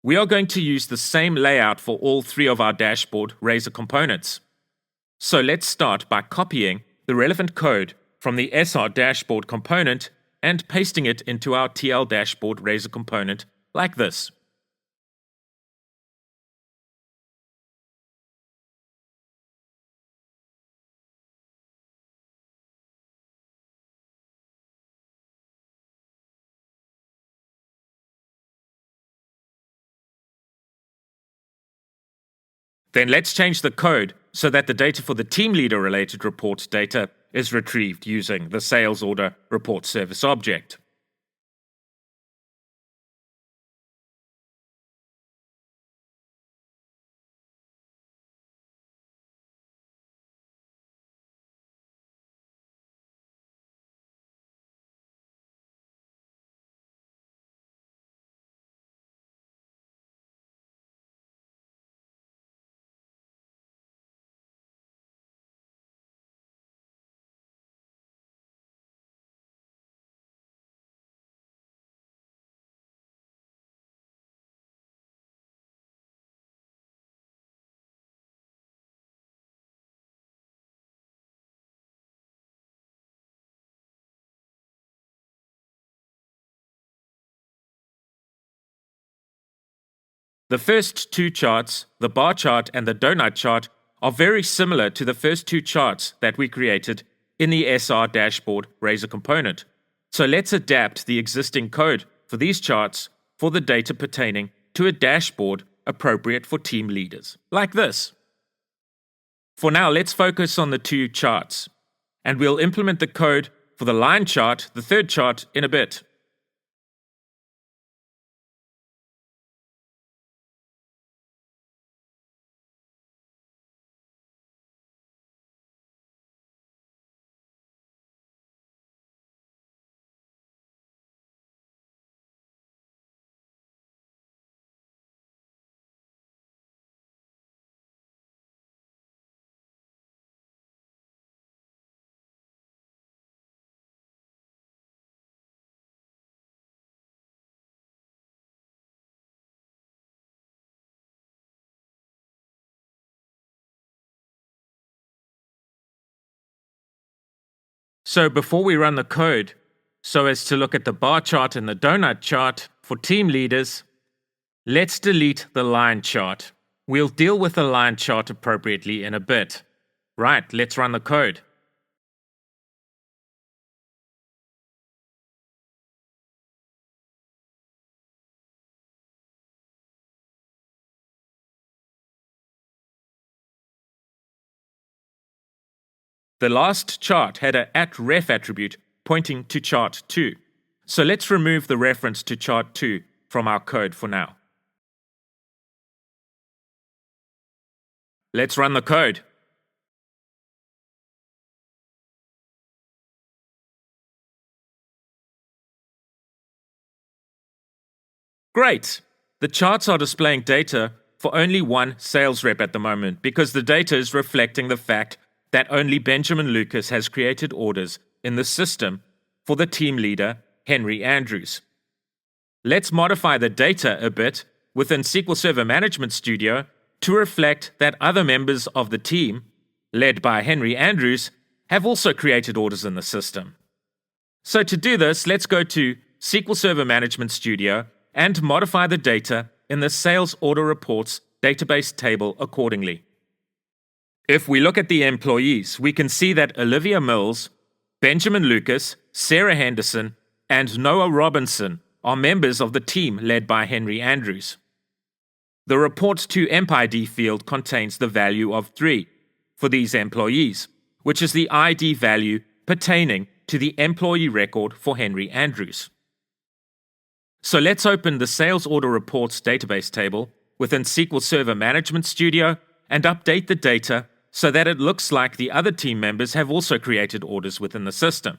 B: We are going to use the same layout for all 3 of our dashboard Razor components. So let's start by copying the relevant code from the SR dashboard component and pasting it into our TL dashboard Razor component like this. Then let's change the code so that the data for the team leader related report data is retrieved using the sales order report service object. The first two charts, the bar chart and the donut chart, are very similar to the first two charts that we created in the SR dashboard Razor component. So let's adapt the existing code for these charts for the data pertaining to a dashboard appropriate for team leaders, like this. For now, let's focus on the two charts, and we'll implement the code for the line chart, the third chart, in a bit. So before we run the code, so as to look at the bar chart and the donut chart for team leaders, let's delete the line chart. We'll deal with the line chart appropriately in a bit. Right, let's run the code. The last chart had a @ref attribute pointing to chart 2. So let's remove the reference to chart 2 from our code for now. Let's run the code. Great! The charts are displaying data for only one sales rep at the moment because the data is reflecting the fact that only Benjamin Lucas has created orders in the system for the team leader, Henry Andrews. Let's modify the data a bit within SQL Server Management Studio to reflect that other members of the team, led by Henry Andrews, have also created orders in the system. So to do this, let's go to SQL Server Management Studio and modify the data in the Sales Order Reports database table accordingly. If we look at the employees, we can see that Olivia Mills, Benjamin Lucas, Sarah Henderson, and Noah Robinson are members of the team led by Henry Andrews. The Report to EmpID field contains the value of 3 for these employees, which is the ID value pertaining to the employee record for Henry Andrews. So let's open the Sales Order Reports database table within SQL Server Management Studio and update the data so that it looks like the other team members have also created orders within the system.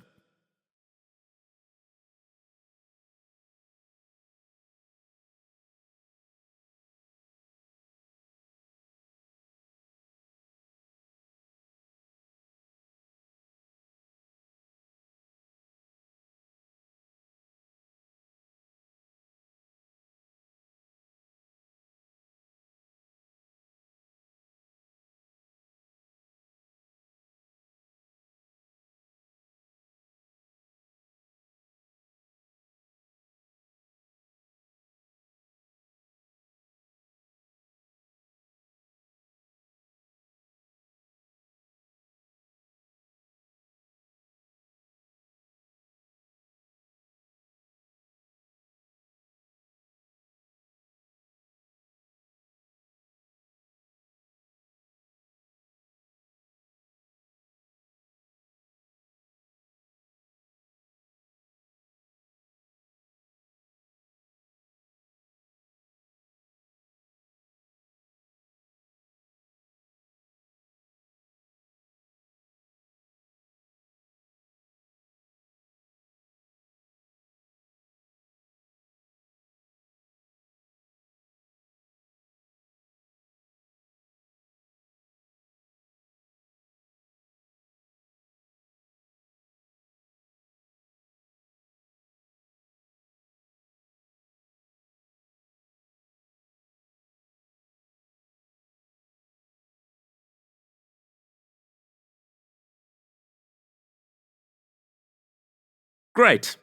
B: Great!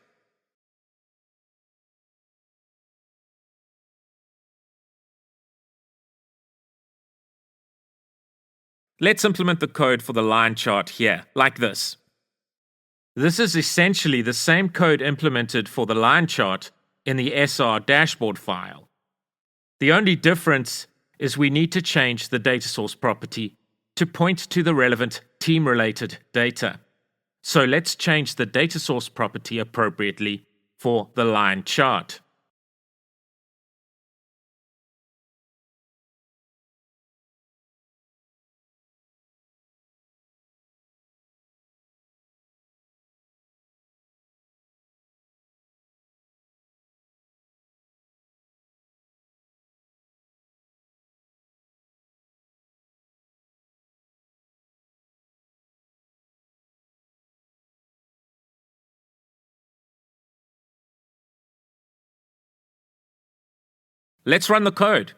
B: Let's implement the code for the line chart here, like this. This is essentially the same code implemented for the line chart in the SR dashboard file. The only difference is we need to change the data source property to point to the relevant team-related data. So let's change the data source property appropriately for the line chart. Let's run the code.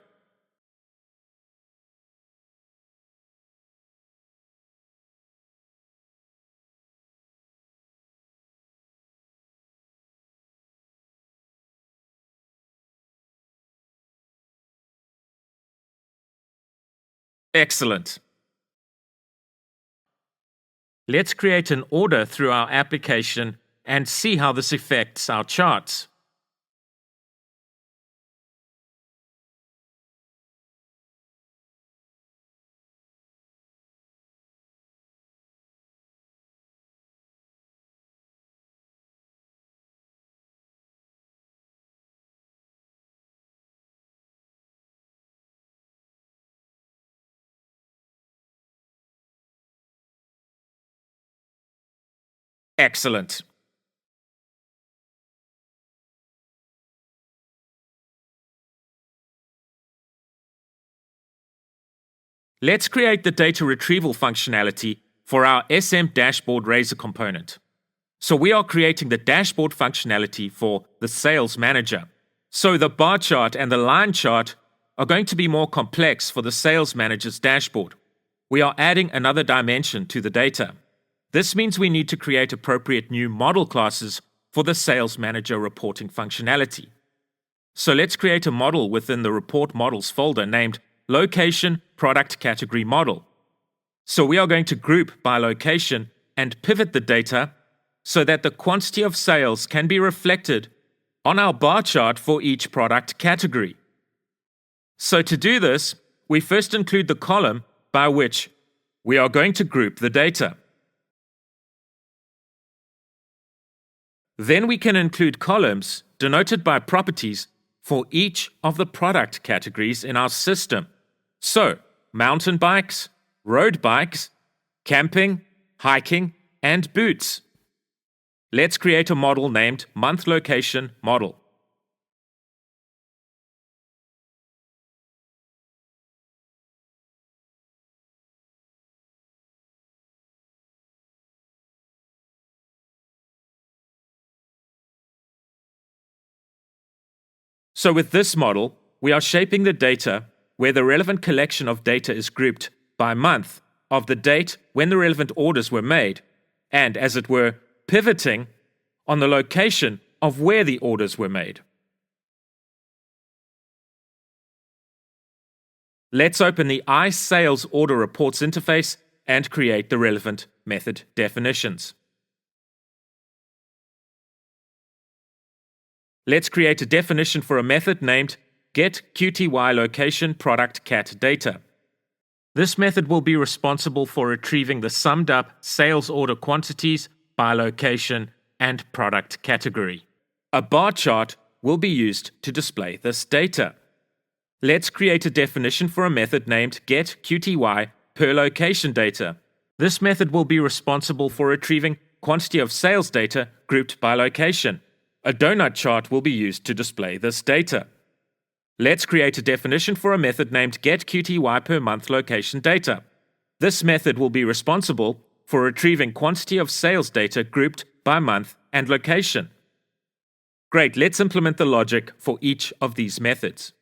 B: Excellent. Let's create an order through our application and see how this affects our charts. Excellent. Let's create the data retrieval functionality for our SM dashboard Razor component. So we are creating the dashboard functionality for the sales manager. So the bar chart and the line chart are going to be more complex for the sales manager's dashboard. We are adding another dimension to the data. This means we need to create appropriate new model classes for the sales manager reporting functionality. So let's create a model within the report models folder named location product category model. So we are going to group by location and pivot the data so that the quantity of sales can be reflected on our bar chart for each product category. So to do this, we first include the column by which we are going to group the data. Then we can include columns denoted by properties for each of the product categories in our system. So, mountain bikes, road bikes, camping, hiking, and boots. Let's create a model named month location model. So with this model, we are shaping the data where the relevant collection of data is grouped by month of the date when the relevant orders were made, and, as it were, pivoting on the location of where the orders were made. Let's open the iSales Order Reports interface and create the relevant method definitions. Let's create a definition for a method named getQTYLocationProductCatData. This method will be responsible for retrieving the summed up sales order quantities by location and product category. A bar chart will be used to display this data. Let's create a definition for a method named getQTYPerLocationData. This method will be responsible for retrieving quantity of sales data grouped by location. A donut chart will be used to display this data. Let's create a definition for a method named getQTYPerMonthLocationData. This method will be responsible for retrieving quantity of sales data grouped by month and location. Great, let's implement the logic for each of these methods.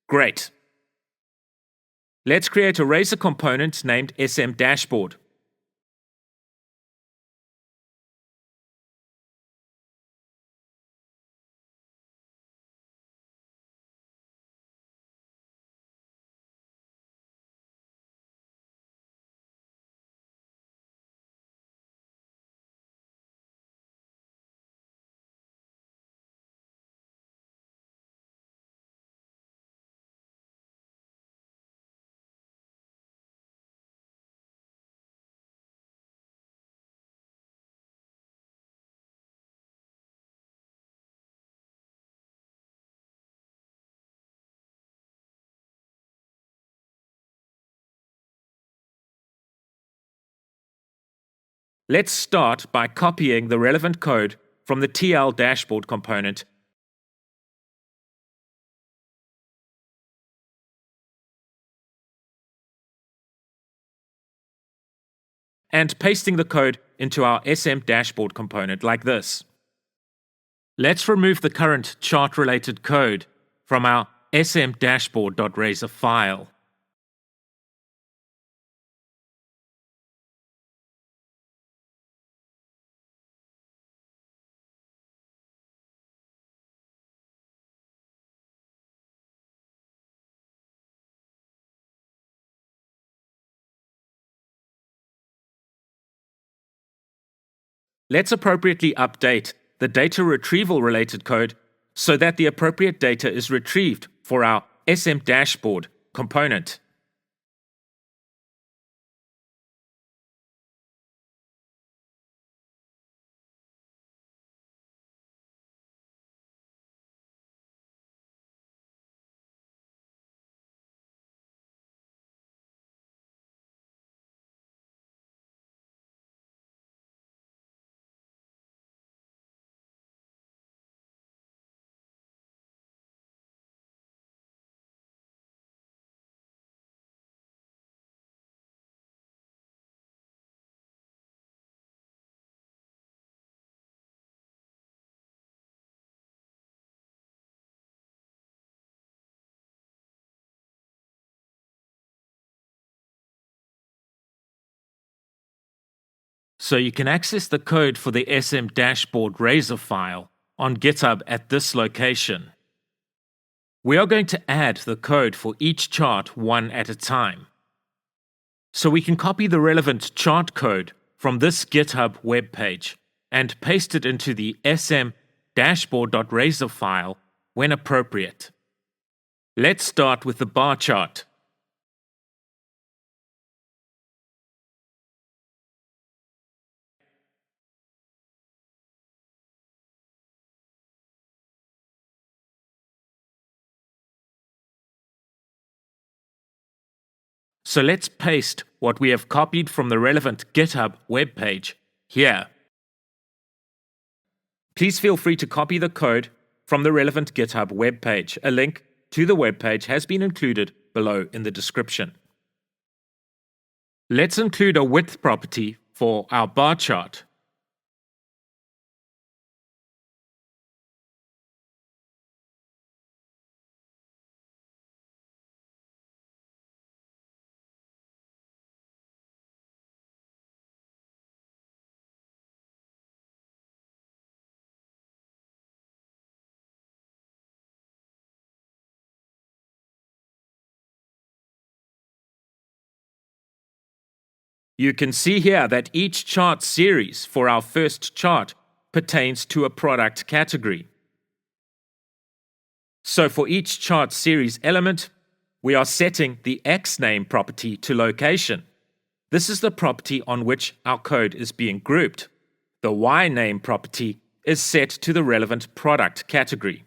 B: Great. Let's create a Razor component named SM Dashboard. Let's start by copying the relevant code from the TL dashboard component and pasting the code into our SM dashboard component like this. Let's remove the current chart-related code from our smdashboard.razor file. Let's appropriately update the data retrieval related code so that the appropriate data is retrieved for our SM dashboard component. So you can access the code for the SM dashboard Razor file on GitHub at this location. We are going to add the code for each chart one at a time. So we can copy the relevant chart code from this GitHub webpage and paste it into the SM dashboard.razor file when appropriate. Let's start with the bar chart. So let's paste what we have copied from the relevant GitHub webpage here. Please feel free to copy the code from the relevant GitHub webpage. A link to the webpage has been included below in the description. Let's include a width property for our bar chart. You can see here that each chart series for our first chart pertains to a product category. So for each chart series element, we are setting the xName property to location. This is the property on which our code is being grouped. The yName property is set to the relevant product category.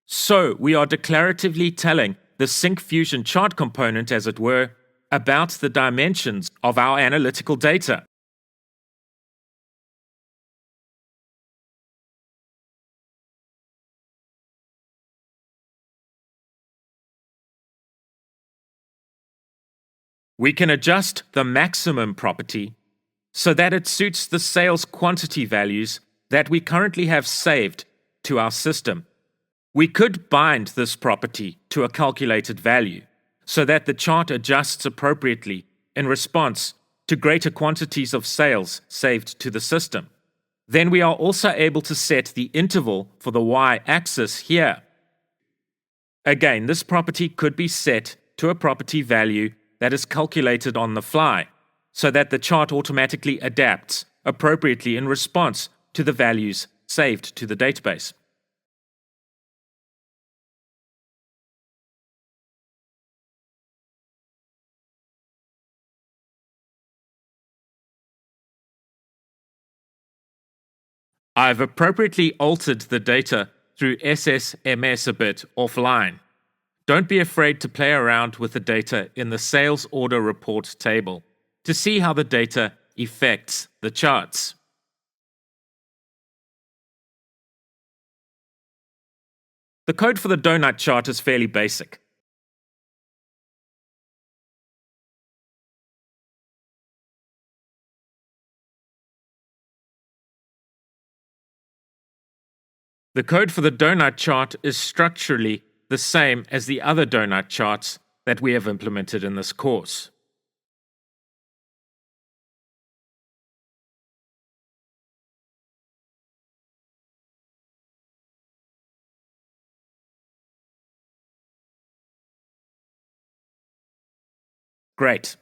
B: So we are declaratively telling the Syncfusion chart component, as it were, about the dimensions of our analytical data. We can adjust the maximum property so that it suits the sales quantity values that we currently have saved to our system. We could bind this property to a calculated value so that the chart adjusts appropriately in response to greater quantities of sales saved to the system. Then we are also able to set the interval for the y-axis here. Again, this property could be set to a property value that is calculated on the fly, so that the chart automatically adapts appropriately in response to the values saved to the database. I've appropriately altered the data through SSMS a bit offline. Don't be afraid to play around with the data in the sales order report table to see how the data affects the charts. The code for the donut chart is fairly basic. The code for the donut chart is structurally the same as the other donut charts that we have implemented in this course. Great.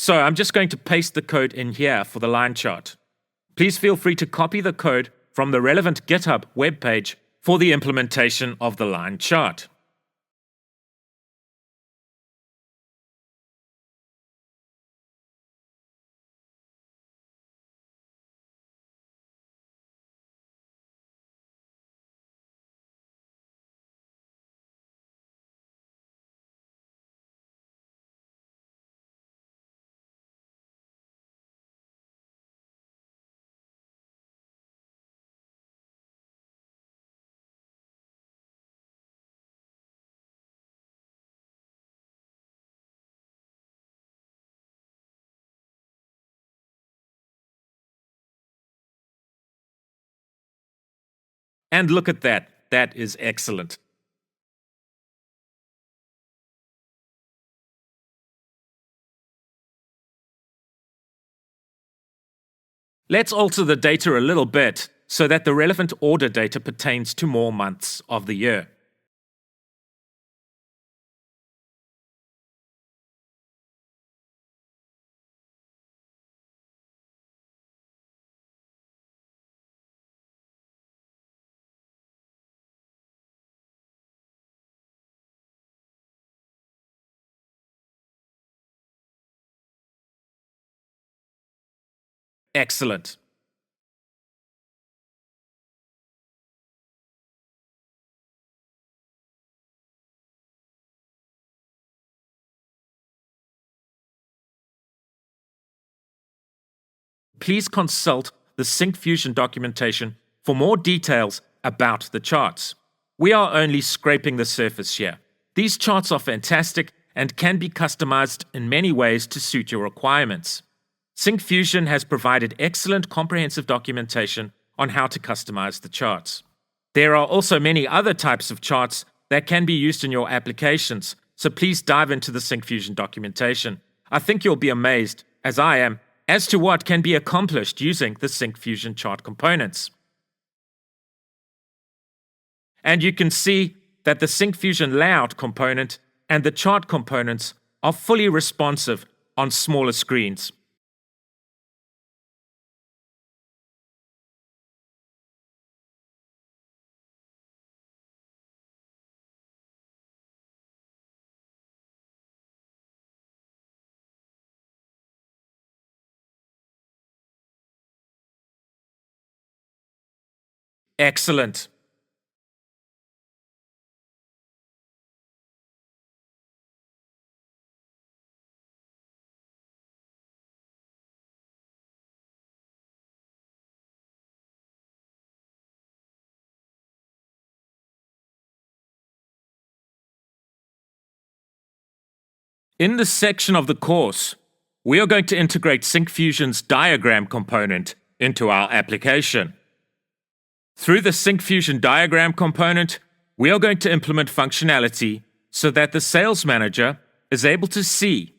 B: So I'm just going to paste the code in here for the line chart. Please feel free to copy the code from the relevant GitHub webpage for the implementation of the line chart. And look at that. That is excellent. Let's alter the data a little bit so that the relevant order data pertains to more months of the year. Excellent. Please consult the Syncfusion documentation for more details about the charts. We are only scraping the surface here. These charts are fantastic and can be customized in many ways to suit your requirements. Syncfusion has provided excellent comprehensive documentation on how to customize the charts. There are also many other types of charts that can be used in your applications, so please dive into the Syncfusion documentation. I think you'll be amazed, as I am, as to what can be accomplished using the Syncfusion chart components. And you can see that the Syncfusion layout component and the chart components are fully responsive on smaller screens. Excellent. In this section of the course, we are going to integrate Syncfusion's diagram component into our application. Through the Syncfusion diagram component, we are going to implement functionality so that the sales manager is able to see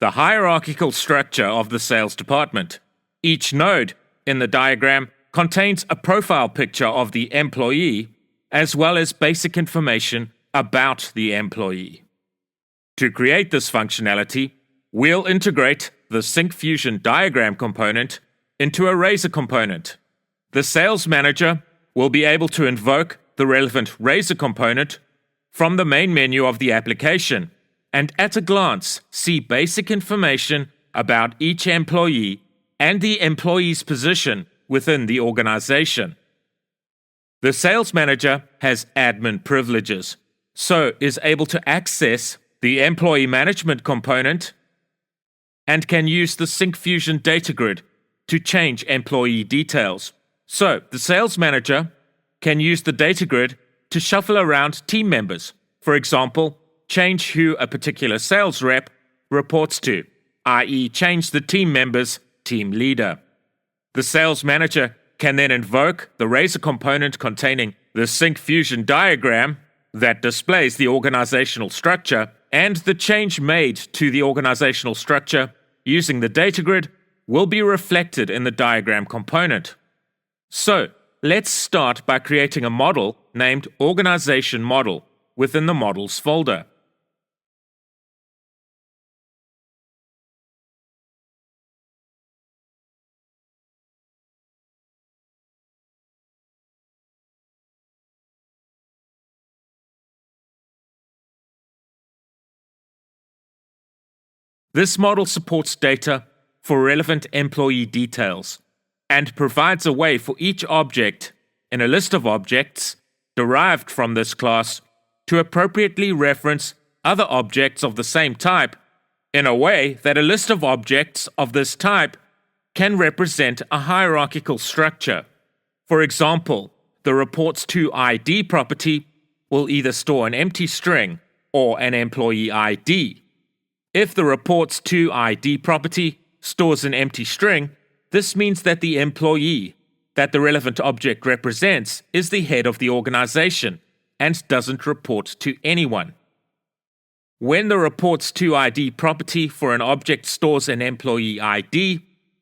B: the hierarchical structure of the sales department. Each node in the diagram contains a profile picture of the employee as well as basic information about the employee. To create this functionality, we'll integrate the Syncfusion diagram component into a Razor component. The sales manager will be able to invoke the relevant Razor component from the main menu of the application and at a glance see basic information about each employee and the employee's position within the organization. The sales manager has admin privileges, so is able to access the employee management component and can use the Syncfusion DataGrid to change employee details. So the sales manager can use the DataGrid to shuffle around team members. For example, change who a particular sales rep reports to, i.e. change the team member's team leader. The sales manager can then invoke the Razor component containing the Syncfusion diagram that displays the organizational structure, and the change made to the organizational structure using the DataGrid will be reflected in the diagram component. So, let's start by creating a model named Organization Model within the Models folder. This model supports data for relevant employee details and provides a way for each object in a list of objects derived from this class to appropriately reference other objects of the same type in a way that a list of objects of this type can represent a hierarchical structure. For example, the reports to ID property will either store an empty string or an employee ID. If the reports to ID property stores an empty string, this means that the employee that the relevant object represents is the head of the organization and doesn't report to anyone. When the reports to ID property for an object stores an employee ID,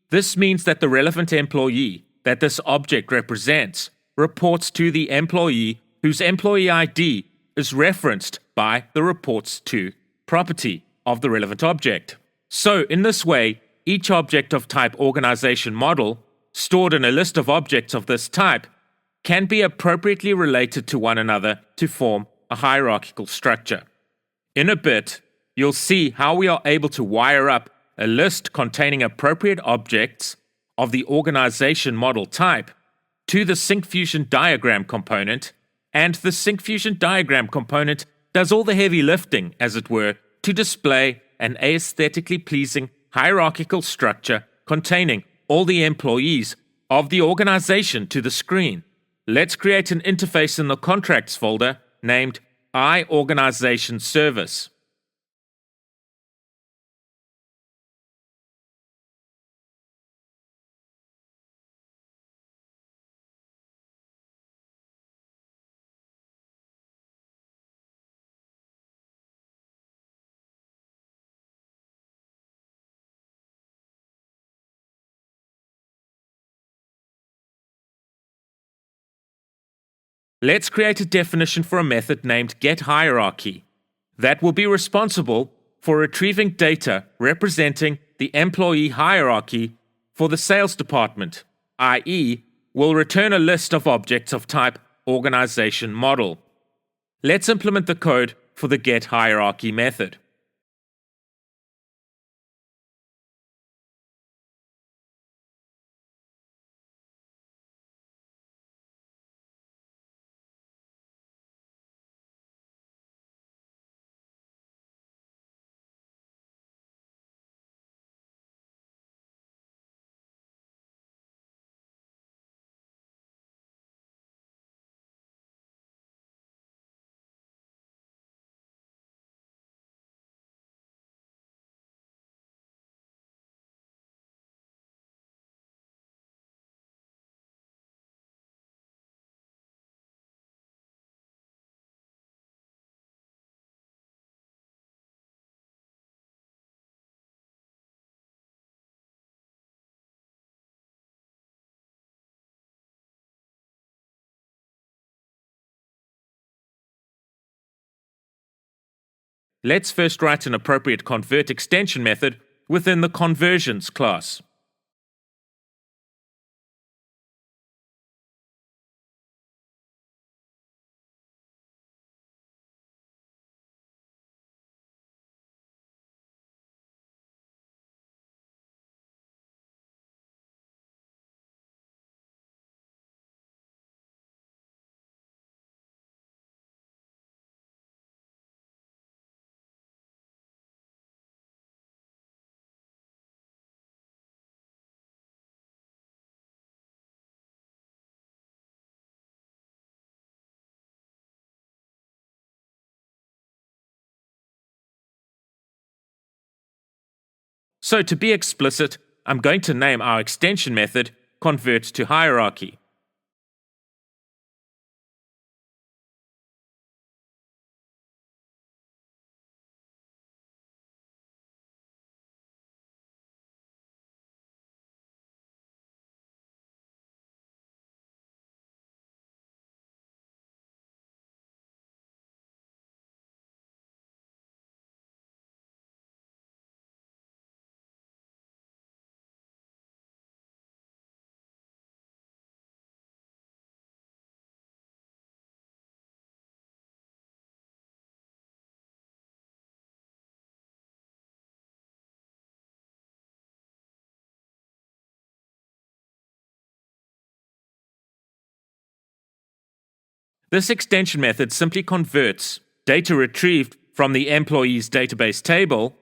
B: this means that the relevant employee that this object represents reports to the employee whose employee ID is referenced by the reports to property of the relevant object. So, in this way, each object of type organization model stored in a list of objects of this type can be appropriately related to one another to form a hierarchical structure. In a bit, you'll see how we are able to wire up a list containing appropriate objects of the organization model type to the Syncfusion diagram component, and the Syncfusion diagram component does all the heavy lifting, as it were, to display an aesthetically pleasing hierarchical structure containing all the employees of the organization to the screen. Let's create an interface in the contracts folder named iOrganization Service. Let's create a definition for a method named getHierarchy that will be responsible for retrieving data representing the employee hierarchy for the sales department, i.e., will return a list of objects of type organization model. Let's implement the code for the getHierarchy method. Let's first write an appropriate convert extension method within the conversions class. So to be explicit, I'm going to name our extension method convert to hierarchy. This extension method simply converts data retrieved from the employees database table,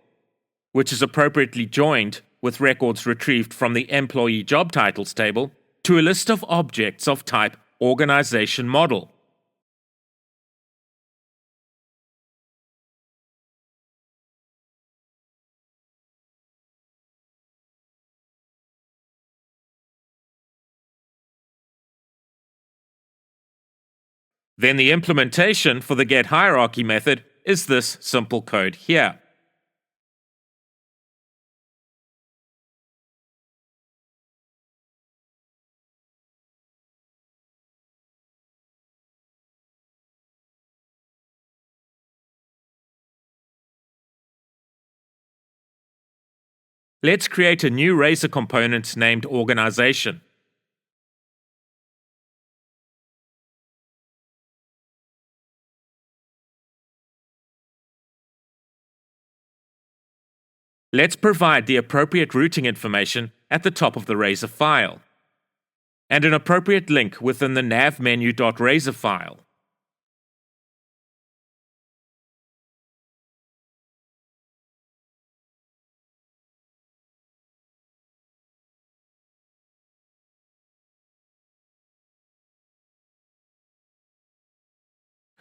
B: which is appropriately joined with records retrieved from the employee job titles table, to a list of objects of type organization model. Then the implementation for the getHierarchy method is this simple code here. Let's create a new Razor component named Organization. Let's provide the appropriate routing information at the top of the Razor file, and an appropriate link within the navmenu.razor file.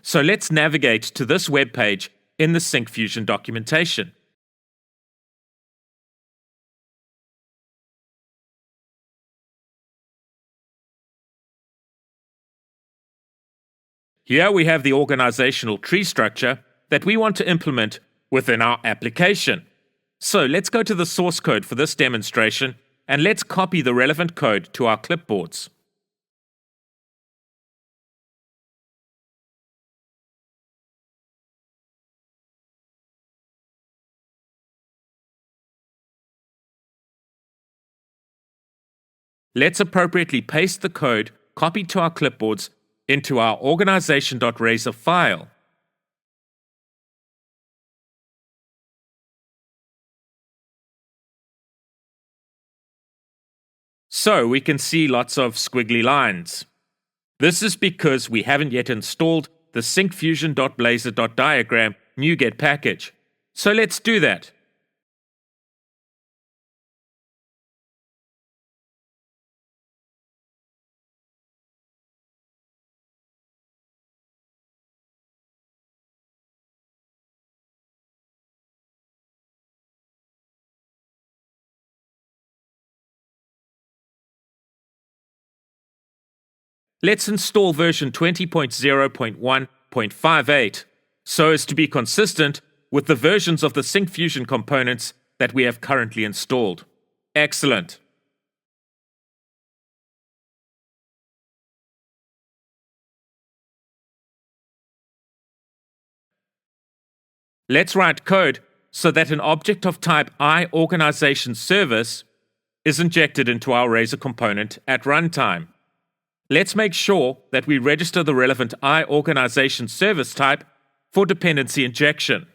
B: So let's navigate to this web page in the Syncfusion documentation. Here we have the organizational tree structure that we want to implement within our application. So let's go to the source code for this demonstration and let's copy the relevant code to our clipboards. Let's appropriately paste the code copied to our clipboards into our organization.razor file. So we can see lots of squiggly lines. This is because we haven't yet installed the syncfusion.blazor.diagram NuGet package. So let's do that. Let's install version 20.0.1.58 so as to be consistent with the versions of the Syncfusion components that we have currently installed. Excellent. Let's write code so that an object of type iOrganizationService is injected into our Razor component at runtime. Let's make sure that we register the relevant iOrganizationService type for dependency injection.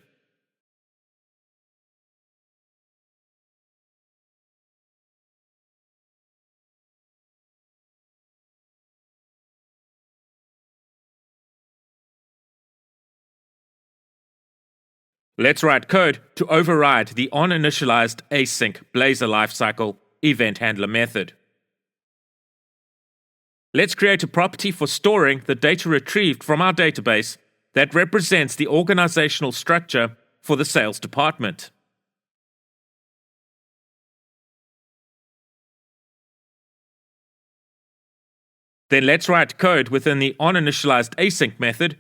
B: Let's write code to override the oninitialized async Blazor lifecycle event handler method. Let's create a property for storing the data retrieved from our database that represents the organizational structure for the sales department. Then let's write code within the oninitialized async method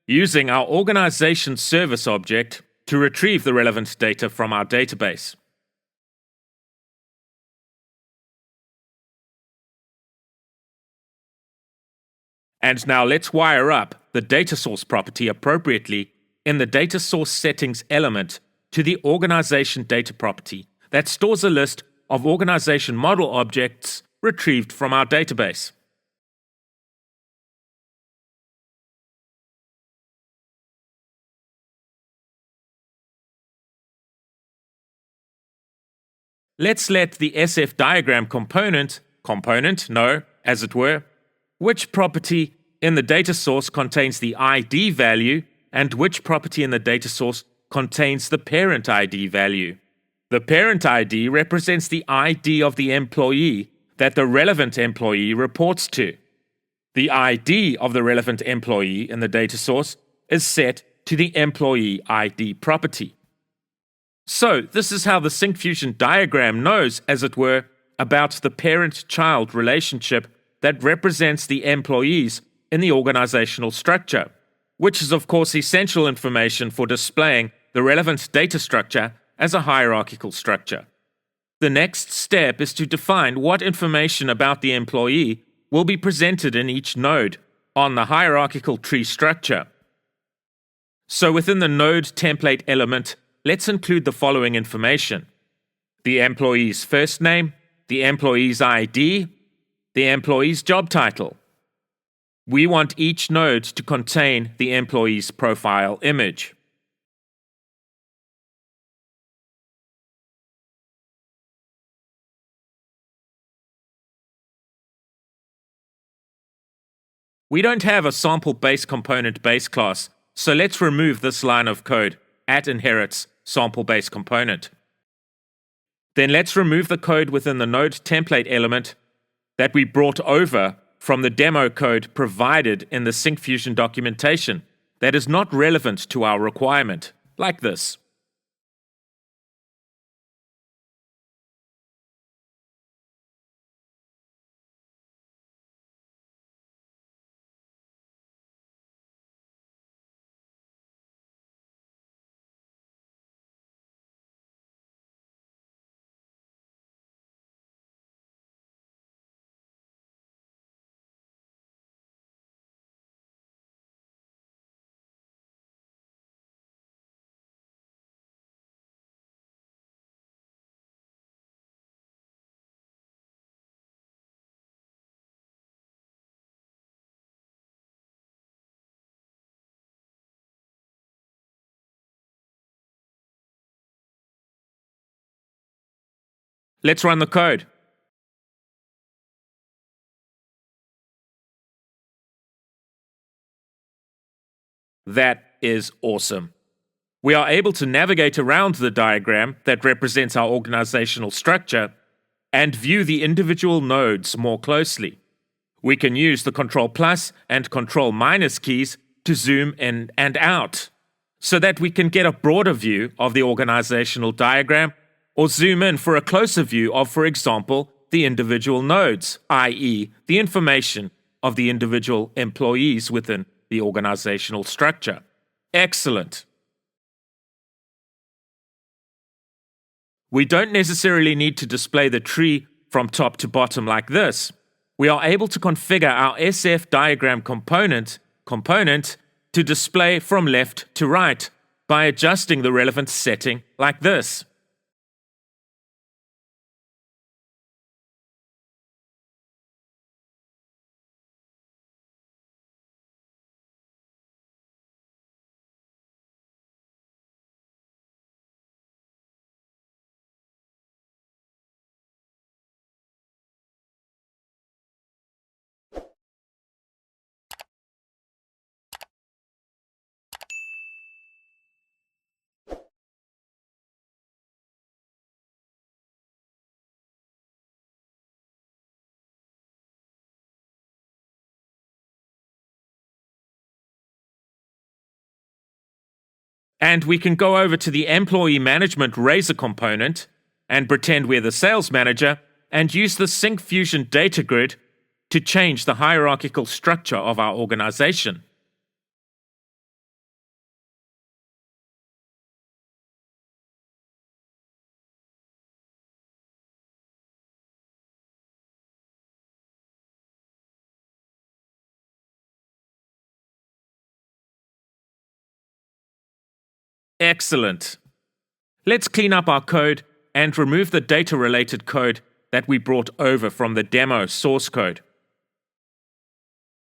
B: using our organization service object to retrieve the relevant data from our database. And now let's wire up the data source property appropriately in the data source settings element to the organization data property that stores a list of organization model objects retrieved from our database. Let's let the SF diagram component know, as it were, which property in the data source contains the ID value and which property in the data source contains the parent ID value. The parent ID represents the ID of the employee that the relevant employee reports to. The ID of the relevant employee in the data source is set to the employee ID property. So, this is how the Syncfusion diagram knows, as it were, about the parent-child relationship that represents the employees in the organizational structure, which is of course essential information for displaying the relevant data structure as a hierarchical structure. The next step is to define what information about the employee will be presented in each node on the hierarchical tree structure. So within the node template element, let's include the following information: the employee's first name, the employee's ID, the employee's job title. We want each node to contain the employee's profile image. We don't have a sample base component base class, so let's remove this line of code @inherits sample base component. Then let's remove the code within the node template element that we brought over from the demo code provided in the Syncfusion documentation that is not relevant to our requirement, like this. Let's run the code. That is awesome. We are able to navigate around the diagram that represents our organizational structure and view the individual nodes more closely. We can use the Ctrl+ and Ctrl- keys to zoom in and out so that we can get a broader view of the organizational diagram or zoom in for a closer view of, for example, the individual nodes, i.e., the information of the individual employees within the organizational structure. Excellent. We don't necessarily need to display the tree from top to bottom like this. We are able to configure our SF diagram component to display from left to right by adjusting the relevant setting like this. And we can go over to the Employee Management Razor component and pretend we're the sales manager and use the Syncfusion DataGrid to change the hierarchical structure of our organization. Excellent. Let's clean up our code and remove the data-related code that we brought over from the demo source code.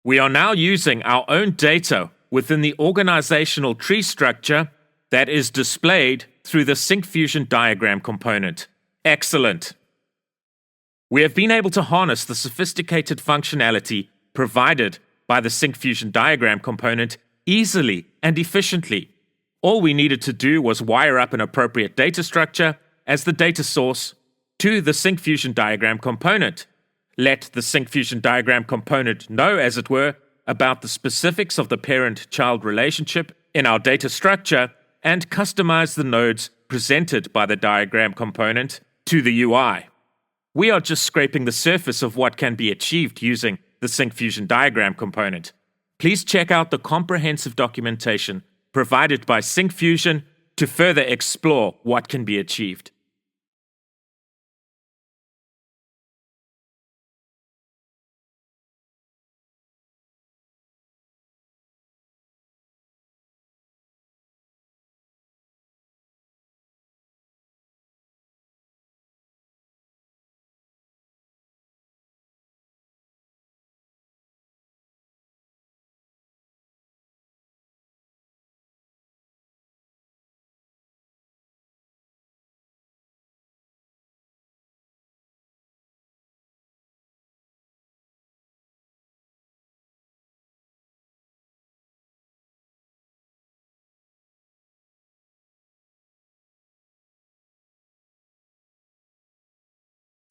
B: We are now using our own data within the organizational tree structure that is displayed through the Syncfusion diagram component. Excellent. We have been able to harness the sophisticated functionality provided by the Syncfusion diagram component easily and efficiently. All we needed to do was wire up an appropriate data structure as the data source to the Syncfusion diagram component. Let the Syncfusion diagram component know, as it were, about the specifics of the parent-child relationship in our data structure and customize the nodes presented by the diagram component to the UI. We are just scraping the surface of what can be achieved using the Syncfusion diagram component. Please check out the comprehensive documentation provided by Syncfusion to further explore what can be achieved.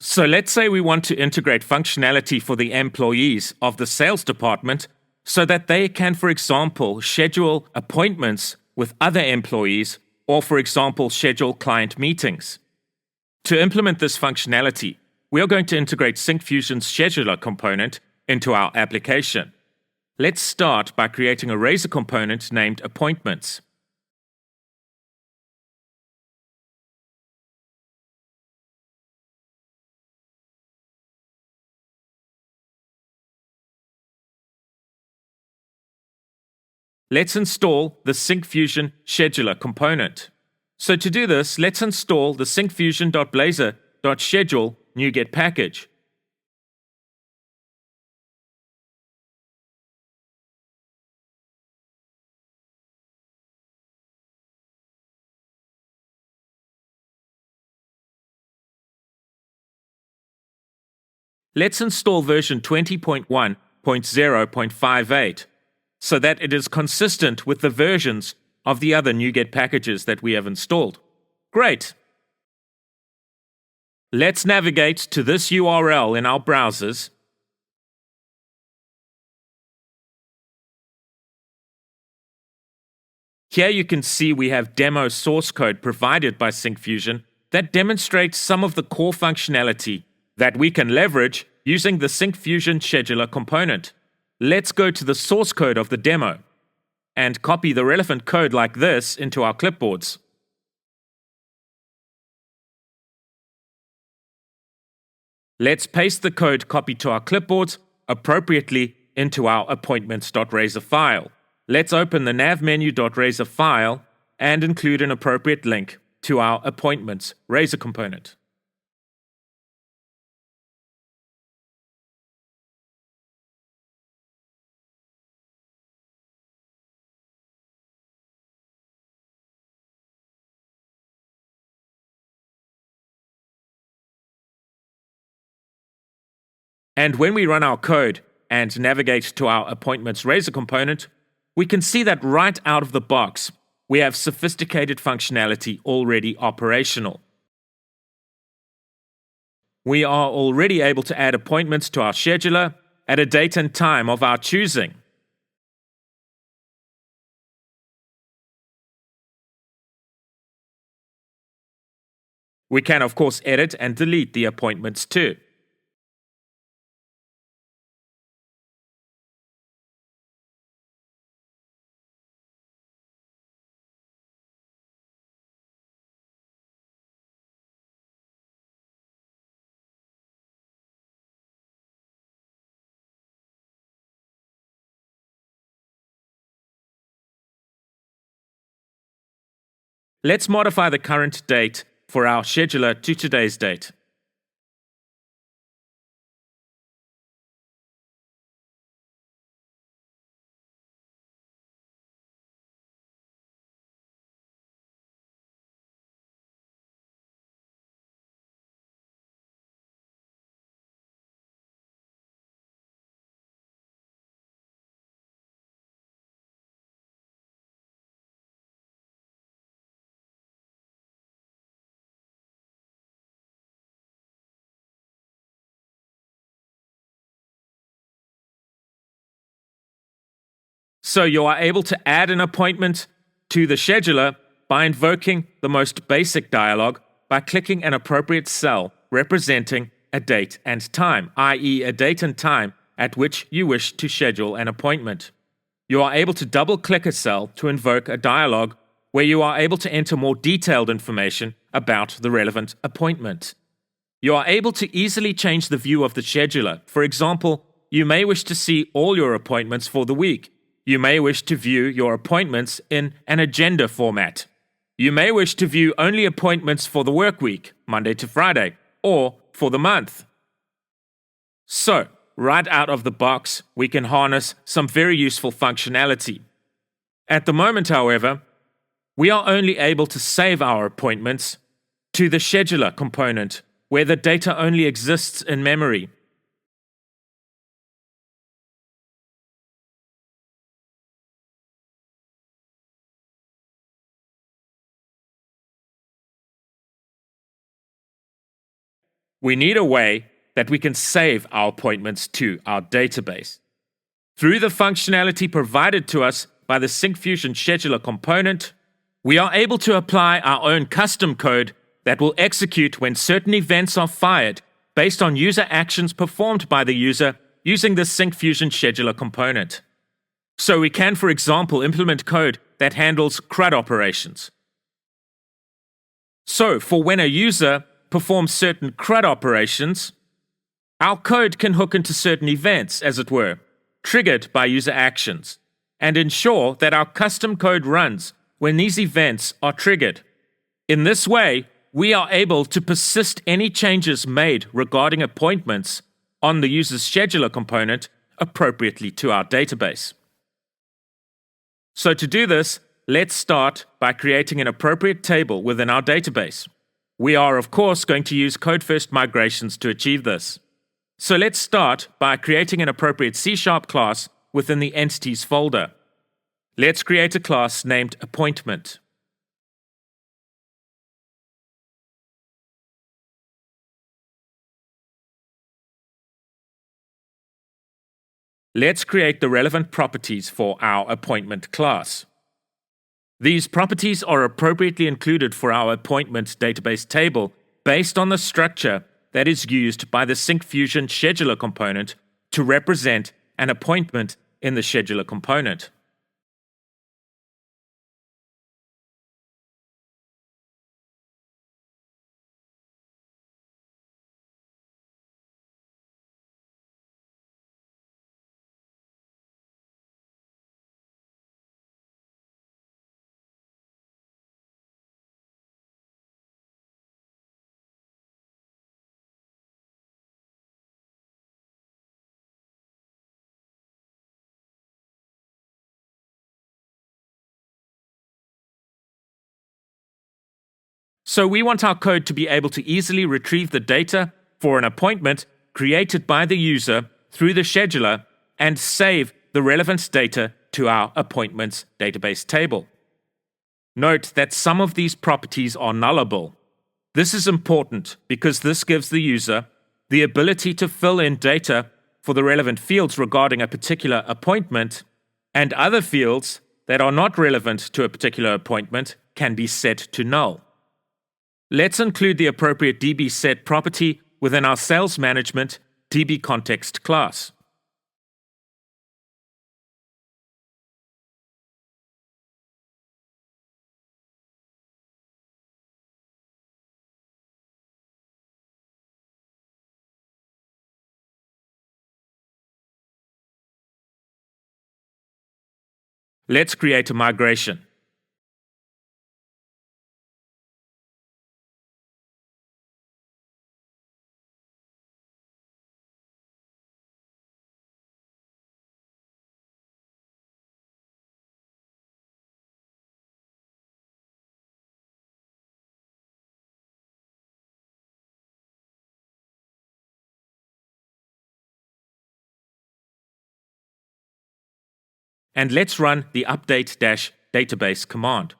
B: So let's say we want to integrate functionality for the employees of the sales department so that they can, for example, schedule appointments with other employees or, for example, schedule client meetings. To implement this functionality, we are going to integrate Syncfusion's scheduler component into our application. Let's start by creating a Razor component named Appointments. Let's install the Syncfusion scheduler component. So to do this, let's install the syncfusion.blazor.schedule NuGet package. Let's install version 20.1.0.58 so that it is consistent with the versions of the other NuGet packages that we have installed. Great! Let's navigate to this URL in our browsers. Here you can see we have demo source code provided by Syncfusion that demonstrates some of the core functionality that we can leverage using the Syncfusion scheduler component. Let's go to the source code of the demo and copy the relevant code like this into our clipboards. Let's paste the code copied to our clipboards appropriately into our appointments.razor file. Let's open the navmenu.razor file and include an appropriate link to our Appointments Razor component. And when we run our code and navigate to our Appointments Razor component, we can see that right out of the box, we have sophisticated functionality already operational. We are already able to add appointments to our scheduler at a date and time of our choosing. We can, of course, edit and delete the appointments too. Let's modify the current date for our scheduler to today's date. So you are able to add an appointment to the scheduler by invoking the most basic dialog by clicking an appropriate cell representing a date and time, i.e. a date and time at which you wish to schedule an appointment. You are able to double-click a cell to invoke a dialog where you are able to enter more detailed information about the relevant appointment. You are able to easily change the view of the scheduler. For example, you may wish to see all your appointments for the week. You may wish to view your appointments in an agenda format. You may wish to view only appointments for the work week, Monday to Friday, or for the month. So, right out of the box, we can harness some very useful functionality. At the moment, however, we are only able to save our appointments to the scheduler component, where the data only exists in memory. We need a way that we can save our appointments to our database. Through the functionality provided to us by the Syncfusion Scheduler component, we are able to apply our own custom code that will execute when certain events are fired based on user actions performed by the user using the Syncfusion Scheduler component. So we can, for example, implement code that handles CRUD operations. So for when a user performs certain CRUD operations, our code can hook into certain events, as it were, triggered by user actions, and ensure that our custom code runs when these events are triggered. In this way, we are able to persist any changes made regarding appointments on the user's scheduler component appropriately to our database. So to do this, let's start by creating an appropriate table within our database. We are, of course, going to use code-first migrations to achieve this. So let's start by creating an appropriate C# class within the Entities folder. Let's create a class named Appointment. Let's create the relevant properties for our appointment class. These properties are appropriately included for our appointment database table based on the structure that is used by the Syncfusion Scheduler component to represent an appointment in the scheduler component. So we want our code to be able to easily retrieve the data for an appointment created by the user through the scheduler and save the relevant data to our appointments database table. Note that some of these properties are nullable. This is important because this gives the user the ability to fill in data for the relevant fields regarding a particular appointment, and other fields that are not relevant to a particular appointment can be set to null. Let's include the appropriate DB set property within our sales management DB context class. Let's create a migration. And let's run the update-database command.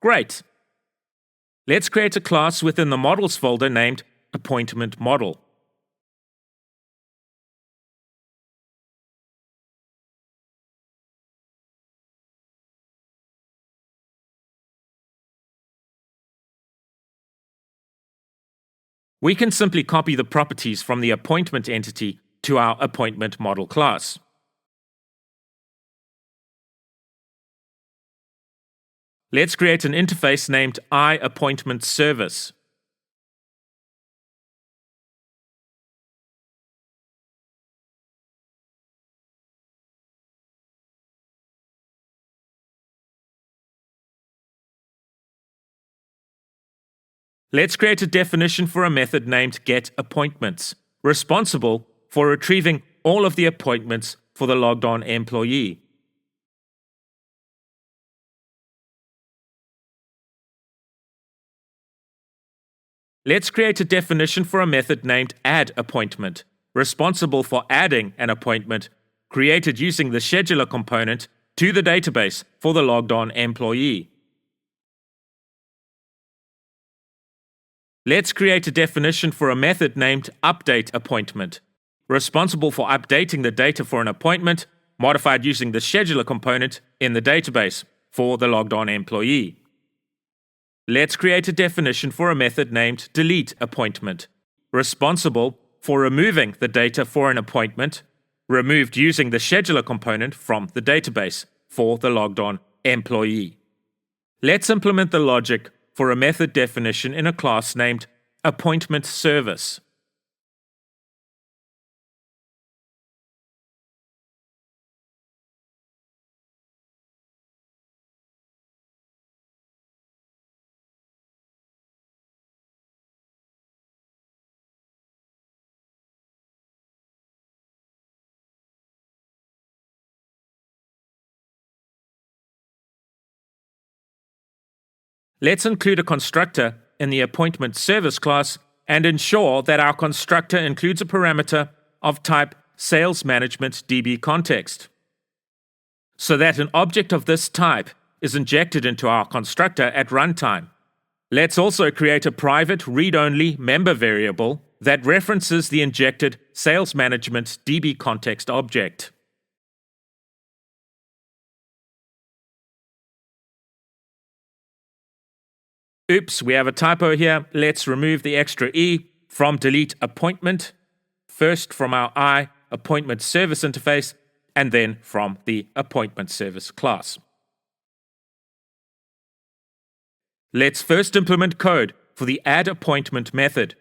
B: Great. Let's create a class within the models folder named appointment model. We can simply copy the properties from the appointment entity to our appointment model class. Let's create an interface named iAppointmentService. Let's create a definition for a method named getAppointments, responsible for retrieving all of the appointments for the logged on employee. Let's create a definition for a method named addAppointment, responsible for adding an appointment created using the scheduler component to the database for the logged on employee. Let's create a definition for a method named updateAppointment, responsible for updating the data for an appointment modified using the scheduler component in the database for the logged on employee. Let's create a definition for a method named deleteAppointment, responsible for removing the data for an appointment removed using the scheduler component from the database for the logged on employee. Let's implement the logic for a method definition in a class named AppointmentService. Let's include a constructor in the AppointmentService class and ensure that our constructor includes a parameter of type SalesManagementDBContext, so that an object of this type is injected into our constructor at runtime. Let's also create a private read-only member variable that references the injected SalesManagementDBContext object. Oops, we have a typo here. Let's remove the extra E from delete appointment, first from our iAppointmentService interface, and then from the AppointmentService class. Let's first implement code for the addAppointment method.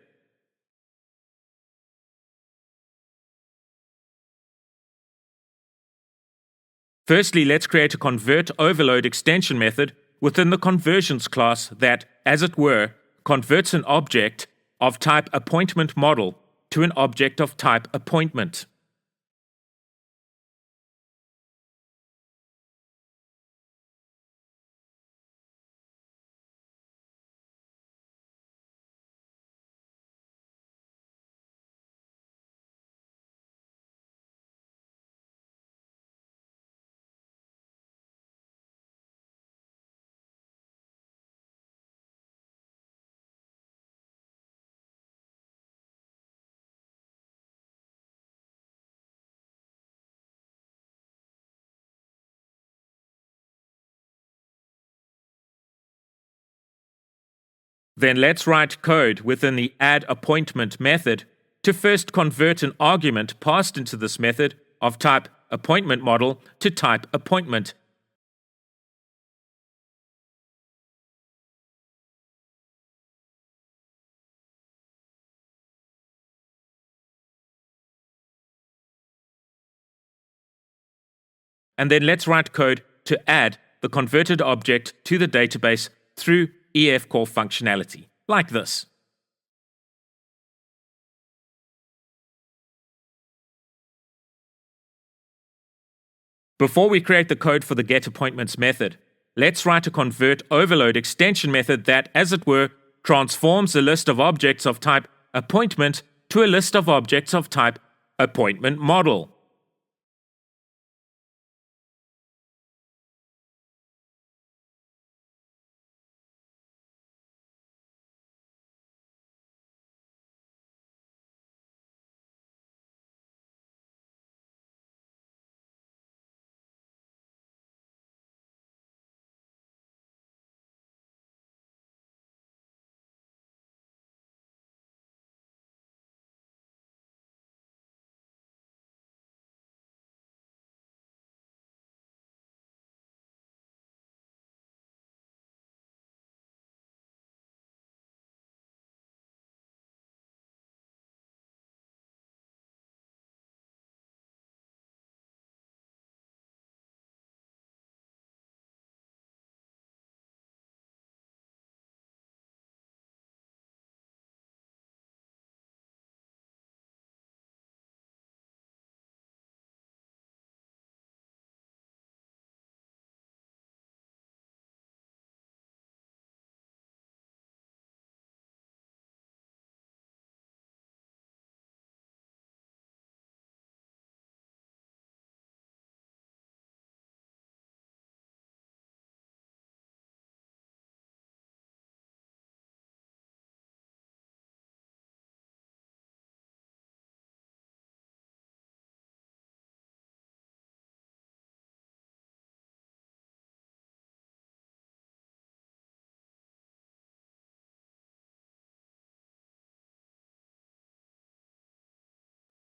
B: Firstly, let's create a convertOverload extension method within the conversions class that, as it were, converts an object of type appointment model to an object of type appointment. Then let's write code within the addAppointment method to first convert an argument passed into this method of type appointment model to type appointment. And then let's write code to add the converted object to the database through EF-core functionality, like this. Before we create the code for the getAppointments method, let's write a convertOverload extension method that, as it were, transforms a list of objects of type appointment to a list of objects of type appointment model.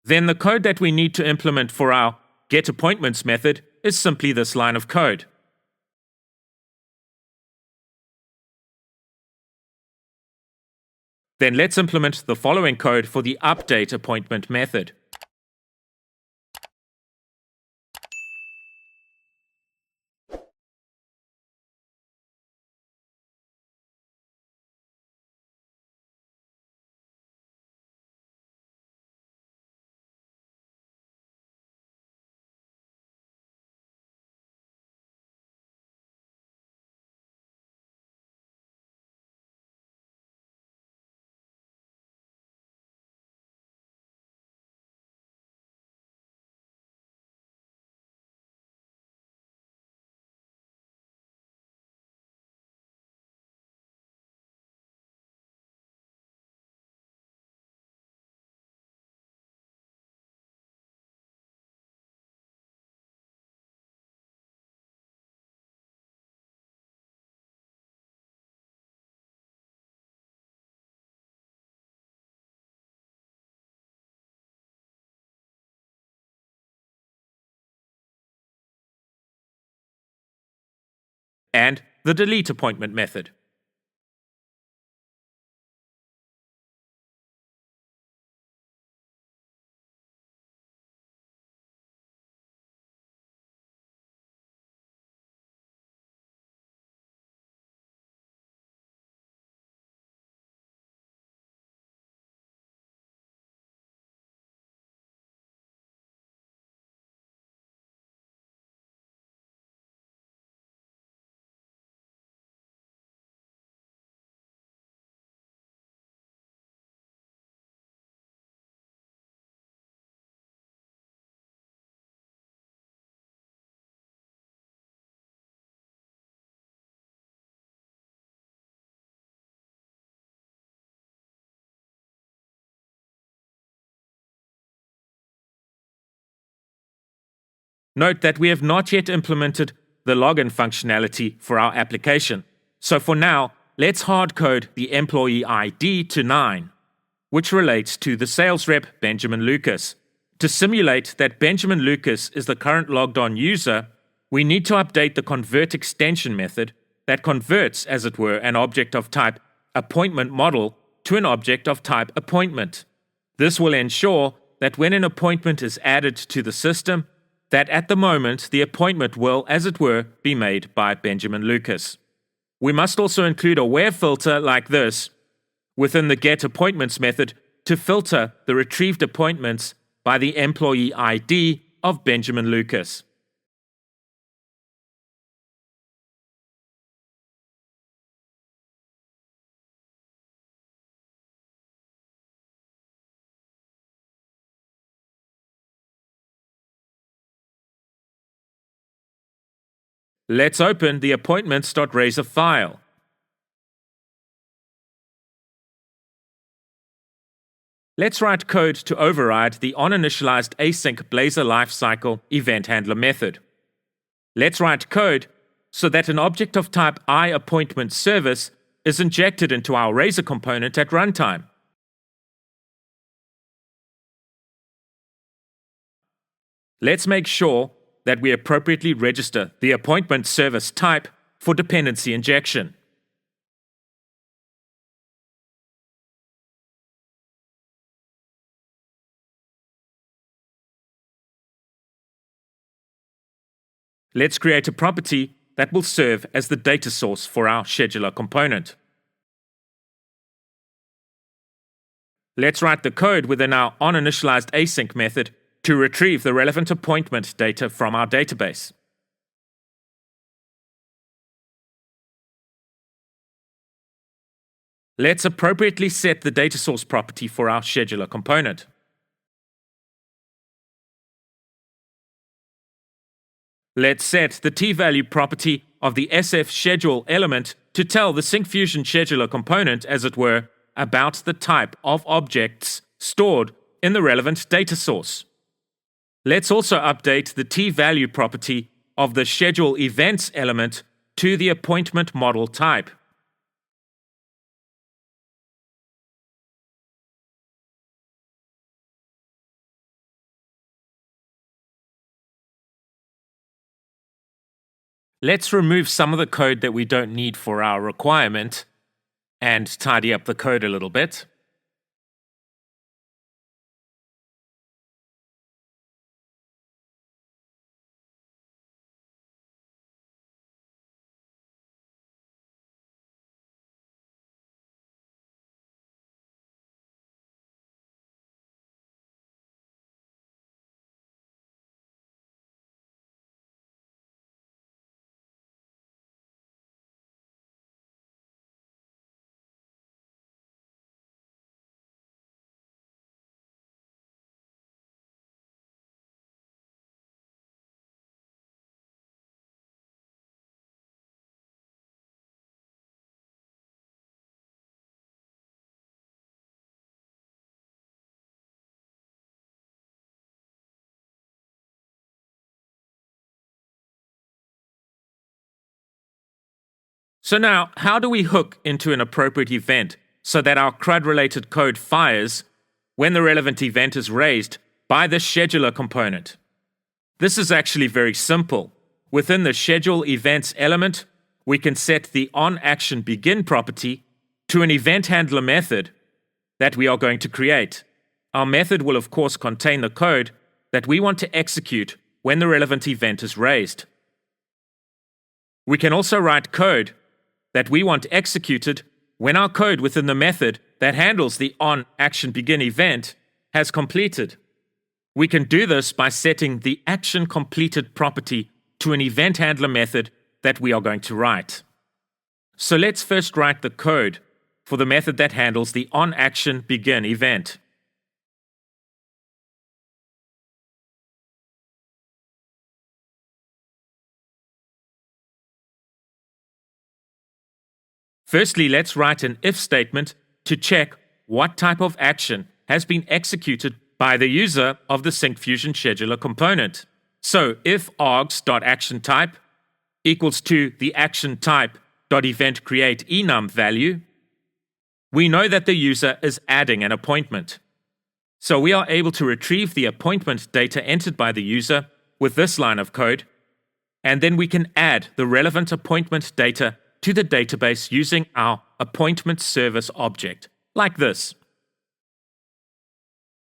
B: Then the code that we need to implement for our getAppointments method is simply this line of code. Then let's implement the following code for the updateAppointment method. And the deleteAppointment method. Note that we have not yet implemented the login functionality for our application. So for now, let's hardcode the employee ID to 9, which relates to the sales rep, Benjamin Lucas. To simulate that Benjamin Lucas is the current logged on user, we need to update the convert extension method that converts, as it were, an object of type appointment model to an object of type appointment. This will ensure that when an appointment is added to the system, that at the moment the appointment will, as it were, be made by Benjamin Lucas. We must also include a where filter like this within the getAppointments method to filter the retrieved appointments by the employee ID of Benjamin Lucas. Let's open the appointments.razor file. Let's write code to override the oninitialized async Blazor lifecycle event handler method. Let's write code so that an object of type iAppointmentService is injected into our Razor component at runtime. Let's make sure that we appropriately register the appointment service type for dependency injection. Let's create a property that will serve as the data source for our scheduler component. Let's write the code within our oninitialized async method to retrieve the relevant appointment data from our database. Let's appropriately set the data source property for our scheduler component. Let's set the t-value property of the SF schedule element to tell the Syncfusion scheduler component, as it were, about the type of objects stored in the relevant data source. Let's also update the t-value property of the schedule events element to the appointment model type. Let's remove some of the code that we don't need for our requirement and tidy up the code a little bit. So now, how do we hook into an appropriate event so that our CRUD-related code fires when the relevant event is raised by the scheduler component? This is actually very simple. Within the schedule events element, we can set the onActionBegin property to an event handler method that we are going to create. Our method will of course contain the code that we want to execute when the relevant event is raised. We can also write code that we want executed when our code within the method that handles the onActionBegin event has completed. We can do this by setting the actionCompleted property to an event handler method that we are going to write. So let's first write the code for the method that handles the onActionBegin event. Firstly, let's write an if statement to check what type of action has been executed by the user of the Syncfusion scheduler component. So if args.actionType equals to the actionType.eventCreateEnum value, we know that the user is adding an appointment. So we are able to retrieve the appointment data entered by the user with this line of code, and then we can add the relevant appointment data to the database using our appointment service object, like this.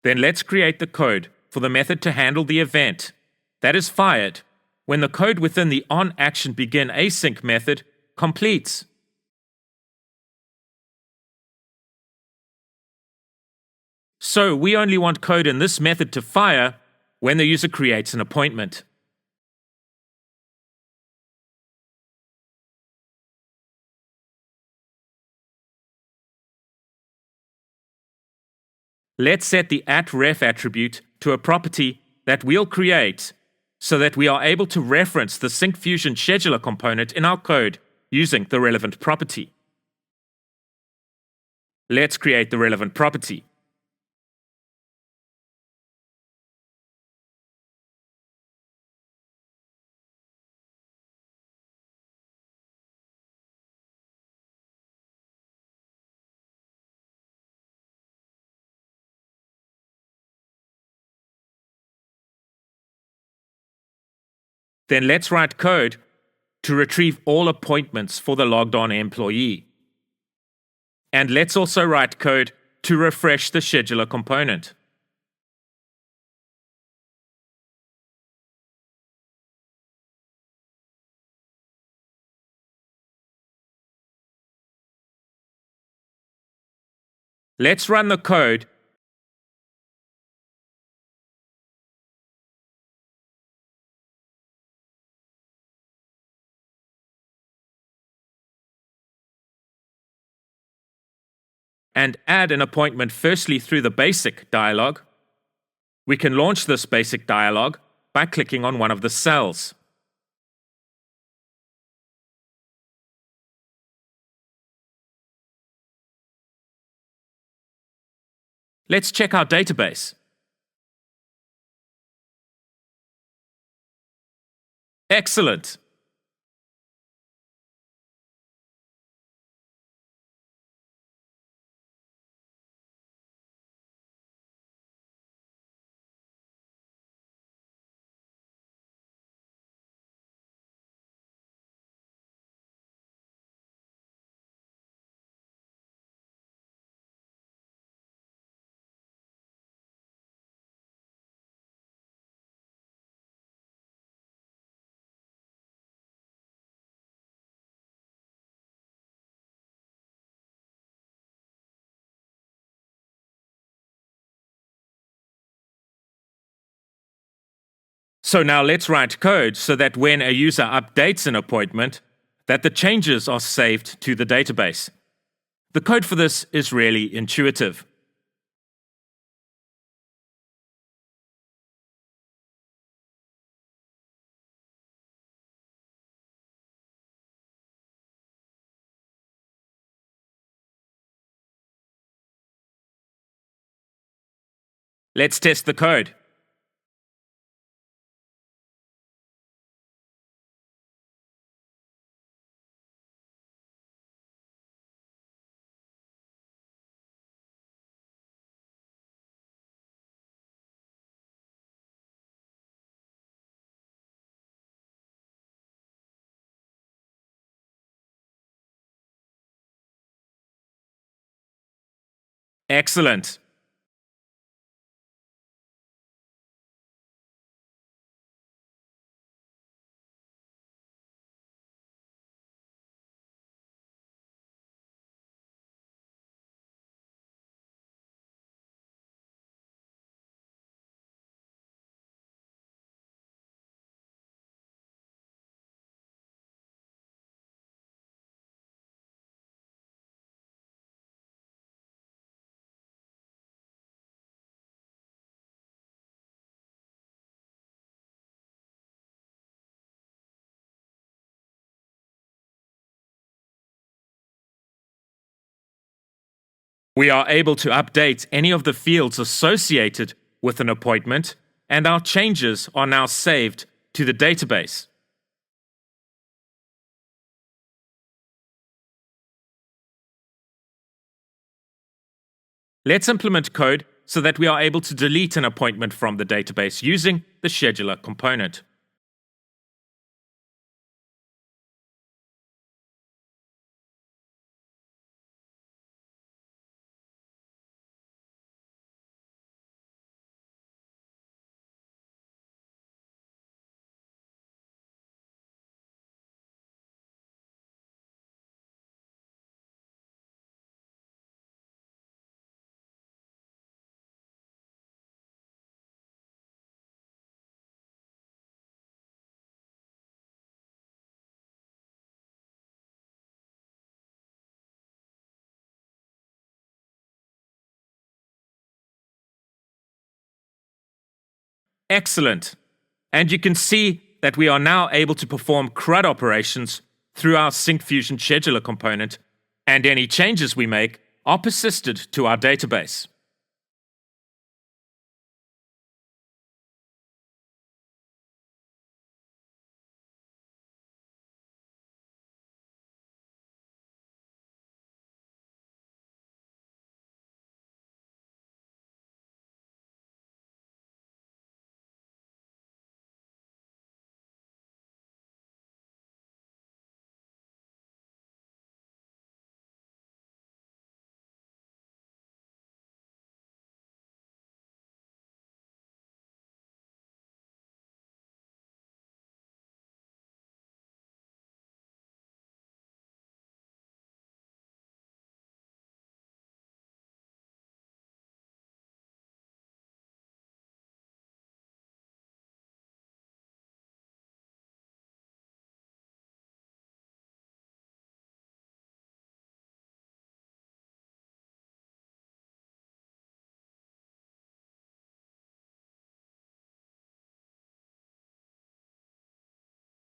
B: Then let's create the code for the method to handle the event that is fired when the code within the onActionBegin method completes. So we only want code in this method to fire when the user creates an appointment. Let's set the @ref attribute to a property that we'll create so that we are able to reference the Syncfusion scheduler component in our code using the relevant property. Let's create the relevant property. Then let's write code to retrieve all appointments for the logged on employee. And let's also write code to refresh the scheduler component. Let's run the code and add an appointment firstly through the basic dialog. We can launch this basic dialog by clicking on one of the cells. Let's check our database. Excellent! So now let's write code so that when a user updates an appointment, that the changes are saved to the database. The code for this is really intuitive. Let's test the code. Excellent. We are able to update any of the fields associated with an appointment, and our changes are now saved to the database. Let's implement code so that we are able to delete an appointment from the database using the scheduler component. Excellent. And you can see that we are now able to perform CRUD operations through our Syncfusion scheduler component, and any changes we make are persisted to our database.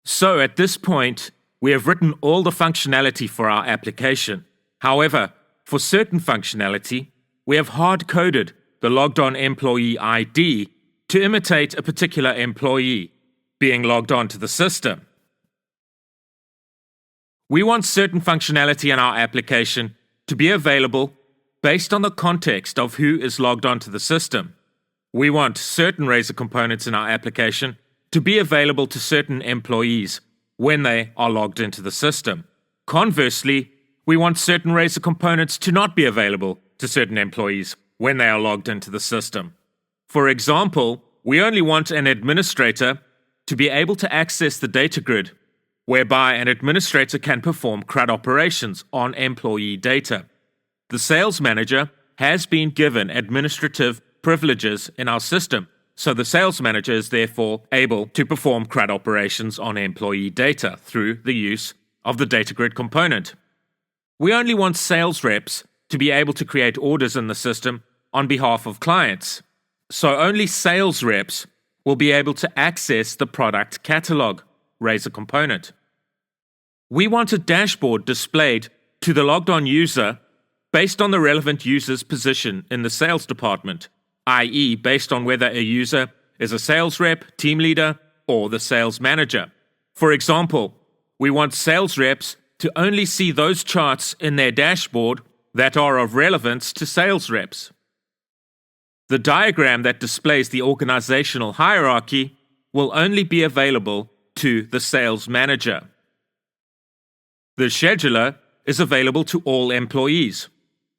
B: So at this point, we have written all the functionality for our application. However, for certain functionality, we have hard-coded the logged-on employee ID to imitate a particular employee being logged on to the system. We want certain functionality in our application to be available based on the context of who is logged on to the system. We want certain Razor components in our application to be available to certain employees when they are logged into the system. Conversely, we want certain Razor components to not be available to certain employees when they are logged into the system. For example, we only want an administrator to be able to access the DataGrid, whereby an administrator can perform CRUD operations on employee data. The sales manager has been given administrative privileges in our system, so the sales manager is therefore able to perform CRUD operations on employee data through the use of the DataGrid component. We only want sales reps to be able to create orders in the system on behalf of clients, so only sales reps will be able to access the product catalog Razor component. We want a dashboard displayed to the logged-on user based on the relevant user's position in the sales department, i.e. based on whether a user is a sales rep, team leader, or the sales manager. For example, we want sales reps to only see those charts in their dashboard that are of relevance to sales reps. The diagram that displays the organizational hierarchy will only be available to the sales manager. The scheduler is available to all employees,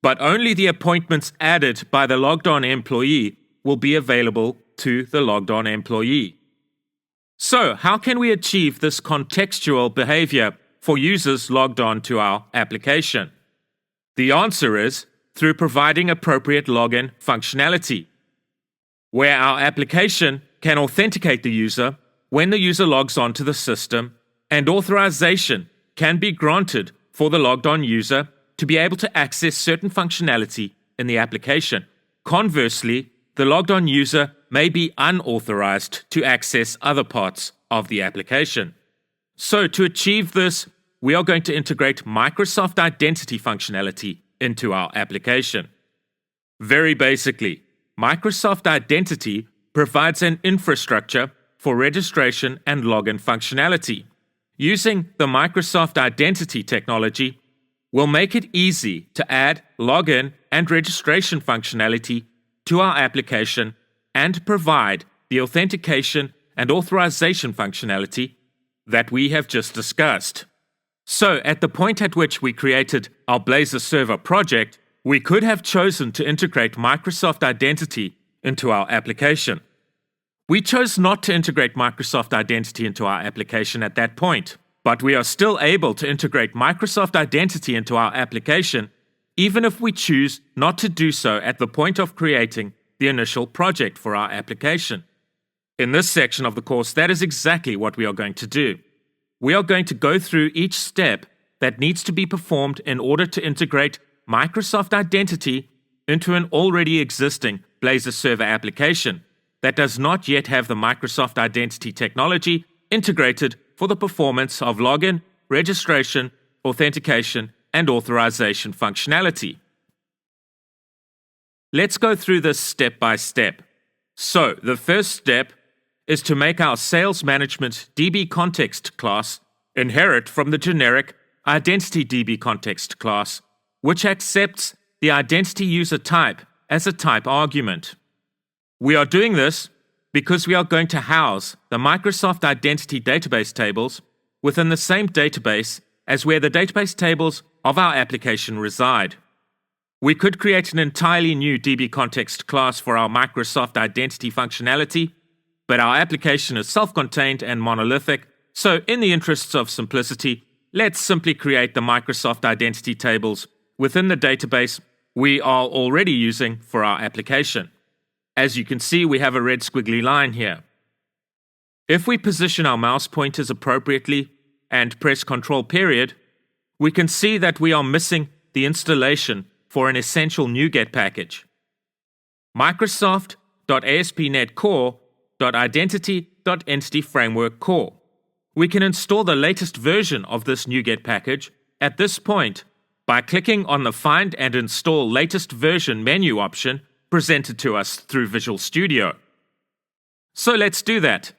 B: but only the appointments added by the logged-on employee will be available to the logged-on employee. So, how can we achieve this contextual behavior for users logged on to our application? The answer is through providing appropriate login functionality, where our application can authenticate the user when the user logs on to the system, and authorization can be granted for the logged-on user to be able to access certain functionality in the application. Conversely, the logged-on user may be unauthorized to access other parts of the application. So to achieve this, we are going to integrate Microsoft Identity functionality into our application. Very basically, Microsoft Identity provides an infrastructure for registration and login functionality. Using the Microsoft Identity technology will make it easy to add login and registration functionality to our application and provide the authentication and authorization functionality that we have just discussed. So, at the point at which we created our Blazor server project, we could have chosen to integrate Microsoft Identity into our application. We chose not to integrate Microsoft Identity into our application at that point, but we are still able to integrate Microsoft Identity into our application, even if we choose not to do so at the point of creating the initial project for our application. In this section of the course, that is exactly what we are going to do. We are going to go through each step that needs to be performed in order to integrate Microsoft Identity into an already existing Blazor server application that does not yet have the Microsoft Identity technology integrated for the performance of login, registration, authentication, and authorization functionality. Let's go through this step by step. So, the first step is to make our Sales Management DB Context class inherit from the generic Identity DB Context class, which accepts the identity user type as a type argument. We are doing this because we are going to house the Microsoft Identity database tables within the same database as where the database tables of our application reside. We could create an entirely new DB Context class for our Microsoft Identity functionality, but our application is self-contained and monolithic, so in the interests of simplicity, let's simply create the Microsoft Identity tables within the database we are already using for our application. As you can see, we have a red squiggly line here. If we position our mouse pointers appropriately and press Ctrl-, we can see that we are missing the installation for an essential NuGet package. Microsoft.ASP.NET Core.Identity.Entity Framework Core. We can install the latest version of this NuGet package at this point by clicking on the Find and Install Latest Version menu option presented to us through Visual Studio. So let's do that.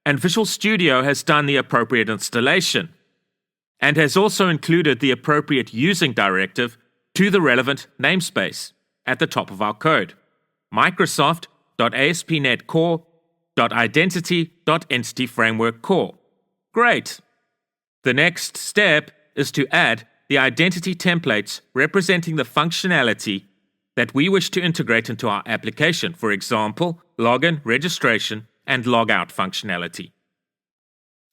B: And Visual Studio has done the appropriate installation, and has also included the appropriate using directive to the relevant namespace at the top of our code, Microsoft.ASP.NET Core.Identity.Entity Framework Core. Great! The next step is to add the identity templates representing the functionality that we wish to integrate into our application, for example, login, registration, and logout functionality.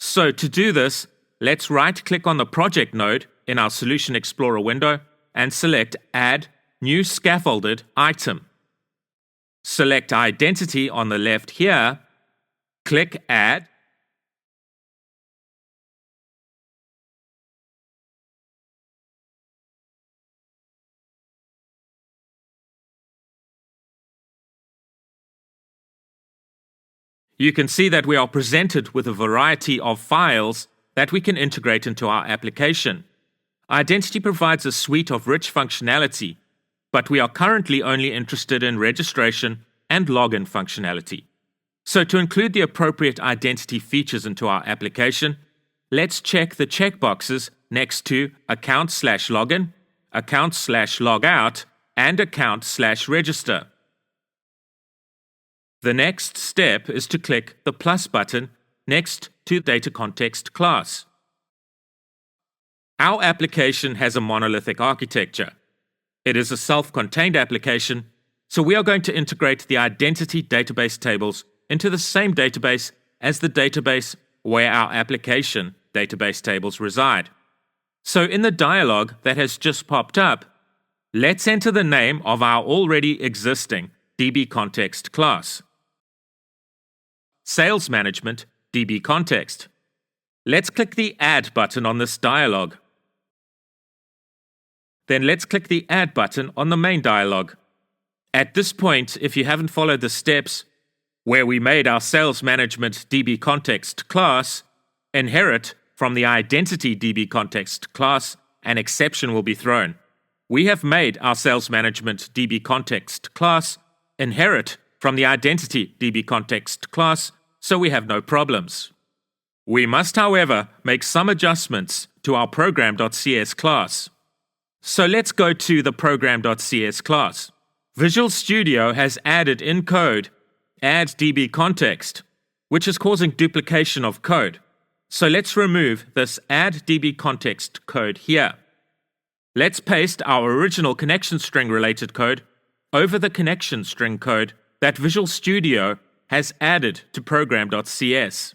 B: So to do this, let's right-click on the project node in our Solution Explorer window and select Add New Scaffolded Item. Select Identity on the left here, click Add, you can see that we are presented with a variety of files that we can integrate into our application. Identity provides a suite of rich functionality, but we are currently only interested in registration and login functionality. So to include the appropriate identity features into our application, let's check the checkboxes next to account/login, account/logout, and account/register. The next step is to click the plus button next to Data Context class. Our application has a monolithic architecture. It is a self-contained application, so we are going to integrate the identity database tables into the same database as the database where our application database tables reside. So in the dialog that has just popped up, let's enter the name of our already existing DB Context class. Sales Management DB Context. Let's click the Add button on this dialog. Then let's click the Add button on the main dialog. At this point, if you haven't followed the steps where we made our Sales Management DB Context class inherit from the Identity DB Context class, an exception will be thrown. we have made our Sales Management DB Context class inherit from the Identity DB Context class, so we have no problems. We must, however, make some adjustments to our Program.cs class. So let's go to the Program.cs class. Visual Studio has added in code add DB context, which is causing duplication of code. So let's remove this add DB context code here. Let's paste our original connection string related code over the connection string code that Visual Studio has added to Program.cs.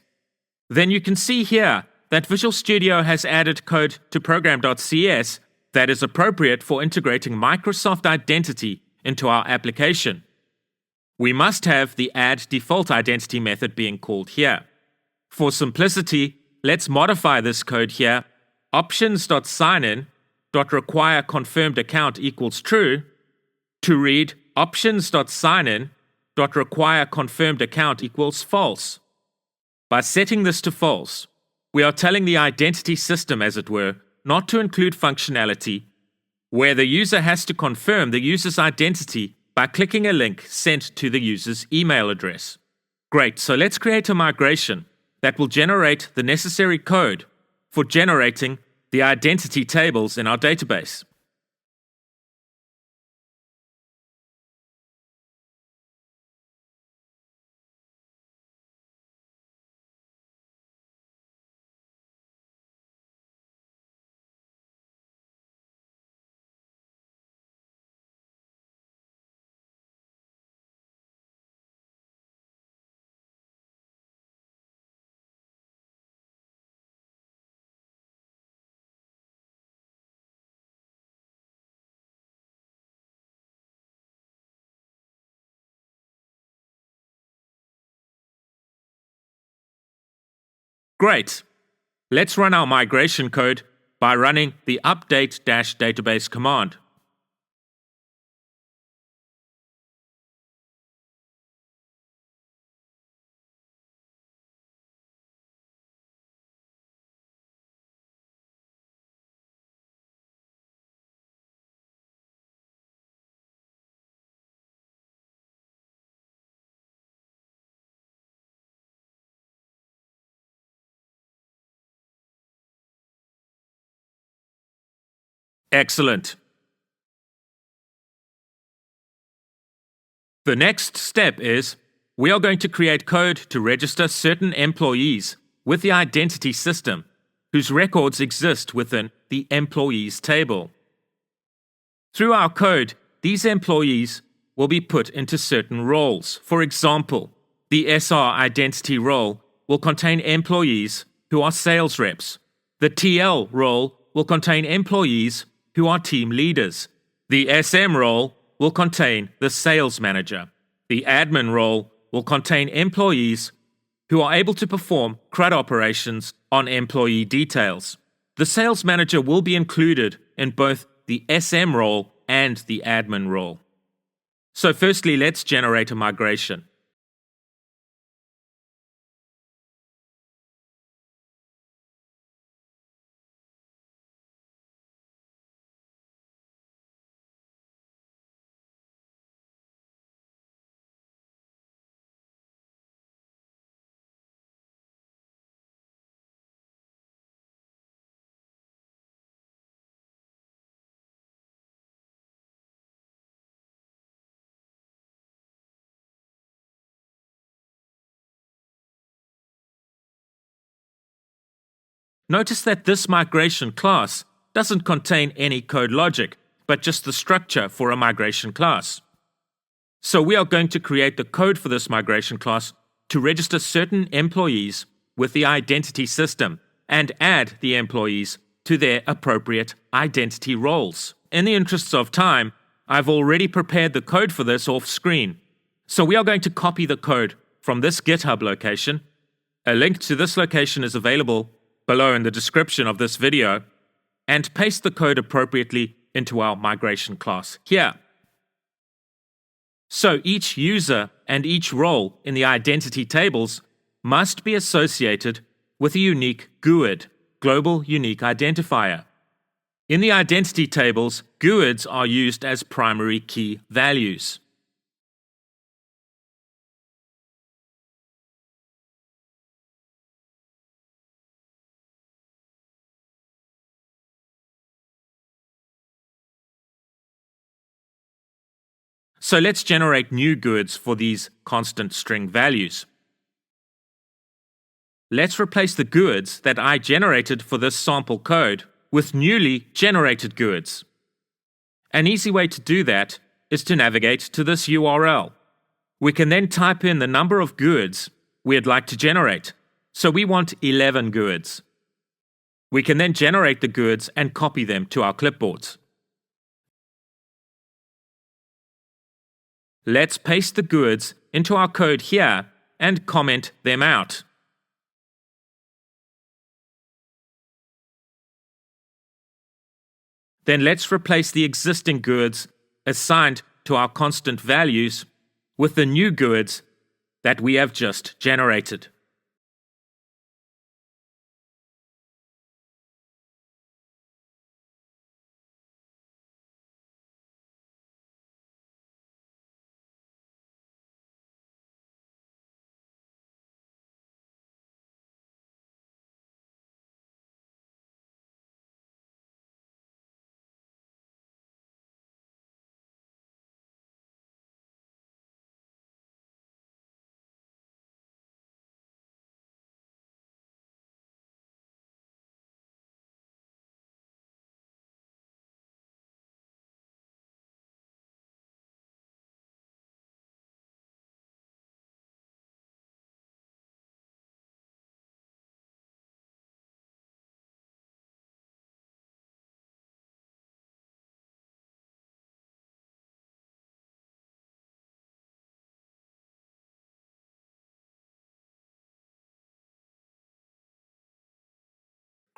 B: Then you can see here that Visual Studio has added code to Program.cs that is appropriate for integrating Microsoft Identity into our application. We must have the add default identity method being called here. For simplicity, let's modify this code here. Options.signin.require confirmed account equals true to read options.signin.require confirmed account equals false. By setting this to false, we are telling the identity system, as it were, not to include functionality where the user has to confirm the user's identity by clicking a link sent to the user's email address. Great, so let's create a migration that will generate the necessary code for generating the identity tables in our database. Great. Let's run our migration code by running the update-database command. Excellent. The next step is we are going to create code to register certain employees with the identity system whose records exist within the employees table. Through our code, these employees will be put into certain roles. For example, the SR identity role will contain employees who are sales reps. The TL role will contain employees who are team leaders. The SM role will contain the sales manager. The admin role will contain employees who are able to perform CRUD operations on employee details. The sales manager will be included in both the SM role and the admin role. So firstly, let's generate a migration. Notice that this migration class doesn't contain any code logic, but just the structure for a migration class. So we are going to create the code for this migration class to register certain employees with the identity system and add the employees to their appropriate identity roles. In the interests of time, I've already prepared the code for this off screen. So we are going to copy the code from this GitHub location. A link to this location is available below in the description of this video, and paste the code appropriately into our migration class here. So each user and each role in the identity tables must be associated with a unique GUID, Global Unique Identifier. In the identity tables, GUIDs are used as primary key values. So let's generate new GUIDs for these constant string values. Let's replace the GUIDs that I generated for this sample code with newly generated GUIDs. An easy way to do that is to navigate to this URL. We can then type in the number of GUIDs we'd like to generate. So we want 11 GUIDs. We can then generate the GUIDs and copy them to our clipboards. Let's paste the GUIDs into our code here and comment them out. Then let's replace the existing GUIDs assigned to our constant values with the new GUIDs that we have just generated.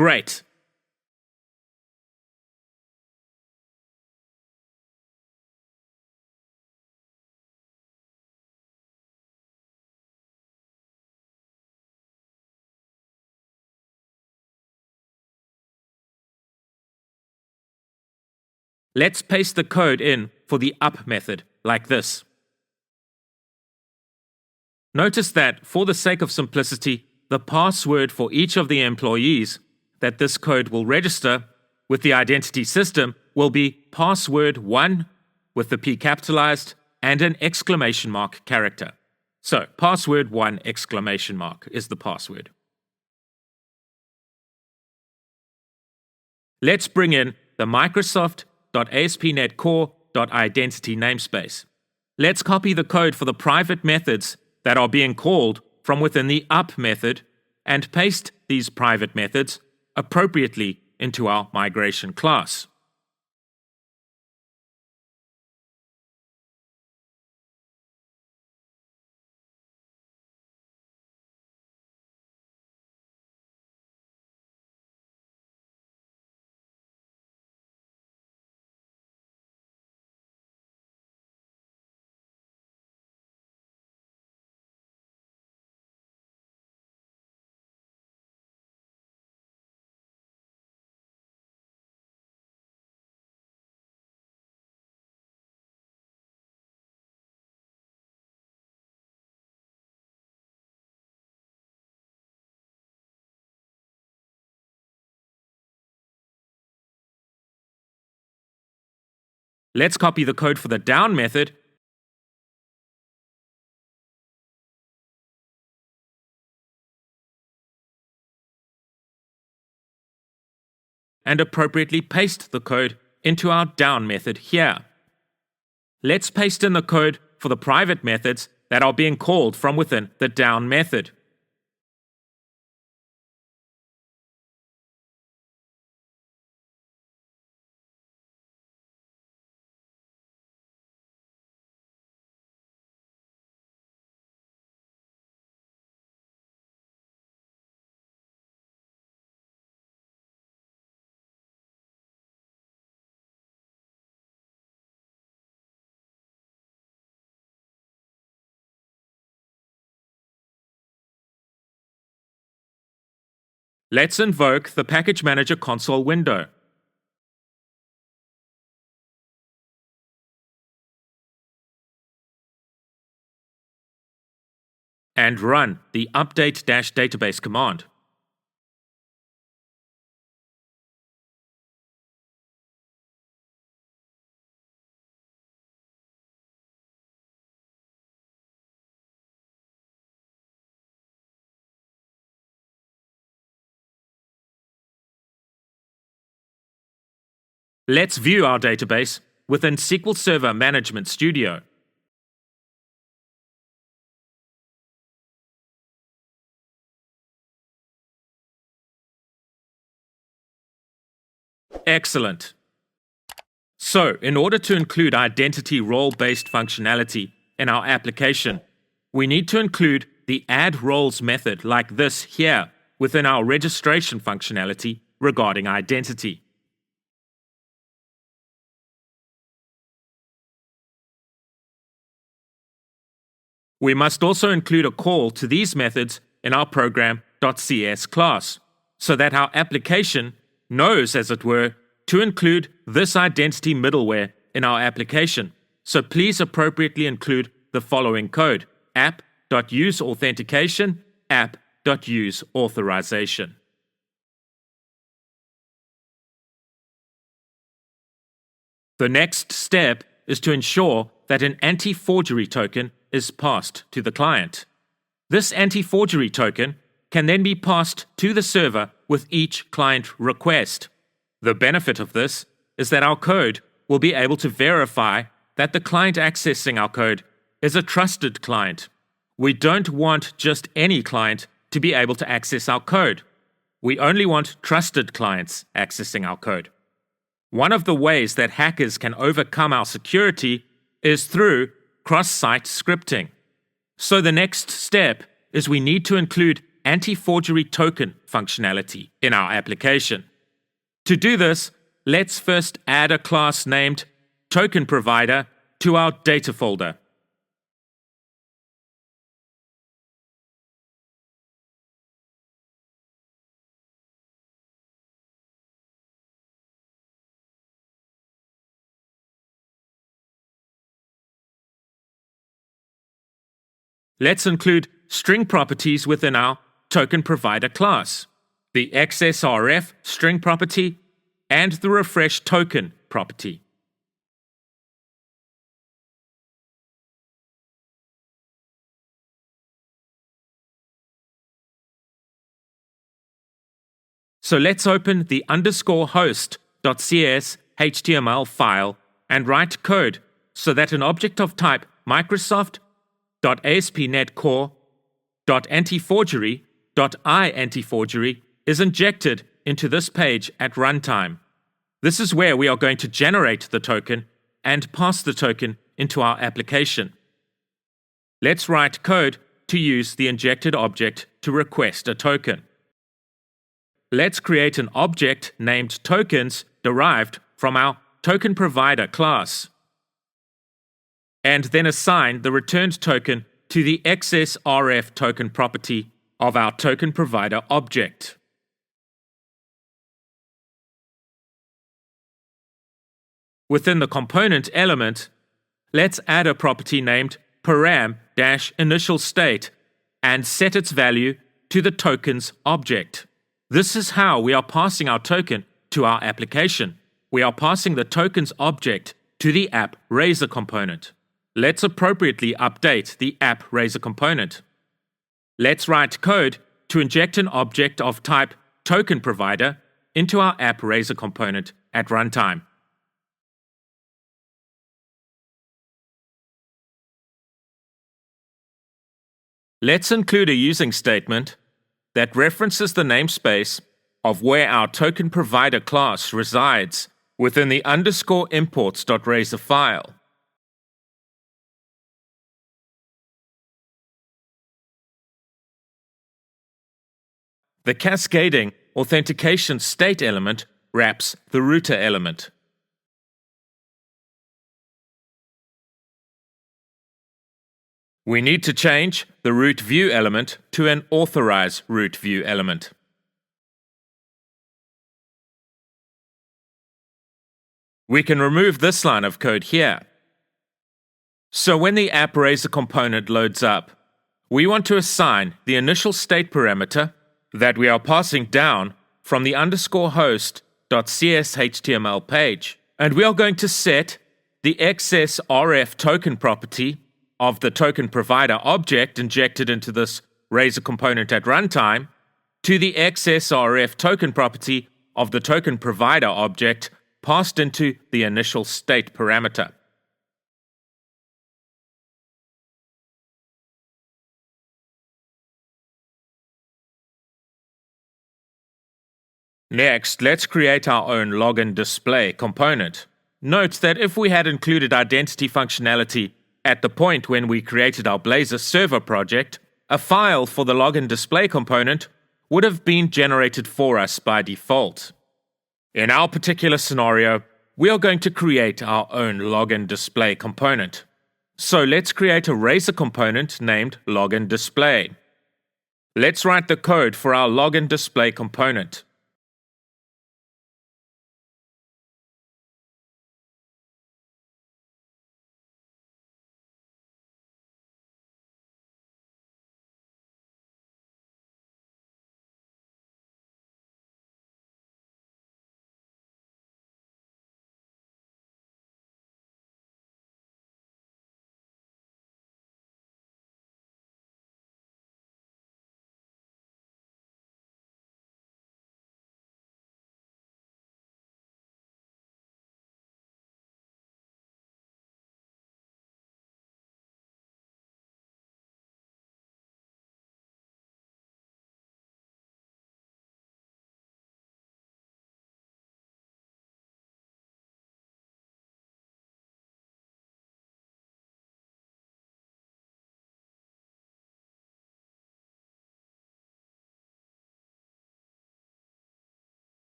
B: Great. Let's paste the code in for the up method, like this. Notice that, for the sake of simplicity, the password for each of the employees that this code will register with the identity system will be password1 with the P capitalized and an exclamation mark character. So, password1 exclamation mark is the password. Let's bring in the Microsoft.ASP.NET Core.Identity namespace. Let's copy the code for the private methods that are being called from within the up method and paste these private methods appropriately into our migration class. Let's copy the code for the down method and appropriately paste the code into our down method here. Let's paste in the code for the private methods that are being called from within the down method. Let's invoke the Package Manager console window. and run the update-database command. Let's view our database within SQL Server Management Studio. Excellent. So, in order to include identity role-based functionality in our application, we need to include the add roles method like this here within our registration functionality regarding identity. We must also include a call to these methods in our program.cs class, so that our application knows, as it were, to include this identity middleware in our application. So please appropriately include the following code: app.useAuthentication, app.useAuthorization. The next step is to ensure that an anti-forgery token is passed to the client. This anti-forgery token can then be passed to the server with each client request. The benefit of this is that our code will be able to verify that the client accessing our code is a trusted client. We don't want just any client to be able to access our code. We only want trusted clients accessing our code. One of the ways that hackers can overcome our security is through cross-site scripting. So the next step is we need to include anti-forgery token functionality in our application. To do this, let's first add a class named Token Provider to our data folder. Let's include string properties within our Token Provider class, the XSRF string property, and the refresh token property. So let's open the _host.cs HTML file and write code so that an object of type Microsoft.ASP.NET Core.AntiForgery.IAntiForgery is injected into this page at runtime. This is where we are going to generate the token and pass the token into our application. Let's write code to use the injected object to request a token. Let's create an object named tokens derived from our Token Provider class, and then assign the returned token to the XSRF token property of our Token Provider object. Within the component element, let's add a property named param-initial-state and set its value to the tokens object. This is how we are passing our token to our application. We are passing the tokens object to the app Razor component. Let's appropriately update the app Razor component. Let's write code to inject an object of type Token Provider into our app Razor component at runtime. Let's include a using statement that references the namespace of where our Token Provider class resides within the _imports.razor file. The cascading authentication state element wraps the router element. We need to change the root view element to an authorize root view element. We can remove this line of code here. So when the app Razor component loads up, we want to assign the initial state parameter that we are passing down from the _host.cshtml page. And we are going to set the XSRF token property of the token provider object injected into this Razor component at runtime to the XSRF token property of the token provider object passed into the initial state parameter. Next, let's create our own login display component. Note that if we had included identity functionality at the point when we created our Blazor server project, a file for the login display component would have been generated for us by default. In our particular scenario, we are going to create our own login display component. So let's create a Razor component named login display. Let's write the code for our login display component.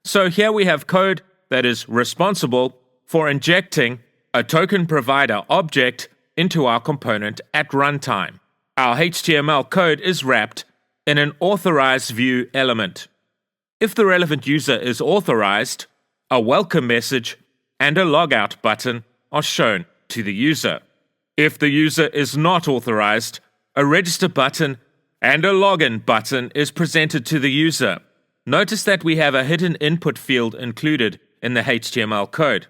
B: So here we have code that is responsible for injecting a token provider object into our component at runtime. Our HTML code is wrapped in an authorized view element. If the relevant user is authorized, a welcome message and a logout button are shown to the user. If the user is not authorized, a register button and a login button is presented to the user. Notice that we have a hidden input field included in the HTML code.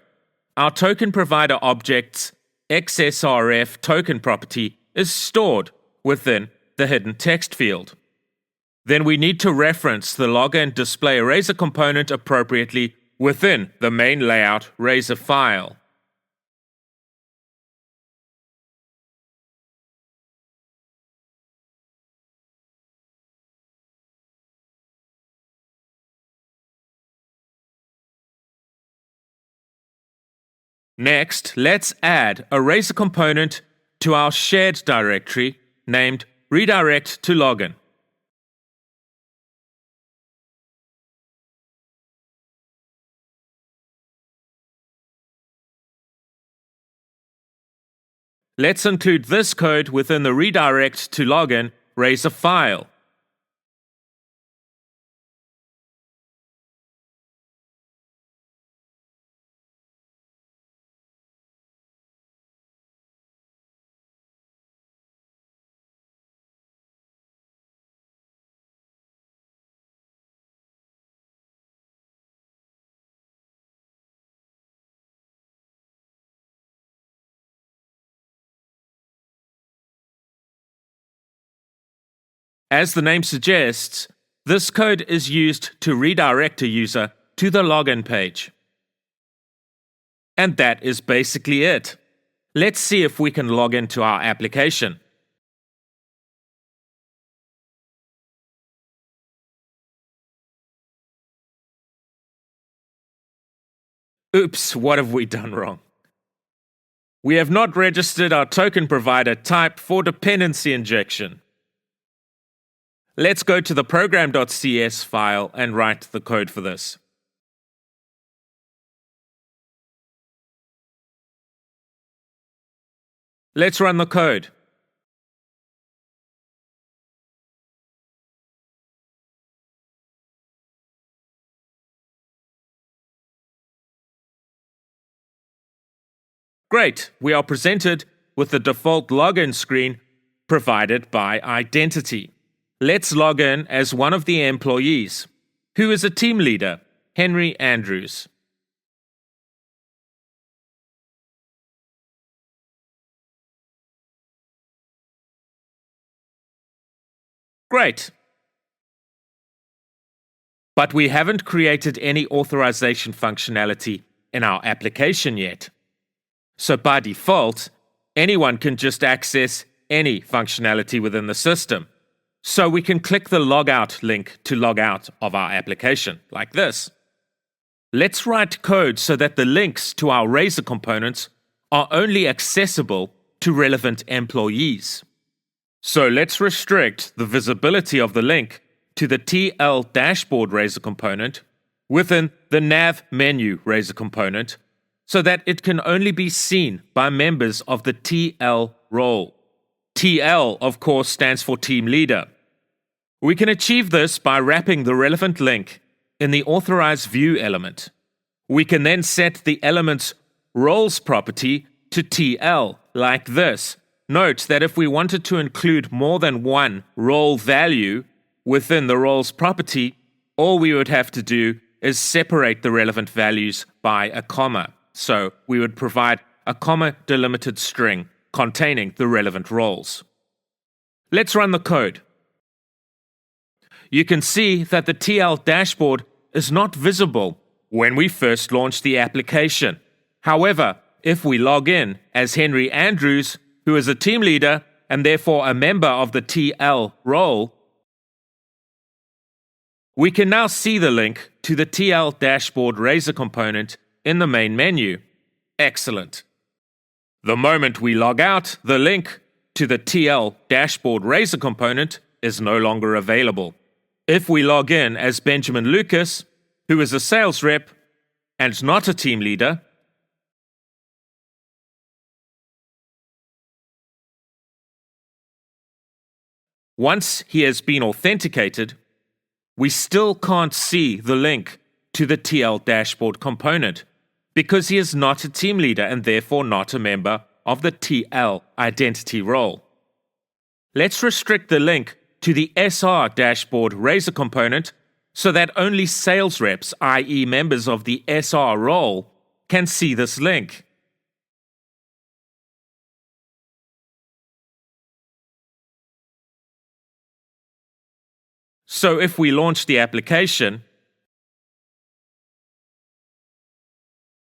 B: Our token provider object's XSRF token property is stored within the hidden text field. Then we need to reference the login display Razor component appropriately within the main layout Razor file. Next, let's add a Razor component to our shared directory named redirect to login. Let's include this code within the redirect to login Razor file. As the name suggests, this code is used to redirect a user to the login page. And that is basically it. Let's see if we can log into our application. Oops, what have we done wrong? We have not registered our token provider type for dependency injection. Let's go to the program.cs file and write the code for this. Let's run the code. Great, we are presented with the default login screen provided by Identity. Let's log in as one of the employees, who is a team leader, Henry Andrews. Great. But we haven't created any authorization functionality in our application yet. So by default, anyone can just access any functionality within the system. So we can click the logout link to log out of our application, like this. Let's write code so that the links to our Razor components are only accessible to relevant employees. So let's restrict the visibility of the link to the TL dashboard Razor component within the nav menu Razor component, so that it can only be seen by members of the TL role. TL, of course, stands for Team Leader. We can achieve this by wrapping the relevant link in the Authorize View element. We can then set the element's roles property to TL, like this. Note that if we wanted to include more than one role value within the roles property, all we would have to do is separate the relevant values by a comma. So we would provide a comma-delimited string containing the relevant roles. Let's run the code. You can see that the TL dashboard is not visible when we first launch the application. However, if we log in as Henry Andrews, who is a team leader and therefore a member of the TL role, we can now see the link to the TL dashboard Razor component in the main menu. Excellent. The moment we log out, the link to the TL dashboard Razor component is no longer available. If we log in as Benjamin Lucas, who is a sales rep and not a team leader, once he has been authenticated, we still can't see the link to the TL dashboard component because he is not a team leader and therefore not a member of the TL identity role. Let's restrict the link to the SR dashboard Razor component so that only sales reps, i.e. members of the SR role, can see this link. So if we launch the application,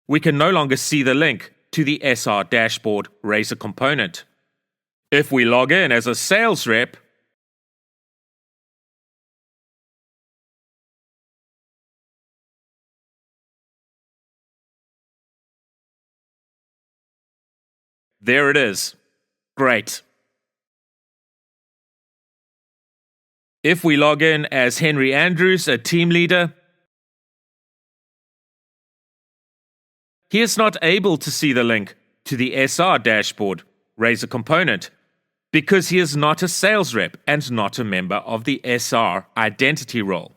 B: we can no longer see the link to the SR dashboard Razor component. If we log in as a sales rep, there it is. Great. If we log in as Henry Andrews, a team leader, he is not able to see the link to the SR dashboard Razor component because he is not a sales rep and not a member of the SR identity role.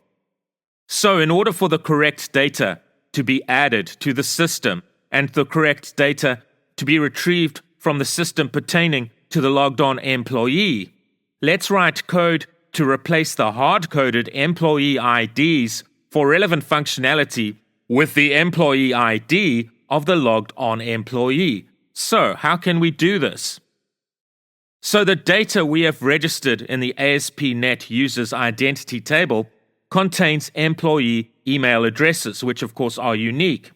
B: So in order for the correct data to be added to the system and the correct data to be retrieved from the system pertaining to the logged on employee, let's write code to replace the hard-coded employee IDs for relevant functionality with the employee ID of the logged on employee. So how can we do this? So the data we have registered in the ASP.NET Users Identity table contains employee email addresses, which of course are unique.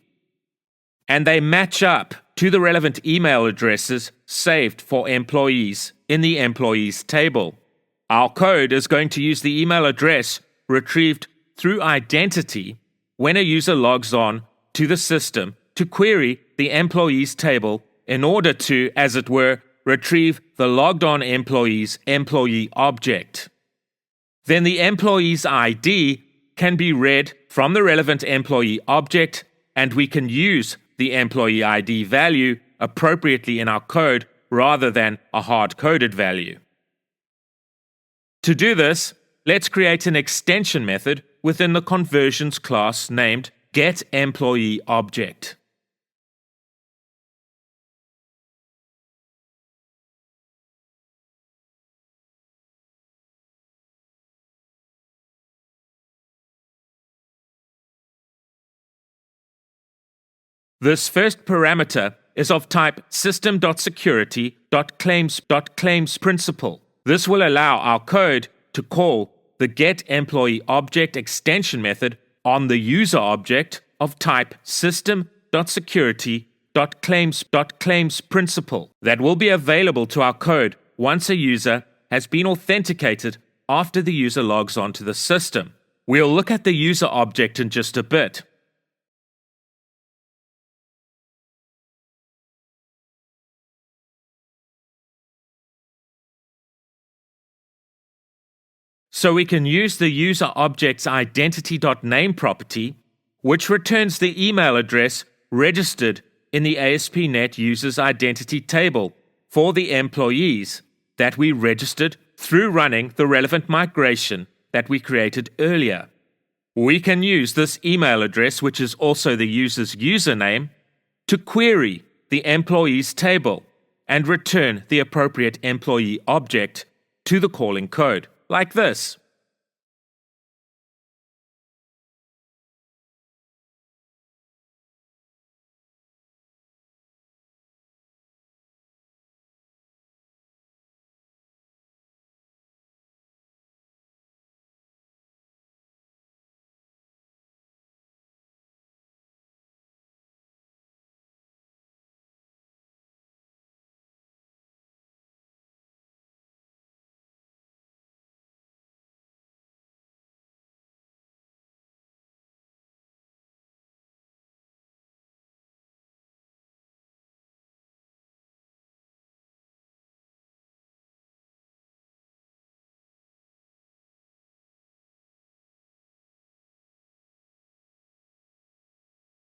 B: And they match up to the relevant email addresses saved for employees in the employees table. Our code is going to use the email address retrieved through identity when a user logs on to the system to query the employees table in order to, as it were, retrieve the logged on employee's employee object. Then the employee's ID can be read from the relevant employee object, and we can use the employee ID value appropriately in our code rather than a hard-coded value. To do this, let's create an extension method within the conversions class named getEmployeeObject. This first parameter is of type system.security.claims.claimsPrincipal. This will allow our code to call the getEmployeeObject extension method on the user object of type system.security.claims.claimsPrincipal that will be available to our code once a user has been authenticated after the user logs onto the system. We'll look at the user object in just a bit. So we can use the user object's identity.name property, which returns the email address registered in the ASP.NET user's identity table for the employees that we registered through running the relevant migration that we created earlier. We can use this email address, which is also the user's username, to query the employees table and return the appropriate employee object to the calling code, like this.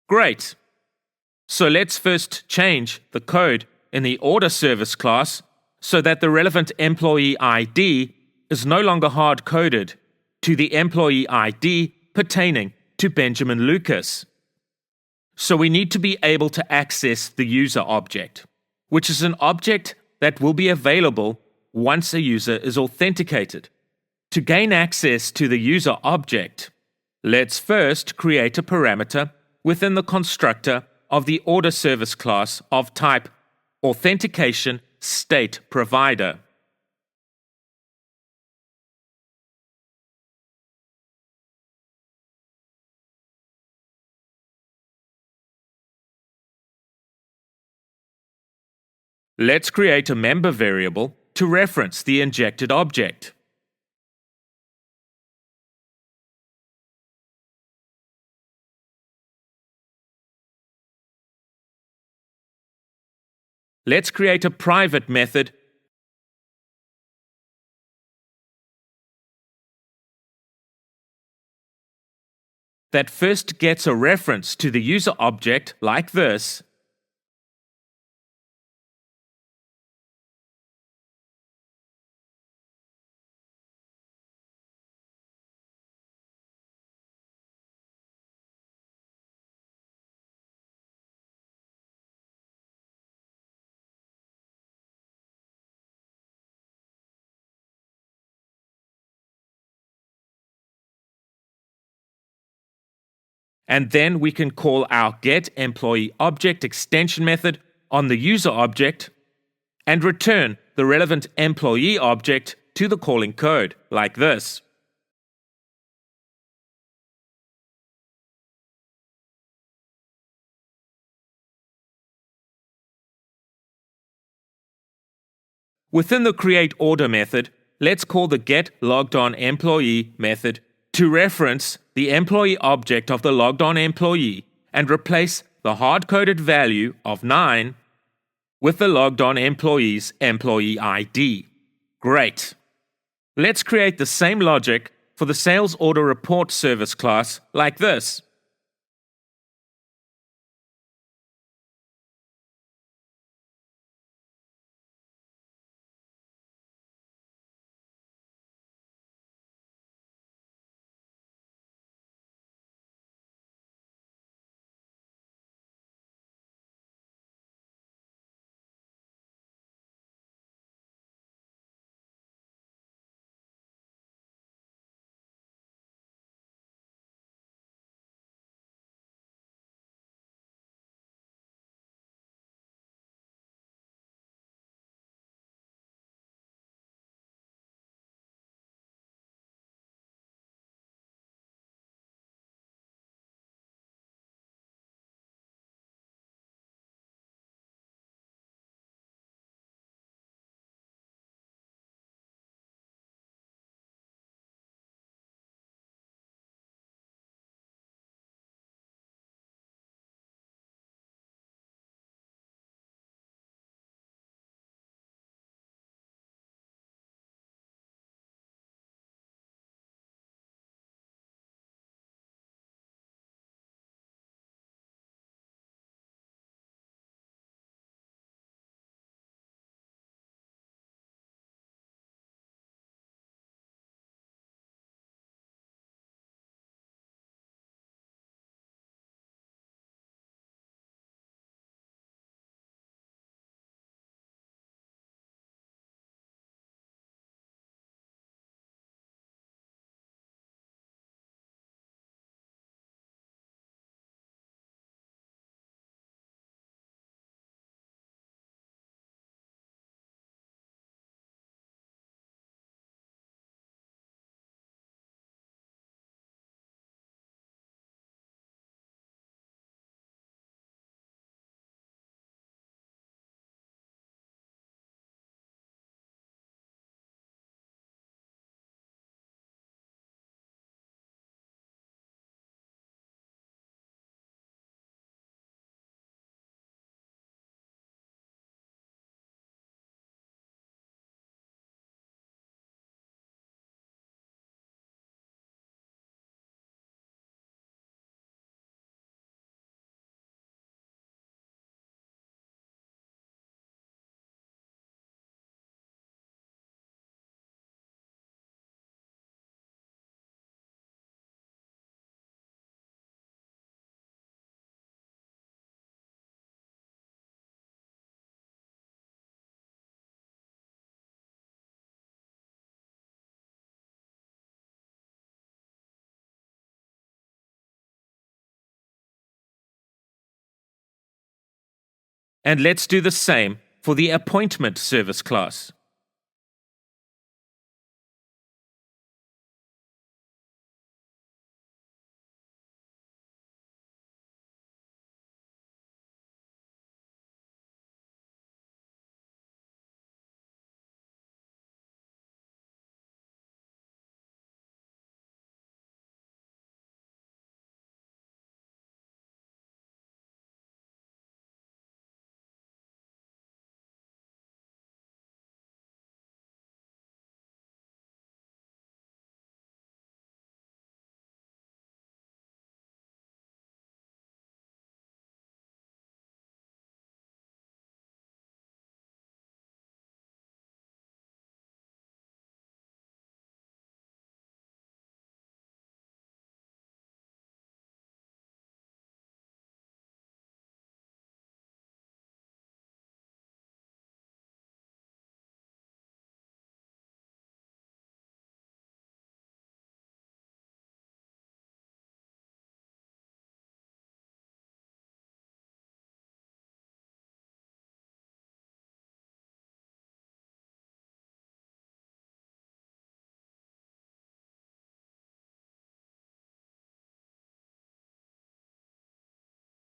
B: Great. So let's first change the code in the order service class so that the relevant employee ID is no longer hard-coded to the employee ID pertaining to Benjamin Lucas. So we need to be able to access the user object, which is an object that will be available once a user is authenticated. To gain access to the user object, let's first create a parameter within the constructor of the order service class of type authentication state provider. Let's create a member variable to reference the injected object. Let's create a private method that first gets a reference to the user object like this, and then we can call our getEmployeeObject extension method on the user object and return the relevant employee object to the calling code, like this. Within the createOrder method, let's call the getLoggedOnEmployee method to reference the employee object of the logged on employee and replace the hard-coded value of 9 with the logged on employee's employee ID. Great. Let's create the same logic for the sales order report service class like this. And let's do the same for the appointment service class.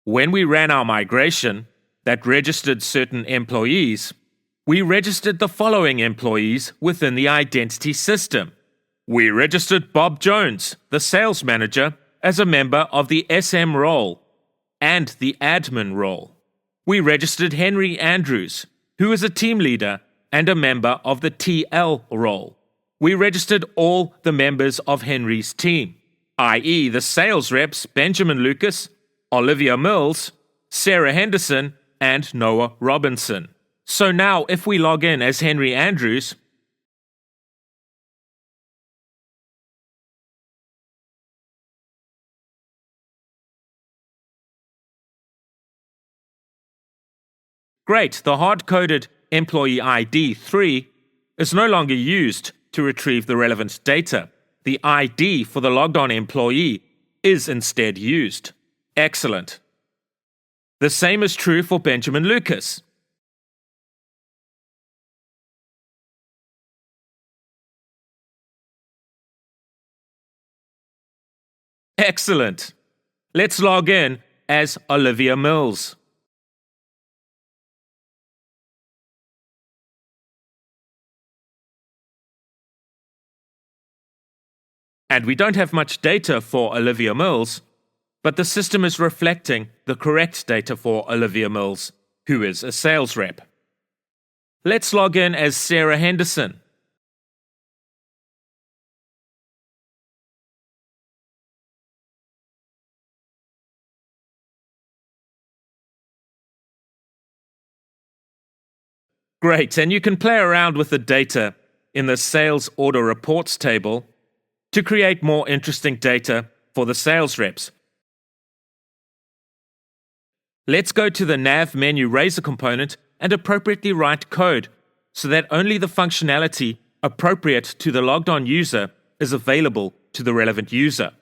B: When we ran our migration that registered certain employees, we registered the following employees within the identity system. We registered Bob Jones, the sales manager, as a member of the SM role and the admin role. We registered Henry Andrews, who is a team leader and a member of the TL role. We registered all the members of Henry's team, i.e. the sales reps Benjamin Lucas, Olivia Mills, Sarah Henderson, and Noah Robinson. So now if we log in as Henry Andrews, great, the hard-coded employee ID 3 is no longer used to retrieve the relevant data. The ID for the logged-on employee is instead used. Excellent. The same is true for Benjamin Lucas. Excellent. Let's log in as Olivia Mills. And we don't have much data for Olivia Mills, but the system is reflecting the correct data for Olivia Mills, who is a sales rep. Let's log in as Sarah Henderson. Great, and you can play around with the data in the Sales Order Reports table to create more interesting data for the sales reps. Let's go to the nav menu Razor component and appropriately write code so that only the functionality appropriate to the logged on user is available to the relevant user.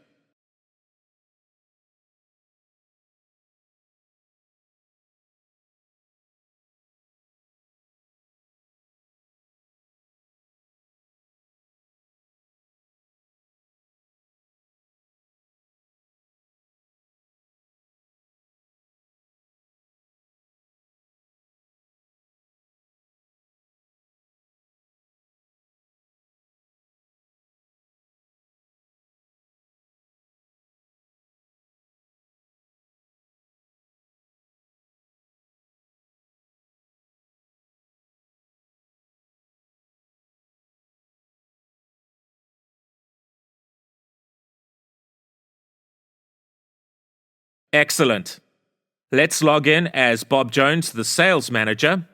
B: Excellent. Let's log in as Bob Jones, the sales manager.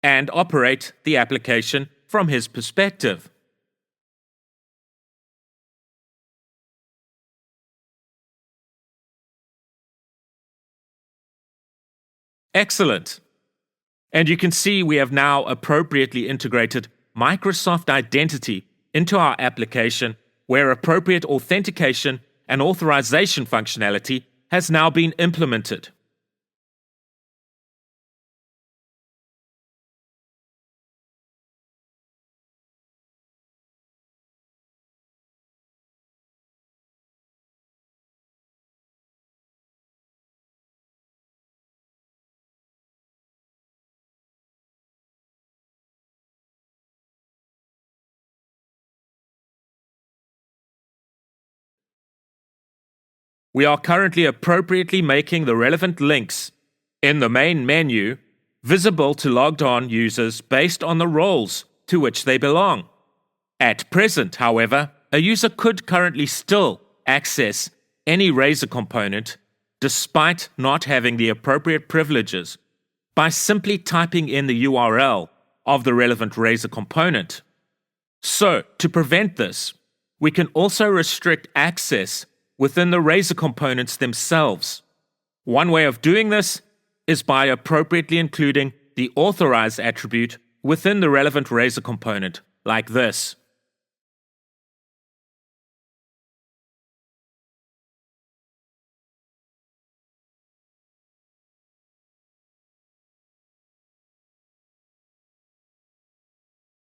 B: And operate the application from his perspective. Excellent. And you can see we have now appropriately integrated Microsoft Identity into our application where appropriate authentication and authorization functionality has now been implemented. We are currently appropriately making the relevant links in the main menu visible to logged-on users based on the roles to which they belong. At present, however, a user could currently still access any Razor component despite not having the appropriate privileges by simply typing in the URL of the relevant Razor component. So, to prevent this, we can also restrict access within the Razor components themselves. One way of doing this is by appropriately including the authorize attribute within the relevant Razor component, like this.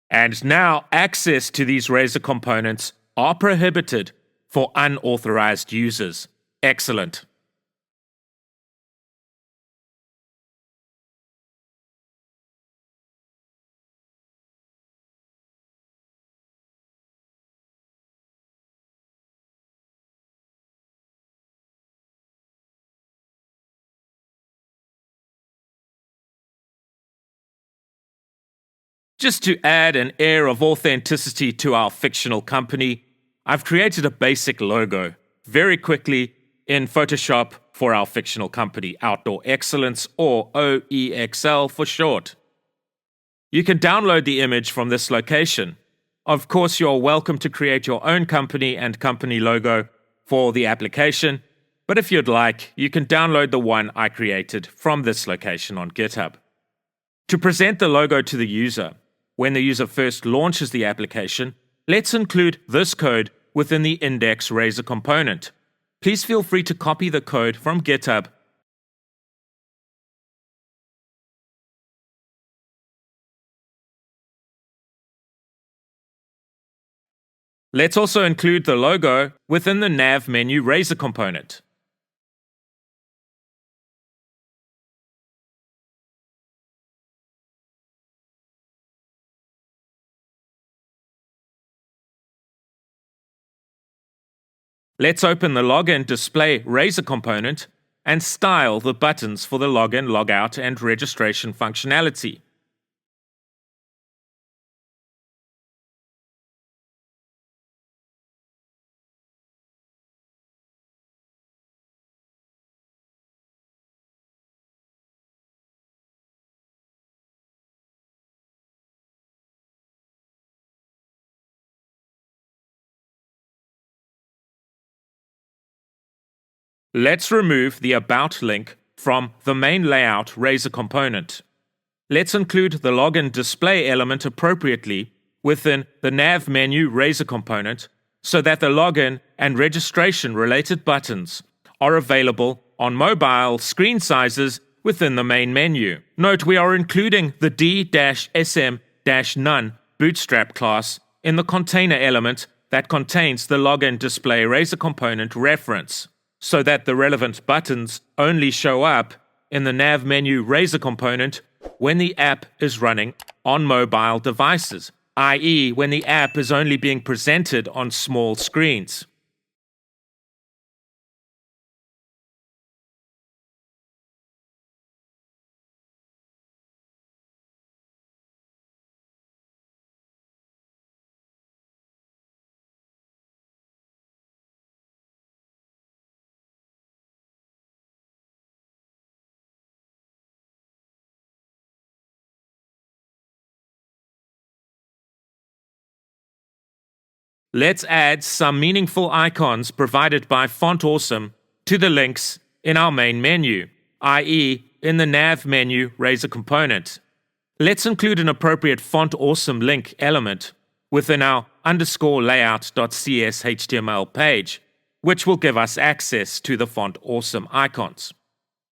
B: And now access to these Razor components are prohibited for unauthorized users. Excellent. Just to add an air of authenticity to our fictional company, I've created a basic logo very quickly in Photoshop for our fictional company, Outdoor Excellence, or OEXL for short. You can download the image from this location. Of course, you're welcome to create your own company and company logo for the application, but if you'd like, you can download the one I created from this location on GitHub. To present the logo to the user, when the user first launches the application, let's include this code within the index Razor component. Please feel free to copy the code from GitHub. Let's also include the logo within the nav menu Razor component. Let's open the Login Display Razor component and style the buttons for the login, logout, and registration functionality. Let's remove the About link from the main layout Razor component. Let's include the login display element appropriately within the nav menu Razor component so that the login and registration related buttons are available on mobile screen sizes within the main menu. Note we are including the D-SM-None bootstrap class in the container element that contains the login display Razor component reference, so that the relevant buttons only show up in the nav menu Razor component when the app is running on mobile devices, i.e. when the app is only being presented on small screens. Let's add some meaningful icons provided by Font Awesome to the links in our main menu, i.e. in the nav menu Razor component. Let's include an appropriate Font Awesome link element within our font_layout.cs HTML page, which will give us access to the Font Awesome icons.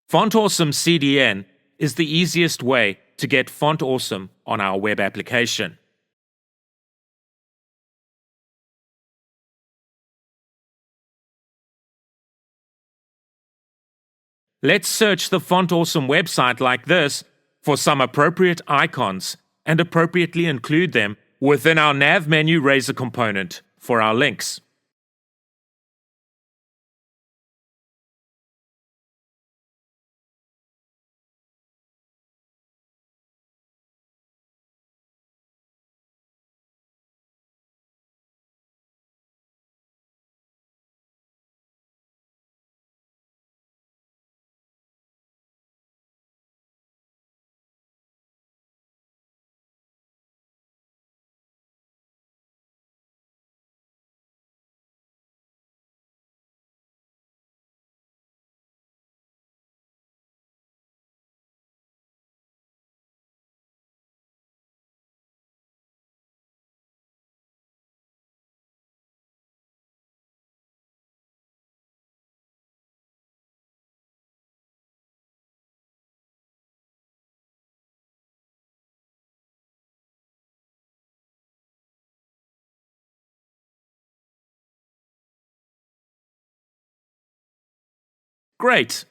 B: Font Awesome CDN is the easiest way to get Font Awesome on our web application. Let's search the Font Awesome website like this for some appropriate icons and appropriately include them within our nav menu Razor component for our links. Great!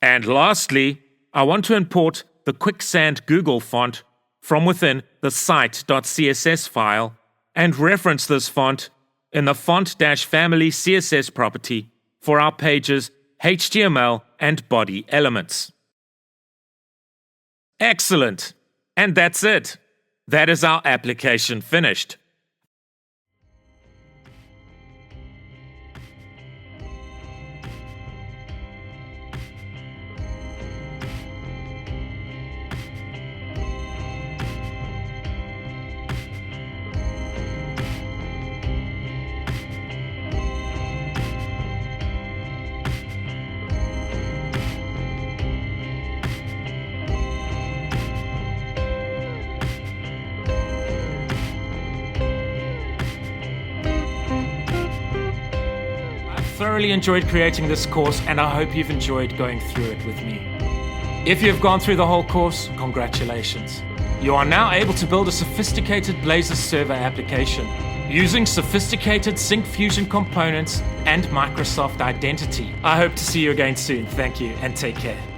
B: And lastly, I want to import the Quicksand Google font from within the site.css file and reference this font in the font-family CSS property for our page's HTML and body elements. Excellent! And that's it. That is our application finished. Thoroughly enjoyed creating this course, and I hope you've enjoyed going through it with me. If you've gone through the whole course, congratulations. You are now able to build a sophisticated Blazor server application using sophisticated Syncfusion components and Microsoft Identity. I hope to see you again soon. Thank you and take care.